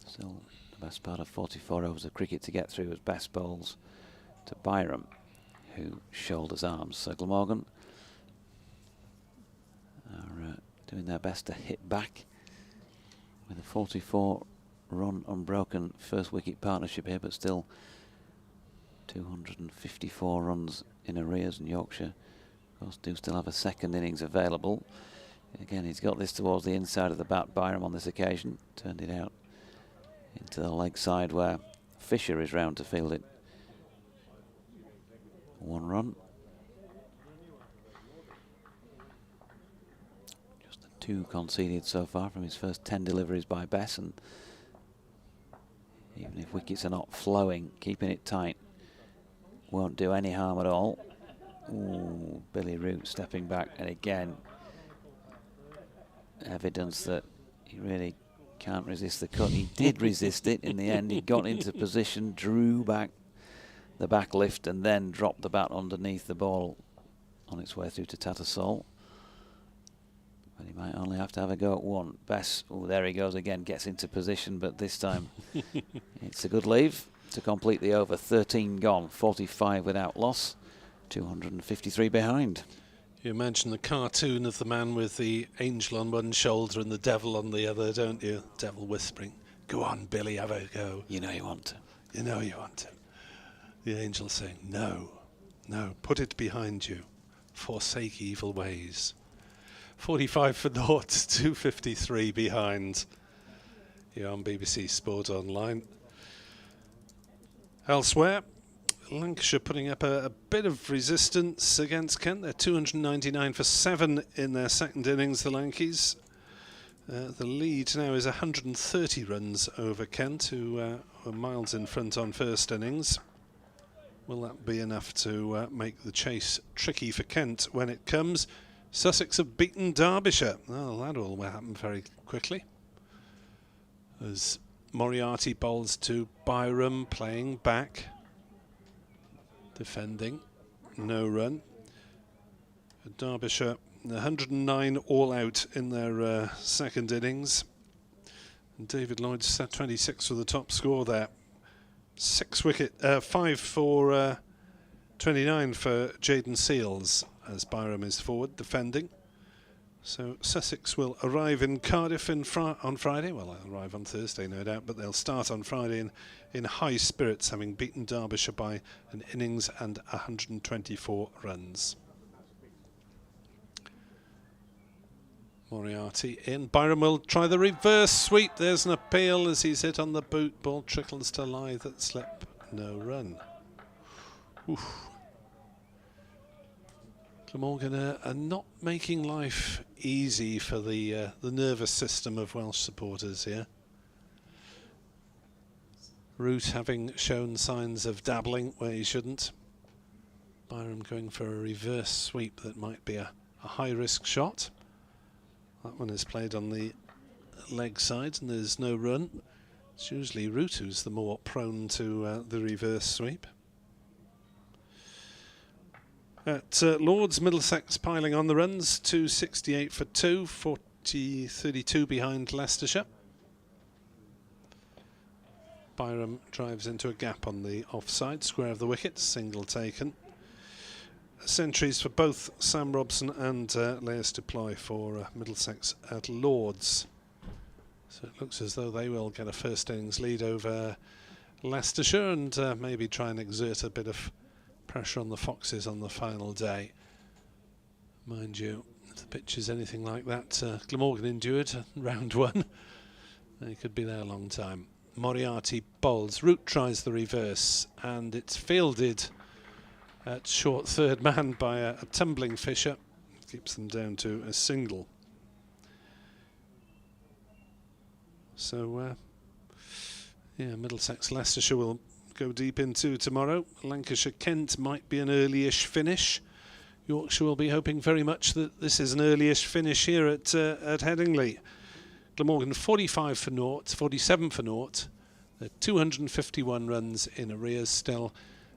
Still the best part of 44 overs of cricket to get through as best bowls to Byram, who shoulders arms. So Glamorgan are doing their best to hit back with a 44-run unbroken first wicket partnership here, but still 254 runs in arrears, and Yorkshire of course do still have a second innings available. Again, he's got this towards the inside of the bat, Byram, on this occasion. Turned it out into the leg side where Fisher is round to field it. 1 run. Just the 2 conceded so far from his first 10 deliveries by Bess, and even if wickets are not flowing, keeping it tight won't do any harm at all. Ooh, Billy Root stepping back, and again evidence that he really can't resist the cut. He did resist it in the end. He got into position, drew back the back lift, and then dropped the bat underneath the ball on its way through to Tattersall. But he might only have to have a go at 1. Bess, oh, there he goes again, gets into position, but this time it's a good leave to complete the over. 13 gone, 45 without loss, 253 behind. You imagine the cartoon of the man with the angel on one shoulder and the devil on the other, don't you? Devil whispering, "Go on, Billy, have a go. You know you want to. You know you want to." The angel saying, "No, no, put it behind you. Forsake evil ways." 45 for naught, 253 behind. Here on BBC Sport Online. Elsewhere, Lancashire putting up a bit of resistance against Kent. They're 299 for 7 in their second innings, the Lankies. The lead now is 130 runs over Kent, who were miles in front on first innings. Will that be enough to make the chase tricky for Kent when it comes? Sussex have beaten Derbyshire. Well, that all will happen very quickly. As Moriarty bowls to Byram, playing back. Defending, no run. Derbyshire 109 all out in their second innings. And David Lloyd set 26 for the top score there. 5 for 29 for Jayden Seales as Byram is forward defending. So Sussex will arrive in Cardiff on Friday. Well, they'll arrive on Thursday, no doubt, but they'll start on Friday in high spirits, having beaten Derbyshire by an innings and 124 runs. Moriarty in. Byram will try the reverse sweep. There's an appeal as he's hit on the boot. Ball trickles to Lythe at slip. No run. Oof. Glamorgan are not making life easy for the nervous system of Welsh supporters here. Root having shown signs of dabbling where he shouldn't. Byram going for a reverse sweep that might be a high-risk shot. That one is played on the leg side and there's no run. It's usually Root who's the more prone to the reverse sweep. At Lords, Middlesex piling on the runs, 268 for 2, 32 behind Leicestershire. Byram drives into a gap on the offside square of the wickets, single taken. Centuries for both Sam Robson and Laius Deploy for Middlesex at Lords. So it looks as though they will get a first innings lead over Leicestershire and maybe try and exert a bit of pressure on the Foxes on the final day. Mind you, if the pitch is anything like that Glamorgan endured round one, they could be there a long time. Moriarty bowls, Root tries the reverse and it's fielded at short third man by a tumbling Fisher. Keeps them down to a single. So yeah, Middlesex Leicestershire will go deep into tomorrow. Lancashire Kent might be an early-ish finish. Yorkshire will be hoping very much that this is an early-ish finish here at Headingley. Glamorgan 45 for naught, 47 for naught. There are 251 runs in arrears still.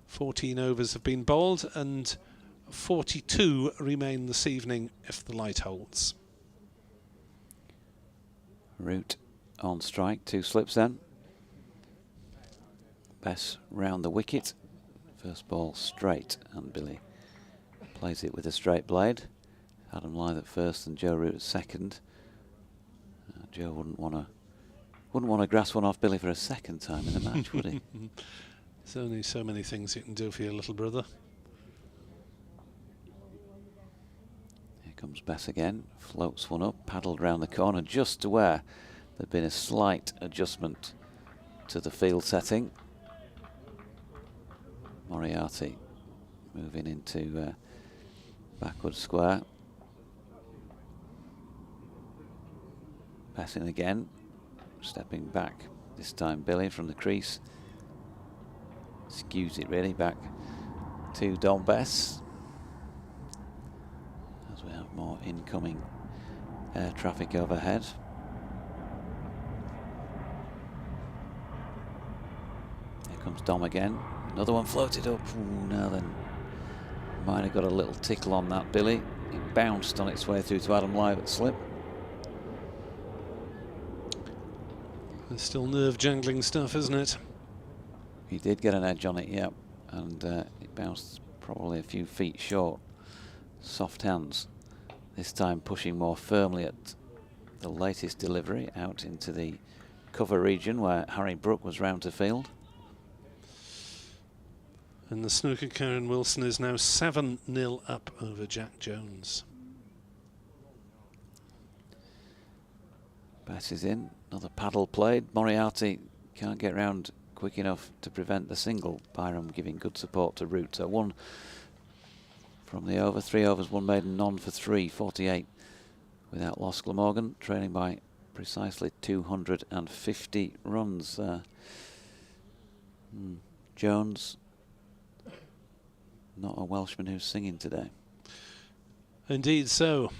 14 overs have been bowled and 42 remain this evening if the light holds. Root on strike, 2 slips then. Bess round the wicket. First ball straight and Billy plays it with a straight blade. Adam Lythe at first and Joe Root at second. Joe wouldn't want to grass one off Billy for a second time in the match, would he? There's only so many things you can do for your little brother. Here comes Bess again, floats one up, paddled round the corner just to where there'd been a slight adjustment to the field setting. Moriarty moving into backward square. Passing again, stepping back, this time Billy from the crease. Skews it really back to Don Bess as we have more incoming air traffic overhead. Here comes Dom again. Another one floated up. Ooh, now then, might have got a little tickle on that Billy. It bounced on its way through to Adam Lythe at slip. It's still nerve-jangling stuff, isn't it? He did get an edge on it, yeah, and it bounced probably a few feet short. Soft hands, this time pushing more firmly at the latest delivery out into the cover region where Harry Brook was round to field. And the snooker Karen Wilson is now 7-0 up over Jack Jones. Bess is in, another paddle played. Moriarty can't get round quick enough to prevent the single. Byram giving good support to Root. So 1 from the over, 3 overs, 1 maiden, none for 3, 48 without loss. Glamorgan trailing by precisely 250 runs. Jones, not a Welshman who's singing today. Indeed so.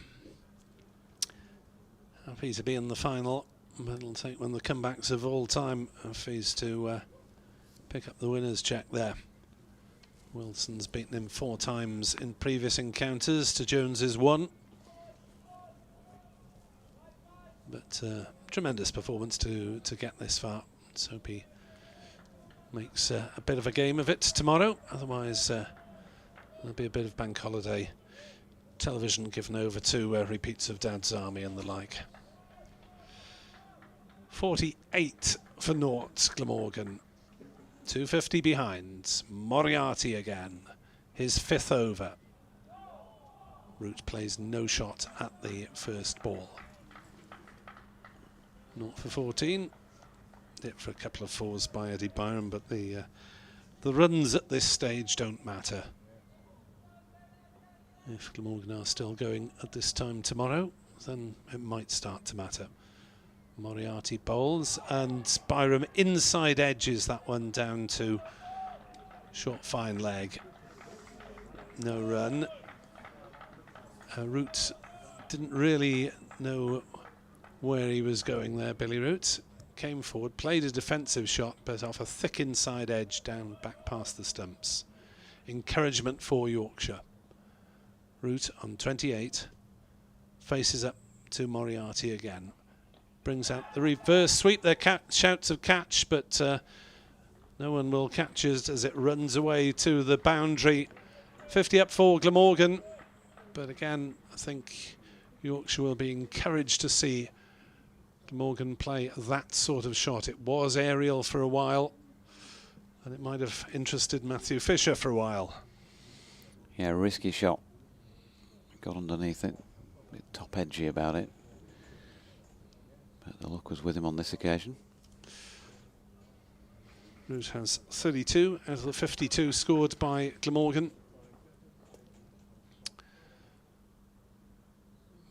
Happy to be in the final, but it'll take one of the comebacks of all time if he's to pick up the winner's check there. Wilson's beaten him 4 times in previous encounters to Jones's 1. But tremendous performance to get this far. Let's hope he makes a bit of a game of it tomorrow. Otherwise, there'll be a bit of bank holiday television given over to repeats of Dad's Army and the like. 48 for naught, Glamorgan. 250 behind. Moriarty again. His 5th over. Root plays no shot at the first ball. Not for 14. Hit for a couple of fours by Eddie Byram, but the runs at this stage don't matter. If Glamorgan are still going at this time tomorrow, then it might start to matter. Moriarty bowls, and Byram inside edges that one down to short fine leg. No run. Root didn't really know where he was going there, Billy Root. Came forward, played a defensive shot, but off a thick inside edge down back past the stumps. Encouragement for Yorkshire. Root on 28, faces up to Moriarty again. Brings out the reverse sweep. There shouts of catch, but no one will catch it as it runs away to the boundary. 50 up for Glamorgan, but again, I think Yorkshire will be encouraged to see Glamorgan play that sort of shot. It was aerial for a while, and it might have interested Matthew Fisher for a while. Yeah, risky shot. Got underneath it, a bit top edgy about it. But the luck was with him on this occasion. Root has 32 out of the 52 scored by Glamorgan.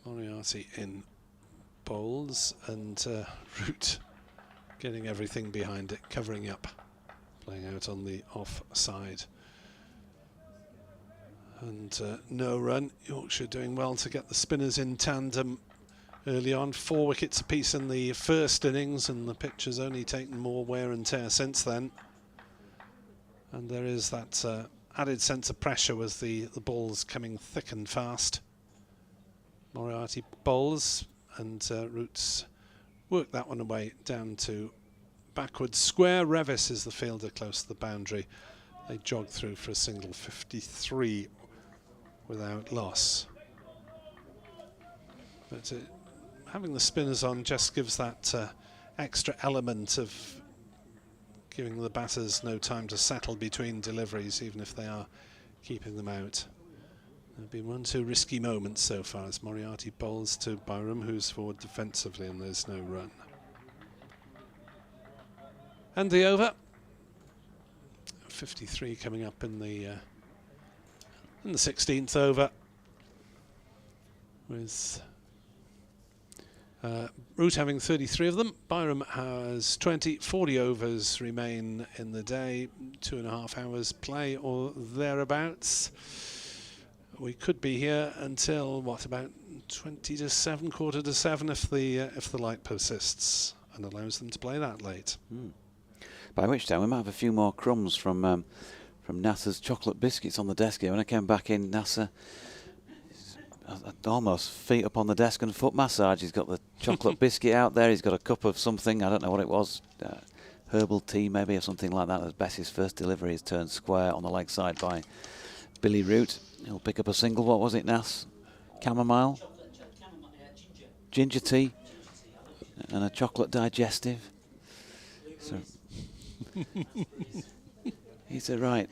Moriarty in bowls, and Root getting everything behind it, covering up, playing out on the offside. And no run. Yorkshire doing well to get the spinners in tandem early on. 4 wickets apiece in the first innings, and the pitch has only taken more wear and tear since then. And there is that added sense of pressure with the balls coming thick and fast. Moriarty bowls, and Roots work that one away down to backwards square. Revis is the fielder close to the boundary. They jog through for a single 53 without loss. But having the spinners on just gives that extra element of giving the batters no time to settle between deliveries, even if they are keeping them out. There have been 1-2 risky moments so far as Moriarty bowls to Byram, who's forward defensively, and there's no run. And the over. 53 coming up in the 16th over, with Root having 33 of them. Byram has 20. 40 overs remain in the day, 2.5 hours play or thereabouts. We could be here until what, about 20 to 7, quarter to 7, if the light persists and allows them to play that late. By which time we might have a few more crumbs from Nasser's chocolate biscuits on the desk here. When I came back in, Nasser almost feet up on the desk and foot massage. He's got the chocolate biscuit out there. He's got a cup of something. I don't know what it was. Herbal tea maybe or something like that. As Bess's first delivery is turned square on the leg side by Billy Root. He'll pick up a single. What was it, Nass? Chamomile? Ginger tea? And a chocolate digestive. So It's a right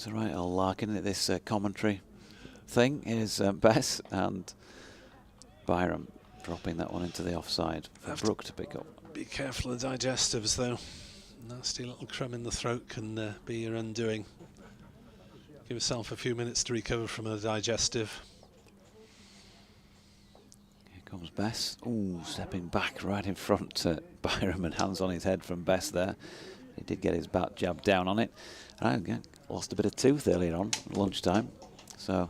old lark, isn't it, this commentary thing. Here's Bess and Byram dropping that one into the offside for Brooke to pick up. Be careful of digestives though. Nasty little crumb in the throat can be your undoing. Give yourself a few minutes to recover from a digestive. Here comes Bess. Ooh, stepping back right in front to Byram, and hands on his head from Bess there. He did get his bat jabbed down on it. I lost a bit of tooth earlier on at lunchtime, so a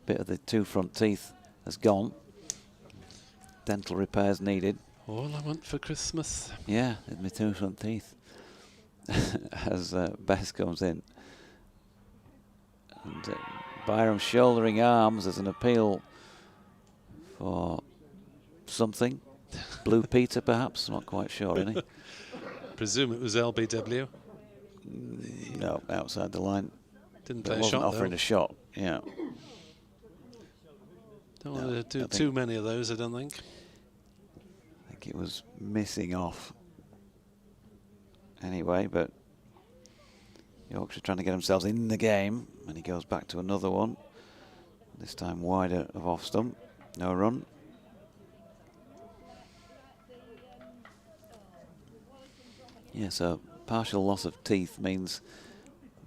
bit of the 2 front teeth has gone. Dental repairs needed. All I want for Christmas. Yeah, my 2 front teeth. As Bess comes in. And Byram shouldering arms as an appeal for something. Blue Peter, perhaps? Not quite sure, isn't he? Presume it was LBW. No, outside the line. Didn't But play a wasn't shot, offering though. a shot, yeah. Don't want to do too many of those, I don't think. I think it was missing off anyway, but Yorkshire trying to get themselves in the game, and he goes back to another one. This time wider of off stump. No run. Yeah, so partial loss of teeth means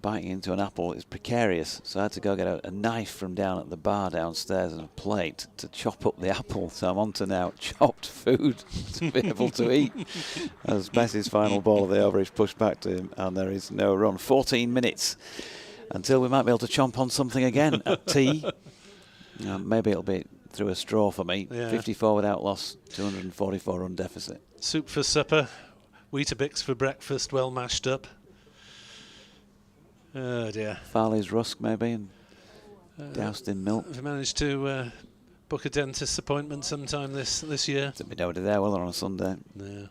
biting into an apple is precarious. So I had to go get a knife from down at the bar downstairs and a plate to chop up the apple. So I'm on to now chopped food to be able to eat. As Messi's final ball of the over is pushed back to him, and there is no run. 14 minutes until we might be able to chomp on something again at tea. Maybe it'll be through a straw for me. Yeah. 54 without loss, 244 run deficit. Soup for supper, Weetabix for breakfast, well mashed up. Oh dear. Farley's rusk maybe, and doused in milk. Have you managed to book a dentist appointment sometime this year? There'll be nobody there, will there, on a Sunday? No.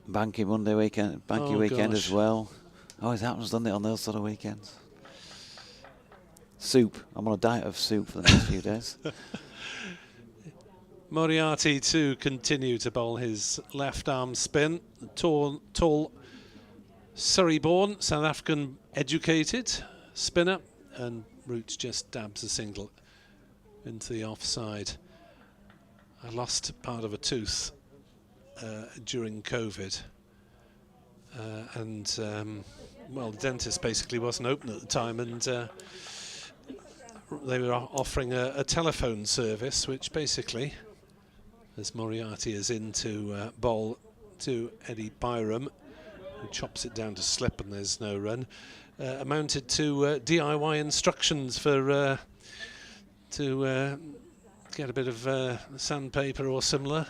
Banky Monday weekend, Banky Oh, weekend gosh. as well. Always happens, doesn't it, on those sort of weekends? Soup. I'm on a diet of soup for the next few days. Moriarty to continue to bowl his left arm spin. Tall Surrey-born, South African educated spinner, and Root just dabs a single into the offside. I lost part of a tooth during COVID, well, the dentist basically wasn't open at the time, and they were offering a telephone service, which basically, as Moriarty is in to bowl to Eddie Byram, who chops it down to slip and there's no run, amounted to DIY instructions for to get a bit of sandpaper or similar,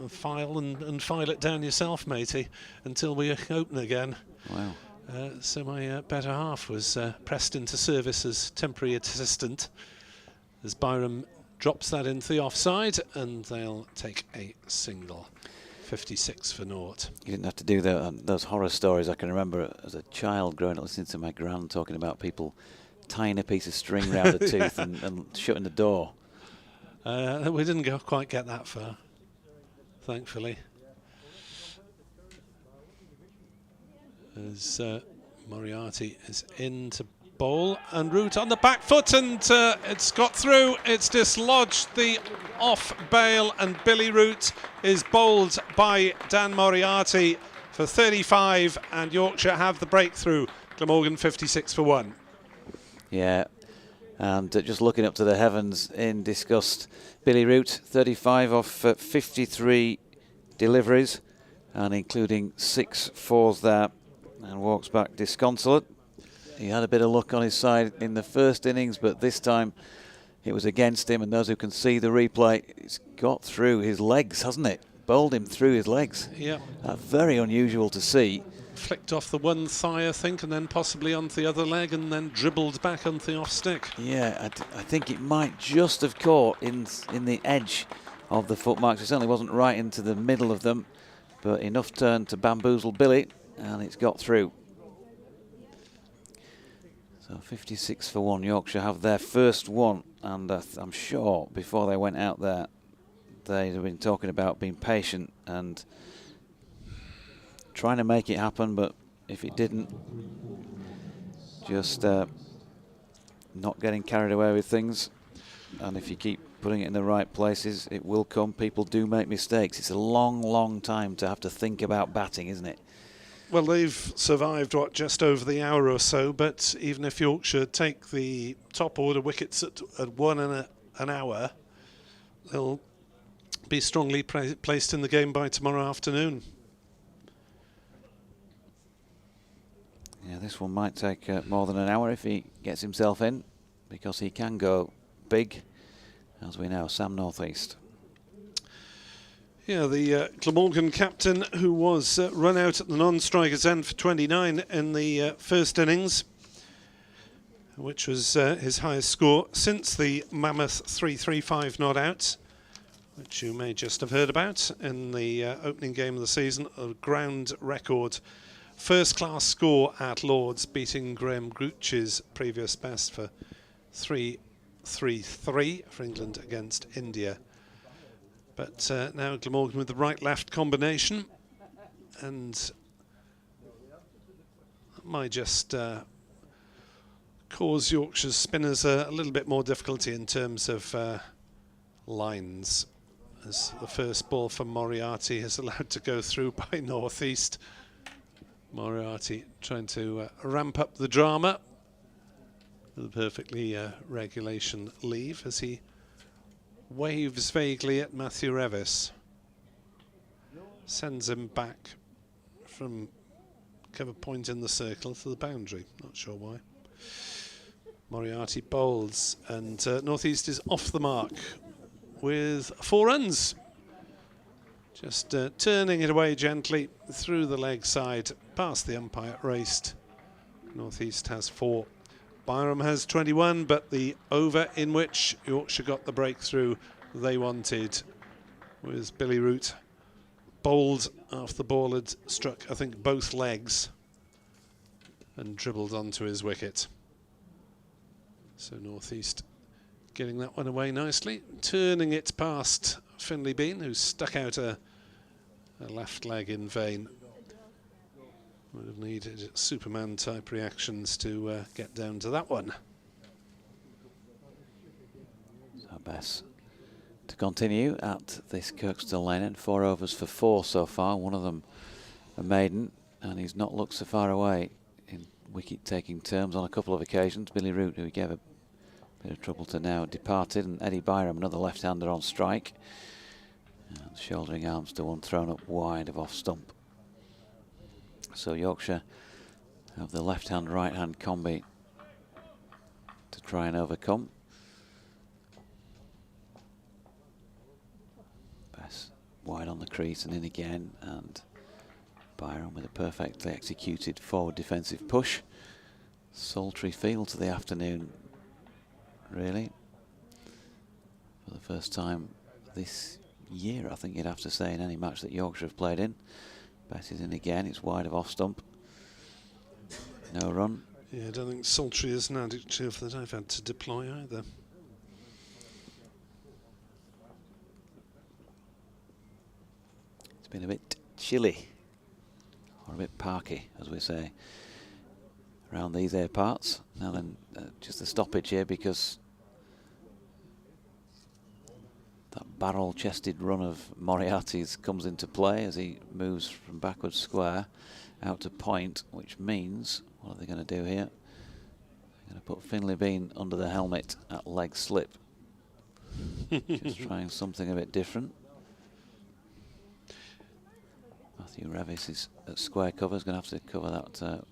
a file, and file it down yourself, matey, until we open again. Wow. So my better half was pressed into service as temporary assistant, as Byram drops that into the offside, and they'll take a single. 56 for naught. You didn't have to do those horror stories. I can remember as a child growing up listening to my gran talking about people tying a piece of string round a tooth and shutting the door. We didn't quite get that far, thankfully. As Moriarty is in to bowl, and Root on the back foot, and it's got through. It's dislodged the off bail, and Billy Root is bowled by Dan Moriarty for 35, and Yorkshire have the breakthrough. Glamorgan 56 for 1. Yeah, and just looking up to the heavens in disgust. Billy Root, 35 off 53 deliveries, and including 6 fours there, and walks back disconsolate. He had a bit of luck on his side in the first innings, but this time it was against him, and those who can see the replay, it's got through his legs, hasn't it? Bowled him through his legs. Yeah. Very unusual to see. Flicked off the one thigh, I think, and then possibly onto the other leg, and then dribbled back onto the off stick. Yeah, I think it might just have caught in the edge of the footmarks. It certainly wasn't right into the middle of them, but enough turn to bamboozle Billy, and it's got through. So 56 for 1, Yorkshire have their first one, and I'm sure before they went out there, they'd have been talking about being patient and trying to make it happen, but if it didn't, just not getting carried away with things. And if you keep putting it in the right places, it will come. People do make mistakes. It's a long, long time to have to think about batting, isn't it? Well, they've survived, just over the hour or so, but even if Yorkshire take the top order wickets at 1 and an hour, they'll be strongly placed in the game by tomorrow afternoon. Yeah, this one might take more than an hour if he gets himself in, because he can go big, as we know, Sam Northeast. Yeah, the Glamorgan captain, who was run out at the non-strikers end for 29 in the first innings, which was his highest score since the mammoth 335 not out, which you may just have heard about in the opening game of the season, a ground record first-class score at Lord's, beating Graham Gooch's previous best for 3-3-3 for England against India. But now Glamorgan with the right-left combination, and that might just cause Yorkshire's spinners a little bit more difficulty in terms of lines, as the first ball for Moriarty is allowed to go through by North East. Moriarty trying to ramp up the drama with a perfectly regulation leave as he waves vaguely at Matthew Revis. Sends him back from cover point in the circle to the boundary. Not sure why. Moriarty bowls, and North East is off the mark with 4 runs. Just turning it away gently through the leg side, past the umpire raced. North East has 4. Byram has 21, but the over in which Yorkshire got the breakthrough they wanted was Billy Root. Bowled after the ball had struck, I think, both legs and dribbled onto his wicket. So North East getting that one away nicely, turning it past Finlay Bean, who stuck out a left leg in vain. Would have needed Superman type reactions to get down to that one. So Bess to continue at this Kirkstall Lane end. 4 overs for 4 so far, one of them a maiden, and he's not looked so far away in wicket taking terms on a couple of occasions. Billy Root, who he gave a bit of trouble to, now departed, and Eddie Byram, another left-hander on strike. And shouldering arms to one thrown up wide of off stump. So Yorkshire have the left-hand, right-hand combi to try and overcome. Bess wide on the crease and in again, and Byram with a perfectly executed forward defensive push. Sultry feel to the afternoon, really. For the first time this year, I think you'd have to say, in any match that Yorkshire have played in. Bess is in again, it's wide of off stump. No run. Yeah, I don't think sultry is an adjective that I've had to deploy either. It's been a bit chilly, or a bit parky, as we say, around these air parts. Now then, just a stoppage here because that barrel-chested run of Moriarty's comes into play as he moves from backward square out to point, which means, what are they going to do here? They're going to put Finlay Bean under the helmet at leg slip. Just trying something a bit different. Matthew Revis is at square cover, is going to have to cover that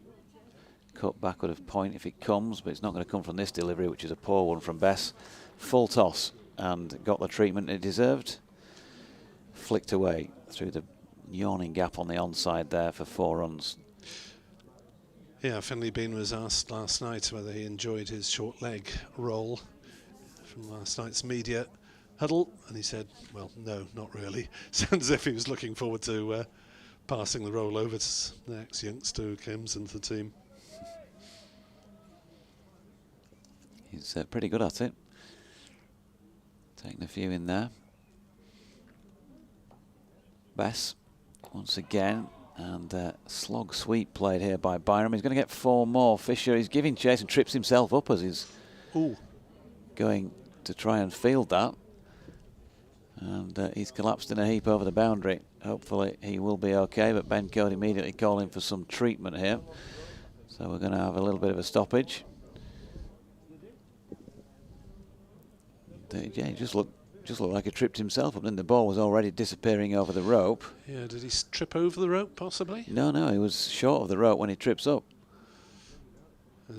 cut backward of point if it comes, but it's not going to come from this delivery, which is a poor one from Bess. Full toss, and got the treatment it deserved. Flicked away through the yawning gap on the onside there for 4 runs. Yeah, Finlay Bean was asked last night whether he enjoyed his short leg role from last night's media huddle, and he said, well, no, not really. Sounds as if he was looking forward to passing the role over to the next youngster who comes into the team. He's pretty good at it. Taking a few in there. Bess once again, and slog sweep played here by Byram. He's going to get 4 more. Fisher, he's giving chase and trips himself up as he's going to try and field that. And he's collapsed in a heap over the boundary. Hopefully he will be okay, but Ben Code immediately calling for some treatment here. So we're going to have a little bit of a stoppage. Yeah, he just looked like he tripped himself up, and the ball was already disappearing over the rope. Yeah, did he trip over the rope, possibly? No, he was short of the rope when he trips up.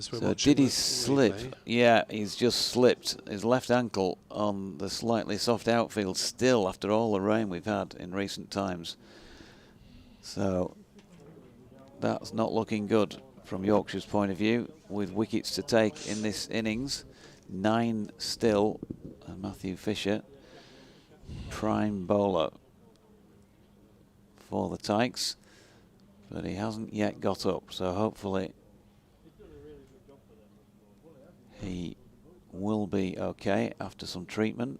So did he slip? Replay. Yeah, he's just slipped his left ankle on the slightly soft outfield still after all the rain we've had in recent times. So that's not looking good from Yorkshire's point of view, with wickets to take in this innings. 9 still, and Matthew Fisher, prime bowler for the Tykes, but he hasn't yet got up, so hopefully he will be okay after some treatment.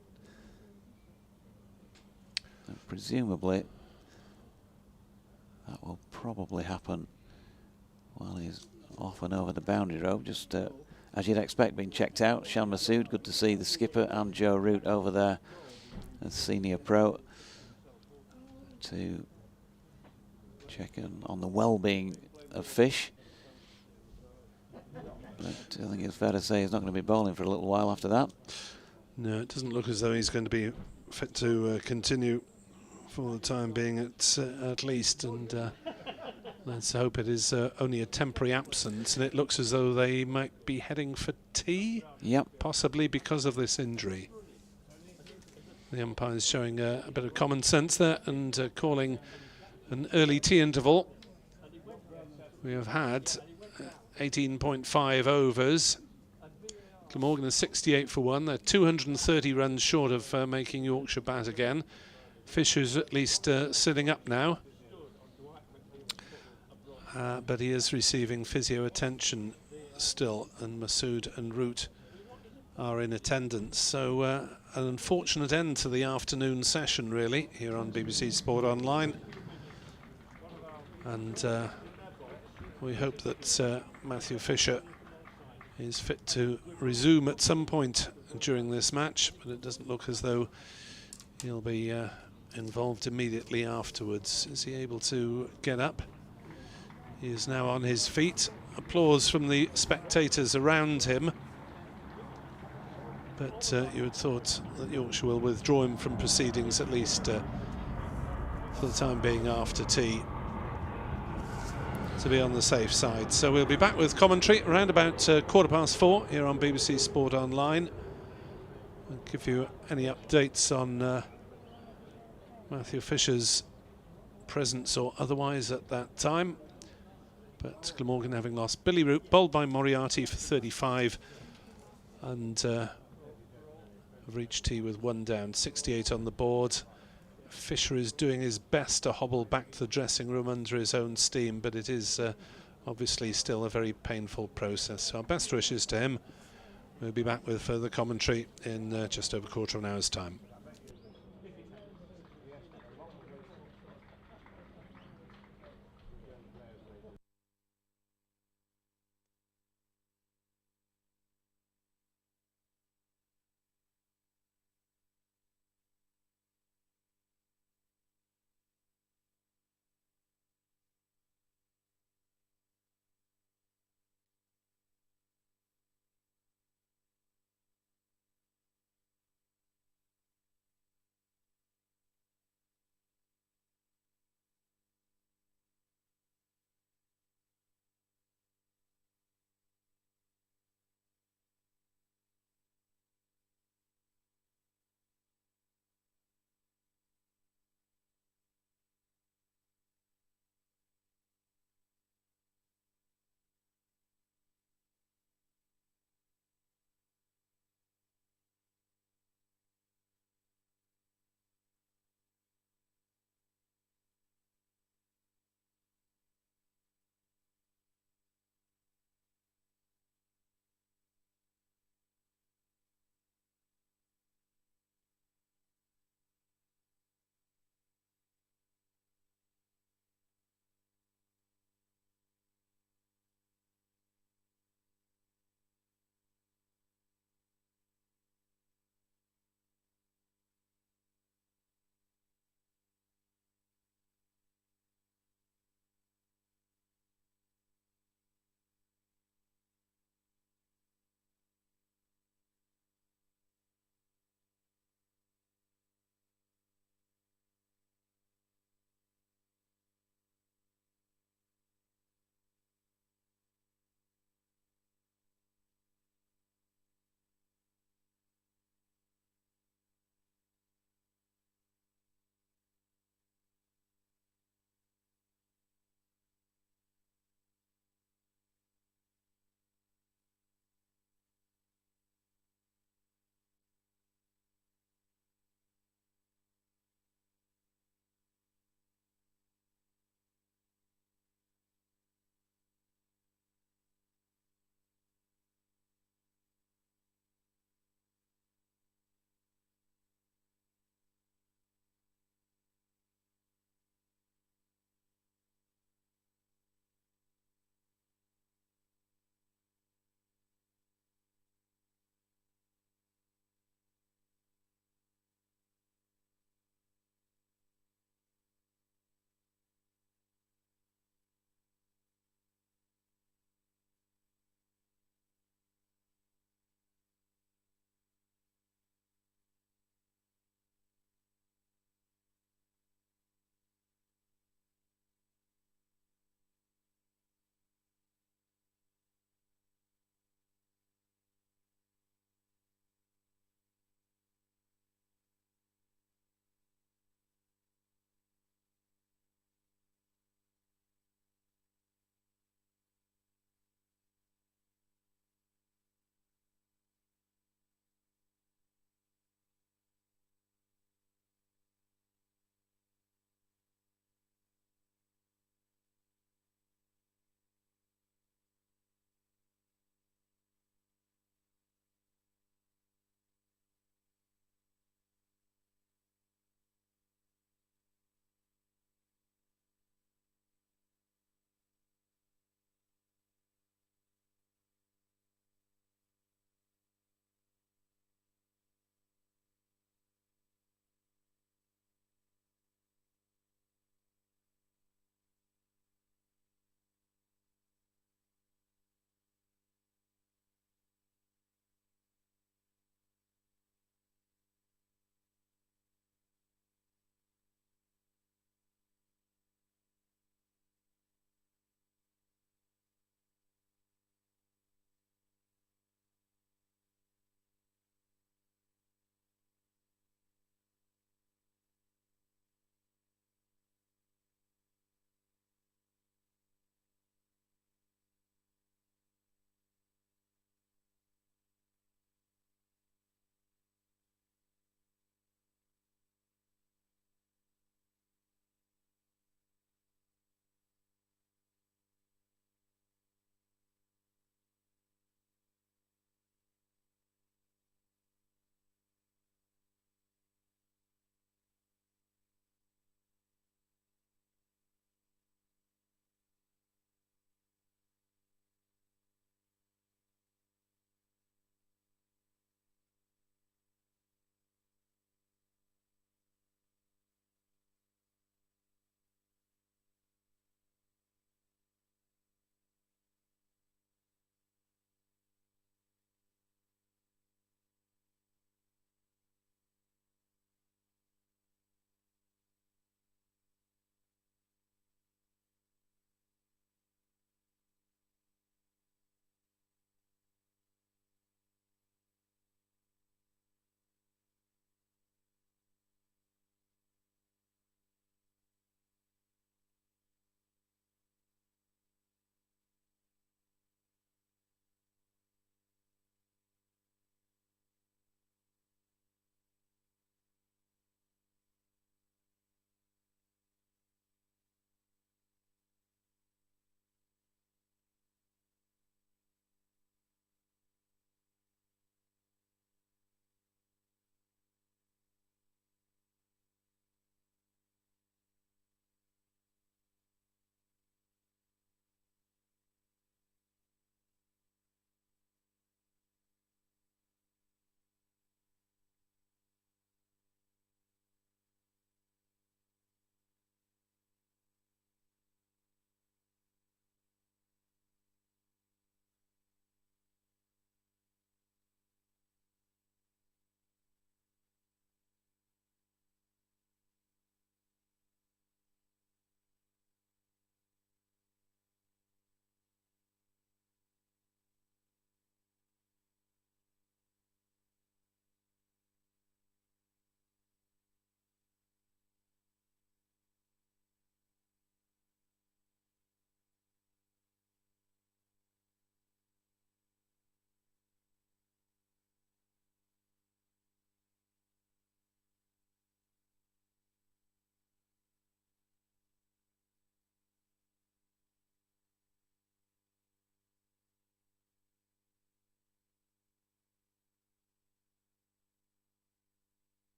And presumably that will probably happen while he's off and over the boundary rope, just as you'd expect, being checked out. Shan Masood, good to see the skipper and Joe Root over there as senior pro. to check on the well-being of fish. But I think it's fair to say he's not going to be bowling for a little while after that. No, it doesn't look as though he's going to be fit to continue for the time being, at least. And let's hope it is only a temporary absence. And it looks as though they might be heading for tea. Yep. Possibly because of this injury. The umpire's showing a bit of common sense there and calling an early tea interval. We have had 18.5 overs. Glamorgan is 68 for 1. They're 230 runs short of making Yorkshire bat again. Fisher's at least sitting up now. But he is receiving physio attention still, and Masood and Root are in attendance. So an unfortunate end to the afternoon session, really, here on BBC Sport Online. And we hope that Matthew Fisher is fit to resume at some point during this match, but it doesn't look as though he'll be involved immediately afterwards. Is he able to get up? He is now on his feet. Applause from the spectators around him. But you had thought that Yorkshire will withdraw him from proceedings, at least for the time being after tea, to be on the safe side. So we'll be back with commentary around about 4:15 here on BBC Sport Online. I'll give you any updates on Matthew Fisher's presence or otherwise at that time. But Glamorgan having lost Billy Root, bowled by Moriarty for 35, and have reached tea with 1 down, 68 on the board. Fisher is doing his best to hobble back to the dressing room under his own steam, but it is obviously still a very painful process. So our best wishes to him. We'll be back with further commentary in just over a quarter of an hour's time.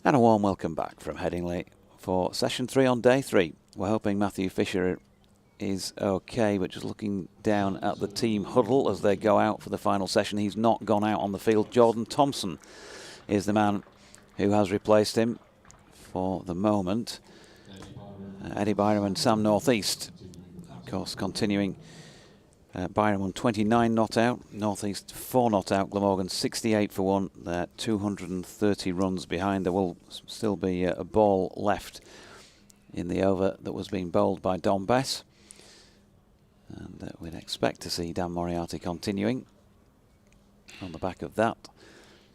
And a warm welcome back from Headingley for session 3 on day 3. We're hoping Matthew Fisher is okay, but just looking down at the team huddle as they go out for the final session. He's not gone out on the field. Jordan Thompson is the man who has replaced him for the moment. Eddie Byram and Sam Northeast, of course, continuing. Byram on 29 not out, Northeast 4 not out, Glamorgan 68 for 1. They're 230 runs behind. There will still be a ball left in the over that was being bowled by Dom Bess. And we'd expect to see Dan Moriarty continuing on the back of that.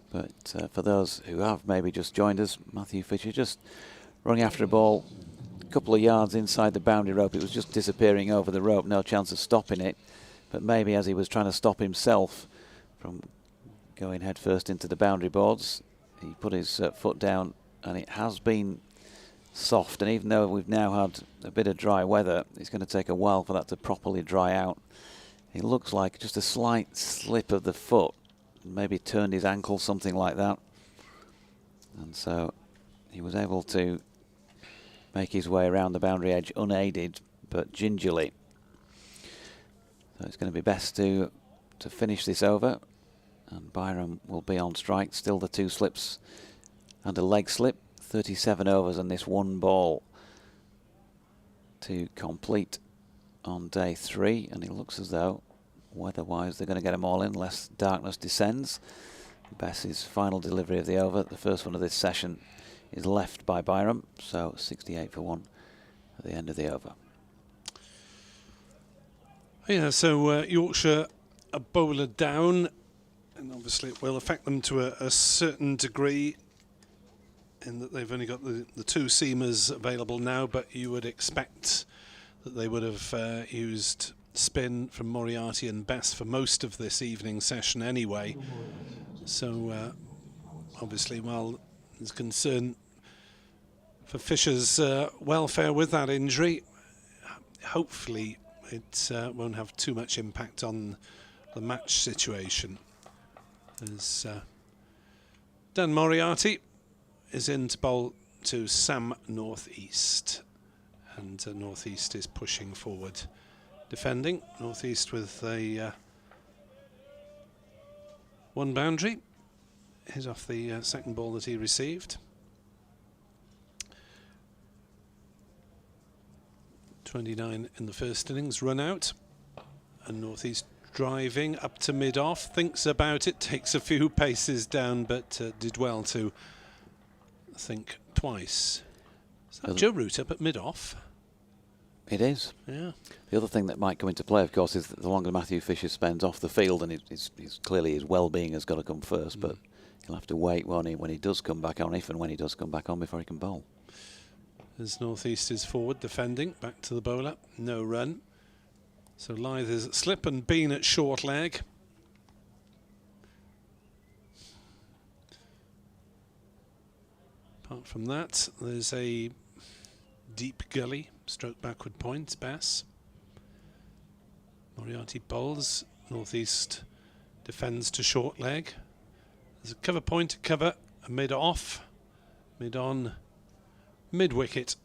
But for those who have maybe just joined us, Matthew Fisher just running after a ball a couple of yards inside the boundary rope. It was just disappearing over the rope, no chance of stopping it. But maybe as he was trying to stop himself from going head first into the boundary boards, he put his foot down, and it has been soft. And even though we've now had a bit of dry weather, it's going to take a while for that to properly dry out. It looks like just a slight slip of the foot, maybe turned his ankle, something like that. And so he was able to make his way around the boundary edge unaided, but gingerly. So it's going to be best to finish this over, and Byram will be on strike. Still the 2 slips and a leg slip. 37 overs and this 1 ball to complete on day 3, and it looks as though weather-wise they're going to get them all in unless darkness descends. Bess's final delivery of the over, the first one of this session, is left by Byram, so 68 for 1 at the end of the over. Yeah, so Yorkshire a bowler down, and obviously it will affect them to a certain degree in that they've only got the 2 seamers available now, but you would expect that they would have used spin from Moriarty and Bess for most of this evening session anyway. So obviously, while there's concern for Fisher's welfare with that injury, hopefully it won't have too much impact on the match situation. As Dan Moriarty is in to bowl to Sam Northeast, and Northeast is pushing forward defending. Northeast with a 1 boundary. Hit off the second ball that he received. 29 in the first innings, run out, and Northeast driving up to mid-off, thinks about it, takes a few paces down, but did well to think twice. Is that Joe Root up at mid-off? It is. Yeah. The other thing that might come into play, of course, is that the longer Matthew Fisher spends off the field, and it's clearly his well-being has got to come first, but he'll have to wait when he does come back on, if and when he does come back on, before he can bowl. As Northeast is forward defending, back to the bowler, no run. So Lyth is at slip and Bean at short leg. Apart from that, there's a deep gully, stroke backward point, Bess. Moriarty bowls, Northeast defends to short leg. There's a cover point to cover, a mid off, mid on, mid wicket,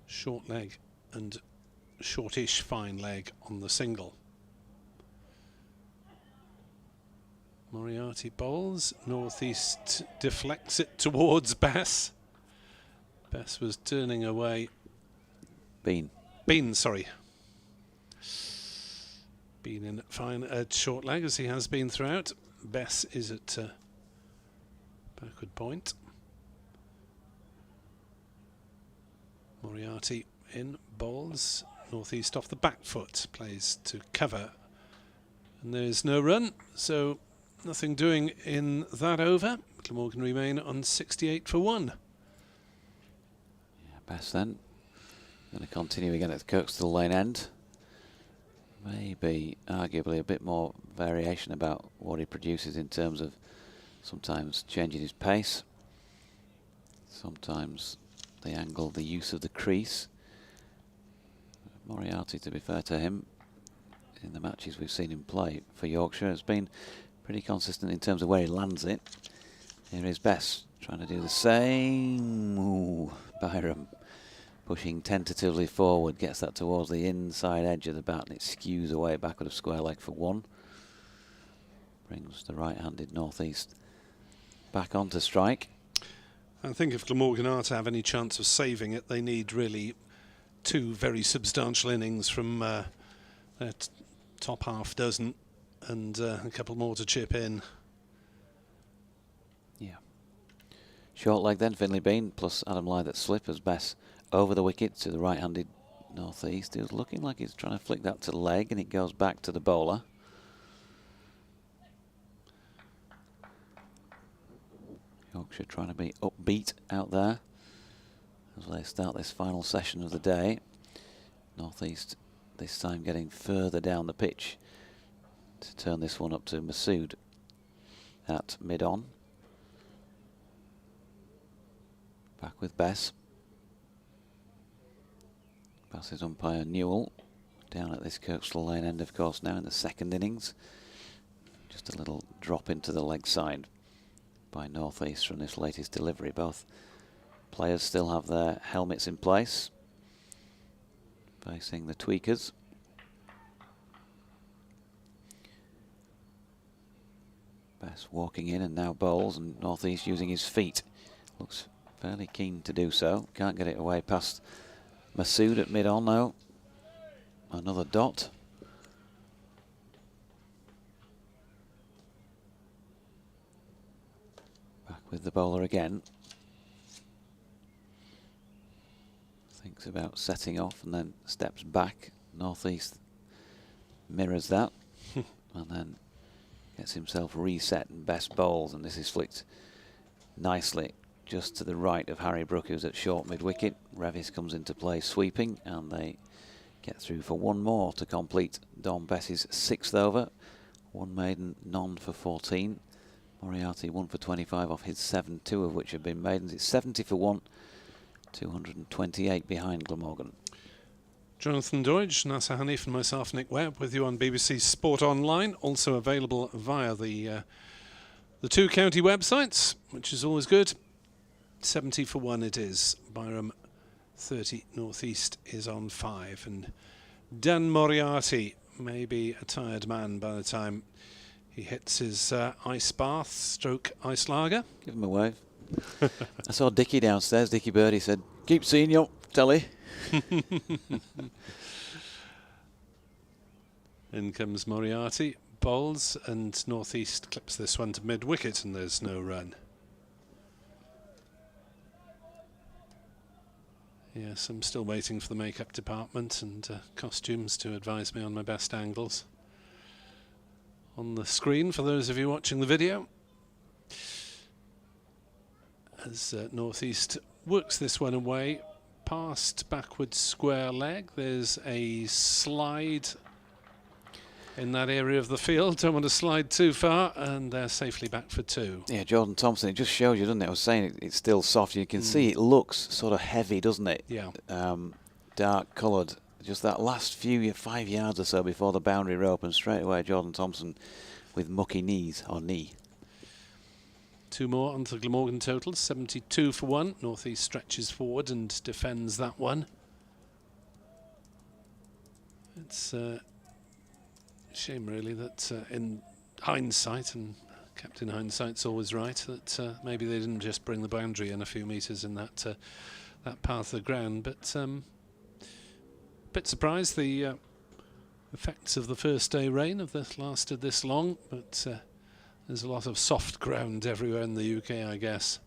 short leg and shortish fine leg on the single. Moriarty bowls, Northeast deflects it towards Bess. Bess was turning away. Bean, sorry. Bean in fine at short leg as he has been throughout. Bess is at backward point. Moriarty in, bowls, Northeast off the back foot, plays to cover, and there's no run, so nothing doing in that over. Glamorgan remain on 68 for 1. Yeah, Bess then going to continue again at the Kirkstall Lane end. Maybe arguably a bit more variation about what he produces in terms of sometimes changing his pace, sometimes the angle, the use of the crease. Moriarty, to be fair to him, in the matches we've seen him play for Yorkshire, has been pretty consistent in terms of where he lands it. Here is Bess trying to do the same. Ooh, Byram pushing tentatively forward, gets that towards the inside edge of the bat and it skews away backward of square leg for one. Brings the right-handed northeast back onto strike. I think if Glamorgan are to have any chance of saving it, they need really two very substantial innings from their top half dozen and a couple more to chip in. Yeah. Short leg then, Finlay Bean plus Adam Lythe at slip as Bess over the wicket to the right-handed northeast. He was looking like he's trying to flick that to leg and it goes back to the bowler. Yorkshire trying to be upbeat out there as they start this final session of the day. Northeast this time getting further down the pitch to turn this one up to Masood at mid-on. Back with Bess. Passes umpire Newell down at this Kirkstall Lane end, of course, now in the second innings. Just a little drop into the leg side by Northeast from this latest delivery. Both players still have their helmets in place, facing the tweakers. Bess walking in and now bowls, and Northeast using his feet. Looks fairly keen to do so. Can't get it away past Masood at mid-on now. Another dot. Back with the bowler again. Thinks about setting off and then steps back. Northeast mirrors that and then gets himself reset and Best bowls, and this is flicked nicely just to the right of Harry Brook, who's at short mid-wicket. Revis comes into play sweeping and they get through for one more to complete Dom Bess's 6th over. One maiden, none for 14. Moriarty 1 for 25 off his 7, 2 of which have been maidens. It's 70 for 1, 228 behind Glamorgan. Jonathan Doidge, Nasser Hanif and myself, Nick Webb, with you on BBC Sport Online, also available via the two county websites, which is always good. 70 for 1 it is. Byram 30, Northeast is on 5, and Dan Moriarty may be a tired man by the time he hits his ice bath stroke ice lager. Give him a wave. I saw Dickie downstairs. Dickie Birdie said, "Keep seeing you, telly." In comes Moriarty, bowls, and Northeast clips this one to mid-wicket, and there's no run. Yes, I'm still waiting for the makeup department and costumes to advise me on my best angles. On the screen, for those of you watching the video, as Northeast works this one away, past backward square leg. There's a slide in that area of the field. Don't want to slide too far, and they're safely back for 2. Yeah, Jordan Thompson, it just shows you, doesn't it? I was saying it's still soft. You can see it looks sort of heavy, doesn't it? Yeah. Dark coloured. Just that last 5 yards or so before the boundary rope, and straight away Jordan Thompson with mucky knees, or knee. 2 more onto the Glamorgan total, 72 for 1. Northeast stretches forward and defends that one. It's a shame, really, that in hindsight, and Captain Hindsight's always right, that maybe they didn't just bring the boundary in a few metres in that that part of the ground. But bit surprised the effects of the first day rain have lasted this long, but there's a lot of soft ground everywhere in the UK, I guess,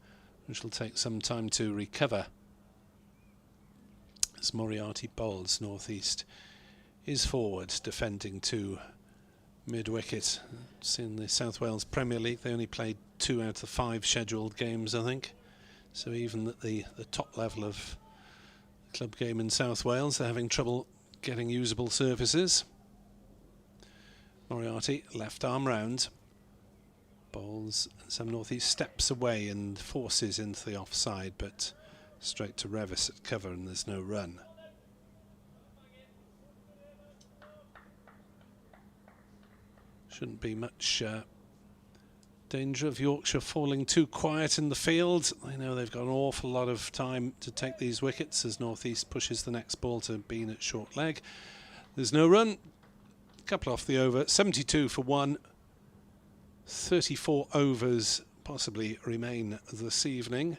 which will take some time to recover. As Moriarty bowls, Northeast is forward, defending to mid-wicket. It's in the South Wales Premier League. They only played 2 out of the 5 scheduled games, I think. So even at the top level of the club game in South Wales, they're having trouble getting usable surfaces. Moriarty, left arm round. Bowls, some Northeast steps away and forces into the offside, but straight to Revis at cover, and there's no run. Shouldn't be much Danger of Yorkshire falling too quiet in the field. I know they've got an awful lot of time to take these wickets as North East pushes the next ball to Bean at short leg. There's no run. Couple off the over. 72 for 1. 34 overs possibly remain this evening.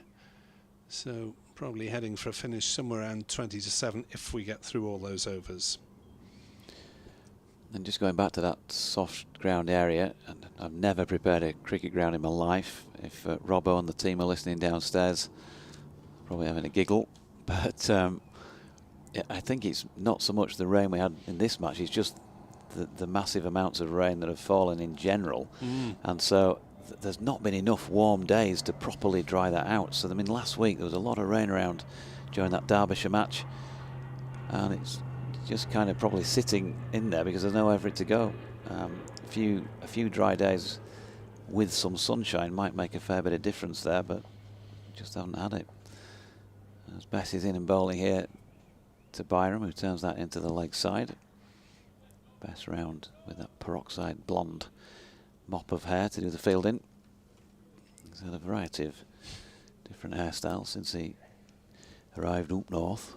So probably heading for a finish somewhere around 20 to 7 if we get through all those overs. And just going back to that soft ground area, and I've never prepared a cricket ground in my life. If Robbo and the team are listening downstairs, probably having a giggle. But yeah, I think it's not so much the rain we had in this match, it's just the massive amounts of rain that have fallen in general. And so there's not been enough warm days to properly dry that out. So I mean, last week there was a lot of rain around during that Derbyshire match, and it's just kind of probably sitting in there because there's nowhere for it to go. A few dry days with some sunshine might make a fair bit of difference there, but just haven't had it. As Bess is in and bowling here to Byram, who turns that into the leg side. Bess round with that peroxide blonde mop of hair to do the fielding. He's had a variety of different hairstyles since he arrived up north.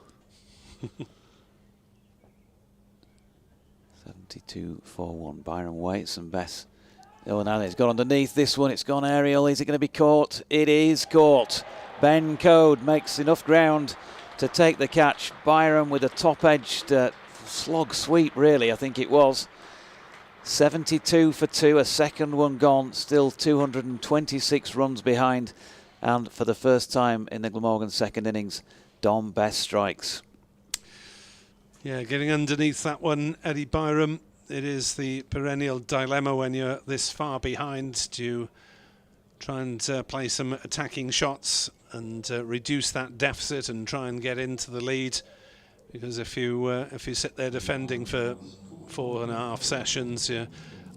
72 for 1. Byram waits and Bess. Oh, now it's gone underneath this one. It's gone aerial. Is it going to be caught? It is caught. Ben Code makes enough ground to take the catch. Byram with a top-edged slog sweep, really, I think it was. 72 for 2. A second one gone. Still 226 runs behind. And for the first time in the Glamorgan second innings, Dom Bess strikes. Yeah, getting underneath that one, Eddie Byram. It is the perennial dilemma when you're this far behind. Do you try and play some attacking shots and reduce that deficit and try and get into the lead? Because if you sit there defending for 4.5 sessions, you're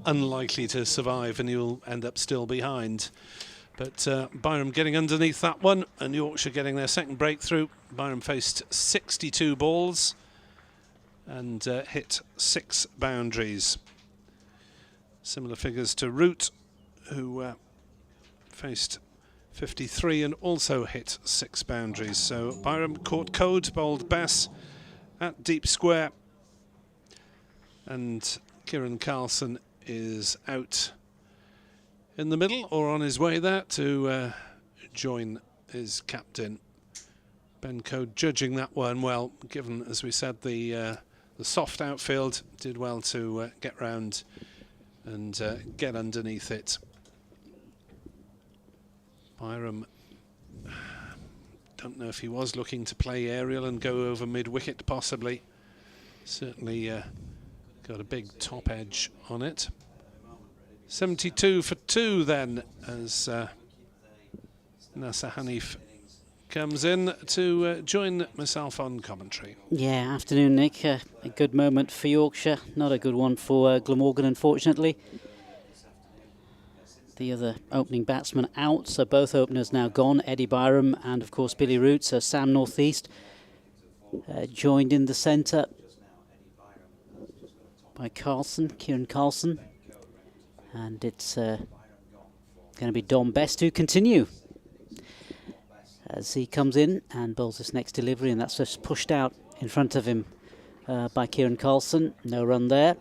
unlikely to survive and you'll end up still behind. But Byram getting underneath that one, and Yorkshire getting their second breakthrough. Byram faced 62 balls and hit 6 boundaries. Similar figures to Root, who faced 53 and also hit 6 boundaries. So Byram caught Code, bowled Bess at deep square, and Kieran Carlson is out in the middle or on his way there to join his captain. Ben Code judging that one well, given, as we said, the soft outfield, did well to get round and get underneath it. Byram, don't know if he was looking to play aerial and go over mid-wicket possibly. Certainly got a big top edge on it. 72 for 2 then, as Nasser Hanif comes in to join myself on commentary. Yeah, afternoon, Nick. A good moment for Yorkshire. Not a good one for Glamorgan, unfortunately. The other opening batsman out, so both openers now gone. Eddie Byram and, of course, Billy Root. So Sam North East joined in the centre by Kieran Carlson. And it's going to be Dom Bess to continue as he comes in and bowls this next delivery, and that's just pushed out in front of him by Kieran Carlson. No run there.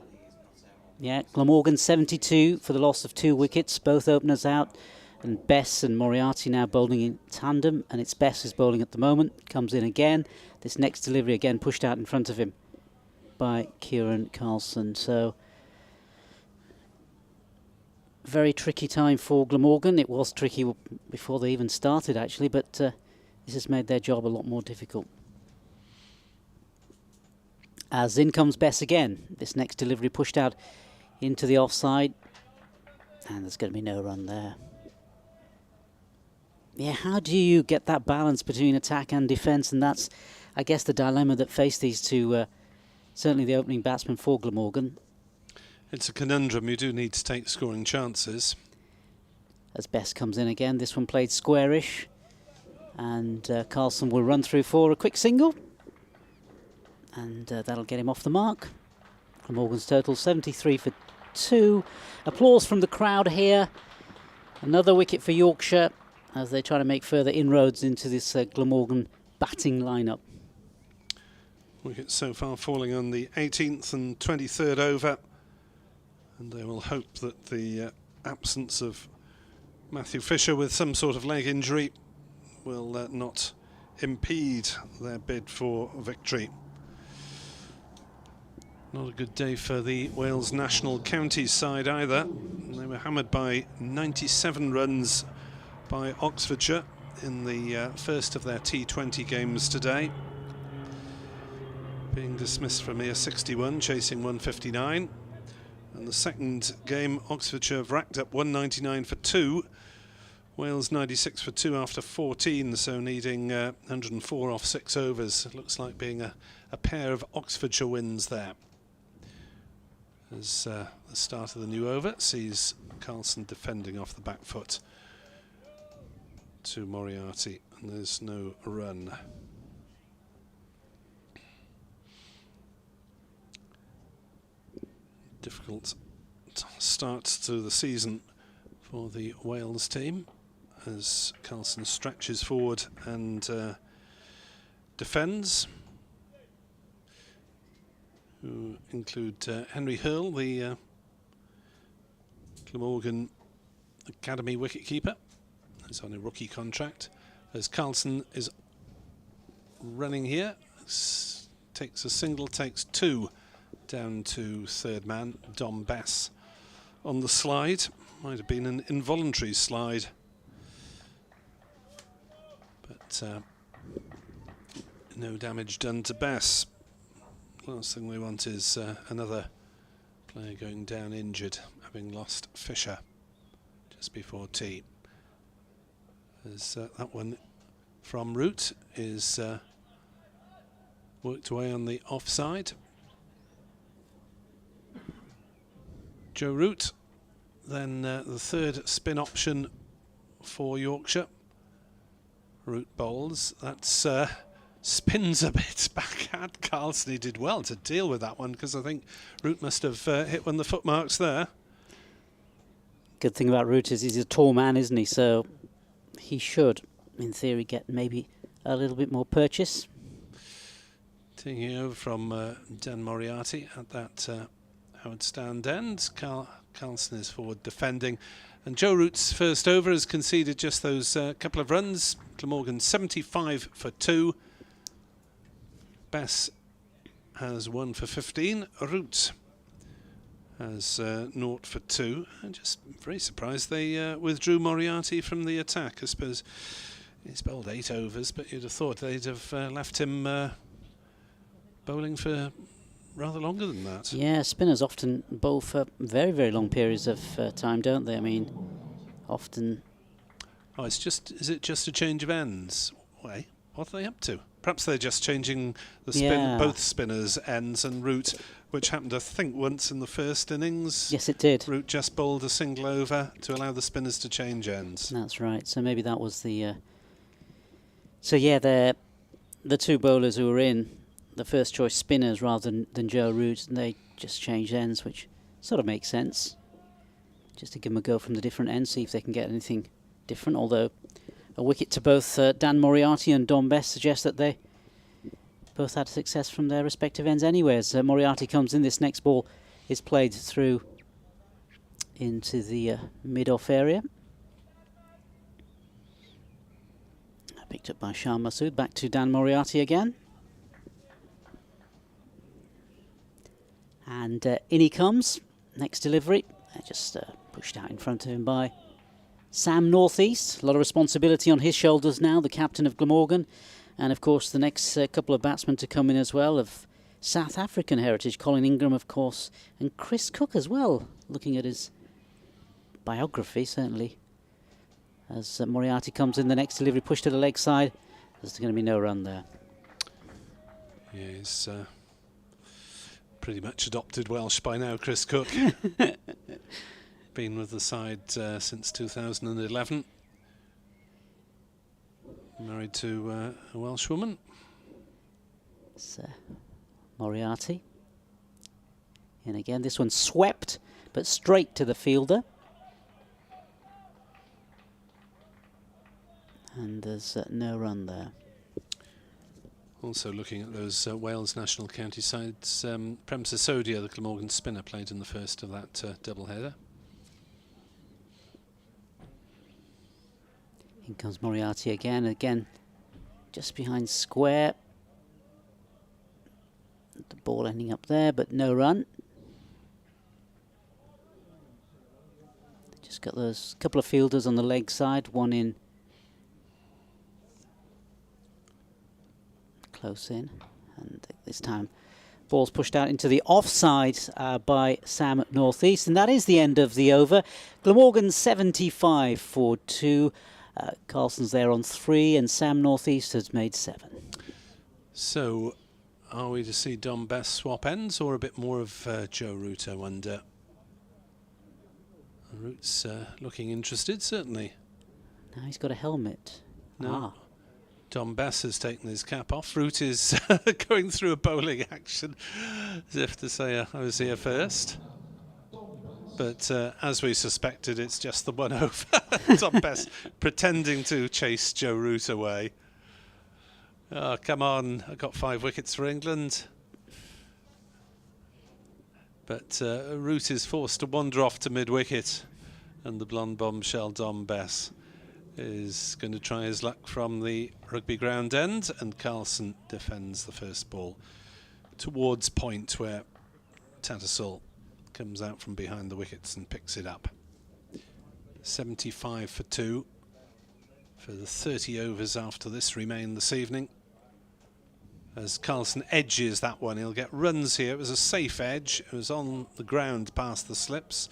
Yeah, Glamorgan 72 for the loss of 2 wickets, both openers out, and Bess and Moriarty now bowling in tandem, and it's Bess who's bowling at the moment. Comes in again. This next delivery again pushed out in front of him by Kieran Carlson. So very tricky time for Glamorgan. It was tricky before they even started, actually, but this has made their job a lot more difficult. As in comes Bess again. This next delivery pushed out into the offside, and there's going to be no run there. Yeah, how do you get that balance between attack and defence? And that's, I guess, the dilemma that faced these two, certainly the opening batsman for Glamorgan. It's a conundrum. You do need to take scoring chances. As Bess comes in again, this one played squarish, and Carlson will run through for a quick single, and that'll get him off the mark. Glamorgan's total 73 for 2. Applause from the crowd here Another wicket for Yorkshire as they try to make further inroads into this Glamorgan batting lineup. Wickets so far falling on the 18th and 23rd over, and they will hope that the absence of Matthew Fisher with some sort of leg injury will not impede their bid for victory. Not a good day for the Wales national counties side either. They were hammered by 97 runs by Oxfordshire in the first of their T20 games today, being dismissed from here 61, chasing 159. And the second game, Oxfordshire have racked up 199 for 2, Wales 96 for 2 after 14, so needing 104 off 6 overs. It looks like being a pair of Oxfordshire wins there. As the start of the new over sees Carlson defending off the back foot to Moriarty, and there's no run. Difficult start to the season for the Wales team as Carlson stretches forward and defends, who include Henry Hurl, the Glamorgan Academy wicketkeeper, who's on a rookie contract. As Carlson is running here, takes a single, takes 2 down to third man, Dom Bess on the slide. Might have been an involuntary slide, but no damage done to Bess. Last thing we want is another player going down injured, having lost Fisher just before tea. As that one from Root is worked away on the offside. Joe Root, then the third spin option for Yorkshire. Root bowls. That's spins a bit back at Carlson. He did well to deal with that one, because I think Root must have hit one of the footmarks there. Good thing about Root is he's a tall man, isn't he? So he should, in theory, get maybe a little bit more purchase. Taking over from Dan Moriarty at that Howard Stand end. Carlson is forward defending, and Joe Root's first over has conceded just those couple of runs. Glamorgan 75 for 2. Bess has 1 for 15. Root has 0 for 2. I'm just very surprised they withdrew Moriarty from the attack. I suppose he's bowled 8 overs, but you'd have thought they'd have left him bowling for rather longer than that. Yeah, spinners often bowl for very, very long periods of time, don't they? I mean, often. Oh, is it just a change of ends? Wait, what are they up to? Perhaps they're just changing the spin, both spinners' ends, and Root, which happened, I think, once in the first innings. Yes, it did. Root just bowled a single over to allow the spinners to change ends. That's right. So maybe that was the. So yeah, the 2 bowlers who were in, the first choice spinners rather than Joe Root, and they just changed ends, which sort of makes sense. Just to give them a go from the different ends, see if they can get anything different. Although a wicket to both Dan Moriarty and Dom Bess suggests that they both had success from their respective ends anyway. As Moriarty comes in, this next ball is played through into the mid-off area. Picked up by Shah Masood. Back to Dan Moriarty again. And in he comes. Next delivery. Just pushed out in front of him by Sam Northeast. A lot of responsibility on his shoulders now, the captain of Glamorgan. And of course the next couple of batsmen to come in as well, of South African heritage. Colin Ingram, of course, and Chris Cook as well. Looking at his biography, certainly. As Moriarty comes in, the next delivery pushed to the leg side. There's going to be no run there. Yeah, he's pretty much adopted Welsh by now, Chris Cook. Been with the side since 2011. Married to a Welsh woman. It's Moriarty. And again, this one swept, but straight to the fielder. And there's no run there. Also looking at those Wales national county sides, Prem Sisodia, the Glamorgan spinner, played in the first of that doubleheader. In comes Moriarty again just behind square. The ball ending up there, but no run. Just got those couple of fielders on the leg side, one in close in, and this time ball's pushed out into the offside by Sam Northeast, and that is the end of the over. Glamorgan 75 for 2. Carlson's there on 3, and Sam Northeast has made 7. So, are we to see Dom Bess swap ends, or a bit more of Joe Root, I wonder? Root's looking interested, certainly. Now he's got a helmet. No. Dom Bess has taken his cap off. Root is going through a bowling action, as if to say, I was here first. But as we suspected, it's just the one over. Dom Bess pretending to chase Joe Root away. Oh, come on, I got 5 wickets for England. But Root is forced to wander off to mid-wicket, and the blonde bombshell Dom Bess is going to try his luck from the rugby ground end, and Carlson defends the first ball towards point, where Tattersall comes out from behind the wickets and picks it up. 75 for 2 for the 30 overs after this remain this evening. As Carlson edges that one, he'll get runs here. It was a safe edge. It was on the ground past the slips.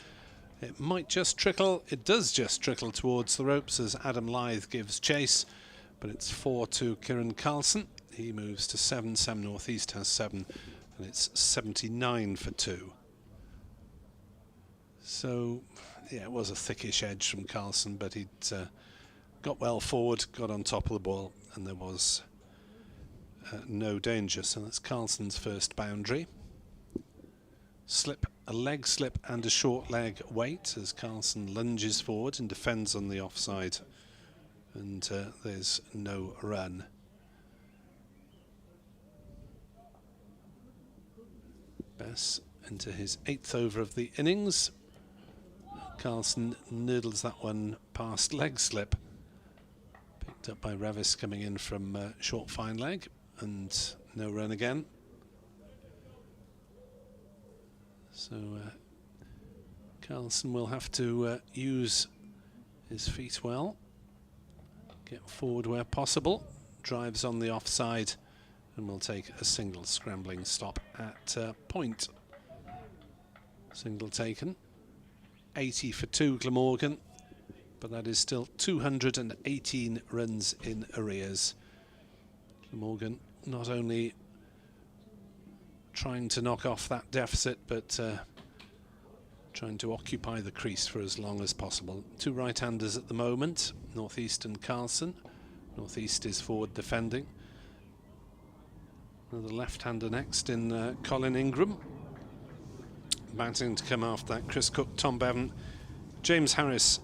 It might just trickle. It does just trickle towards the ropes as Adam Lyth gives chase, but it's 4 to Kieran Carlson. He moves to 7. Sam Northeast has 7, and it's 79 for 2. So, yeah, it was a thickish edge from Carlson, but he'd got well forward, got on top of the ball, and there was no danger. So that's Carlson's first boundary. Slip, a leg slip and a short leg wait as Carlson lunges forward and defends on the offside, and there's no run. Bess into his 8th over of the innings. Carlson noodles that one past leg slip, picked up by Revis coming in from short fine leg, and no run again. So Carlson will have to use his feet well, get forward where possible, drives on the offside, and will take a single scrambling stop at point. Single taken. 80 for 2 Glamorgan, but that is still 218 runs in arrears. Glamorgan not only trying to knock off that deficit, but trying to occupy the crease for as long as possible. 2 right-handers at the moment, Northeast and Carlson. Northeast is forward defending. Another left-hander next in Colin Ingram. Batting to come after that, Chris Cook, Tom Bevan, James Harris,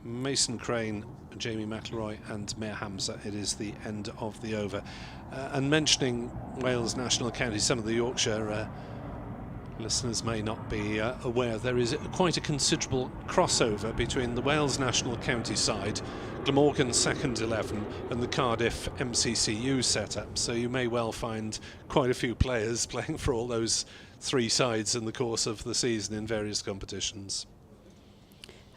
Mason Crane, Jamie McIlroy and Mir Hamza. It is the end of the over. And mentioning Wales national county, some of the Yorkshire listeners may not be aware, there is quite a considerable crossover between the Wales national county side, Glamorgan second 11 and the Cardiff MCCU setup, so you may well find quite a few players playing for all those 3 sides in the course of the season in various competitions.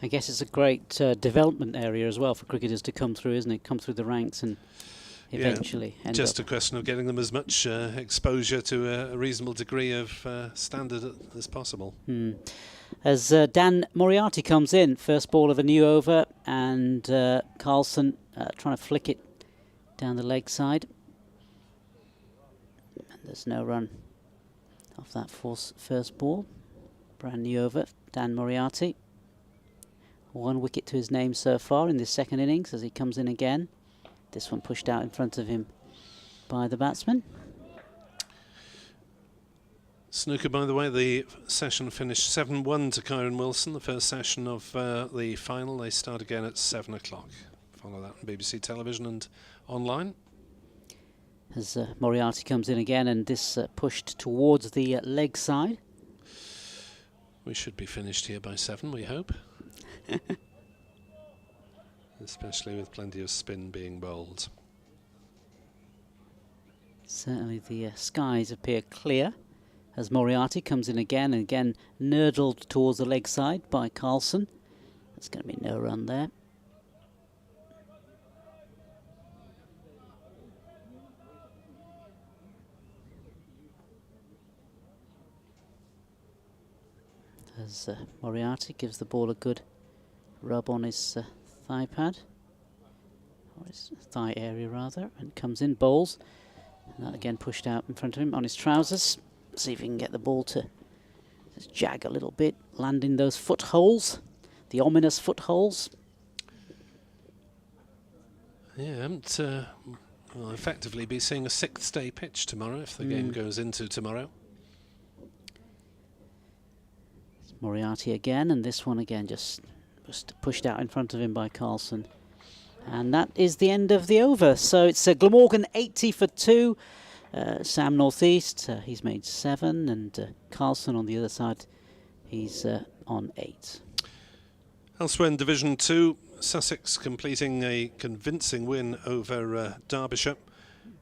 I guess it's a great development area as well for cricketers to come through, isn't it? Come through the ranks and eventually end just up. a question of getting them as much exposure to a reasonable degree of standard as possible. As Dan Moriarty comes in, first ball of a new over, and Carlson trying to flick it down the leg side. And there's no run off that first ball. Brand new over, Dan Moriarty. 1 wicket to his name so far in this second innings as he comes in again. This one pushed out in front of him by the batsman. Snooker, by the way, the session finished 7-1 to Kyron Wilson, the first session of the final. They start again at 7 o'clock. follow that on BBC television and online. As Moriarty comes in again, and this pushed towards the leg side. We should be finished here by 7, we hope. Especially with plenty of spin being bowled. Certainly the skies appear clear as Moriarty comes in again, and again nurdled towards the leg side by Carlson. There's going to be no run there. As Moriarty gives the ball a good rub on his thigh pad, or his thigh area rather, and comes in, bowls. And that again pushed out in front of him on his trousers. See if he can get the ball to just jag a little bit, landing those footholes, the ominous footholes. Yeah, we'll effectively be seeing a 6th day pitch tomorrow if the game goes into tomorrow. It's Moriarty again, and this one again just pushed out in front of him by Carlson. And that is the end of the over. So it's Glamorgan 80 for 2. Sam Northeast, he's made 7, and Carlson on the other side, he's on 8. Elsewhere in Division 2, Sussex completing a convincing win over Derbyshire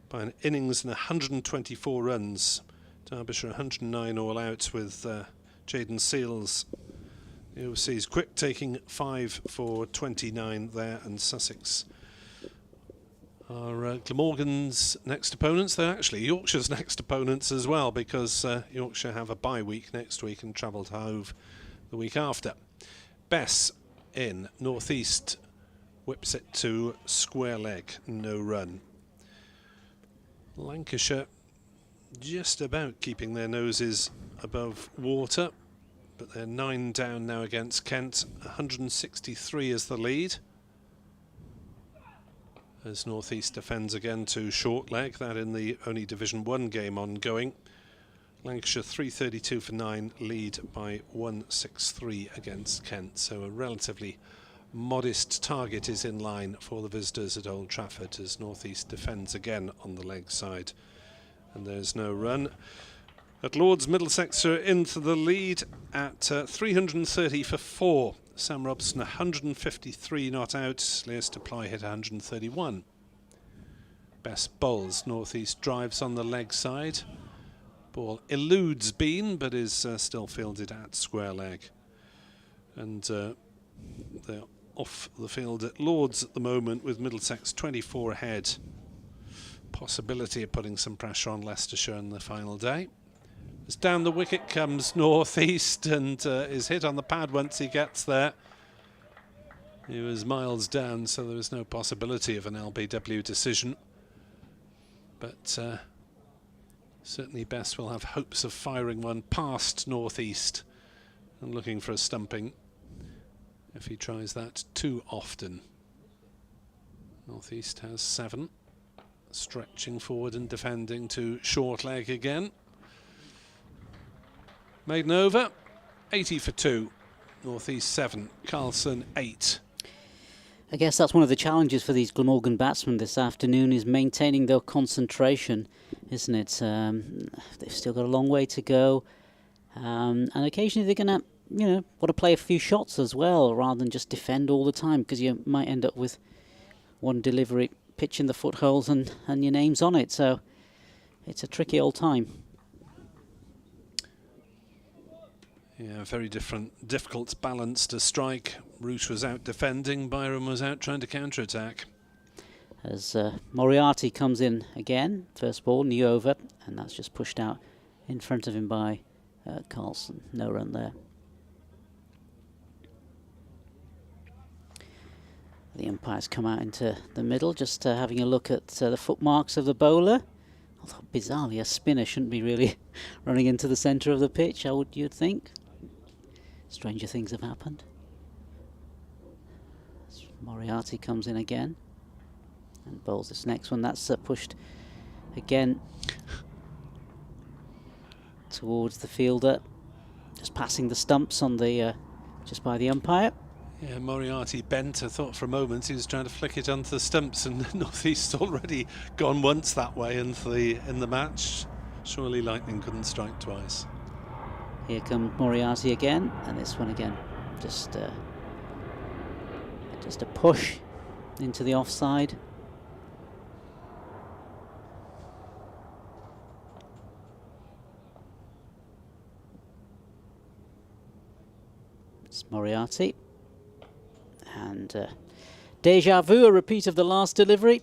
by an innings and 124 runs. Derbyshire 109 all out with Jayden Seals, the overseas quick, taking 5 for 29 there, and Sussex are Glamorgan's next opponents. They're actually Yorkshire's next opponents as well, because Yorkshire have a bye week next week and travel to Hove the week after. Bess in Northeast whips it to square leg, no run. Lancashire just about keeping their noses above water, but they're 9 down now against Kent. 163 is the lead, as Northeast defends again to short leg, that in the only Division 1 game ongoing. Lancashire 332 for 9, lead by 163 against Kent, so a relatively modest target is in line for the visitors at Old Trafford as Northeast defends again on the leg side, and there's no run. At Lords, Middlesex are into the lead at 330 for 4. Sam Robson 153 not out. Lewis Deploy hit 131. Best bowls. Northeast drives on the leg side. Ball eludes Bean, but is still fielded at square leg. And they're off the field at Lords at the moment with Middlesex 24 ahead. Possibility of putting some pressure on Leicestershire in the final day. As down the wicket comes Northeast, and is hit on the pad once he gets there. He was miles down, so there was no possibility of an LBW decision. But certainly Bess will have hopes of firing one past Northeast and looking for a stumping if he tries that too often. Northeast has 7, stretching forward and defending to short leg again. Maiden over, 80 for 2. Northeast 7, Carlson 8. I guess that's one of the challenges for these Glamorgan batsmen this afternoon, is maintaining their concentration, isn't it? They've still got a long way to go, and occasionally they're going to, want to play a few shots as well, rather than just defend all the time, because you might end up with one delivery pitching the footholes and your name's on it. So it's a tricky old time. Yeah, very difficult balance to strike. Root was out defending, Byron was out trying to counter-attack. As Moriarty comes in again, first ball, new over, and that's just pushed out in front of him by Carlson. No run there. The umpires come out into the middle, just having a look at the footmarks of the bowler. Although bizarrely, a spinner shouldn't be really running into the centre of the pitch, you'd think. Stranger things have happened. Moriarty comes in again and bowls this next one. That's pushed again towards the fielder, just passing the stumps on the just by the umpire. Yeah, Moriarty bent. I thought for a moment he was trying to flick it onto the stumps, and North East already gone once that way in the match. Surely lightning couldn't strike twice. Here comes Moriarty again, and this one again, just a push into the offside. It's Moriarty, and deja vu, a repeat of the last delivery.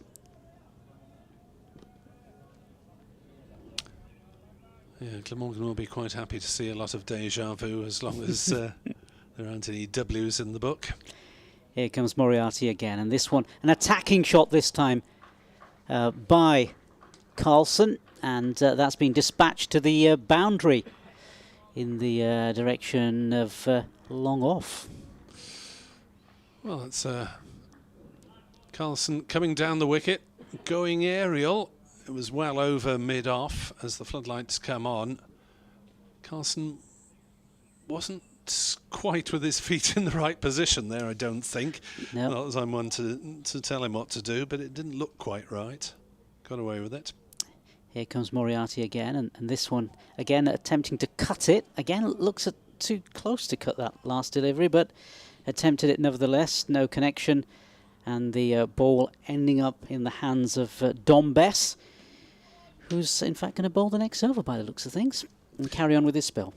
Yeah, Glamorgan will be quite happy to see a lot of deja vu as long as there aren't any W's in the book. Here comes Moriarty again, and this one, an attacking shot this time by Carlson, and that's been dispatched to the boundary in the direction of long off. Well, it's Carlson coming down the wicket, going aerial. It was well over mid-off as the floodlights come on. Carlson wasn't quite with his feet in the right position there, I don't think. No. Not as I'm one to tell him what to do, but it didn't look quite right. Got away with it. Here comes Moriarty again, and this one again attempting to cut it. Again, looks too close to cut that last delivery, but attempted it nevertheless. No connection, and the ball ending up in the hands of Dom Bess, who's in fact going to bowl the next over by the looks of things and carry on with his spell.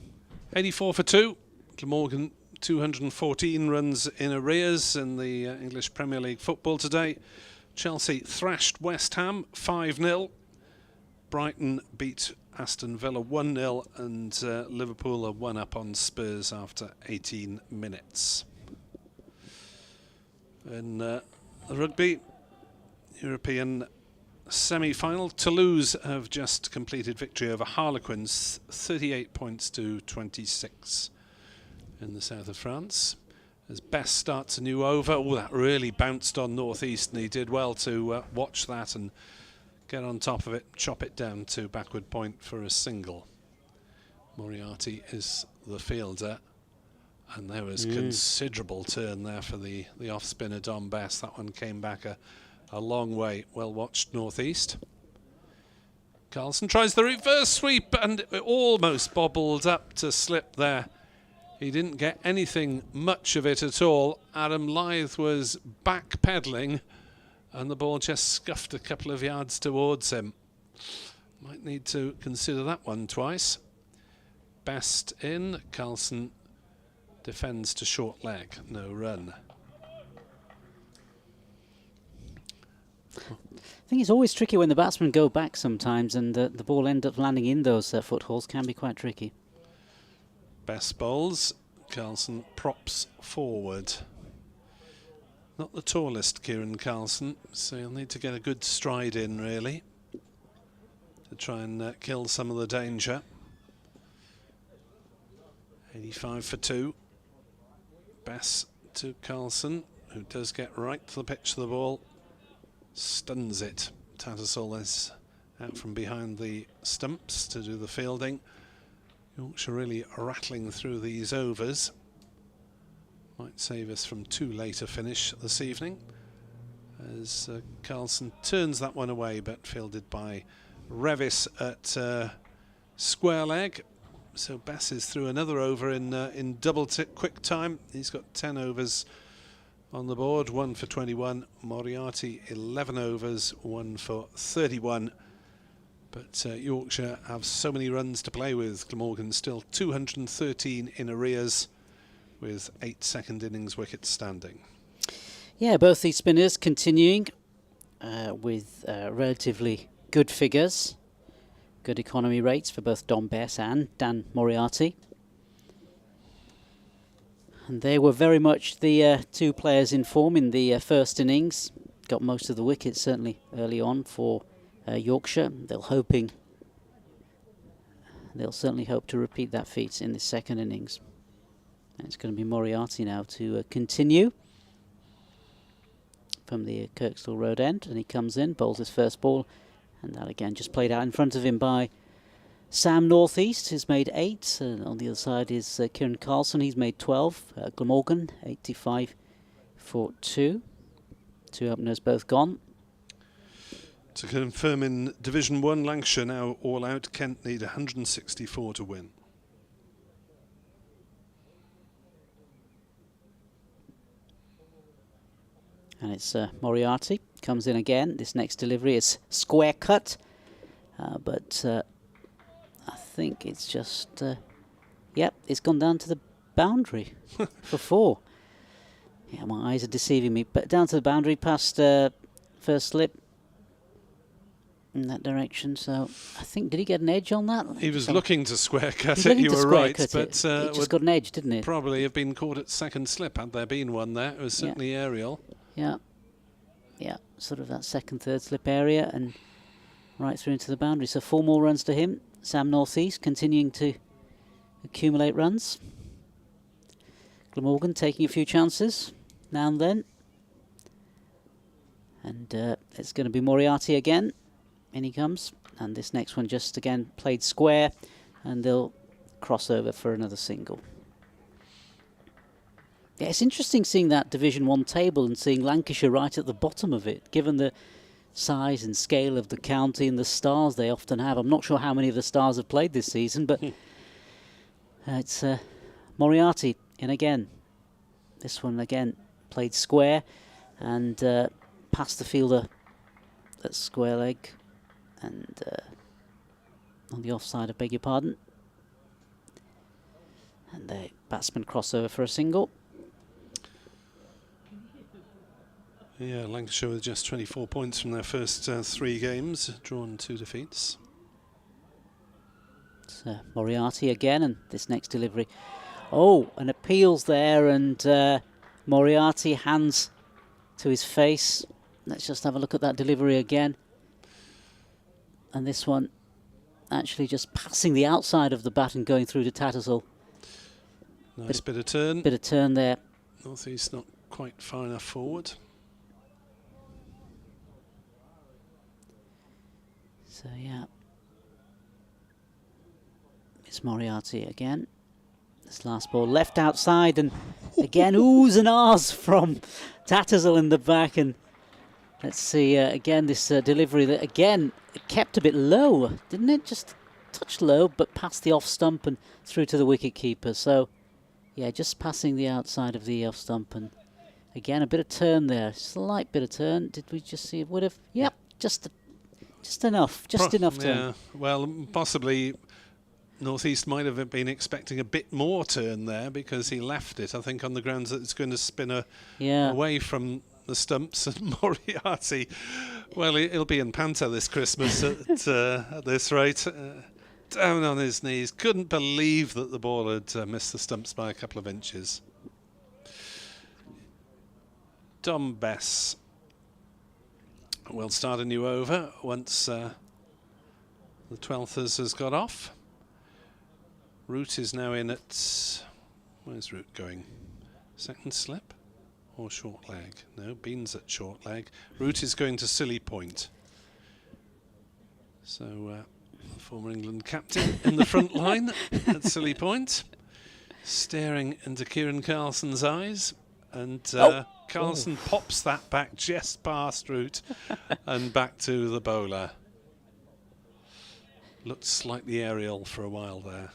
84 for 2. Glamorgan 214 runs in arrears in the English Premier League football today. Chelsea thrashed West Ham 5-0. Brighton beat Aston Villa 1-0, and Liverpool are 1-up on Spurs after 18 minutes. In the rugby European semi-final, Toulouse have just completed victory over Harlequins, 38 points to 26 in the south of France. As Best starts a new over, that really bounced on North East, and he did well to watch that and get on top of it, chop it down to backward point for a single. Moriarty is the fielder, and there was considerable turn there for the off-spinner Dom Bess. That one came back a long way. Well watched North East. Carlson tries the reverse sweep, and it almost bobbled up to slip there. He didn't get anything much of it at all. Adam Lyth was back-pedalling, and the ball just scuffed a couple of yards towards him. Might need to consider that one twice. Best in. Carlson defends to short leg. No run. I think it's always tricky when the batsmen go back sometimes, and the ball ends up landing in those footholds. Can be quite tricky. Best bowls. Carlson props forward. Not the tallest, Kieran Carlson, so he'll need to get a good stride in, really, to try and kill some of the danger. 85 for 2. Bess to Carlson, who does get right to the pitch of the ball. Stuns it. Tattersall is out from behind the stumps to do the fielding. Yorkshire really rattling through these overs. Might save us from too late a finish this evening, as Carlson turns that one away, but fielded by Revis at square leg. So Bess is through another over in double quick time. He's got 10 overs on the board, 1 for 21. Moriarty 11 overs, 1 for 31. But Yorkshire have so many runs to play with. Glamorgan still 213 in arrears, with 8 second innings wickets standing. Yeah, both these spinners continuing with relatively good figures. Good economy rates for both Dom Bess and Dan Moriarty. And they were very much the two players in form in the first innings. Got most of the wickets certainly early on for Yorkshire. They'll certainly hope to repeat that feat in the second innings. And it's going to be Moriarty now to continue from the Kirkstall Road end, and he comes in, bowls his first ball, and that again just played out in front of him by Sam North East, who's made 8. On the other side is Kieran Carlson, he's made 12. Glamorgan 85 for 2. 2 openers both gone. To confirm in Division 1, Lancashire now all out. Kent need 164 to win. And it's Moriarty comes in again. This next delivery is square cut, but I think it's just, yep, it's gone down to the boundary for 4. Yeah, my eyes are deceiving me, but down to the boundary past first slip in that direction. So I think, did he get an edge on that? He was looking to square cut He's it, looking you to were square right, cut but it just got an edge, didn't it? Probably have been caught at second slip had there been one there. It was certainly aerial. Yeah, yeah, sort of that second, third slip area and right through into the boundary. So 4 more runs to him. Sam Northeast continuing to accumulate runs. Glamorgan taking a few chances now and then. And it's going to be Moriarty again. In he comes. And this next one just again played square. And they'll cross over for another single. Yeah, it's interesting seeing that Division 1 table and seeing Lancashire right at the bottom of it, given the size and scale of the county and the stars they often have. I'm not sure how many of the stars have played this season, but it's Moriarty in again. This one again played square and past the fielder at square leg and on the offside, I beg your pardon. And the batsman crossover for a single. Yeah, Lancashire with just 24 points from their first 3 games, drawn 2 defeats. It's Moriarty again, and this next delivery. Oh, an appeals there, and Moriarty hands to his face. Let's just have a look at that delivery again. And this one actually just passing the outside of the bat and going through to Tattersall. Nice bit of turn. Bit of turn there. Northeast not quite far enough forward. So yeah, it's Moriarty again. This last ball left outside, and again oohs and ahs from Tattersall in the back. And let's see again this delivery that again kept a bit low, didn't it? Just touched low, but past the off stump and through to the wicket keeper. So yeah, just passing the outside of the off stump, and again a bit of turn there, slight bit of turn. Did we just see it would have? Yep, just enough, enough turn. Yeah, well, possibly Northeast might have been expecting a bit more turn there because he left it, I think, on the grounds that it's going to spin away from the stumps. And Moriarty, well, he'll be in Panther this Christmas at this rate. Down on his knees, couldn't believe that the ball had missed the stumps by a couple of inches. Dom Bess will start a new over once the 12th has got off. Root is now in at, where's Root going? Second slip or short leg? No, Bean's at short leg. Root is going to Silly Point. So former England captain in the front line at Silly Point, staring into Kieran Carlson's eyes, and Carlson pops that back just past Root and back to the bowler. Looked slightly aerial for a while there.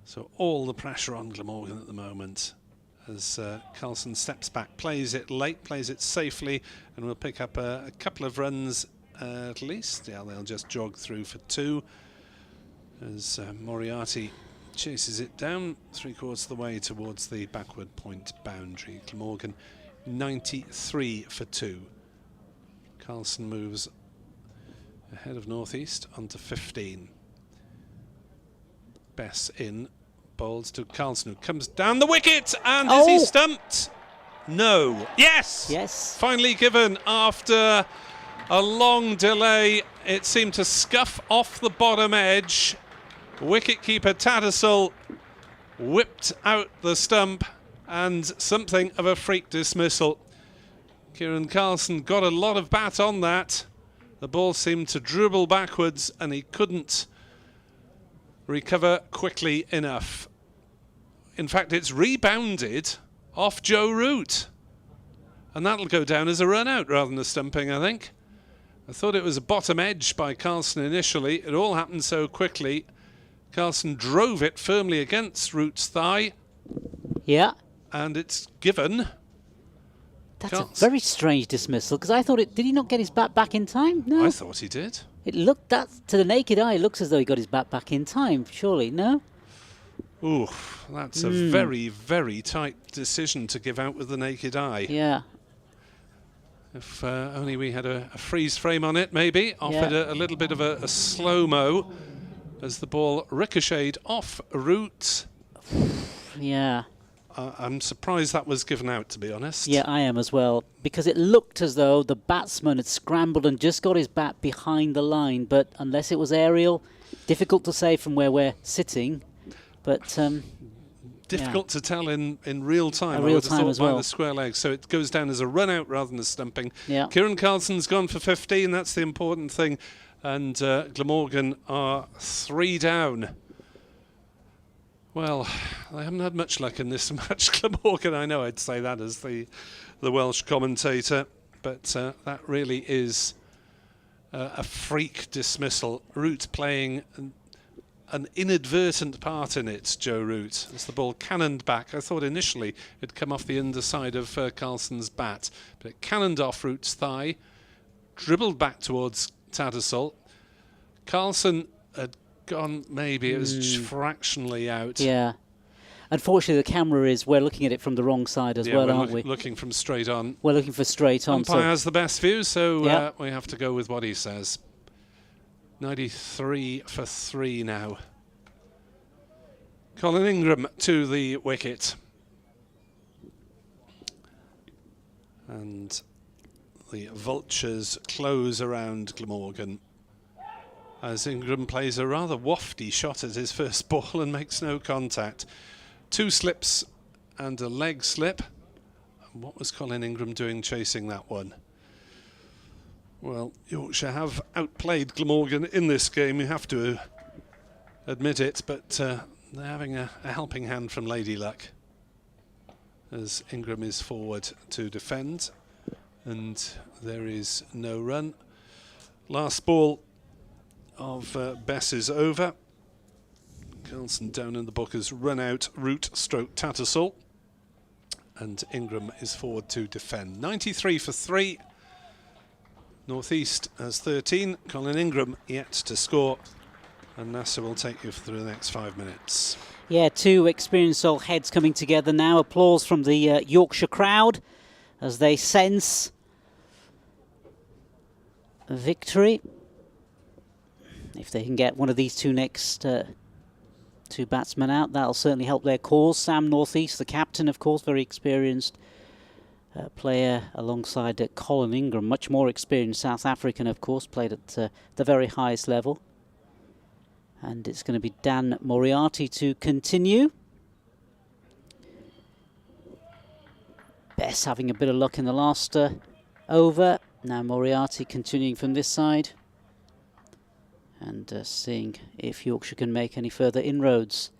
So all the pressure on Glamorgan at the moment as Carlson steps back, plays it late, plays it safely, and will pick up a couple of runs at least. Yeah, they'll just jog through for 2 as Moriarty chases it down 3/4 of the way towards the backward point boundary. Glamorgan 93 for 2. Carlson moves ahead of Northeast onto 15. Bess in, bowls to Carlson, who comes down the wicket, and is he stumped? No. Yes! Yes. Finally given after a long delay. It seemed to scuff off the bottom edge. Wicketkeeper Tattersall whipped out the stump, and something of a freak dismissal. Kieran Carlson got a lot of bat on that. The ball seemed to dribble backwards, and he couldn't recover quickly enough. In fact, it's rebounded off Joe Root. And that'll go down as a run out rather than a stumping, I think. I thought it was a bottom edge by Carlson initially. It all happened so quickly. Carlson drove it firmly against Root's thigh. Yeah. And it's given. That's a very strange dismissal, because I thought did he not get his bat back in time? No. I thought he did. It looked, to the naked eye, it looks as though he got his bat back in time, surely, no? Ooh, that's a very, very tight decision to give out with the naked eye. Yeah. If only we had a freeze frame on it, maybe. Offered a little bit of a slow-mo as the ball ricocheted off Root. Yeah. I'm surprised that was given out, to be honest. Yeah, I am as well, because it looked as though the batsman had scrambled and just got his bat behind the line, but unless it was aerial, difficult to say from where we're sitting, but... difficult to tell in real time. Real time as well. By the square leg, so it goes down as a run out rather than a stumping. Yeah. Kieran Carlson's gone for 15, that's the important thing, and Glamorgan are 3 down. Well, I haven't had much luck in this match, Glamorgan. I know I'd say that as the Welsh commentator, but that really is a freak dismissal. Root playing an inadvertent part in it, Joe Root, as the ball cannoned back. I thought initially it'd come off the underside of Carlson's bat, but it cannoned off Root's thigh, dribbled back towards Tattersall. Carlson had gone, maybe it was fractionally out. Yeah. Unfortunately, the camera we're looking at it from the wrong side as well, aren't we? Looking from straight on. We're looking for straight on. Umpire has the best view, so we have to go with what he says. 93 for 3 now. Colin Ingram to the wicket. And the vultures close around Glamorgan as Ingram plays a rather wafty shot at his first ball and makes no contact. 2 slips and a leg slip. And what was Colin Ingram doing chasing that one? Well, Yorkshire have outplayed Glamorgan in this game, you have to admit it, but they're having a helping hand from Lady Luck as Ingram is forward to defend, and there is no run. Last ball of Bess is over. Carlson down in the book has run out Root stroke Tattersall, and Ingram is forward to defend. 93 for 3. North East has 13. Colin Ingram yet to score, and Nasser will take you through the next 5 minutes. Yeah, 2 experienced old heads coming together now. Applause from the Yorkshire crowd as they sense a victory. If they can get one of these 2 next 2 batsmen out, that'll certainly help their cause. Sam North East, the captain, of course, very experienced player alongside Colin Ingram, much more experienced South African, of course, played at the very highest level. And it's going to be Dan Moriarty to continue. Bess having a bit of luck in the last over. Now Moriarty continuing from this side and seeing if Yorkshire can make any further inroads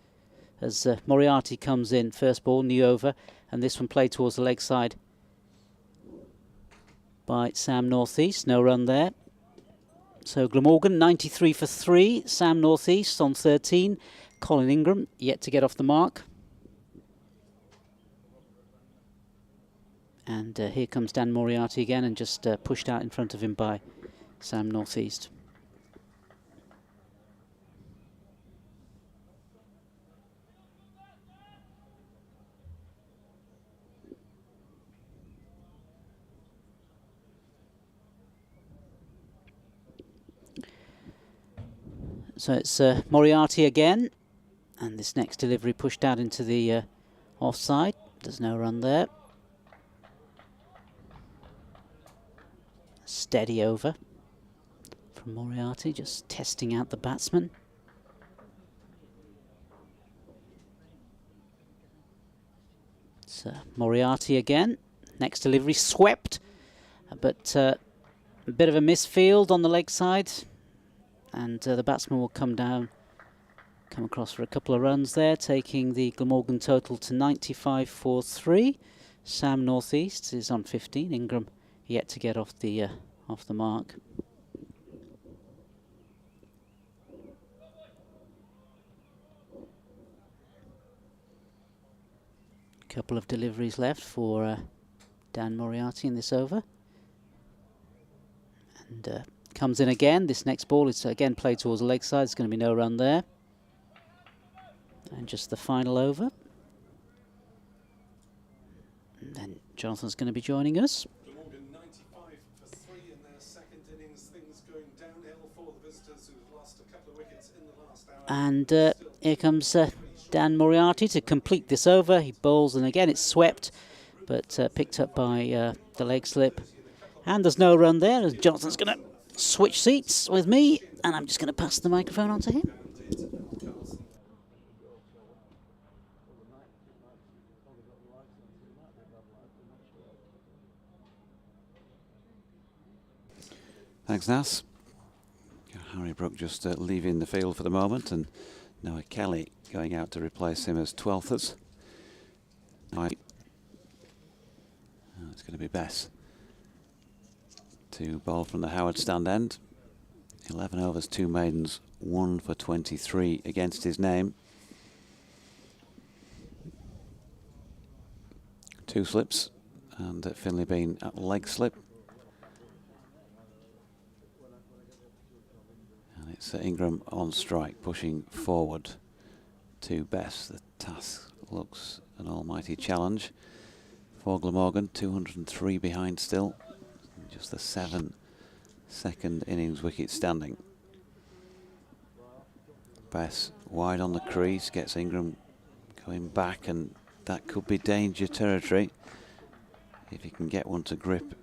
as Moriarty comes in. First ball, new over, and this one played towards the leg side by Sam North East. No run there. So Glamorgan 93 for 3. Sam North East on 13. Colin Ingram yet to get off the mark. And here comes Dan Moriarty again, and just pushed out in front of him by Sam North East. So it's Moriarty again, and this next delivery pushed out into the offside. There's no run there. Steady over from Moriarty, just testing out the batsman. It's Moriarty again. Next delivery swept, but a bit of a misfield on the leg side. And the batsman will come down come across for a couple of runs there, taking the Glamorgan total to 95 for 3. Sam Northeast is on 15. Ingram yet to get off the mark. Couple of deliveries left for Dan Moriarty in this over. And comes in again. This next ball is again played towards the leg side. There's going to be no run there. And just the final over. And then Jonathan's going to be joining us. Glamorgan 95 for 3 in their second innings. Things going downhill for the visitors who've lost a couple of wickets in the last hour. And here comes Dan Moriarty to complete this over. He bowls, and again it's swept, but picked up by the leg slip. And there's no run there, as Johnson's going to switch seats with me, and I'm just going to pass the microphone on to him. Thanks, Nas. Harry Brook just leaving the field for the moment, and Noah Kelly going out to replace him as 12thers. It's going to be Bess to bowl from the Howard stand end. 11 overs, 2 maidens, 1 for 23 against his name. 2 slips, and Finlay Bean at leg slip. And it's Ingram on strike, pushing forward to Bess. The task looks an almighty challenge for Glamorgan. 203 behind still. Just the 7 second innings wicket standing. Bess wide on the crease, gets Ingram going back, and that could be danger territory if he can get one to grip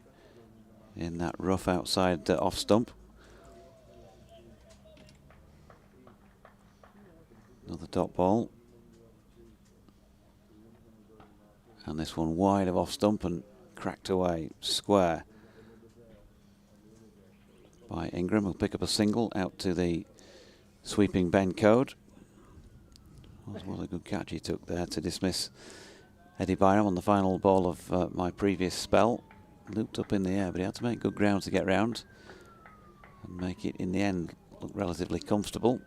in that rough outside off stump. Another dot ball. And this one wide of off stump and cracked away square by Ingram, who'll pick up a single out to the sweeping Ben Code. What a good catch he took there to dismiss Eddie Byram on the final ball of my previous spell. Looped up in the air, but he had to make good ground to get round and make it in the end look relatively comfortable.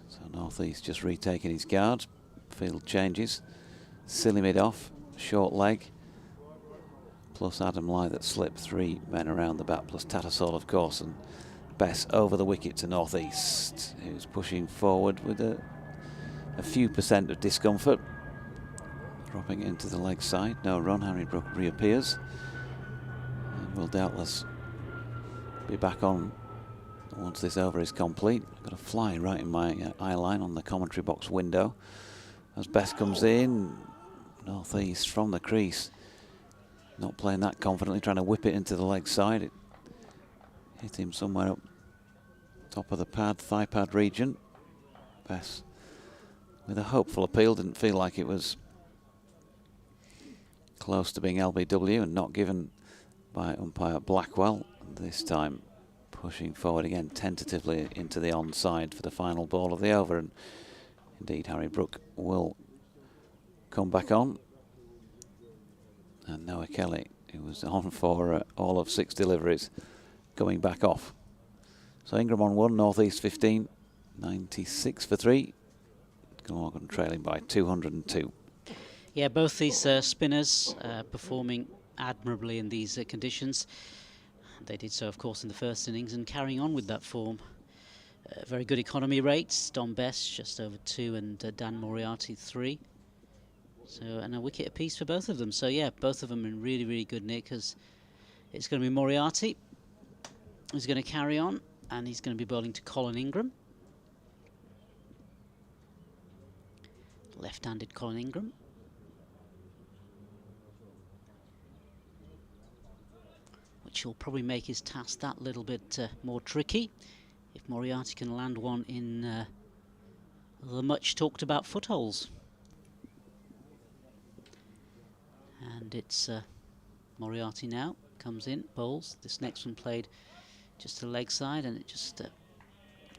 So Northeast just retaking his guard. Field changes. Silly mid off, short leg, plus Adam Lai that slipped 3 men around the bat, plus Tattersall of course, and Bess over the wicket to Northeast, who's pushing forward with a few percent of discomfort. Dropping into the leg side, no run. Harry Brook reappears and will doubtless be back on once this over is complete. Got a fly right in my eye line on the commentary box window as Bess comes in. Northeast from the crease, not playing that confidently, trying to whip it into the leg side. It hit him somewhere up top of the pad, thigh pad region. Bess with a hopeful appeal, didn't feel like it was close to being LBW, and not given by umpire Blackwell. This time pushing forward again tentatively into the onside for the final ball of the over, and indeed Harry Brook will come back on. And Noah Kelly, who was on for all of 6 deliveries, going back off. So Ingram on 1, Northeast 15, 96 for 3. Glamorgan trailing by 202. Yeah, both these spinners performing admirably in these conditions. They did so, of course, in the first innings, and carrying on with that form. Very good economy rates. Don Bess just over 2, and Dan Moriarty 3. So, and a wicket apiece for both of them. So yeah, both of them in really, really good nick, as it's going to be Moriarty who's going to carry on, and he's going to be bowling to Colin Ingram. Left-handed Colin Ingram. Which will probably make his task that little bit more tricky if Moriarty can land one in the much talked about footholes. And it's Moriarty now, comes in, bowls. This next one played just to the leg side, and it just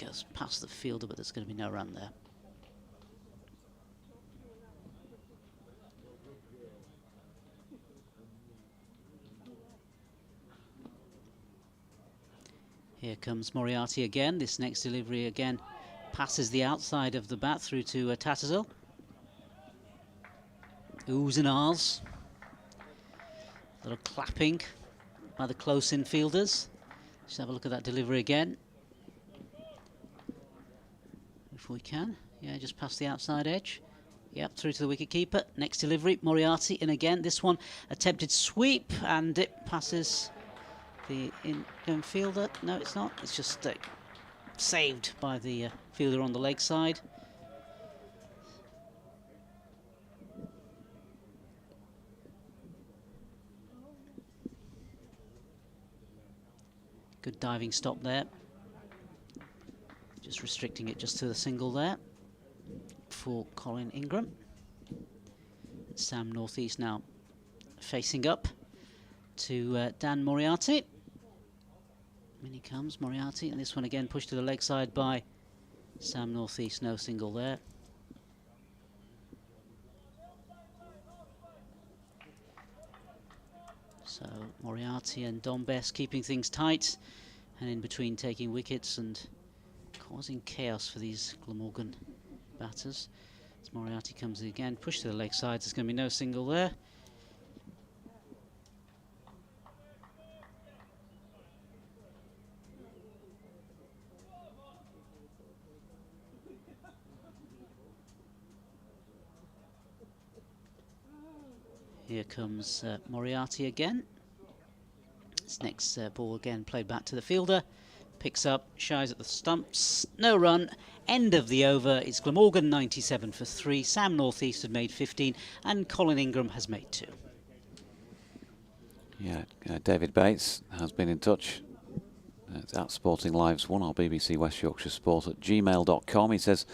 goes past the fielder, but there's going to be no run there. Here comes Moriarty again. This next delivery again passes the outside of the bat through to Tattersall. Oohs and ahs. A little clapping by the close infielders. Let's have a look at that delivery again. If we can. Yeah, just past the outside edge. Yep, through to the wicketkeeper. Next delivery, Moriarty in again. This one, attempted sweep, and it passes the in fielder. No, it's not. It's just saved by the fielder on the leg side. Good diving stop there. Just restricting it just to the single there for Colin Ingram. Sam Northeast now facing up to Dan Moriarty. In he comes, Moriarty, and this one again pushed to the leg side by Sam Northeast. No single there. So Moriarty and Dom Bess keeping things tight, and in between taking wickets and causing chaos for these Glamorgan batters. As Moriarty comes in again, push to the leg side. There's going to be no single there. Here comes Moriarty again. This next ball again played back to the fielder. Picks up, shies at the stumps. No run. End of the over. It's Glamorgan 97 for 3. Sam Northeast had made 15, and Colin Ingram has made 2. Yeah, David Bates has been in touch. It's at Sporting Lives 1 or BBC West Yorkshire Sport at gmail.com. He says,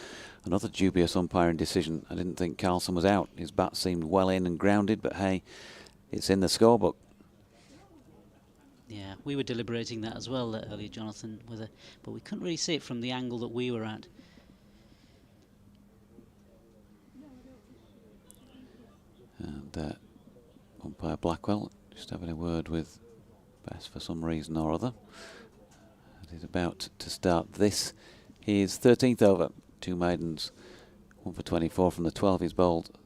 another dubious umpiring decision. I didn't think Carlson was out. His bat seemed well in and grounded, but hey, it's in the scorebook. Yeah, we were deliberating that as well earlier, Jonathan, but we couldn't really see it from the angle that we were at. And umpire Blackwell just having a word with Bess for some reason or other. And he's about to start this. His 13th over. 2 maidens, 1 for 24 from the 12 he's bowled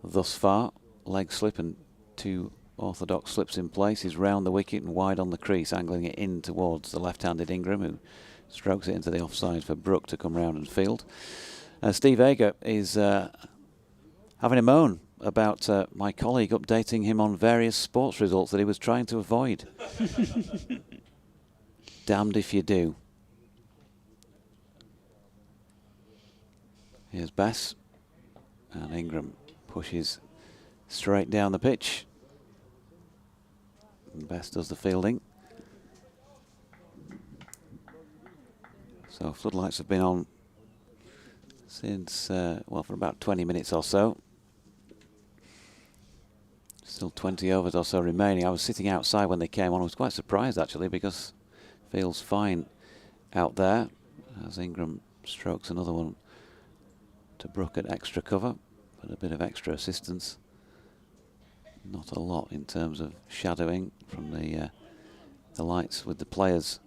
thus far. Leg slip and 2 orthodox slips in place. He's round the wicket and wide on the crease, angling it in towards the left-handed Ingram, who strokes it into the offside for Brook to come round and field. Steve Ager is having a moan about my colleague updating him on various sports results that he was trying to avoid. Damned if you do. Here's Bess, and Ingram pushes straight down the pitch. And Bess does the fielding. So floodlights have been on since, well, for about 20 minutes or so. Still 20 overs or so remaining. I was sitting outside when they came on. I was quite surprised, actually, because it feels fine out there. As Ingram strokes another one to Brook at extra cover, but a bit of extra assistance. Not a lot in terms of shadowing from the lights with the players.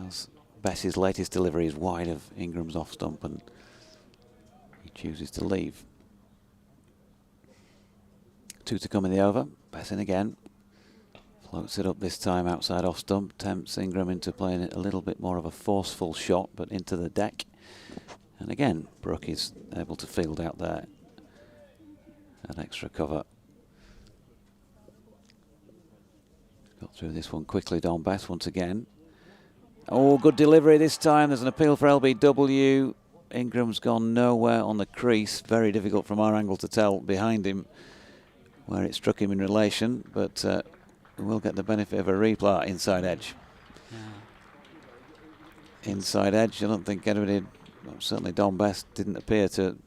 As Bess's latest delivery is wide of Ingram's off stump, and he chooses to leave. 2 to come in the over. Bess in again. Floats it up this time outside off stump. Tempts Ingram into playing it a little bit more of a forceful shot, but into the deck. And again, Brook is able to field out there at extra cover. Got through this one quickly, Don Bess once again. Oh, good delivery this time. There's an appeal for LBW. Ingram's gone nowhere on the crease. Very difficult from our angle to tell behind him where it struck him in relation, but we'll get the benefit of a replay. Inside edge. Yeah. Inside edge. I don't think anybody, well, certainly Don Bess, didn't appear to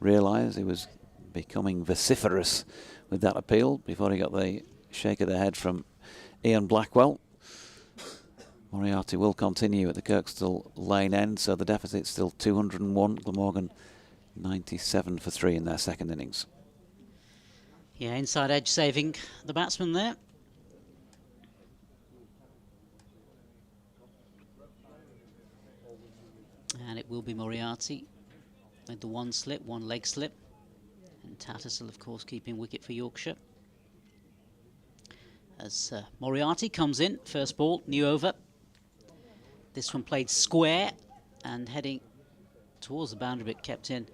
realise he was becoming vociferous with that appeal before he got the shake of the head from Ian Blackwell. Moriarty will continue at the Kirkstall Lane end, so the deficit's still 201. Glamorgan 97 for 3 in their second innings. Yeah, inside edge saving the batsman there. And it will be Moriarty with the one leg slip. And Tattersall, of course, keeping wicket for Yorkshire. As Moriarty comes in, first ball, new over. This one played square and heading towards the boundary, but kept in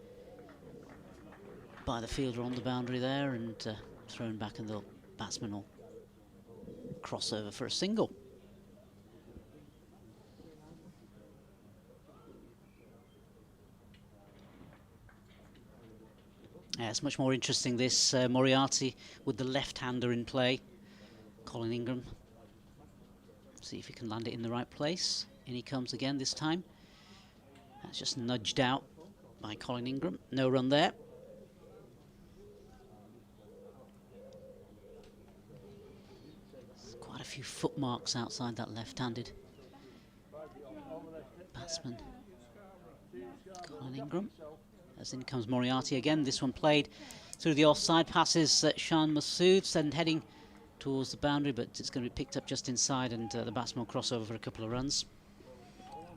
by the fielder on the boundary there and thrown back, and the batsman will cross over for a single. Yeah, it's much more interesting, this Moriarty with the left-hander in play. Colin Ingram, see if he can land it in the right place. In he comes again this time. That's just nudged out by Colin Ingram. No run there. There's quite a few foot marks outside that left-handed batsman. Colin Ingram. As in comes Moriarty again. This one played through the offside. Passes Shan Masood, send heading towards the boundary, but it's going to be picked up just inside, and the batsman will cross over for a couple of runs.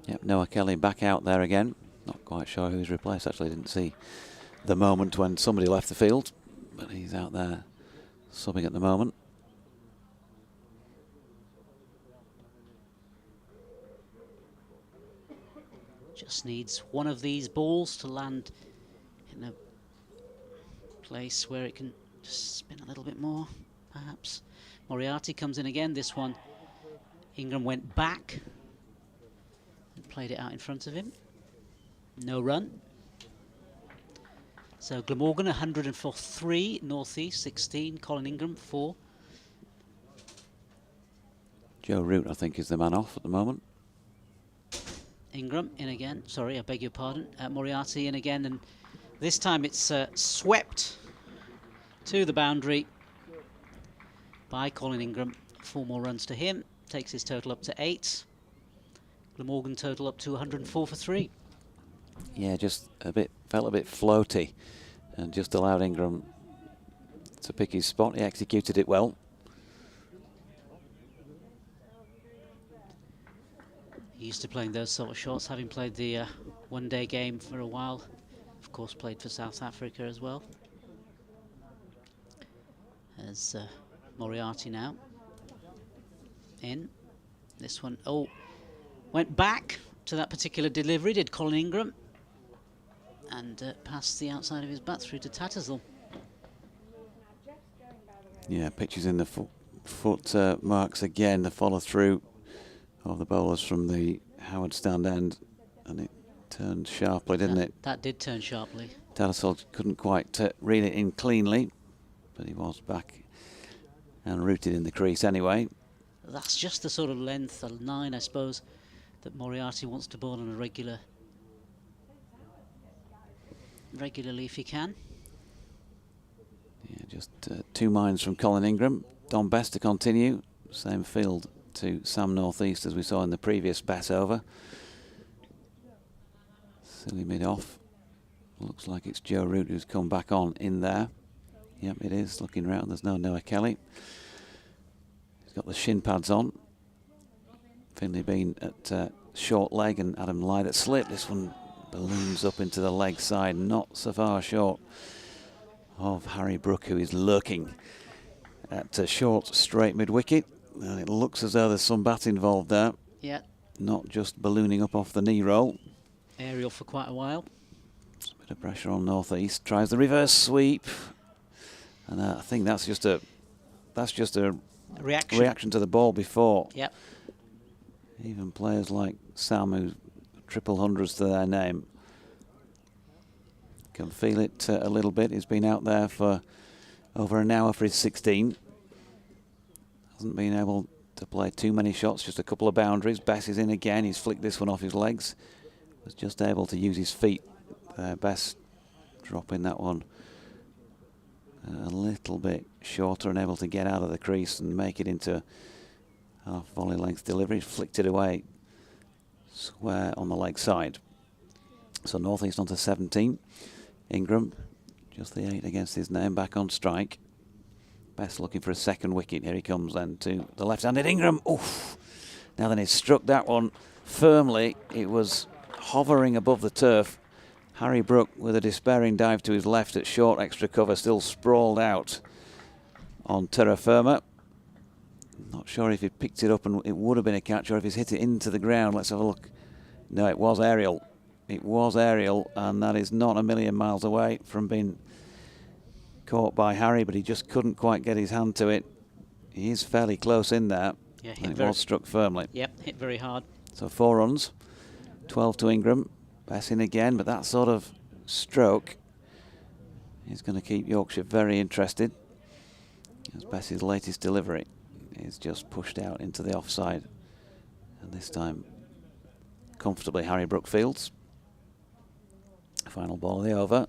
Yep, Noah Kelly back out there again. Not quite sure who's replaced. Actually, didn't see the moment when somebody left the field, but he's out there subbing at the moment. Just needs one of these balls to land in a place where it can just spin a little bit more, perhaps. Moriarty comes in again. This one, Ingram went back and played it out in front of him. No run. So Glamorgan 104 3, North East 16, Colin Ingram 4. Joe Root, I think, is the man off at the moment. Ingram in again. Sorry, I beg your pardon. Moriarty in again, and this time it's swept to the boundary by Colin Ingram. 4 more runs to him. Takes his total up to 8. Glamorgan total up to 104 for 3. Yeah, just felt a bit floaty, and just allowed Ingram to pick his spot. He executed it well. He used to playing those sort of shots, having played the one-day game for a while. Of course, played for South Africa as well. As Moriarty now in. This one, went back to that particular delivery, did Colin Ingram, and passed the outside of his bat through to Tattersall. Yeah, pitches in the foot marks again, the follow-through of the bowlers from the Howard stand end, and it turned sharply, didn't it? That did turn sharply. Tattersall couldn't quite reel it in cleanly, but he was back and rooted in the crease anyway. That's just the sort of length, a 9, I suppose, that Moriarty wants to bowl on a regularly if he can. Yeah, just 2 minds from Colin Ingram. Don Best to continue. Same field to Sam North East as we saw in the previous bat over. Silly mid off. Looks like it's Joe Root who's come back on in there. Yep, it is. Looking round, there's no Noah Kelly. He's got the shin pads on. Finlay Bean at short leg, and Adam Lyde at slip. This one balloons up into the leg side, not so far short of Harry Brook, who is lurking at a short straight mid-wicket. And it looks as though there's some bat involved there. Yeah. Not just ballooning up off the knee roll. Aerial for quite a while. A bit of pressure on North East. Tries the reverse sweep. And I think that's just a reaction to the ball before. Yep. Even players like Sam, who triple hundreds to their name, can feel it a little bit. He's been out there for over an hour for his 16. Hasn't been able to play too many shots, just a couple of boundaries. Bess is in again. He's flicked this one off his legs. Was just able to use his feet. Bess dropping that one a little bit shorter and able to get out of the crease and make it into Half volley length delivery, flicked it away square on the leg side. So Northeast onto 17. Ingram, just the 8 against his name, back on strike. Best looking for a second wicket. Here he comes then to the left-handed Ingram. Oof! Now then, he struck that one firmly. It was hovering above the turf. Harry Brook with a despairing dive to his left at short extra cover, still sprawled out on terra firma. Not sure if he picked it up and it would have been a catch, or if he's hit it into the ground. Let's have a look. No, it was aerial. It was aerial, and that is not a million miles away from being caught by Harry, but he just couldn't quite get his hand to it. He is fairly close in there. Yeah, and it was struck firmly. Yep, hit very hard. So 4 runs, 12 to Ingram. Bess in again, but that sort of stroke is going to keep Yorkshire very interested, as Bess's latest delivery is just pushed out into the offside, and this time comfortably Harry Brook fields. Final ball of the over.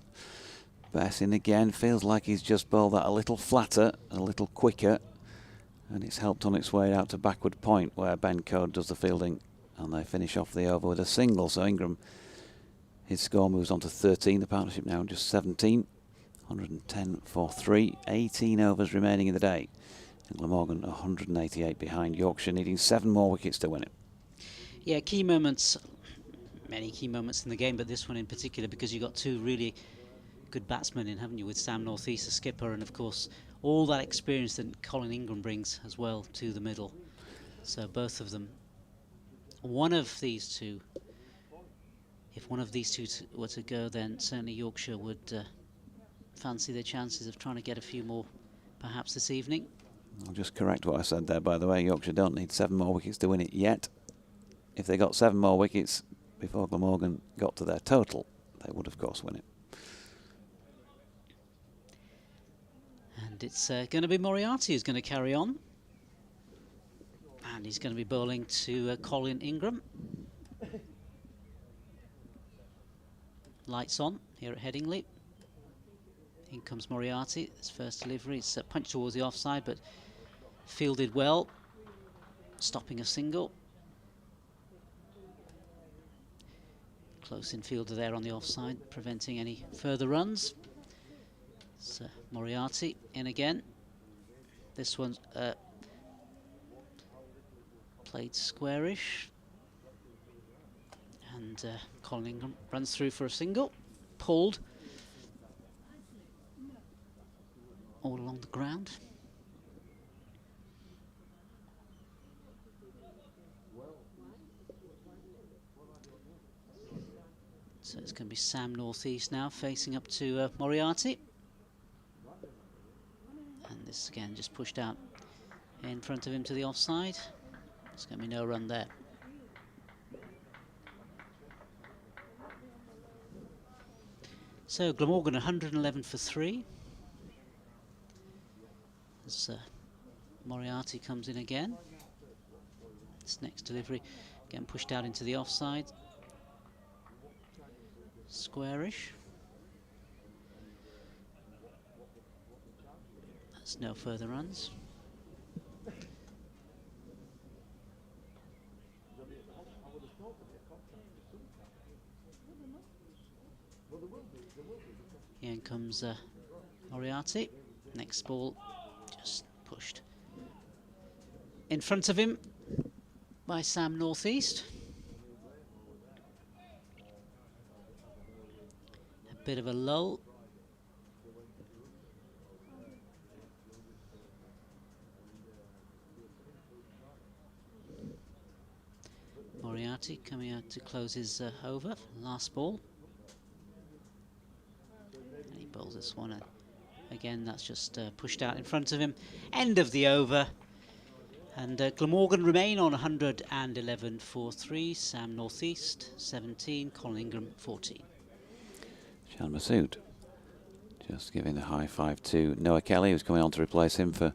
Bess in again, feels like he's just bowled that a little flatter, a little quicker, and it's helped on its way out to backward point where Ben Code does the fielding, and they finish off the over with a single. So Ingram, his score moves on to 13, the partnership now just 17, 110 for 3, 18 overs remaining in the day. And Glamorgan 188 behind, Yorkshire needing 7 more wickets to win it. Yeah, key moments, many key moments in the game, but this one in particular, because you got 2 really good batsmen in, haven't you, with Sam Northeast, the skipper, and of course all that experience that Colin Ingram brings as well to the middle. So both of them, one of these two, if one of these two were to go, then certainly Yorkshire would fancy their chances of trying to get a few more perhaps this evening. I'll just correct what I said there, by the way. Yorkshire don't need 7 more wickets to win it yet. If they got 7 more wickets before Glamorgan got to their total, they would of course win it. And it's going to be Moriarty who's going to carry on. And he's going to be bowling to Colin Ingram. Lights on here at Headingley. In comes Moriarty. His first delivery. It's punched towards the offside, but fielded well, stopping a single. Close infielder there on the offside, preventing any further runs. So Moriarty in again. This one's played squarish, and Colin Ingram runs through for a single, pulled all along the ground. So it's going to be Sam Northeast now facing up to Moriarty. And this again just pushed out in front of him to the offside. There's going to be no run there. So Glamorgan 111 for 3. As Moriarty comes in again. This next delivery again pushed out into the offside. Squarish. That's no further runs. Here comes Moriarty. Next ball just pushed in front of him by Sam Northeast. A bit of a lull. Moriarty coming out to close his over. Last ball. And he bowls this one. And again, that's just pushed out in front of him. End of the over. And Glamorgan remain on 111 for 3. Sam Northeast 17. Colin Ingram 14. Shan Masood just giving a high five to Noah Kelly, who's coming on to replace him for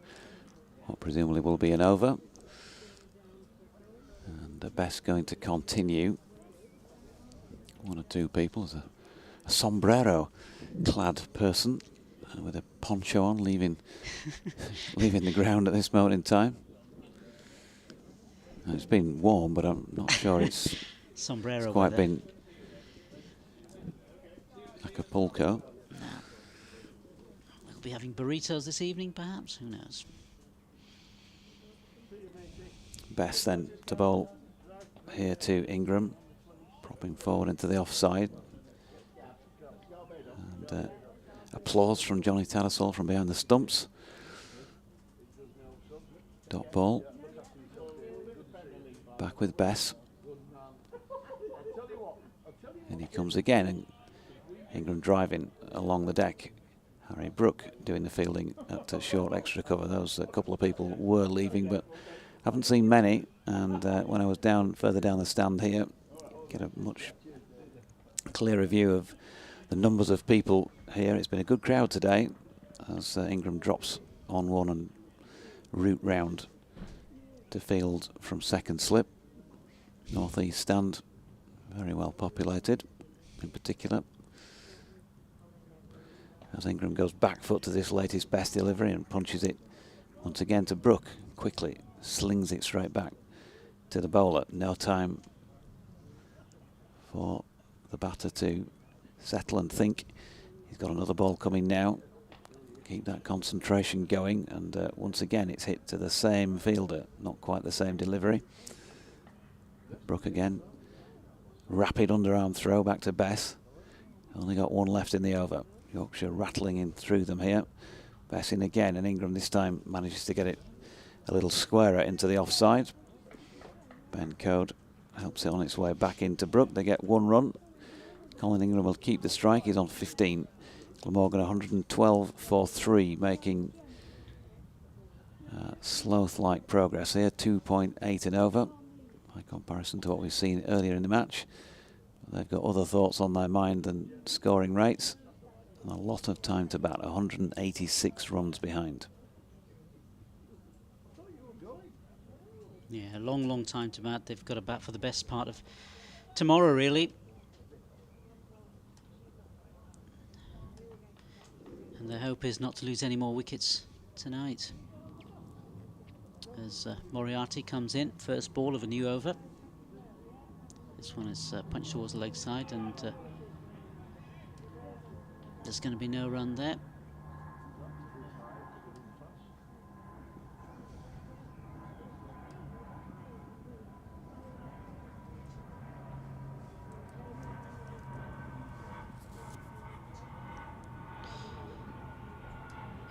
what presumably will be an over. And the best going to continue. 1 or 2 people. There's a sombrero clad person with a poncho on, leaving leaving the ground at this moment in time. It's been warm, but I'm not sure it's Sombrero quite weather. been Acapulco. No. We'll be having burritos this evening, perhaps. Who knows? Best then to bowl here to Ingram, propping forward into the offside. And applause from Johnny Tattersall from behind the stumps. Dot ball. Back with Bess. And he comes again, and Ingram driving along the deck. Harry Brook doing the fielding at a short extra cover. Those couple of people were leaving, but haven't seen many. And when I was further down the stand here, get a much clearer view of the numbers of people here. It's been a good crowd today as Ingram drops on one and route round to field from second slip. Northeast stand, very well populated in particular. As Ingram goes back foot to this latest best delivery and punches it once again to Brook, quickly slings it straight back to the bowler. No time for the batter to settle and think. He's got another ball coming now. Keep that concentration going, and once again it's hit to the same fielder, not quite the same delivery. Brook again, rapid underarm throw back to Bess. Only got one left in the over. Yorkshire rattling in through them here. Bess in again, and Ingram this time manages to get it a little squarer into the offside. Ben Code helps it on its way back into Brook. They get one run. Colin Ingram will keep the strike. He's on 15. Glamorgan 112 for 3, making Sloth-like progress here. 2.8 and over by comparison to what we've seen earlier in the match. They've got other thoughts on their mind than scoring rates. And a lot of time to bat, 186 runs behind. Yeah, a long, long time to bat. They've got to bat for the best part of tomorrow, really. And their hope is not to lose any more wickets tonight. As Moriarty comes in, first ball of a new over. This one is punched towards the leg side, and there's going to be no run there.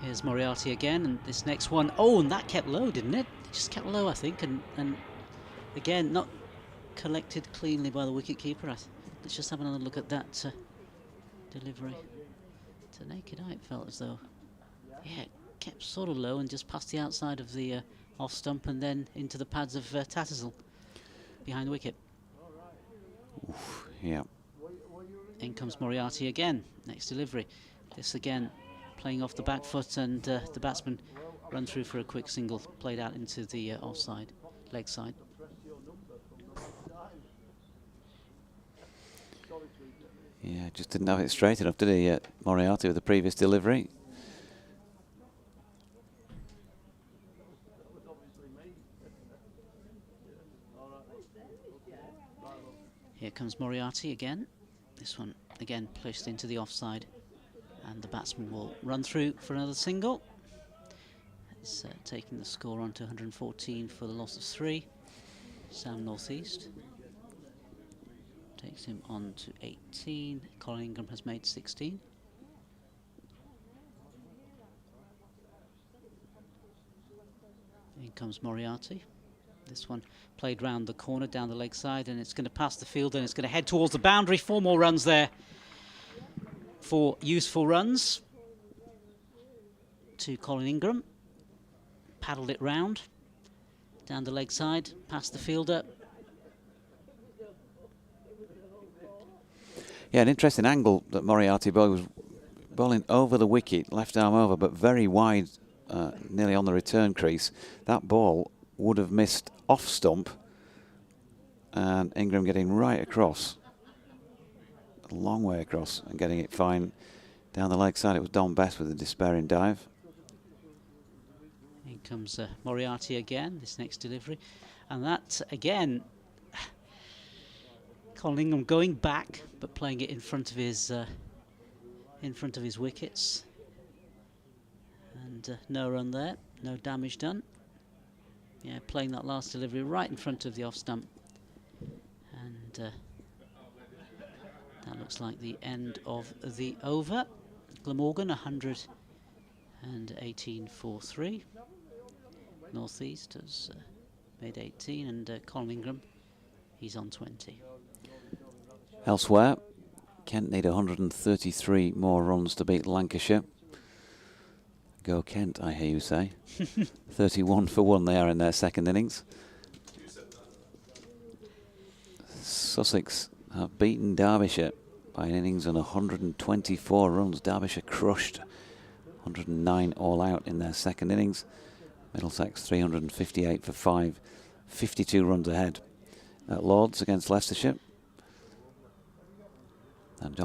Here's Moriarty again, and this next one, oh, and that kept low, didn't it? It just kept low, I think, and again, not collected cleanly by the wicketkeeper. Let's just have another look at that delivery. To naked eye, it felt as though, yeah, it kept sort of low and just past the outside of the off stump and then into the pads of Tattersall behind the wicket. Oof, yeah. In comes Moriarty again, next delivery. This again, playing off the back foot, and the batsman run through for a quick single, played out into the offside, leg side. Yeah, just didn't have it straight enough, did he, Moriarty, with the previous delivery? Here comes Moriarty again. This one again pushed into the offside, and the batsman will run through for another single. It's taking the score on to 114 for the loss of 3. Sam Northeast takes him on to 18. Colin Ingram has made 16. In comes Moriarty. This one played round the corner, down the leg side, and it's going to pass the field and it's going to head towards the boundary. 4 more runs there for useful runs to Colin Ingram. Paddled it round, down the leg side, past the fielder. Yeah, an interesting angle that Moriarty was bowling over the wicket, left arm over, but very wide, nearly on the return crease. That ball would have missed off stump, and Ingram getting right across, a long way across, and getting it fine down the leg side. It was Don Best with a despairing dive. In comes Moriarty again, this next delivery. And that, again, Collingham going back, but playing it in front of his wickets. And no run there, no damage done. Yeah, playing that last delivery right in front of the off stump. And that looks like the end of the over. Glamorgan 118 for 3. North East has made 18, and Collingham, he's on 20. Elsewhere, Kent need 133 more runs to beat Lancashire. Go Kent, I hear you say. 31 for 1 they are in their second innings. Sussex have beaten Derbyshire by an innings and 124 runs. Derbyshire crushed, 109 all out in their second innings. Middlesex 358 for 5, 52 runs ahead. At Lords against Leicestershire. And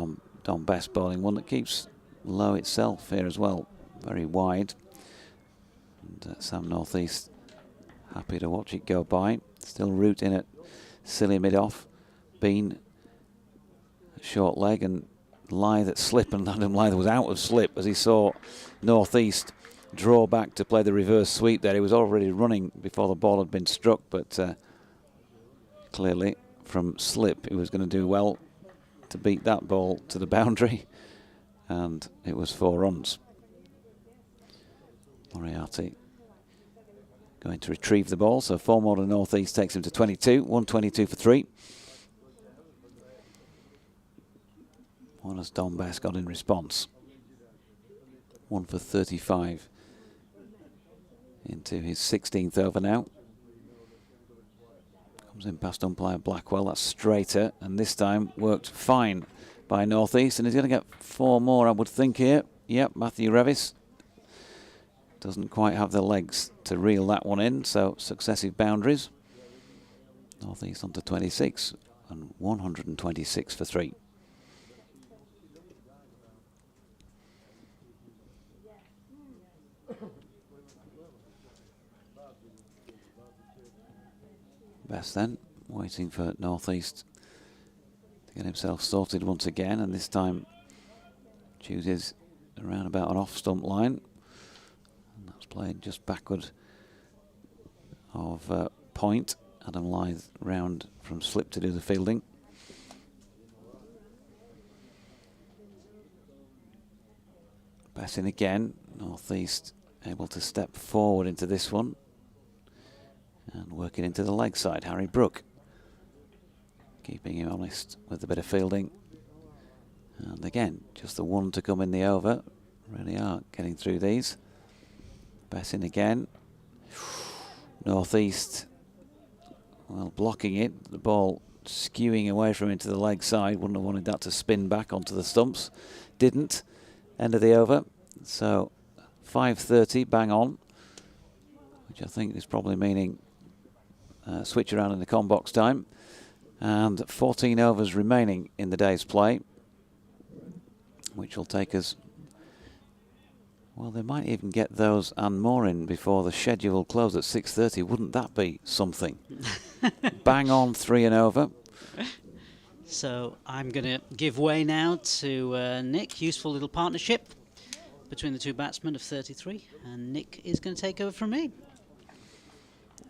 Don Best bowling one that keeps low itself here as well. Very wide. And Sam North East happy to watch it go by. Still Root in at silly mid-off. Bean short leg, and Lythe at slip, and Adam Lythe was out of slip as he saw North East draw back to play the reverse sweep there. He was already running before the ball had been struck, but clearly from slip he was going to do well to beat that ball to the boundary, and it was 4 runs. Moriarty going to retrieve the ball, so 4 more to North East takes him to 22, 122 for 3. What has Don Best got in response? 1 for 35 into his 16th over now. Comes in past umpire Blackwell, that's straighter, and this time worked fine by North East, and he's going to get 4 more, I would think, here. Yep, Matthew Revis doesn't quite have the legs to reel that one in, so successive boundaries. North East on to 26 and 126 for 3. Best then, waiting for North East to get himself sorted once again, and this time chooses around about an off-stump line. And that's played just backward of point. Adam Lythe round from slip to do the fielding. Best in again, North East able to step forward into this one. And working into the leg side, Harry Brook. Keeping him honest with a bit of fielding. And again, just the one to come in the over. Really are getting through these. Best in again. North East, well, blocking it. The ball skewing away from into the leg side. Wouldn't have wanted that to spin back onto the stumps. Didn't. End of the over. So 5:30, bang on. Which I think is probably meaning switch around in the com box time. And 14 overs remaining in the day's play, which will take us, well, they might even get those and more in before the schedule will close at 6:30. Wouldn't that be something? Bang on 3 and over. So I'm going to give way now to Nick. Useful little partnership between the two batsmen of 33, and Nick is going to take over from me.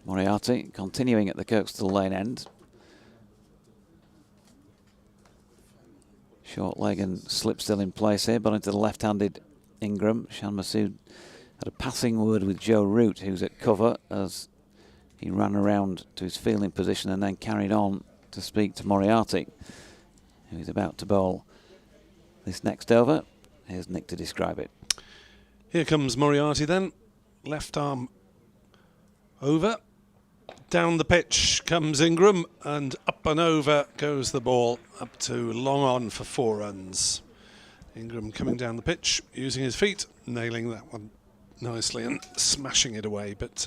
Moriarty continuing at the Kirkstall Lane end. Short leg and slip still in place here, but into the left-handed Ingram. Shan Masood had a passing word with Joe Root, who's at cover, as he ran around to his fielding position and then carried on to speak to Moriarty, who's about to bowl this next over. Here's Nick to describe it. Here comes Moriarty then. Left arm over. Down the pitch comes Ingram, and up and over goes the ball, up to long on for 4 runs. Ingram coming down the pitch, using his feet, nailing that one nicely and smashing it away. But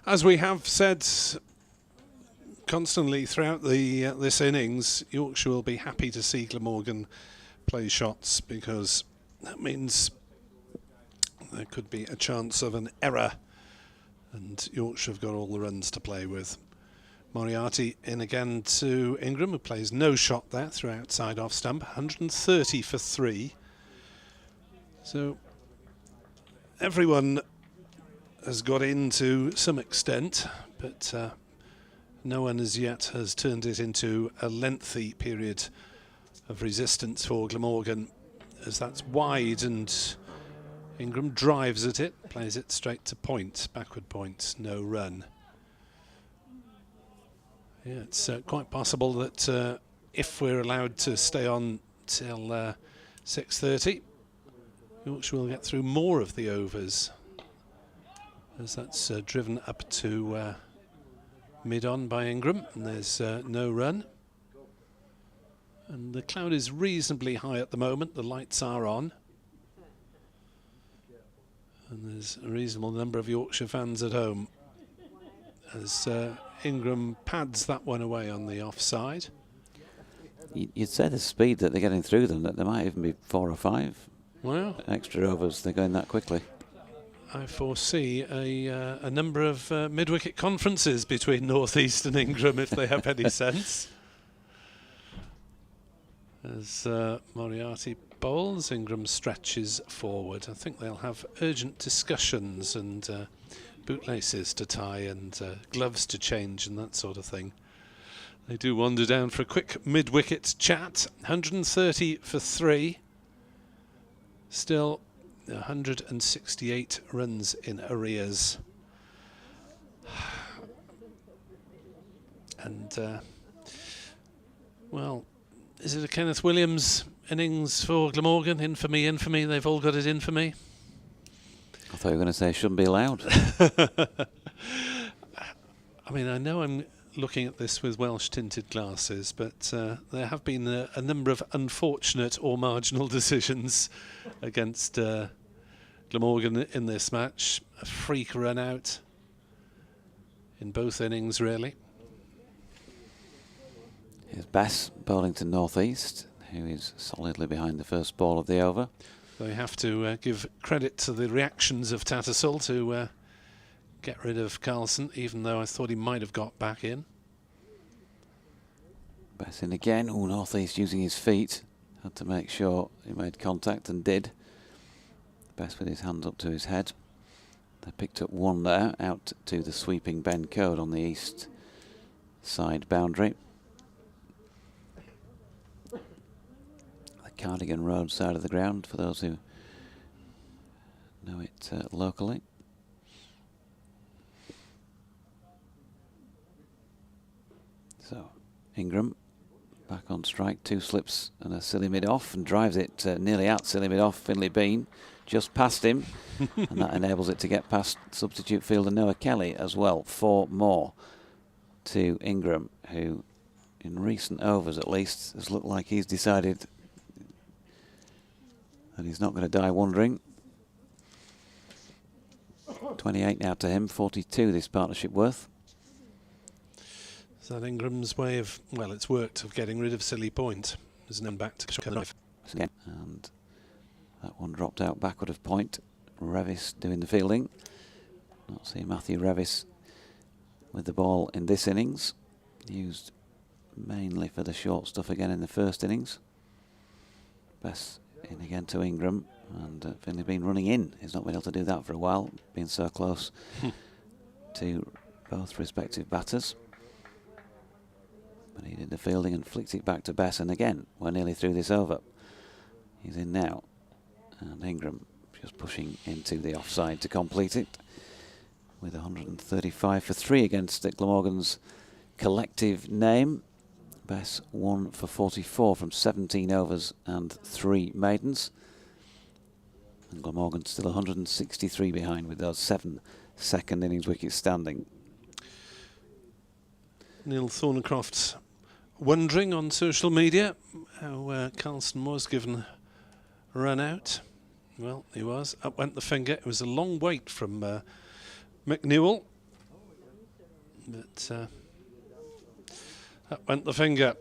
as we have said constantly throughout this innings, Yorkshire will be happy to see Glamorgan play shots, because that means there could be a chance of an error, and Yorkshire have got all the runs to play with. Moriarty in again to Ingram, who plays no shot there through outside off stump. 130 for 3. So everyone has got in to some extent, but no one as yet has turned it into a lengthy period of resistance for Glamorgan, as that's wide and Ingram drives at it, plays it straight to point, backward point, no run. Yeah, it's quite possible that if we're allowed to stay on till 6:30, Yorkshire will get through more of the overs, as that's driven up to mid-on by Ingram, and there's no run. And the cloud is reasonably high at the moment, the lights are on. And there's a reasonable number of Yorkshire fans at home, as Ingram pads that one away on the offside. You'd say the speed that they're getting through them, that there might even be 4 or 5 extra overs. They're going that quickly. I foresee a number of mid-wicket conferences between North East and Ingram, if they have any sense. As Moriarty bowls, Ingram stretches forward. I think they'll have urgent discussions and bootlaces to tie and gloves to change and that sort of thing. They do wander down for a quick mid-wicket chat. 130 for 3. Still 168 runs in arrears. And, well, is it a Kenneth Williams innings for Glamorgan? Infamy, infamy, they've all got it in for me. I thought you were going to say shouldn't be allowed. I mean, I know I'm looking at this with Welsh tinted glasses, but there have been a number of unfortunate or marginal decisions against Glamorgan in this match. A freak run out in both innings, really. Here's Bess bowling to North East, who is solidly behind the first ball of the over. They have to give credit to the reactions of Tattersall to get rid of Carlson, even though I thought he might have got back in. Bess in again. Oh, North East using his feet. Had to make sure he made contact and did. Bess with his hands up to his head. They picked up one there, out to the sweeping bend code on the east side boundary. The Cardigan Road side of the ground, for those who know it locally. So, Ingram back on strike, 2 slips and a silly mid-off, and drives it nearly out silly mid-off. Finlay Bean just past him, and that enables it to get past substitute fielder Noah Kelly as well. 4 more to Ingram, who in recent overs at least has looked like he's decided that he's not going to die wondering. 28 now to him, 42 this partnership worth. Is that Ingram's way of, well, it's worked, of getting rid of silly point? There's none back to the knife. And that one dropped out backward of point. Revis doing the fielding. Not see Matthew Revis with the ball in this innings. Used mainly for the short stuff again in the first innings. Bess in again to Ingram, and Finlay Bean running in. He's not been able to do that for a while, being so close to both respective batters. But he did the fielding and flicked it back to Bess, and again, we're nearly through this over. He's in now, and Ingram just pushing into the offside to complete it with 135 for 3 against Glamorgan's collective name. Bess 1 for 44 from 17 overs and 3 maidens. And Glamorgan still 163 behind with those 7 second innings wickets standing. Neil Thornycroft's wondering on social media how Carlson was given a run out. Well, he was. Up went the finger. It was a long wait from McNewell. But up went the finger.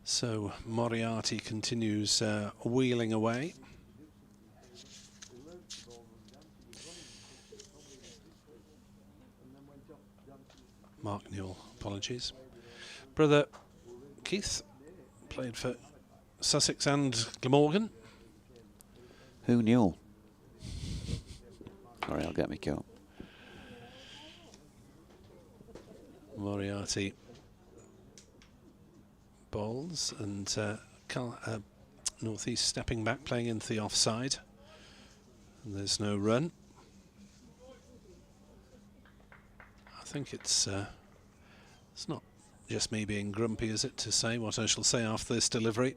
So Moriarty continues wheeling away. Mark Newell, apologies. Brother Keith played for Sussex and Glamorgan. Who knew? Sorry, I'll get me caught. Moriarty bowls, and North East stepping back, playing into the offside. And there's no run. I think it's not just me being grumpy, is it, to say what I shall say after this delivery.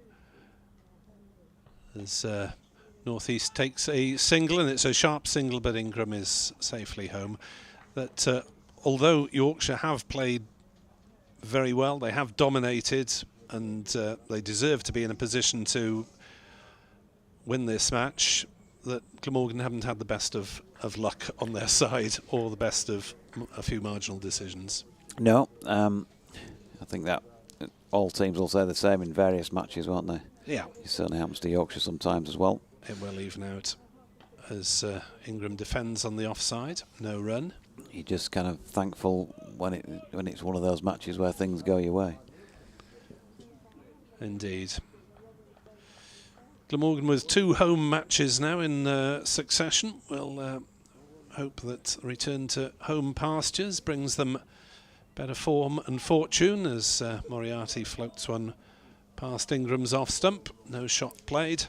As North East takes a single, and it's a sharp single, but Ingram is safely home. That although Yorkshire have played very well, they have dominated, and they deserve to be in a position to win this match, that Glamorgan haven't had the best of luck on their side, or the best of a few marginal decisions. No, I think that all teams will say the same in various matches, won't they? Yeah. It certainly happens to Yorkshire sometimes as well. It will even out as Ingram defends on the offside. No run. You're just kind of thankful when it's one of those matches where things go your way. Indeed. Glamorgan with 2 home matches now in succession. We'll hope that return to home pastures brings them better form and fortune, as Moriarty floats one past Ingram's off stump. No shot played.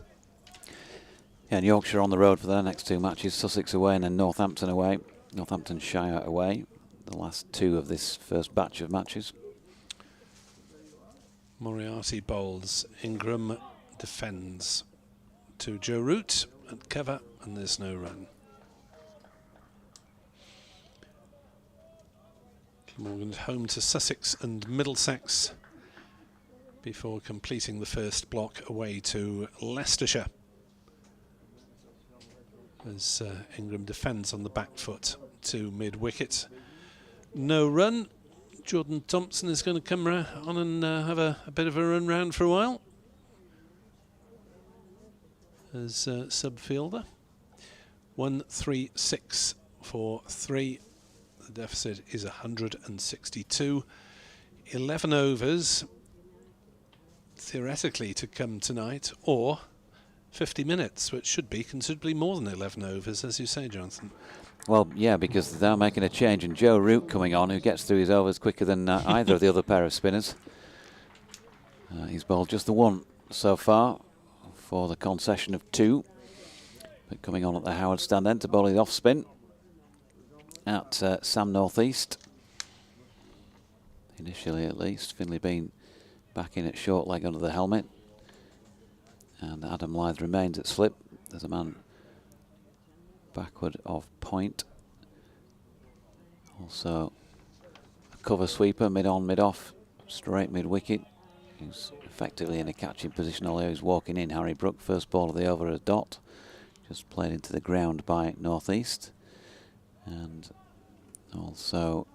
Yeah, and Yorkshire on the road for their next 2 matches. Sussex away and then Northampton away. Northamptonshire away. The last 2 of this first batch of matches. Moriarty bowls. Ingram defends to Joe Root at cover, and there's no run. Glamorgan home to Sussex and Middlesex before completing the first block away to Leicestershire, as Ingram defends on the back foot to mid-wicket. No run. Jordan Thompson is going to come on and have a bit of a run round for a while as sub-fielder. 136 for 3. The deficit is 162. 11 overs theoretically to come tonight, or 50 minutes, which should be considerably more than 11 overs, as you say, Jonathan. Well, yeah, because they're making a change, and Joe Root coming on, who gets through his overs quicker than either of the other pair of spinners. He's bowled just the 1 so far for the concession of 2. But coming on at the Howard stand then to bowl the off spin at Sam North East. Initially, at least, Finlay Bean back in at short leg under the helmet. And Adam Lyth remains at slip. There's a man backward of point. Also a cover sweeper, mid-on, mid-off, straight mid-wicket. He's effectively in a catching position, although he's walking in. Harry Brook, first ball of the over, a dot. Just played into the ground by North East. And also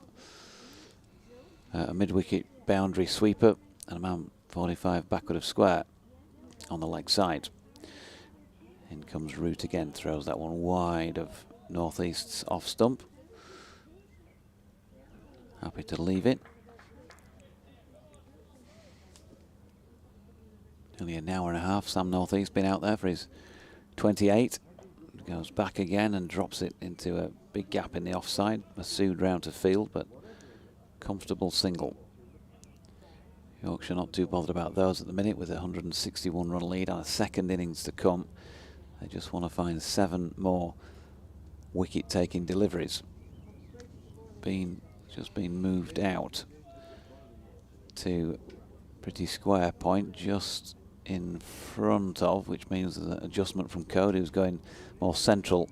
a mid-wicket boundary sweeper and a man 45 backward of square on the leg side. In comes Root again, throws that one wide of North East's off stump. Happy to leave it. Nearly an hour and a half. Sam North East been out there for his 28. Goes back again and drops it into a big gap in the offside. Masood round to field, but comfortable single. Yorkshire not too bothered about those at the minute, with a 161 run lead and a second innings to come. They just want to find 7 more wicket taking deliveries. Just been moved out to pretty square point, just in front of, which means there's an adjustment from Code, who's going more central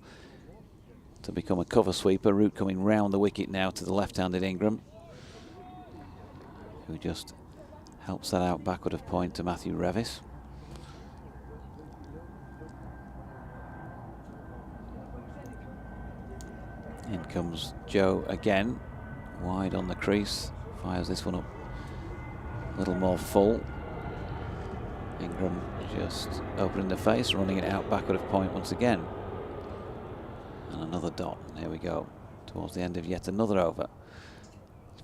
to become a cover sweeper. Root coming round the wicket now to the left-handed Ingram, who just helps that out backward of point to Matthew Revis. In comes Joe again, wide on the crease, fires this one up a little more full. Ingram just opening the face, running it out backward of point once again. And another dot. Here we go, towards the end of yet another over.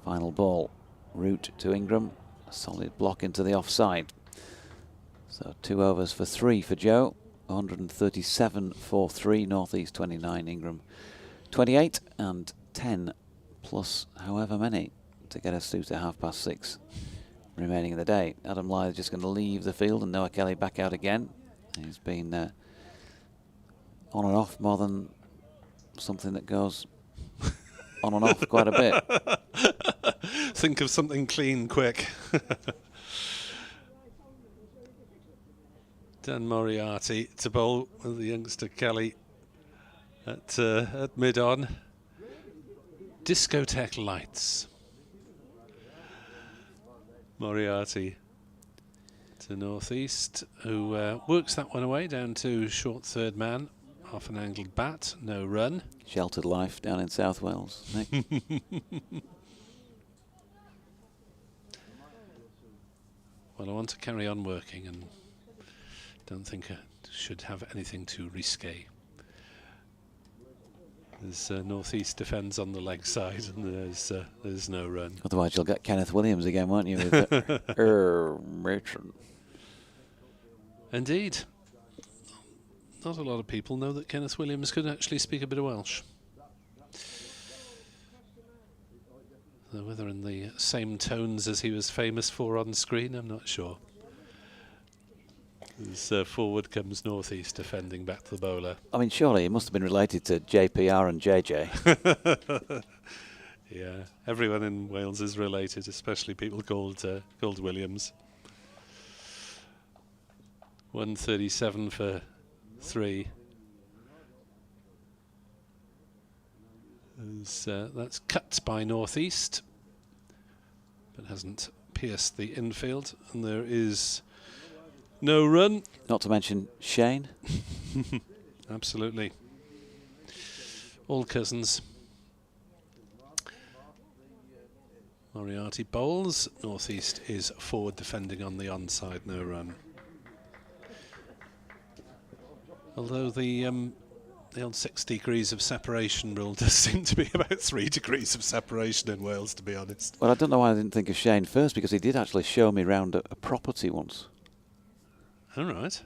Final ball, Root to Ingram, a solid block into the offside. So 2 overs for 3 for Joe, 137 for 3, Northeast 29, Ingram 28, and 10 plus however many to get us through to 6:30 remaining in the day. Adam Lyth just going to leave the field and Noah Kelly back out again. He's been on and off more than something that goes on and off quite a bit. Think of something clean, quick. Dan Moriarty to bowl with the youngster Kelly at mid-on. Discotheque lights. Moriarty to Northeast, who works that one away down to short third man. Half an angled bat, no run. Sheltered life down in South Wales, Nick. Well, I want to carry on working and don't think I should have anything too risque. There's Northeast defends on the leg side and there's no run. Otherwise you'll get Kenneth Williams again, won't you? With Matron. Indeed. Not a lot of people know that Kenneth Williams could actually speak a bit of Welsh. Though whether in the same tones as he was famous for on screen, I'm not sure. As forward comes Northeast defending back to the bowler. I mean, surely he must have been related to JPR and JJ. Yeah, everyone in Wales is related, especially people called Williams. 137 for 3. That's cut by Northeast, but hasn't pierced the infield, and there is no run. Not to mention Shane. Absolutely. All cousins. Moriarty bowls. Northeast is forward defending on the onside, no run. Although the old 6 degrees of separation rule does seem to be about 3 degrees of separation in Wales, to be honest. Well, I don't know why I didn't think of Shane first, because he did actually show me round a property once. All right.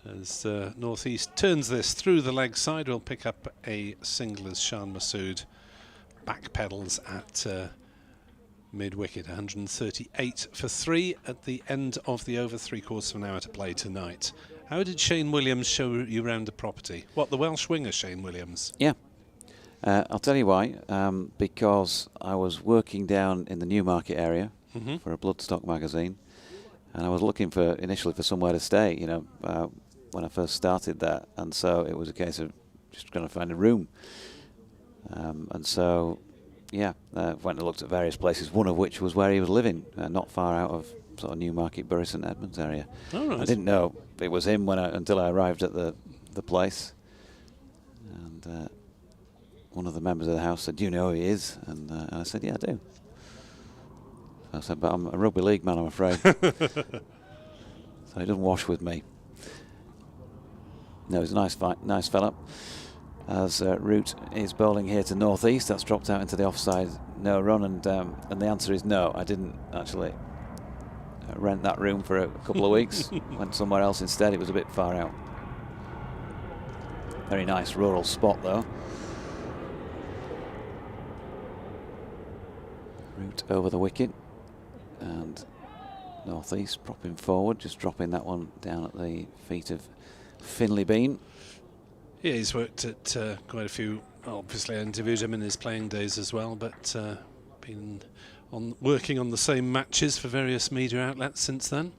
As Northeast turns this through the leg side, we'll pick up a single as Shan Masood backpedals at mid-wicket. 138 for 3 at the end of the over 3/4 of an hour to play tonight. How did Shane Williams show you round the property? What, the Welsh winger Shane Williams? Yeah. I'll tell you why. Because I was working down in the Newmarket area for a Bloodstock magazine, and I was looking initially for somewhere to stay, you know, when I first started there, and so it was a case of just trying to find a room. And so, yeah, went and looked at various places, one of which was where he was living, not far out of sort of Newmarket, Bury St Edmunds area. All right. I didn't know it was him until I arrived at the place. And one of the members of the house said, "Do you know who he is?" And I said, "Yeah, I do." I said, "But I'm a rugby league man, I'm afraid." So he doesn't wash with me. No, he's a nice fella. As Root is bowling here to Northeast, that's dropped out into the offside, no run, and the answer is no. I didn't actually rent that room for a couple of weeks. Went somewhere else instead. It was a bit far out. Very nice rural spot though. Root over the wicket, and Northeast propping forward, just dropping that one down at the feet of Finlay Bean. Yeah, he's worked at quite a few. Obviously, I interviewed him in his playing days as well, but been working on the same matches for various media outlets since then.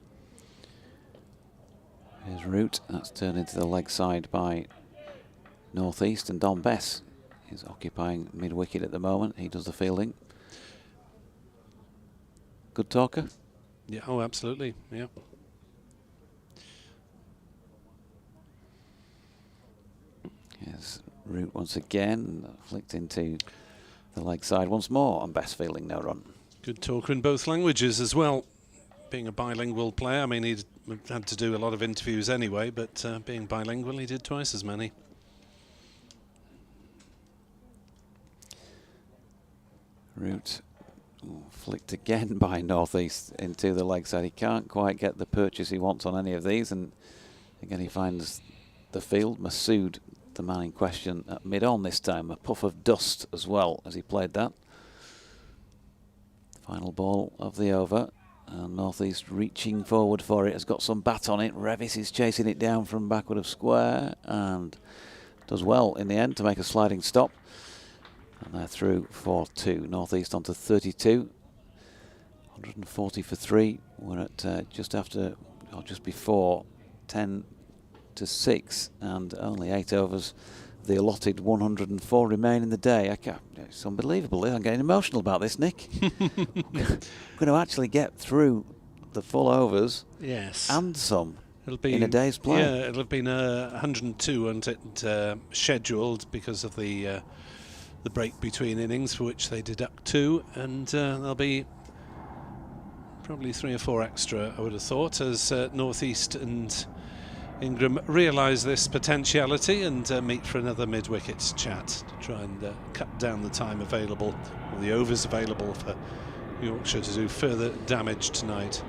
Here's Root. That's turned into the leg side by Northeast, and Don Bess is occupying mid-wicket at the moment. He does the fielding. Good talker. Yeah. Oh, absolutely. Yeah. Here's Root once again, flicked into the leg side once more on Best fielding, no run. Good talker in both languages as well. Being a bilingual player, I mean, he had to do a lot of interviews anyway, but being bilingual, he did twice as many. Root flicked again by North East into the leg side. He can't quite get the purchase he wants on any of these, and again he finds the field. Masood, the man in question, at mid-on this time. A puff of dust as well as he played that. Final ball of the over, and North East reaching forward for it, has got some bat on it. Revis is chasing it down from backward of square and does well in the end to make a sliding stop. And they're through for 2. North East on to 32. 140 for 3. We're at just after, or just before 10 to 6, and only 8 overs. The allotted 104 remain in the day. It's unbelievable. I'm getting emotional about this, Nick. We're going to actually get through the full overs. Yes. And some. It'll be in a day's play. Yeah, it'll have been 102, and it scheduled because of the break between innings, for which they deduct 2, and there'll be probably 3 or 4 extra, I would have thought, as North East and Ingram realise this potentiality and meet for another mid-wicket chat to try and cut down the time available, or the overs available, for Yorkshire to do further damage tonight.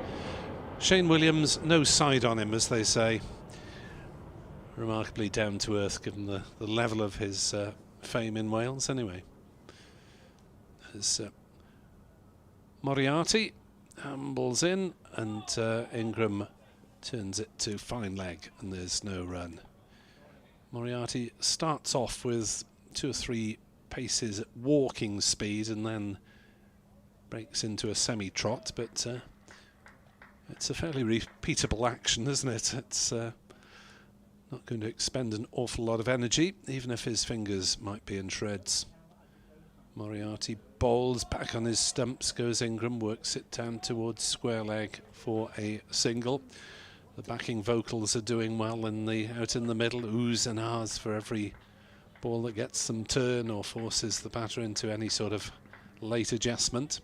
Shane Williams, no side on him, as they say. Remarkably down to earth given the level of his fame in Wales anyway. As Moriarty handballs in, and Ingram turns it to fine leg, and there's no run. Moriarty starts off with 2 or 3 paces at walking speed and then breaks into a semi-trot, but it's a fairly repeatable action, isn't it? It's not going to expend an awful lot of energy, even if his fingers might be in shreds. Moriarty bowls back on his stumps, goes Ingram, works it down towards square leg for a single. The backing vocals are doing well in the out in the middle, oohs and ahs for every ball that gets them turn or forces the batter into any sort of late adjustment.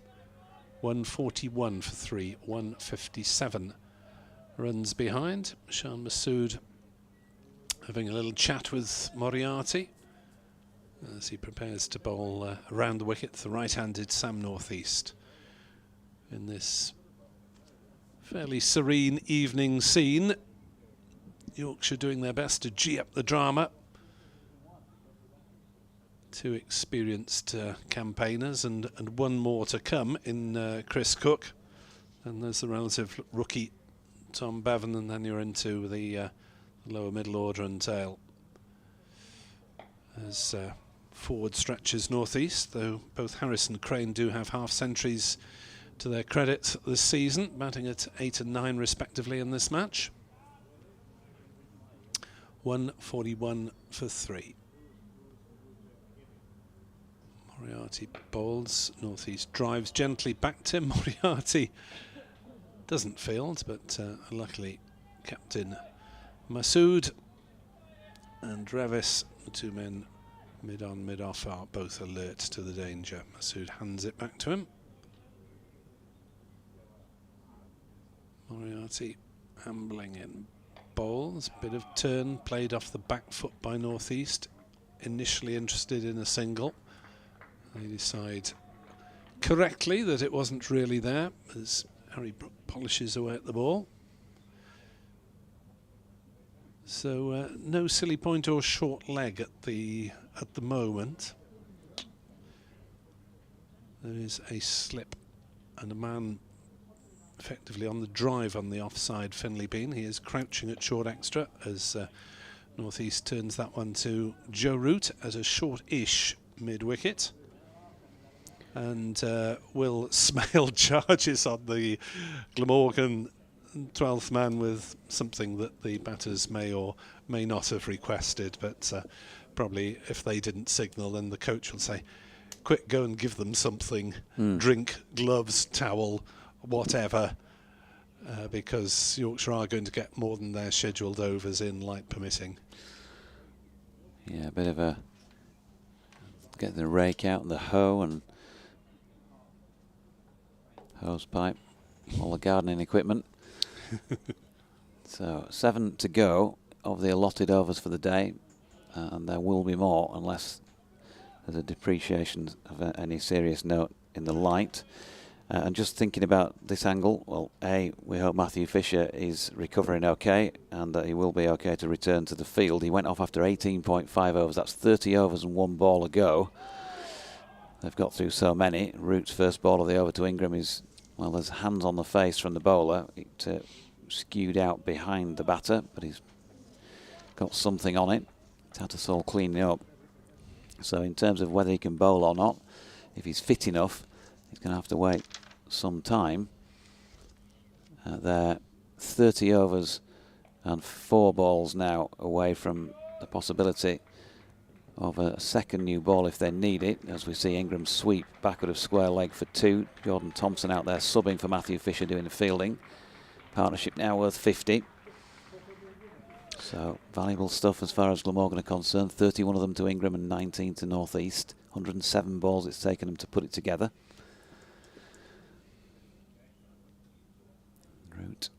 141 for 3, 157 runs behind. Shan Masood having a little chat with Moriarty as he prepares to bowl around the wicket, the right-handed Sam North East in this fairly serene evening scene. Yorkshire doing their best to gee up the drama. 2 experienced campaigners and 1 more to come in Chris Cook. And there's the relative rookie Tom Bevan, and then you're into the lower middle order and tail. As forward stretches North East, though both Harris and Crane do have half centuries to their credit this season, batting at 8 and 9 respectively in this match. 141 for 3. Moriarty bowls, North East drives gently back to him. Moriarty doesn't field, but luckily Captain Masood and Revis, the 2 men mid-on, mid-off, are both alert to the danger. Masood hands it back to him. Moriarty ambling in bowls, bit of turn played off the back foot by North East, initially interested in a single. They decide correctly that it wasn't really there as Harry Brook polishes away at the ball. So no silly point or short leg at the moment. There is a slip and a man effectively on the drive on the offside Finlay Bean. He is crouching at short extra as North East turns that one to Joe Root as a short-ish mid-wicket. And Will Smale charges on the Glamorgan 12th man with something that the batters may or may not have requested, but probably if they didn't signal, then the coach will say, quick, go and give them something, drink, gloves, towel, whatever, because Yorkshire are going to get more than their scheduled overs in, light permitting. Yeah, a bit of a get the rake out and the hoe and hose pipe, all the gardening equipment. So 7 to go of the allotted overs for the day, and there will be more unless there's a depreciation of any serious note in the light. And just thinking about this angle, well, A, we hope Matthew Fisher is recovering okay and that he will be okay to return to the field. He went off after 18.5 overs. That's 30 overs and 1 ball ago. They've got through so many. Root's first ball of the over to Ingram is, well, there's hands on the face from the bowler. It skewed out behind the batter, but he's got something on it. Tattersall cleaning up. So in terms of whether he can bowl or not, if he's fit enough, he's going to have to wait some time. They're 30 overs and 4 balls now away from the possibility of a second new ball if they need it, as we see Ingram sweep backward of square leg for 2. Jordan Thompson out there subbing for Matthew Fisher doing the fielding. Partnership now worth 50. So valuable stuff as far as Glamorgan are concerned. 31 of them to Ingram and 19 to North East. 107 balls it's taken them to put it together. Root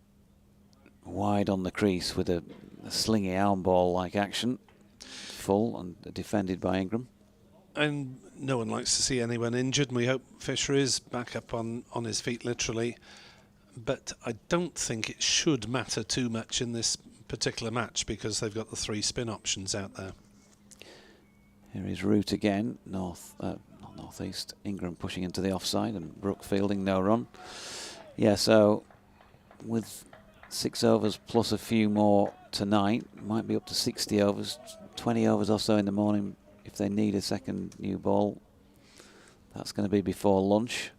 wide on the crease with a slingy arm ball like action. Full and defended by Ingram. And no one likes to see anyone injured, and we hope Fisher is back up on his feet literally. But I don't think it should matter too much in this particular match because they've got the 3 spin options out there. Here is Root again, not northeast. Ingram pushing into the offside and Brook fielding, no run. Yeah, so with 6 overs plus a few more tonight, might be up to 60 overs, 20 overs or so in the morning if they need a second new ball. That's going to be before lunch.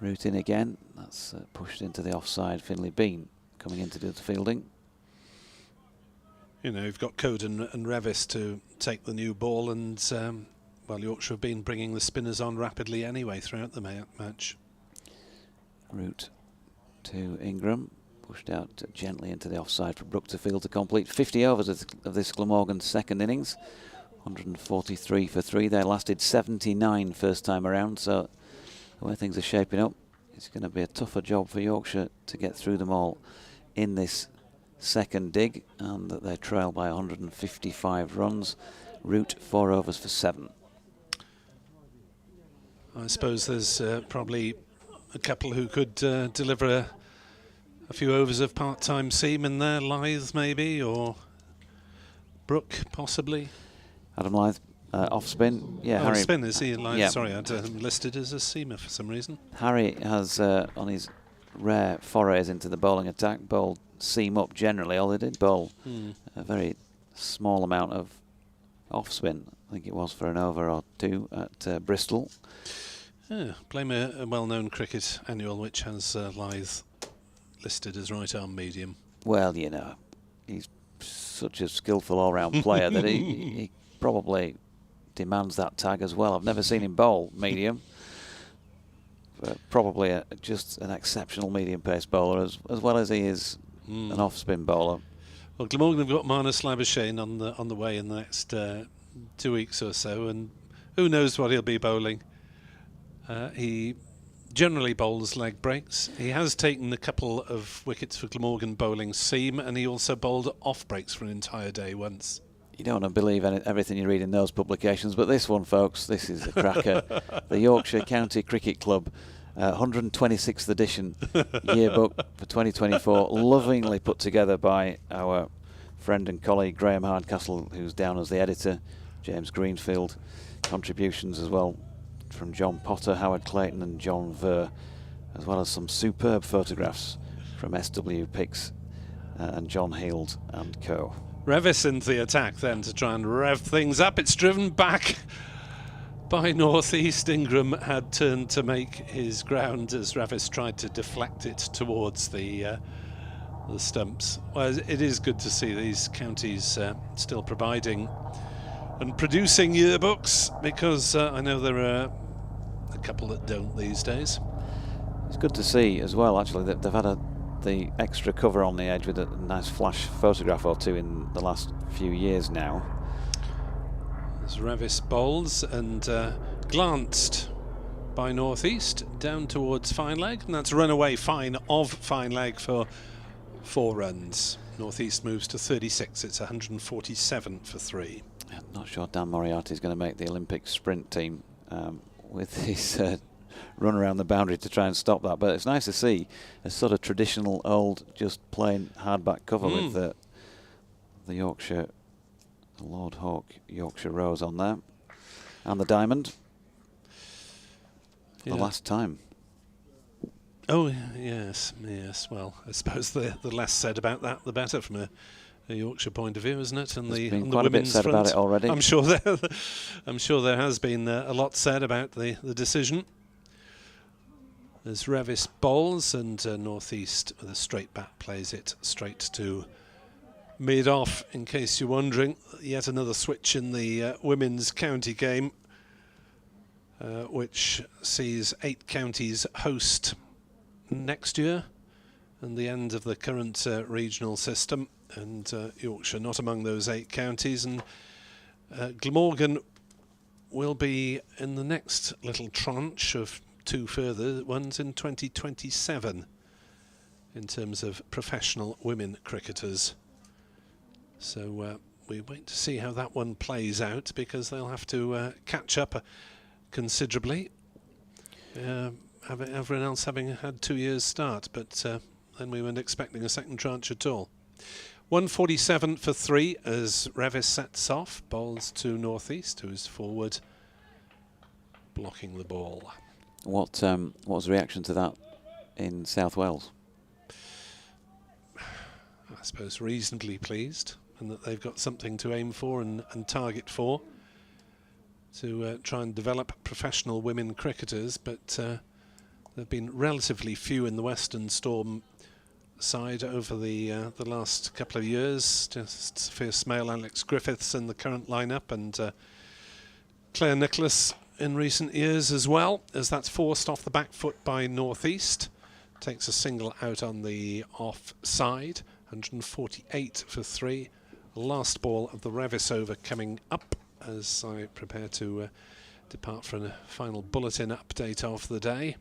Root in again, that's pushed into the offside. Finlay Bean coming in to do the fielding. You know, you've got Code and Revis to take the new ball, and well, Yorkshire have been bringing the spinners on rapidly anyway throughout the match. Root to Ingram, pushed out gently into the offside for Brook to field to complete 50 overs of this Glamorgan second innings. 143 for 3. They lasted 79 first time around, so the way things are shaping up, it's going to be a tougher job for Yorkshire to get through them all in this second dig, and that they trail by 155 runs. Root 4 overs for 7. I suppose there's probably a couple who could deliver a few overs of part-time seam in there. Lythe maybe, or Brook possibly. Adam Lythe off spin. Yeah, oh, Harry. Spin, is he? Lythe? Yeah. Sorry, I'd listed as a seamer for some reason. Harry has, on his rare forays into the bowling attack, bowled seam up generally. All they did bowl a very small amount of off spin. I think it was for an over or 2 at Bristol. Yeah, blame a well-known cricket annual which has Lythe listed as right arm medium. Well, you know, he's such a skillful all-round player that he probably demands that tag as well. I've never seen him bowl medium, but probably just an exceptional medium-pace bowler as well as he is an off-spin bowler. Well, Glamorgan have got Marnus Labuschagne on the way in the next 2 weeks or so, and who knows what he'll be bowling. He generally bowls leg breaks. He has taken a couple of wickets for Glamorgan bowling seam, and he also bowled off breaks for an entire day once. You don't want to believe everything you read in those publications, but this one, folks, this is a cracker. The Yorkshire County Cricket Club 126th edition yearbook for 2024, lovingly put together by our friend and colleague Graham Hardcastle, who's down as the editor. James Greenfield, contributions as well from John Potter, Howard Clayton and John Ver, as well as some superb photographs from SW Pics and John Heald and co. Revis into the attack then to try and rev things up. It's driven back by North East. Ingram had turned to make his ground as Revis tried to deflect it towards the stumps. Well, it is good to see these counties still providing and producing yearbooks, because I know there are a couple that don't these days. It's good to see as well, actually, that they've had the extra cover on the edge with a nice flash photograph or 2 in the last few years now. As Revis bowls and glanced by North East down towards fine leg, and that's runaway fine of fine leg for 4 runs. North East moves to 36. It's 147 for 3. Not sure Dan Moriarty is going to make the Olympic sprint team. with his run around the boundary to try and stop that. But it's nice to see a sort of traditional old, just plain hardback cover with the Yorkshire, the Lord Hawke Yorkshire Rose on there, and the diamond. The last time. Oh yes, yes. Well, I suppose the less said about that, the better from a Yorkshire point of view, isn't it? And There's the been on quite the a bit women's said front, about it already. I'm sure there has been a lot said about the decision. As Revis bowls and North East with a straight bat plays it straight to mid-off. In case you're wondering, yet another switch in the women's county game, which sees 8 counties host next year, and the end of the current regional system, and Yorkshire not among those 8 counties, and Glamorgan will be in the next little tranche of 2 further ones in 2027 in terms of professional women cricketers. So we wait to see how that one plays out, because they'll have to catch up considerably. Everyone else having had 2 years start, but then we weren't expecting a second tranche at all. 147 for 3 as Revis sets off, bowls to North East, who's forward blocking the ball. What was the reaction to that in South Wales? I suppose reasonably pleased, and that they've got something to aim for and target for, to try and develop professional women cricketers, but there have been relatively few in the Western Storm side over the last couple of years. Just Sophia Smale, Alex Griffiths in the current lineup, and Claire Nicholas in recent years as well, as that's forced off the back foot by North East. Takes a single out on the off side. 148 for 3. Last ball of the Revis over coming up as I prepare to depart for a final bulletin update of the day.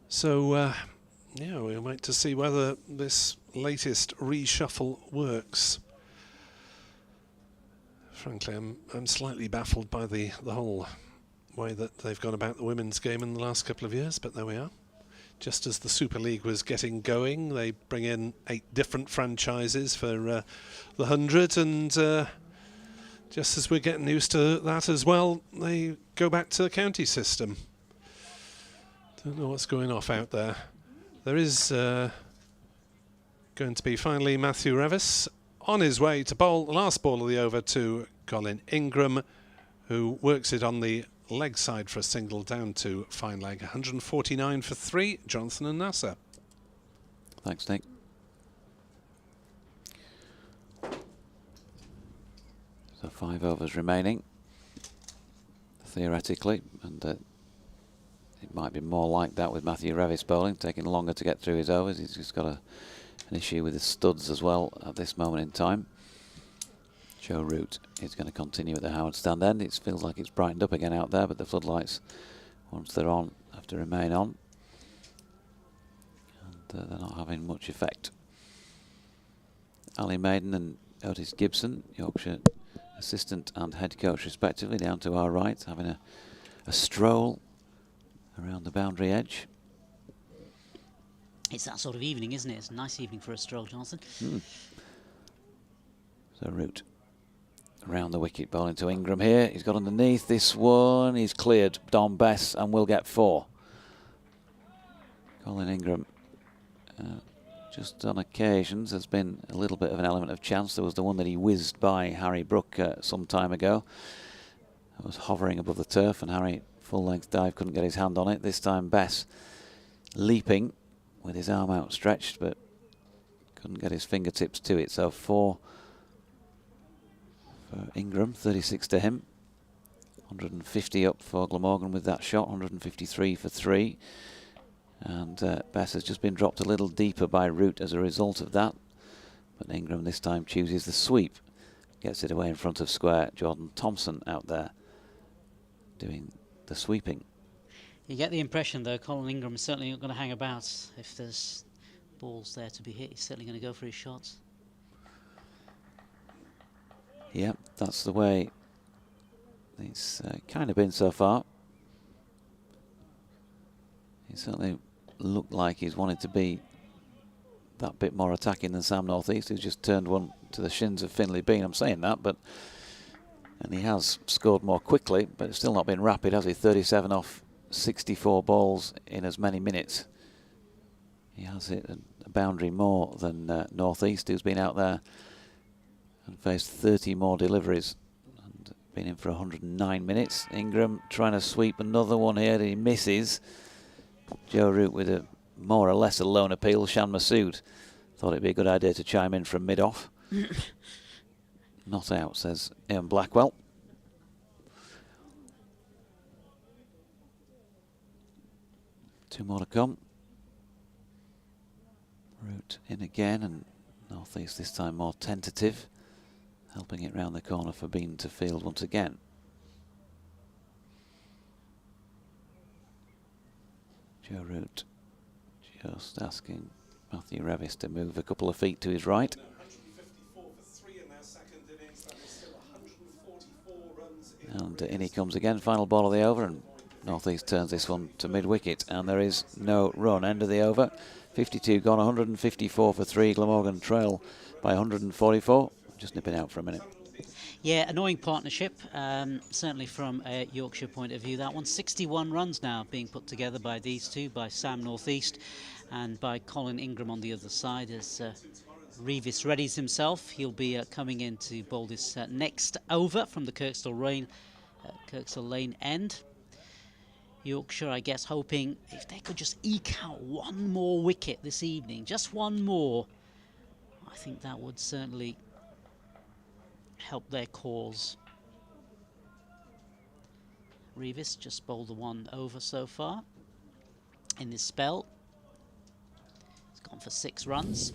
So yeah, we'll wait to see whether this latest reshuffle works. Frankly, I'm slightly baffled by the whole way that they've gone about the women's game in the last couple of years, but there we are. Just as the Super League was getting going, they bring in 8 different franchises for the 100, and just as we're getting used to that as well, they go back to the county system. Don't know what's going off out there. There is going to be finally Matthew Revis on his way to bowl the last ball of the over to Colin Ingram, who works it on the leg side for a single down to fine leg. 149 for 3, Johnson and Nasser. Thanks, Nick. So 5 overs remaining, theoretically, and it might be more like that with Matthew Revis bowling, taking longer to get through his overs. He's just got an issue with his studs as well at this moment in time. Joe Root is going to continue at the Howard Stand end. It feels like it's brightened up again out there, but the floodlights, once they're on, have to remain on. And they're not having much effect. Ali Maiden and Otis Gibson, Yorkshire assistant and head coach respectively, down to our right, having a stroll around the boundary edge. It's that sort of evening, isn't it? It's a nice evening for a stroll, Johnson. So Root around the wicket, bowling to Ingram here. He's got underneath this one. He's cleared Don Bess and will get 4. Colin Ingram, just on occasions, there's been a little bit of an element of chance. There was the one that he whizzed by Harry Brook some time ago. It was hovering above the turf, and Harry, full-length dive, couldn't get his hand on it. This time Bess leaping with his arm outstretched, but couldn't get his fingertips to it. So 4 for Ingram, 36 to him. 150 up for Glamorgan with that shot, 153 for 3. And Bess has just been dropped a little deeper by Root as a result of that. But Ingram this time chooses the sweep, gets it away in front of square. Jordan Thompson out there doing the sweeping. You get the impression, though, Colin Ingram is certainly not going to hang about. If there's balls there to be hit, he's certainly going to go for his shots. Yep, that's the way It's kind of been so far. He certainly looked like he's wanted to be that bit more attacking than Sam Northeast, who's just turned one to the shins of Finlay Bean. I'm saying that, but and he has scored more quickly, but it's still not been rapid, has he? 37 off 64 balls in as many minutes. He has hit a boundary more than Northeast, who's been out there and faced 30 more deliveries and been in for 109 minutes. Ingram trying to sweep another one here, and he misses. Joe Root with a more or less a lone appeal. Shan Masood thought it'd be a good idea to chime in from mid-off. Not out, says Ian Blackwell. Two more to come. Root in again, and Northeast this time more tentative, helping it round the corner for Bean to field once again. Joe Root just asking Matthew Revis to move a couple of feet to his right. 154 for 3 in their second innings. That is still 144 runs. And in he comes again, final ball of the over, and Northeast turns this one to mid-wicket, and there is no run. End of the over, 52 gone, 154 for 3. Glamorgan trail by 144. Just nipping out for a minute. Yeah, annoying partnership, certainly from a Yorkshire point of view. That one, 61 runs now being put together by these two, by Sam Northeast and by Colin Ingram on the other side as Revis readies himself. He'll be coming in to bowl this next over from the Kirkstall Lane end. Yorkshire, I guess, hoping if they could just eke out one more wicket this evening, just one more, I think that would certainly help their cause. Revis just bowled the one over so far in this spell. He's gone for 6 runs.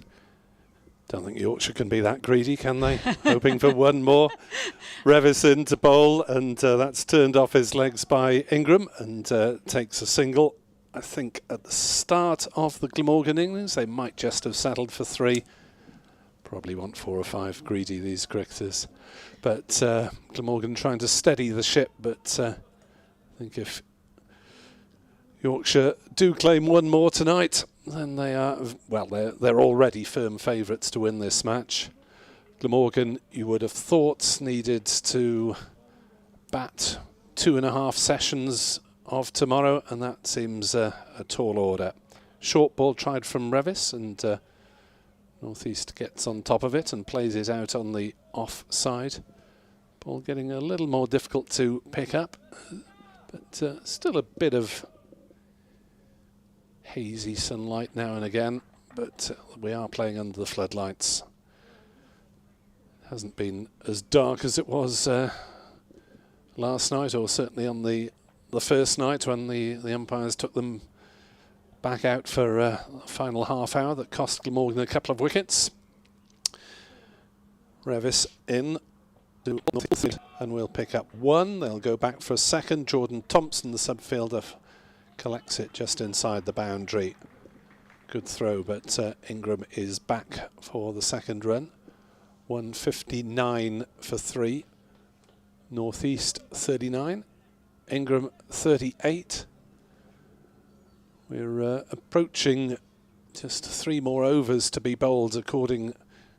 Don't think Yorkshire can be that greedy, can they? Hoping for one more. Revis in to bowl, and that's turned off his legs by Ingram and takes a single. I think at the start of the Glamorgan innings, they might just have settled for 3. Probably want 4 or 5, greedy, these cricketers. But Glamorgan trying to steady the ship, but I think if Yorkshire do claim one more tonight, then they are, well, they're already firm favourites to win this match. Glamorgan, you would have thought, needed to bat 2.5 sessions of tomorrow, and that seems a tall order. Short ball tried from Revis, and Northeast gets on top of it and plays it out on the off side. Ball getting a little more difficult to pick up, but still a bit of hazy sunlight now and again, but we are playing under the floodlights. It hasn't been as dark as it was last night, or certainly on the first night when the umpires took them back out for a final half hour that cost Glamorgan a couple of wickets. Revis in to and we'll pick up 1. They'll go back for a second. Jordan Thompson, the subfielder, collects it just inside the boundary. Good throw, but Ingram is back for the second run. 159 for 3. Northeast 39. Ingram 38. We're approaching just 3 more overs to be bowled according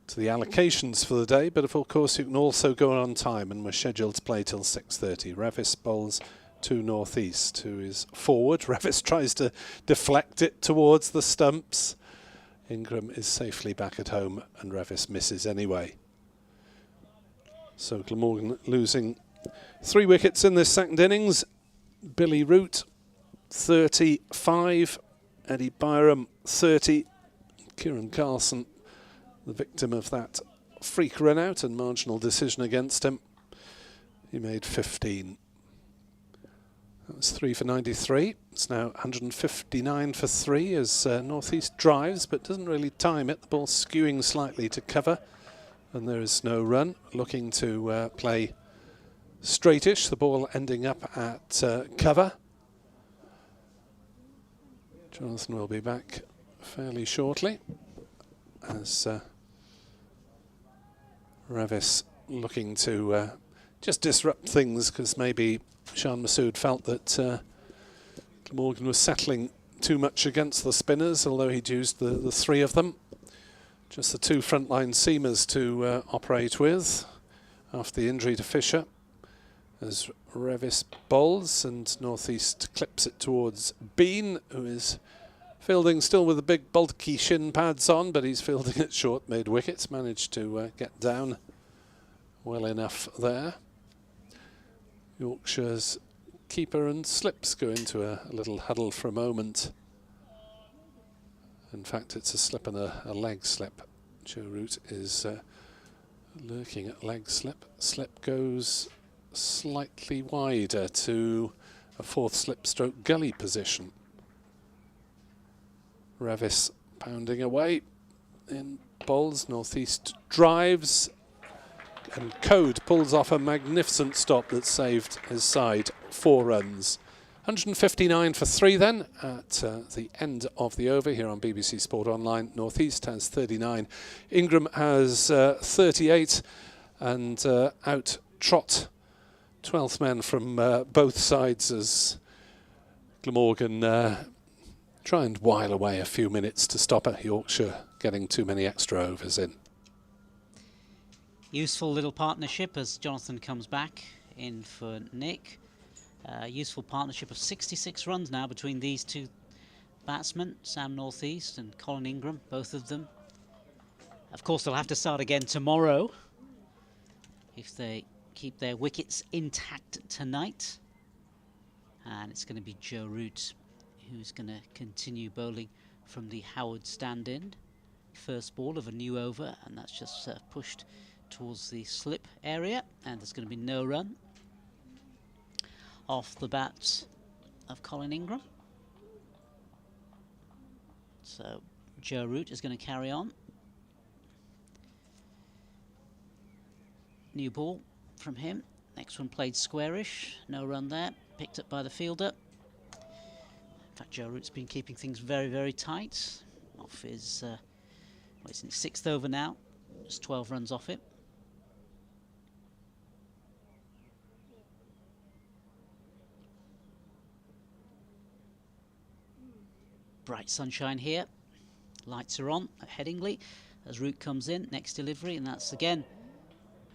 to the allocations for the day, but of course you can also go on time, and we're scheduled to play till 6:30. Revis bowls to Northeast, who is forward. Revis tries to deflect it towards the stumps. Ingram is safely back at home, and Revis misses anyway. So Glamorgan losing 3 wickets in this second innings. Billy Root 35, Eddie Byram 30, Kieran Carlson, the victim of that freak run out and marginal decision against him. He made 15. That was 3 for 93. It's now 159 for 3 as Northeast drives but doesn't really time it. The ball skewing slightly to cover, and there is no run. Looking to play straightish, the ball ending up at cover. Jonathan will be back fairly shortly as Revis looking to just disrupt things, because maybe Shan Masood felt that Glamorgan was settling too much against the spinners, although he'd used the three of them. Just the two frontline seamers to operate with after the injury to Fisher. As Revis bowls and Northeast clips it towards Bean, who is fielding still with the big bulky shin pads on, but he's fielding it short mid-wickets. Managed to get down well enough there. Yorkshire's keeper and slips go into a little huddle for a moment. In fact, it's a slip and a leg slip. Joe Root is lurking at leg slip. Slip goes slightly wider to a fourth slip stroke gully position. Revis pounding away in bowls. Northeast drives, and Code pulls off a magnificent stop that saved his side 4 runs. 159 for 3 then at the end of the over here on BBC Sport Online. Northeast has 39, Ingram has 38, and out trot 12th man from both sides as Glamorgan try and while away a few minutes to stop at Yorkshire getting too many extra overs in. Useful little partnership as Jonathan comes back in for Nick. Useful partnership of 66 runs now between these two batsmen, Sam Northeast and Colin Ingram, both of them. Of course, they'll have to start again tomorrow if they keep their wickets intact tonight. And it's going to be Joe Root who's going to continue bowling from the Howard stand-in. First ball of a new over, and that's just pushed towards the slip area, and there's going to be no run off the bats of Colin Ingram. So Joe Root is going to carry on. New ball from him. Next one played squarish, no run there, picked up by the fielder. In fact, Joe Root's been keeping things very, very tight. Off his, well, it's in his 6th over now, just 12 runs off it. Bright sunshine here, lights are on at Headingley as Root comes in, next delivery, and that's again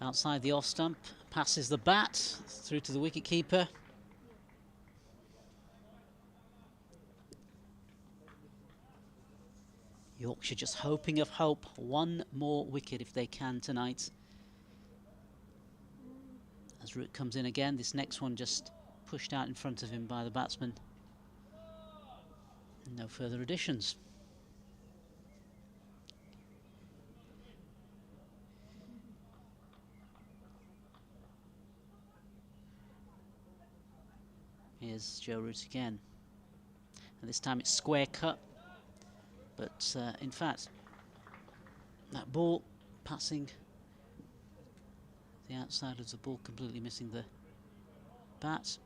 outside the off stump, passes the bat through to the wicket keeper. Yorkshire just hoping of hope, one more wicket if they can tonight. As Root comes in again, this next one just pushed out in front of him by the batsman. No further additions. Here's Joe Root again. And this time it's square cut. But in fact, that ball passing the outside of the ball, completely missing the bat.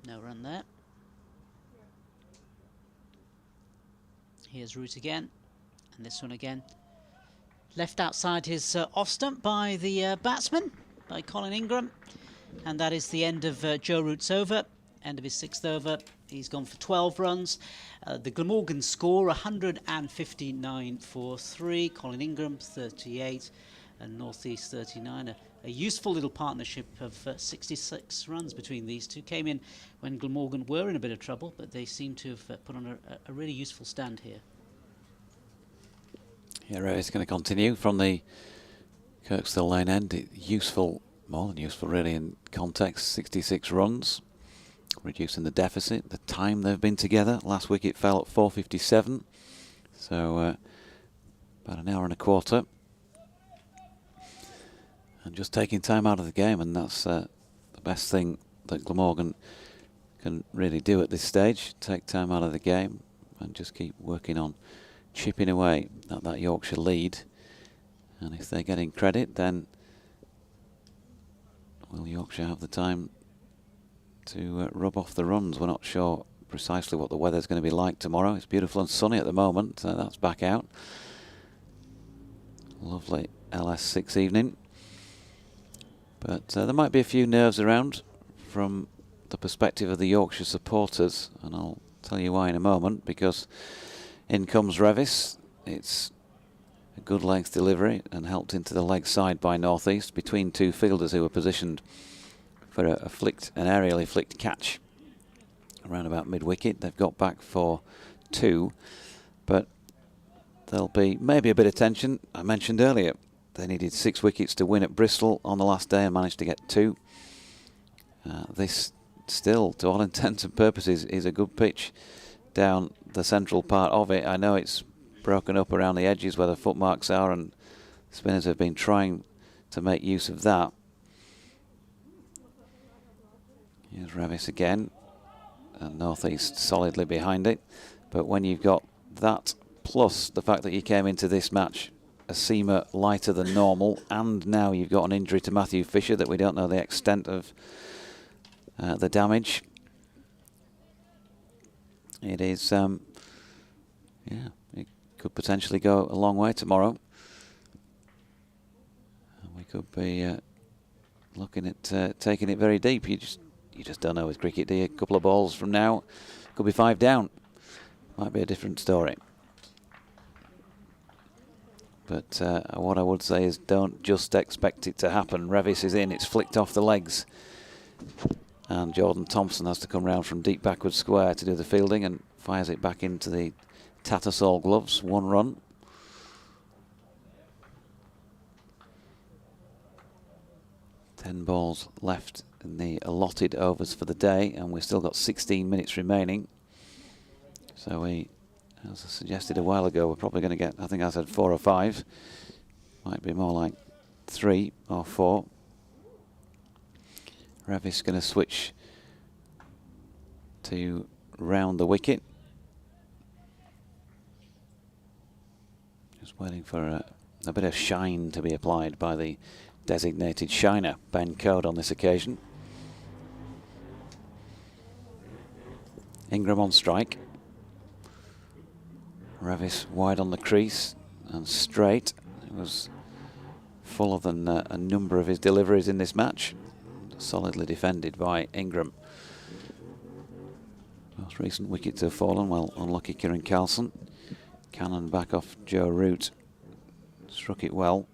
No run there. Here's Root again, and this one again left outside his off stump by the batsman, by Colin Ingram, and that is the end of Joe Root's over, end of his 6th over. He's gone for 12 runs. The Glamorgan score 159 for 3, Colin Ingram 38 and Northeast 39. A useful little partnership of 66 runs between these two. Came in when Glamorgan were in a bit of trouble, but they seem to have put on a really useful stand here. Yeah, it's going to continue from the Kirkstall Lane end. Useful, more than useful really in context. 66 runs, reducing the deficit. The time they've been together. Last wicket fell at 4:57, so about an hour and a quarter. And just taking time out of the game, and that's the best thing that Glamorgan can really do at this stage. Take time out of the game and just keep working on chipping away at that Yorkshire lead. And if they're getting credit, then will Yorkshire have the time to rub off the runs? We're not sure precisely what the weather's going to be like tomorrow. It's beautiful and sunny at the moment. That's back out. Lovely LS6 evening. But there might be a few nerves around from the perspective of the Yorkshire supporters, and I'll tell you why in a moment, because in comes Revis. It's a good length delivery and helped into the leg side by North East between two fielders who were positioned for an aerially flicked catch around about mid-wicket. They've got back for 2, but there'll be maybe a bit of tension. I mentioned earlier they needed 6 wickets to win at Bristol on the last day and managed to get 2. This still, to all intents and purposes, is a good pitch down the central part of it. I know it's broken up around the edges where the footmarks are, and spinners have been trying to make use of that. Here's Revis again, and North East solidly behind it. But when you've got that, plus the fact that you came into this match a seamer lighter than normal, and now you've got an injury to Matthew Fisher that we don't know the extent of the damage. It is, yeah, it could potentially go a long way tomorrow. We could be looking at taking it very deep. You just don't know with cricket, do you? A couple of balls from now, could be 5 down. Might be a different story. But what I would say is don't just expect it to happen. Revis is in, it's flicked off the legs. And Jordan Thompson has to come round from deep backward square to do the fielding and fires it back into the Tattersall gloves. 1 run. Ten balls left in the allotted overs for the day, and we've still got 16 minutes remaining. So we, as I suggested a while ago, we're probably going to get, I think I said 4 or 5. Might be more like 3 or 4. Revis going to switch to round the wicket. Just waiting for a bit of shine to be applied by the designated shiner, Ben Code, on this occasion. Ingram on strike. Revis wide on the crease and straight. It was fuller than a number of his deliveries in this match. Solidly defended by Ingram. Most recent wickets have fallen. Well, unlucky Kieran Carlson. Cannon back off Joe Root. Struck it well.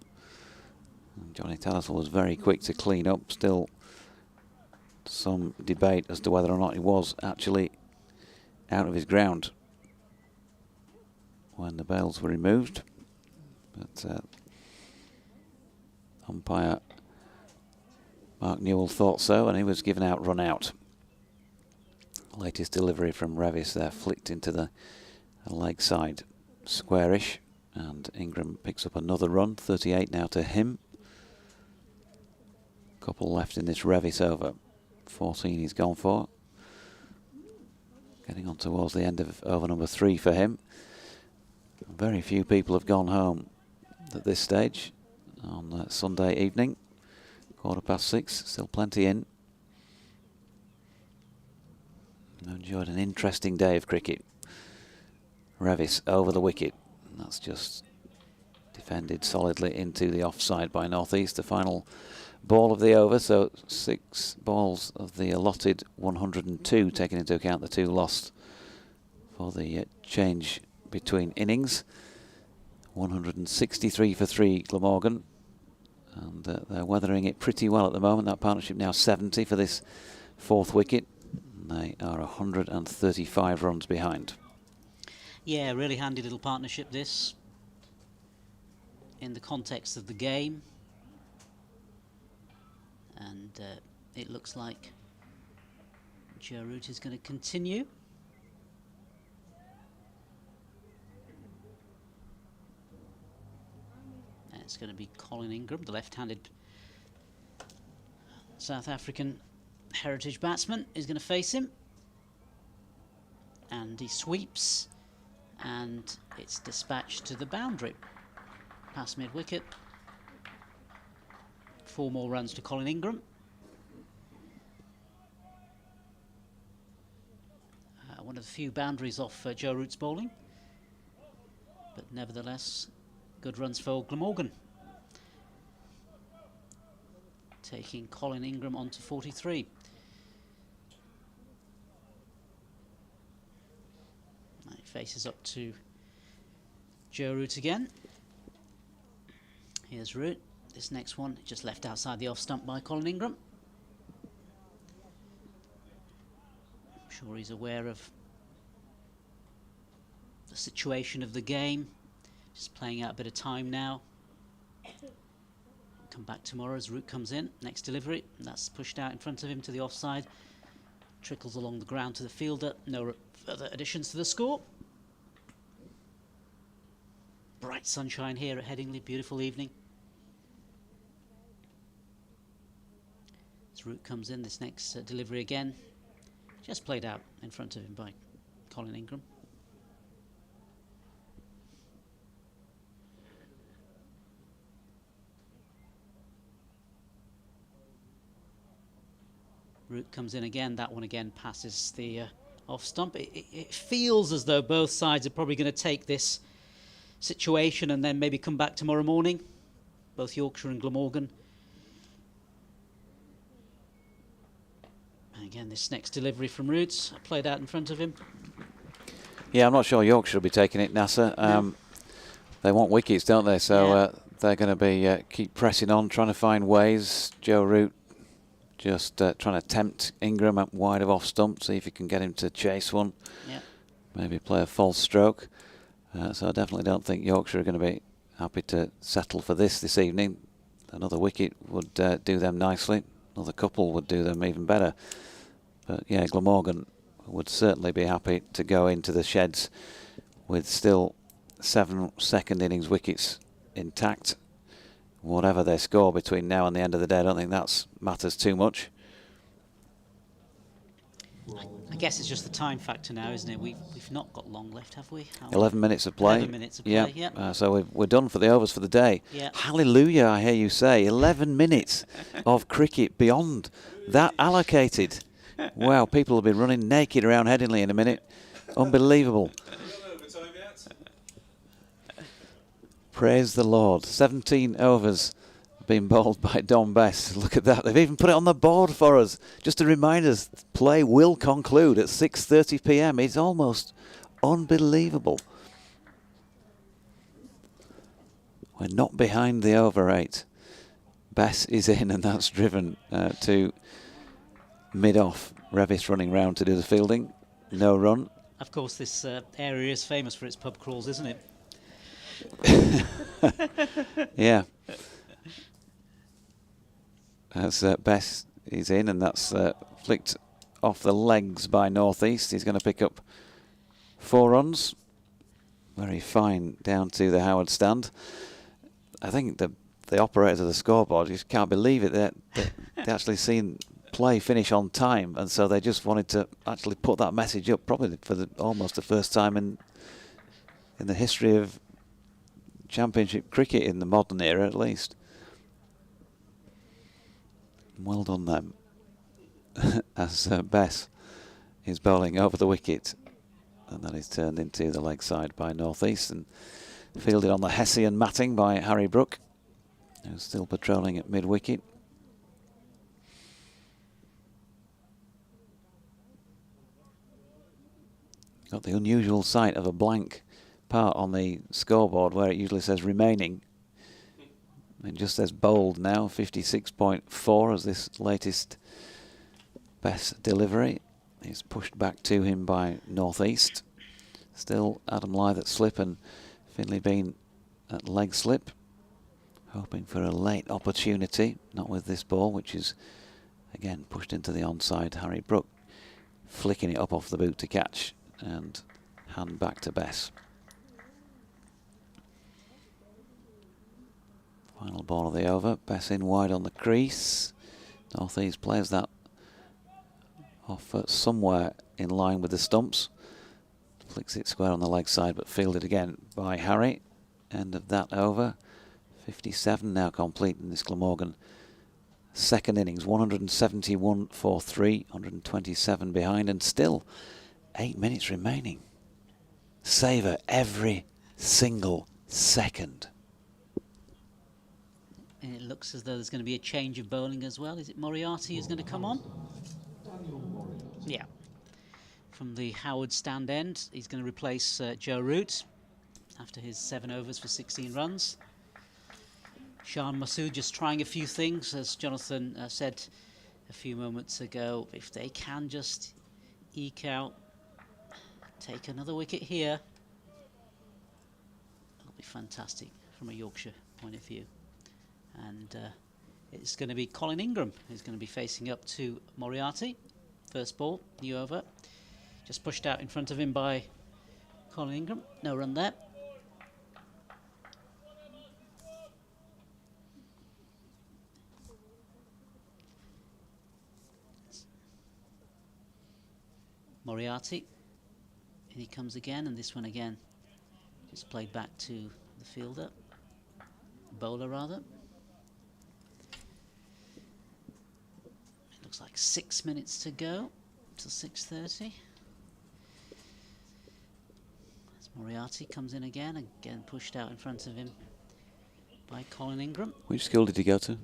And Johnny Tattersall was very quick to clean up. Still some debate as to whether or not he was actually out of his ground when the bails were removed. But umpire Mark Newell thought so, and he was given out run out. Latest delivery from Revis there, flicked into the leg side, squarish, and Ingram picks up another run. 38 now to him. Couple left in this Revis over. 14 he's gone for. Getting on towards the end of over number 3 for him. Very few people have gone home at this stage on Sunday evening. 6:15, still plenty in. Enjoyed an interesting day of cricket. Revis over the wicket. That's just defended solidly into the offside by North East. The final ball of the over, so 6 balls of the allotted 102, taking into account the 2 lost for the change between innings. 163 for 3 Glamorgan. And they're weathering it pretty well at the moment. That partnership now 70 for this 4th wicket. They are 135 runs behind. Yeah, really handy little partnership this, in the context of the game. And it looks like Joe Root is going to continue. And it's going to be Colin Ingram, the left-handed South African heritage batsman, is going to face him. And he sweeps, and it's dispatched to the boundary, past mid-wicket. 4 more runs to Colin Ingram. One of the few boundaries off Joe Root's bowling, but nevertheless, good runs for Glamorgan. Taking Colin Ingram on to 43. He faces up to Joe Root again. Here's Root. This next one just left outside the off stump by Colin Ingram. I'm sure he's aware of the situation of the game. Just playing out a bit of time now. Come back tomorrow as Root comes in. Next delivery, and that's pushed out in front of him to the offside. Trickles along the ground to the fielder. No further additions to the score. Bright sunshine here at Headingley. Beautiful evening. As Root comes in, this next delivery again. Just played out in front of him by Colin Ingram. Root comes in again. That one again passes the off stump. It feels as though both sides are probably going to take this situation and then maybe come back tomorrow morning. Both Yorkshire and Glamorgan. And again, this next delivery from Roots played out in front of him. Yeah, I'm not sure Yorkshire will be taking it, Nasser. They want wickets, don't they? So they're going to be keep pressing on, trying to find ways. Joe Root just trying to tempt Ingram up wide of off stump, see if he can get him to chase one. Yeah. Maybe play a false stroke. So I definitely don't think Yorkshire are going to be happy to settle for this evening. Another wicket would do them nicely. Another couple would do them even better. But yeah, Glamorgan would certainly be happy to go into the sheds with still 7 second innings wickets intact. Whatever they score between now and the end of the day, I don't think that matters too much. I guess it's just the time factor now, isn't it? We've not got long left, have we? 11 minutes of play. 11 minutes of play, yeah. So we're done for the overs for the day. Yeah. Hallelujah, I hear you say. 11 minutes of cricket beyond that allocated. Wow, people will be running naked around Headingley in a minute. Unbelievable. Praise the Lord. 17 overs being bowled by Don Bess. Look at that. They've even put it on the board for us. Just to remind us, play will conclude at 6:30 p.m. It's almost unbelievable. We're not behind the over 8. Bess is in, and that's driven to mid-off. Revis running round to do the fielding. No run. Of course, this area is famous for its pub crawls, isn't it? Yeah. As Bess is in, and that's flicked off the legs by North East. He's going to pick up 4 runs. Very fine down to the Howard stand. I think the operators of the scoreboard just can't believe it. They actually seen play finish on time, and so they just wanted to actually put that message up, probably for almost the first time in the history of Championship cricket in the modern era, at least. Well done them. As Bess is bowling over the wicket, and that is turned into the leg side by North East and fielded on the Hessian matting by Harry Brook, who's still patrolling at mid-wicket. Got the unusual sight of a blank part on the scoreboard where it usually says remaining. It just says bowled now, 56.4 as this latest best delivery is pushed back to him by North East. Still Adam Lyth at slip and Finlay Bean at leg slip, hoping for a late opportunity, not with this ball, which is again pushed into the onside. Harry Brook flicking it up off the boot to catch and hand back to Bess. Final ball of the over. Bess in wide on the crease. North East plays that off somewhere in line with the stumps. Flicks it square on the leg side, but fielded again by Harry. End of that over. 57 now complete in this Glamorgan second innings. 171 for 3, 127 behind, and still 8 minutes remaining. Savour every single second. And it looks as though there's going to be a change of bowling as well. Is it Moriarty who's going to come on? Yeah. From the Howard stand end, he's going to replace Joe Root after his 7 overs for 16 runs. Shan Masood just trying a few things, as Jonathan said a few moments ago. If they can just eke out, take another wicket here, it'll be fantastic from a Yorkshire point of view. And it's going to be Colin Ingram who's going to be facing up to Moriarty. First ball, new over. Just pushed out in front of him by Colin Ingram. No run there. Moriarty. And he comes again, and this one again just played back to the fielder. Bowler, rather. It looks like 6 minutes to go till 6:30. As Moriarty comes in again pushed out in front of him by Colin Ingram. Which school did he go to?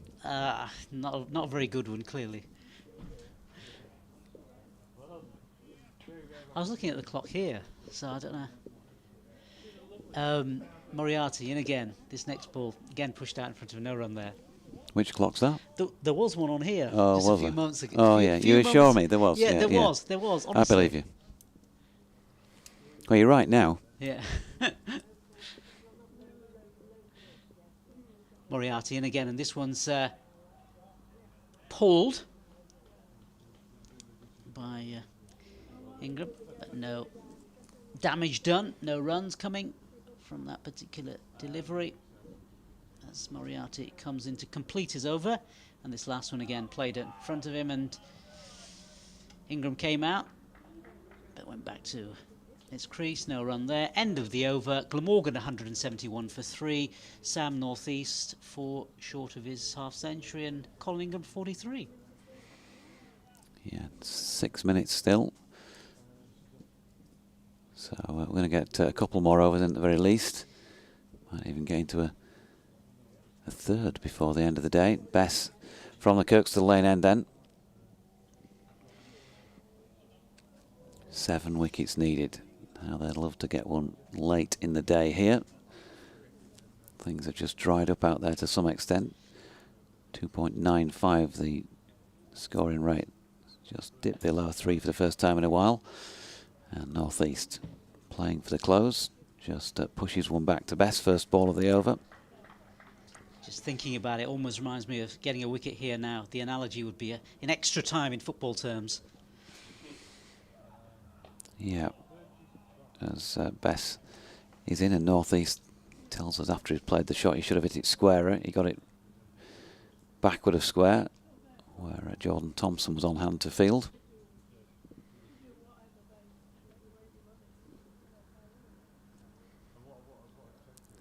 Not a very good one, clearly. I was looking at the clock here, so I don't know. Moriarty in again. This next ball, again pushed out in front of him, no run there. Which clock's that? There was one on here Oh, just was a few there? months ago. Oh, yeah. You assure me there was. Yeah, Yeah, there was. Honestly. I believe you. Well, you're right now. Yeah. Moriarty in again, and this one's pulled by Ingram, but no damage done, no runs coming from that particular delivery as Moriarty comes in to complete his over, and this last one again played in front of him, and Ingram came out but went back to its crease. No run there. End of the over. Glamorgan 171 for 3. Sam Northeast 4 short of his half century, and Colin Ingram 43. Yeah, 6 minutes still. So we're going to get a couple more overs in at the very least. Might even get into a third before the end of the day. Bess from the Kirkstall Lane end then. 7 wickets needed. Now they'd love to get one late in the day here. Things have just dried up out there to some extent. 2.95 the scoring rate. Just dipped below 3 for the first time in a while. And Northeast playing for the close. Just pushes one back to Bess, first ball of the over. Just thinking about it almost reminds me of getting a wicket here now. The analogy would be in extra time in football terms. Yeah, as Bess is in, and Northeast tells us after he's played the shot he should have hit it squarer. He got it backward of square, where Jordan Thompson was on hand to field.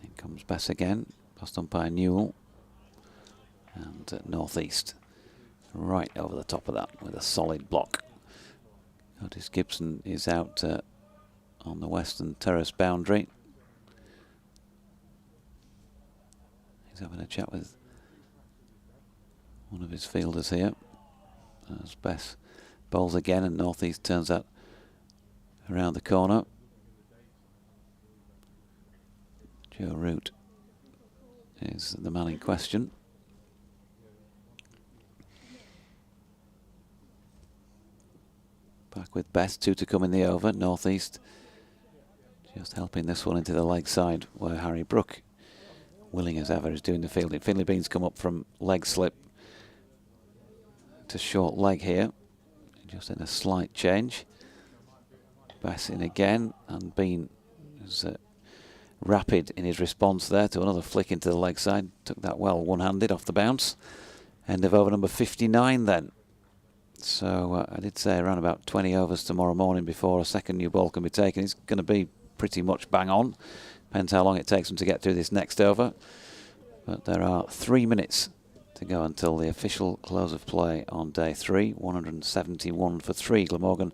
In comes Bess again, past umpire Newell, and Northeast right over the top of that with a solid block. Otis Gibson is out on the western terrace boundary. He's having a chat with one of his fielders here. As Bess bowls again, and Northeast turns that around the corner. Joe Root is the man in question. Back with Bess, 2 to come in the over. Northeast just helping this one into the leg side, where Harry Brook, willing as ever, is doing the fielding. Finlay Bean's come up from leg slip to short leg here, just in a slight change. Bess in again, and Bean is rapid in his response there to another flick into the leg side. Took that well one-handed off the bounce. End of over number 59 then. So I did say around about 20 overs tomorrow morning before a second new ball can be taken. It's going to be pretty much bang on. Depends how long it takes them to get through this next over. But there are 3 minutes to go until the official close of play on day 3. 171 for 3. Glamorgan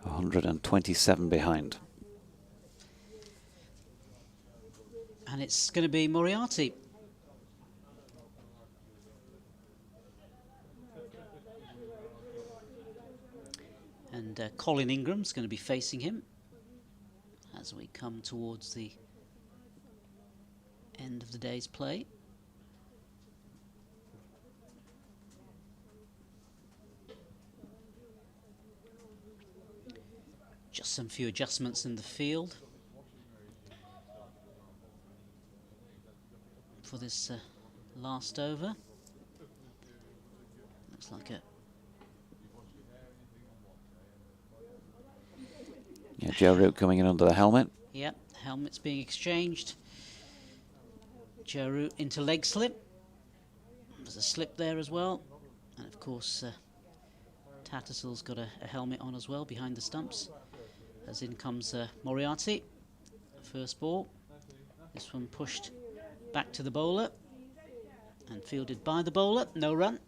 127 behind. And it's going to be Moriarty. And Colin Ingram's going to be facing him as we come towards the end of the day's play. Just some few adjustments in the field for this last over. Looks like a... Yeah, Joe Root coming in under the helmet. Yep, helmet's being exchanged. Joe Root into leg slip. There's a slip there as well. And of course, Tattersalls got a helmet on as well behind the stumps. As in comes Moriarty. First ball. This one pushed back to the bowler. And fielded by the bowler. No run.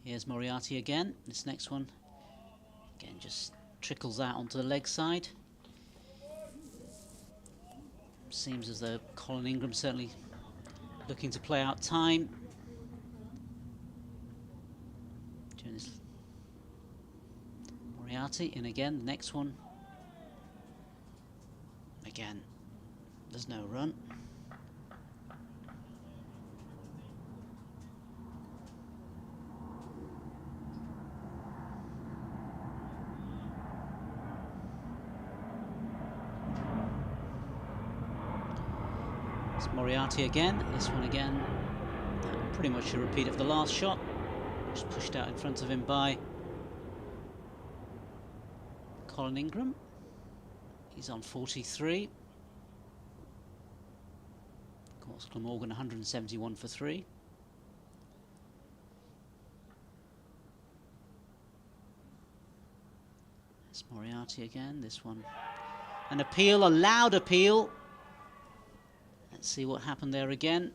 Here's Moriarty again. This next one, again, just trickles out onto the leg side. Seems as though Colin Ingram certainly looking to play out time. Doing this. Moriarty in again. The next one. Again, there's no run. Moriarty again, this one again, pretty much a repeat of the last shot, just pushed out in front of him by Colin Ingram. He's on 43. Of course, Glamorgan 171 for 3. It's Moriarty again, this one. An appeal, a loud appeal. Let's see what happened there again.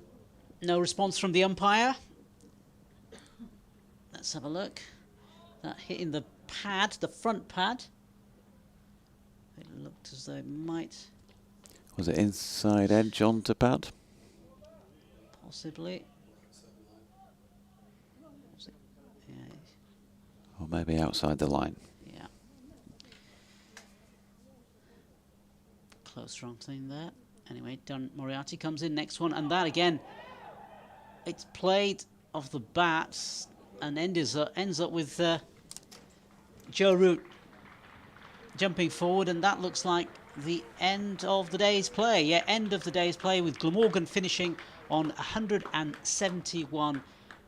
No response from the umpire. Let's have a look. That hit in the pad, the front pad. It looked as though it might... Was it inside edge onto pad? Possibly. Was it? Yeah. Or maybe outside the line. Yeah. Close wrong thing there. Anyway, Moriarty comes in, next one, and that again, it's played off the bat and ends up with Joe Root jumping forward, and that looks like the end of the day's play. Yeah, end of the day's play with Glamorgan finishing on 171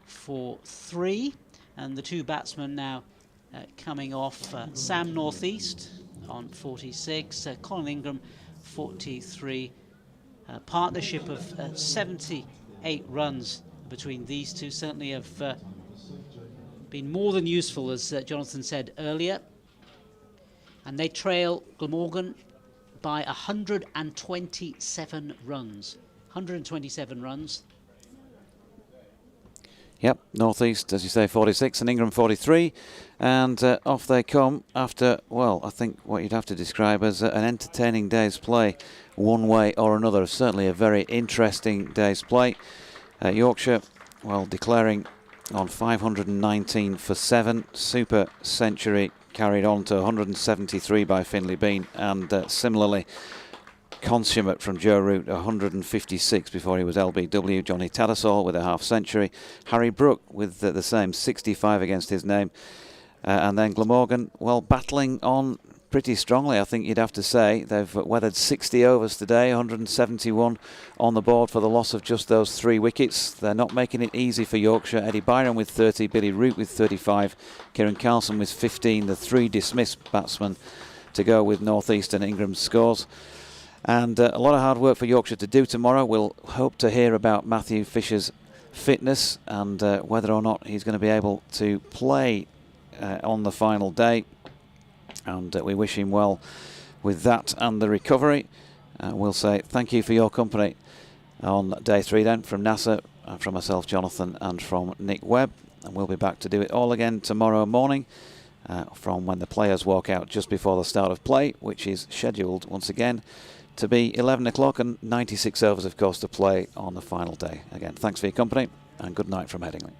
for 3, and the two batsmen now coming off. Sam Northeast on 46, Colin Ingram 43. Partnership of 78 runs between these two certainly have been more than useful, as Jonathan said earlier. And they trail Glamorgan by 127 runs. 127 runs. Yep, Northeast, as you say, 46 and Ingram 43. And off they come after, well, I think what you'd have to describe as an entertaining day's play, one way or another. Certainly a very interesting day's play. Yorkshire, well, declaring on 519 for 7. Super century carried on to 173 by Finlay Bean. And similarly, consummate from Joe Root, 156 before he was LBW. Johnny Tattersall with a half century. Harry Brook with the same 65 against his name. And then Glamorgan, well, battling on pretty strongly, I think you'd have to say. They've weathered 60 overs today, 171 on the board for the loss of just those 3 wickets. They're not making it easy for Yorkshire. Eddie Byron with 30, Billy Root with 35, Kieran Carlson with 15, the 3 dismissed batsmen to go with Northeast and Ingram's scores. And a lot of hard work for Yorkshire to do tomorrow. We'll hope to hear about Matthew Fisher's fitness and whether or not he's going to be able to play on the final day. And we wish him well with that and the recovery. We'll say thank you for your company on day 3 then, from Nasser, from myself, Jonathan, and from Nick Webb. And we'll be back to do it all again tomorrow morning from when the players walk out just before the start of play, which is scheduled once again to be 11 o'clock and 96 overs, of course, to play on the final day. Again, thanks for your company and good night from Headingley.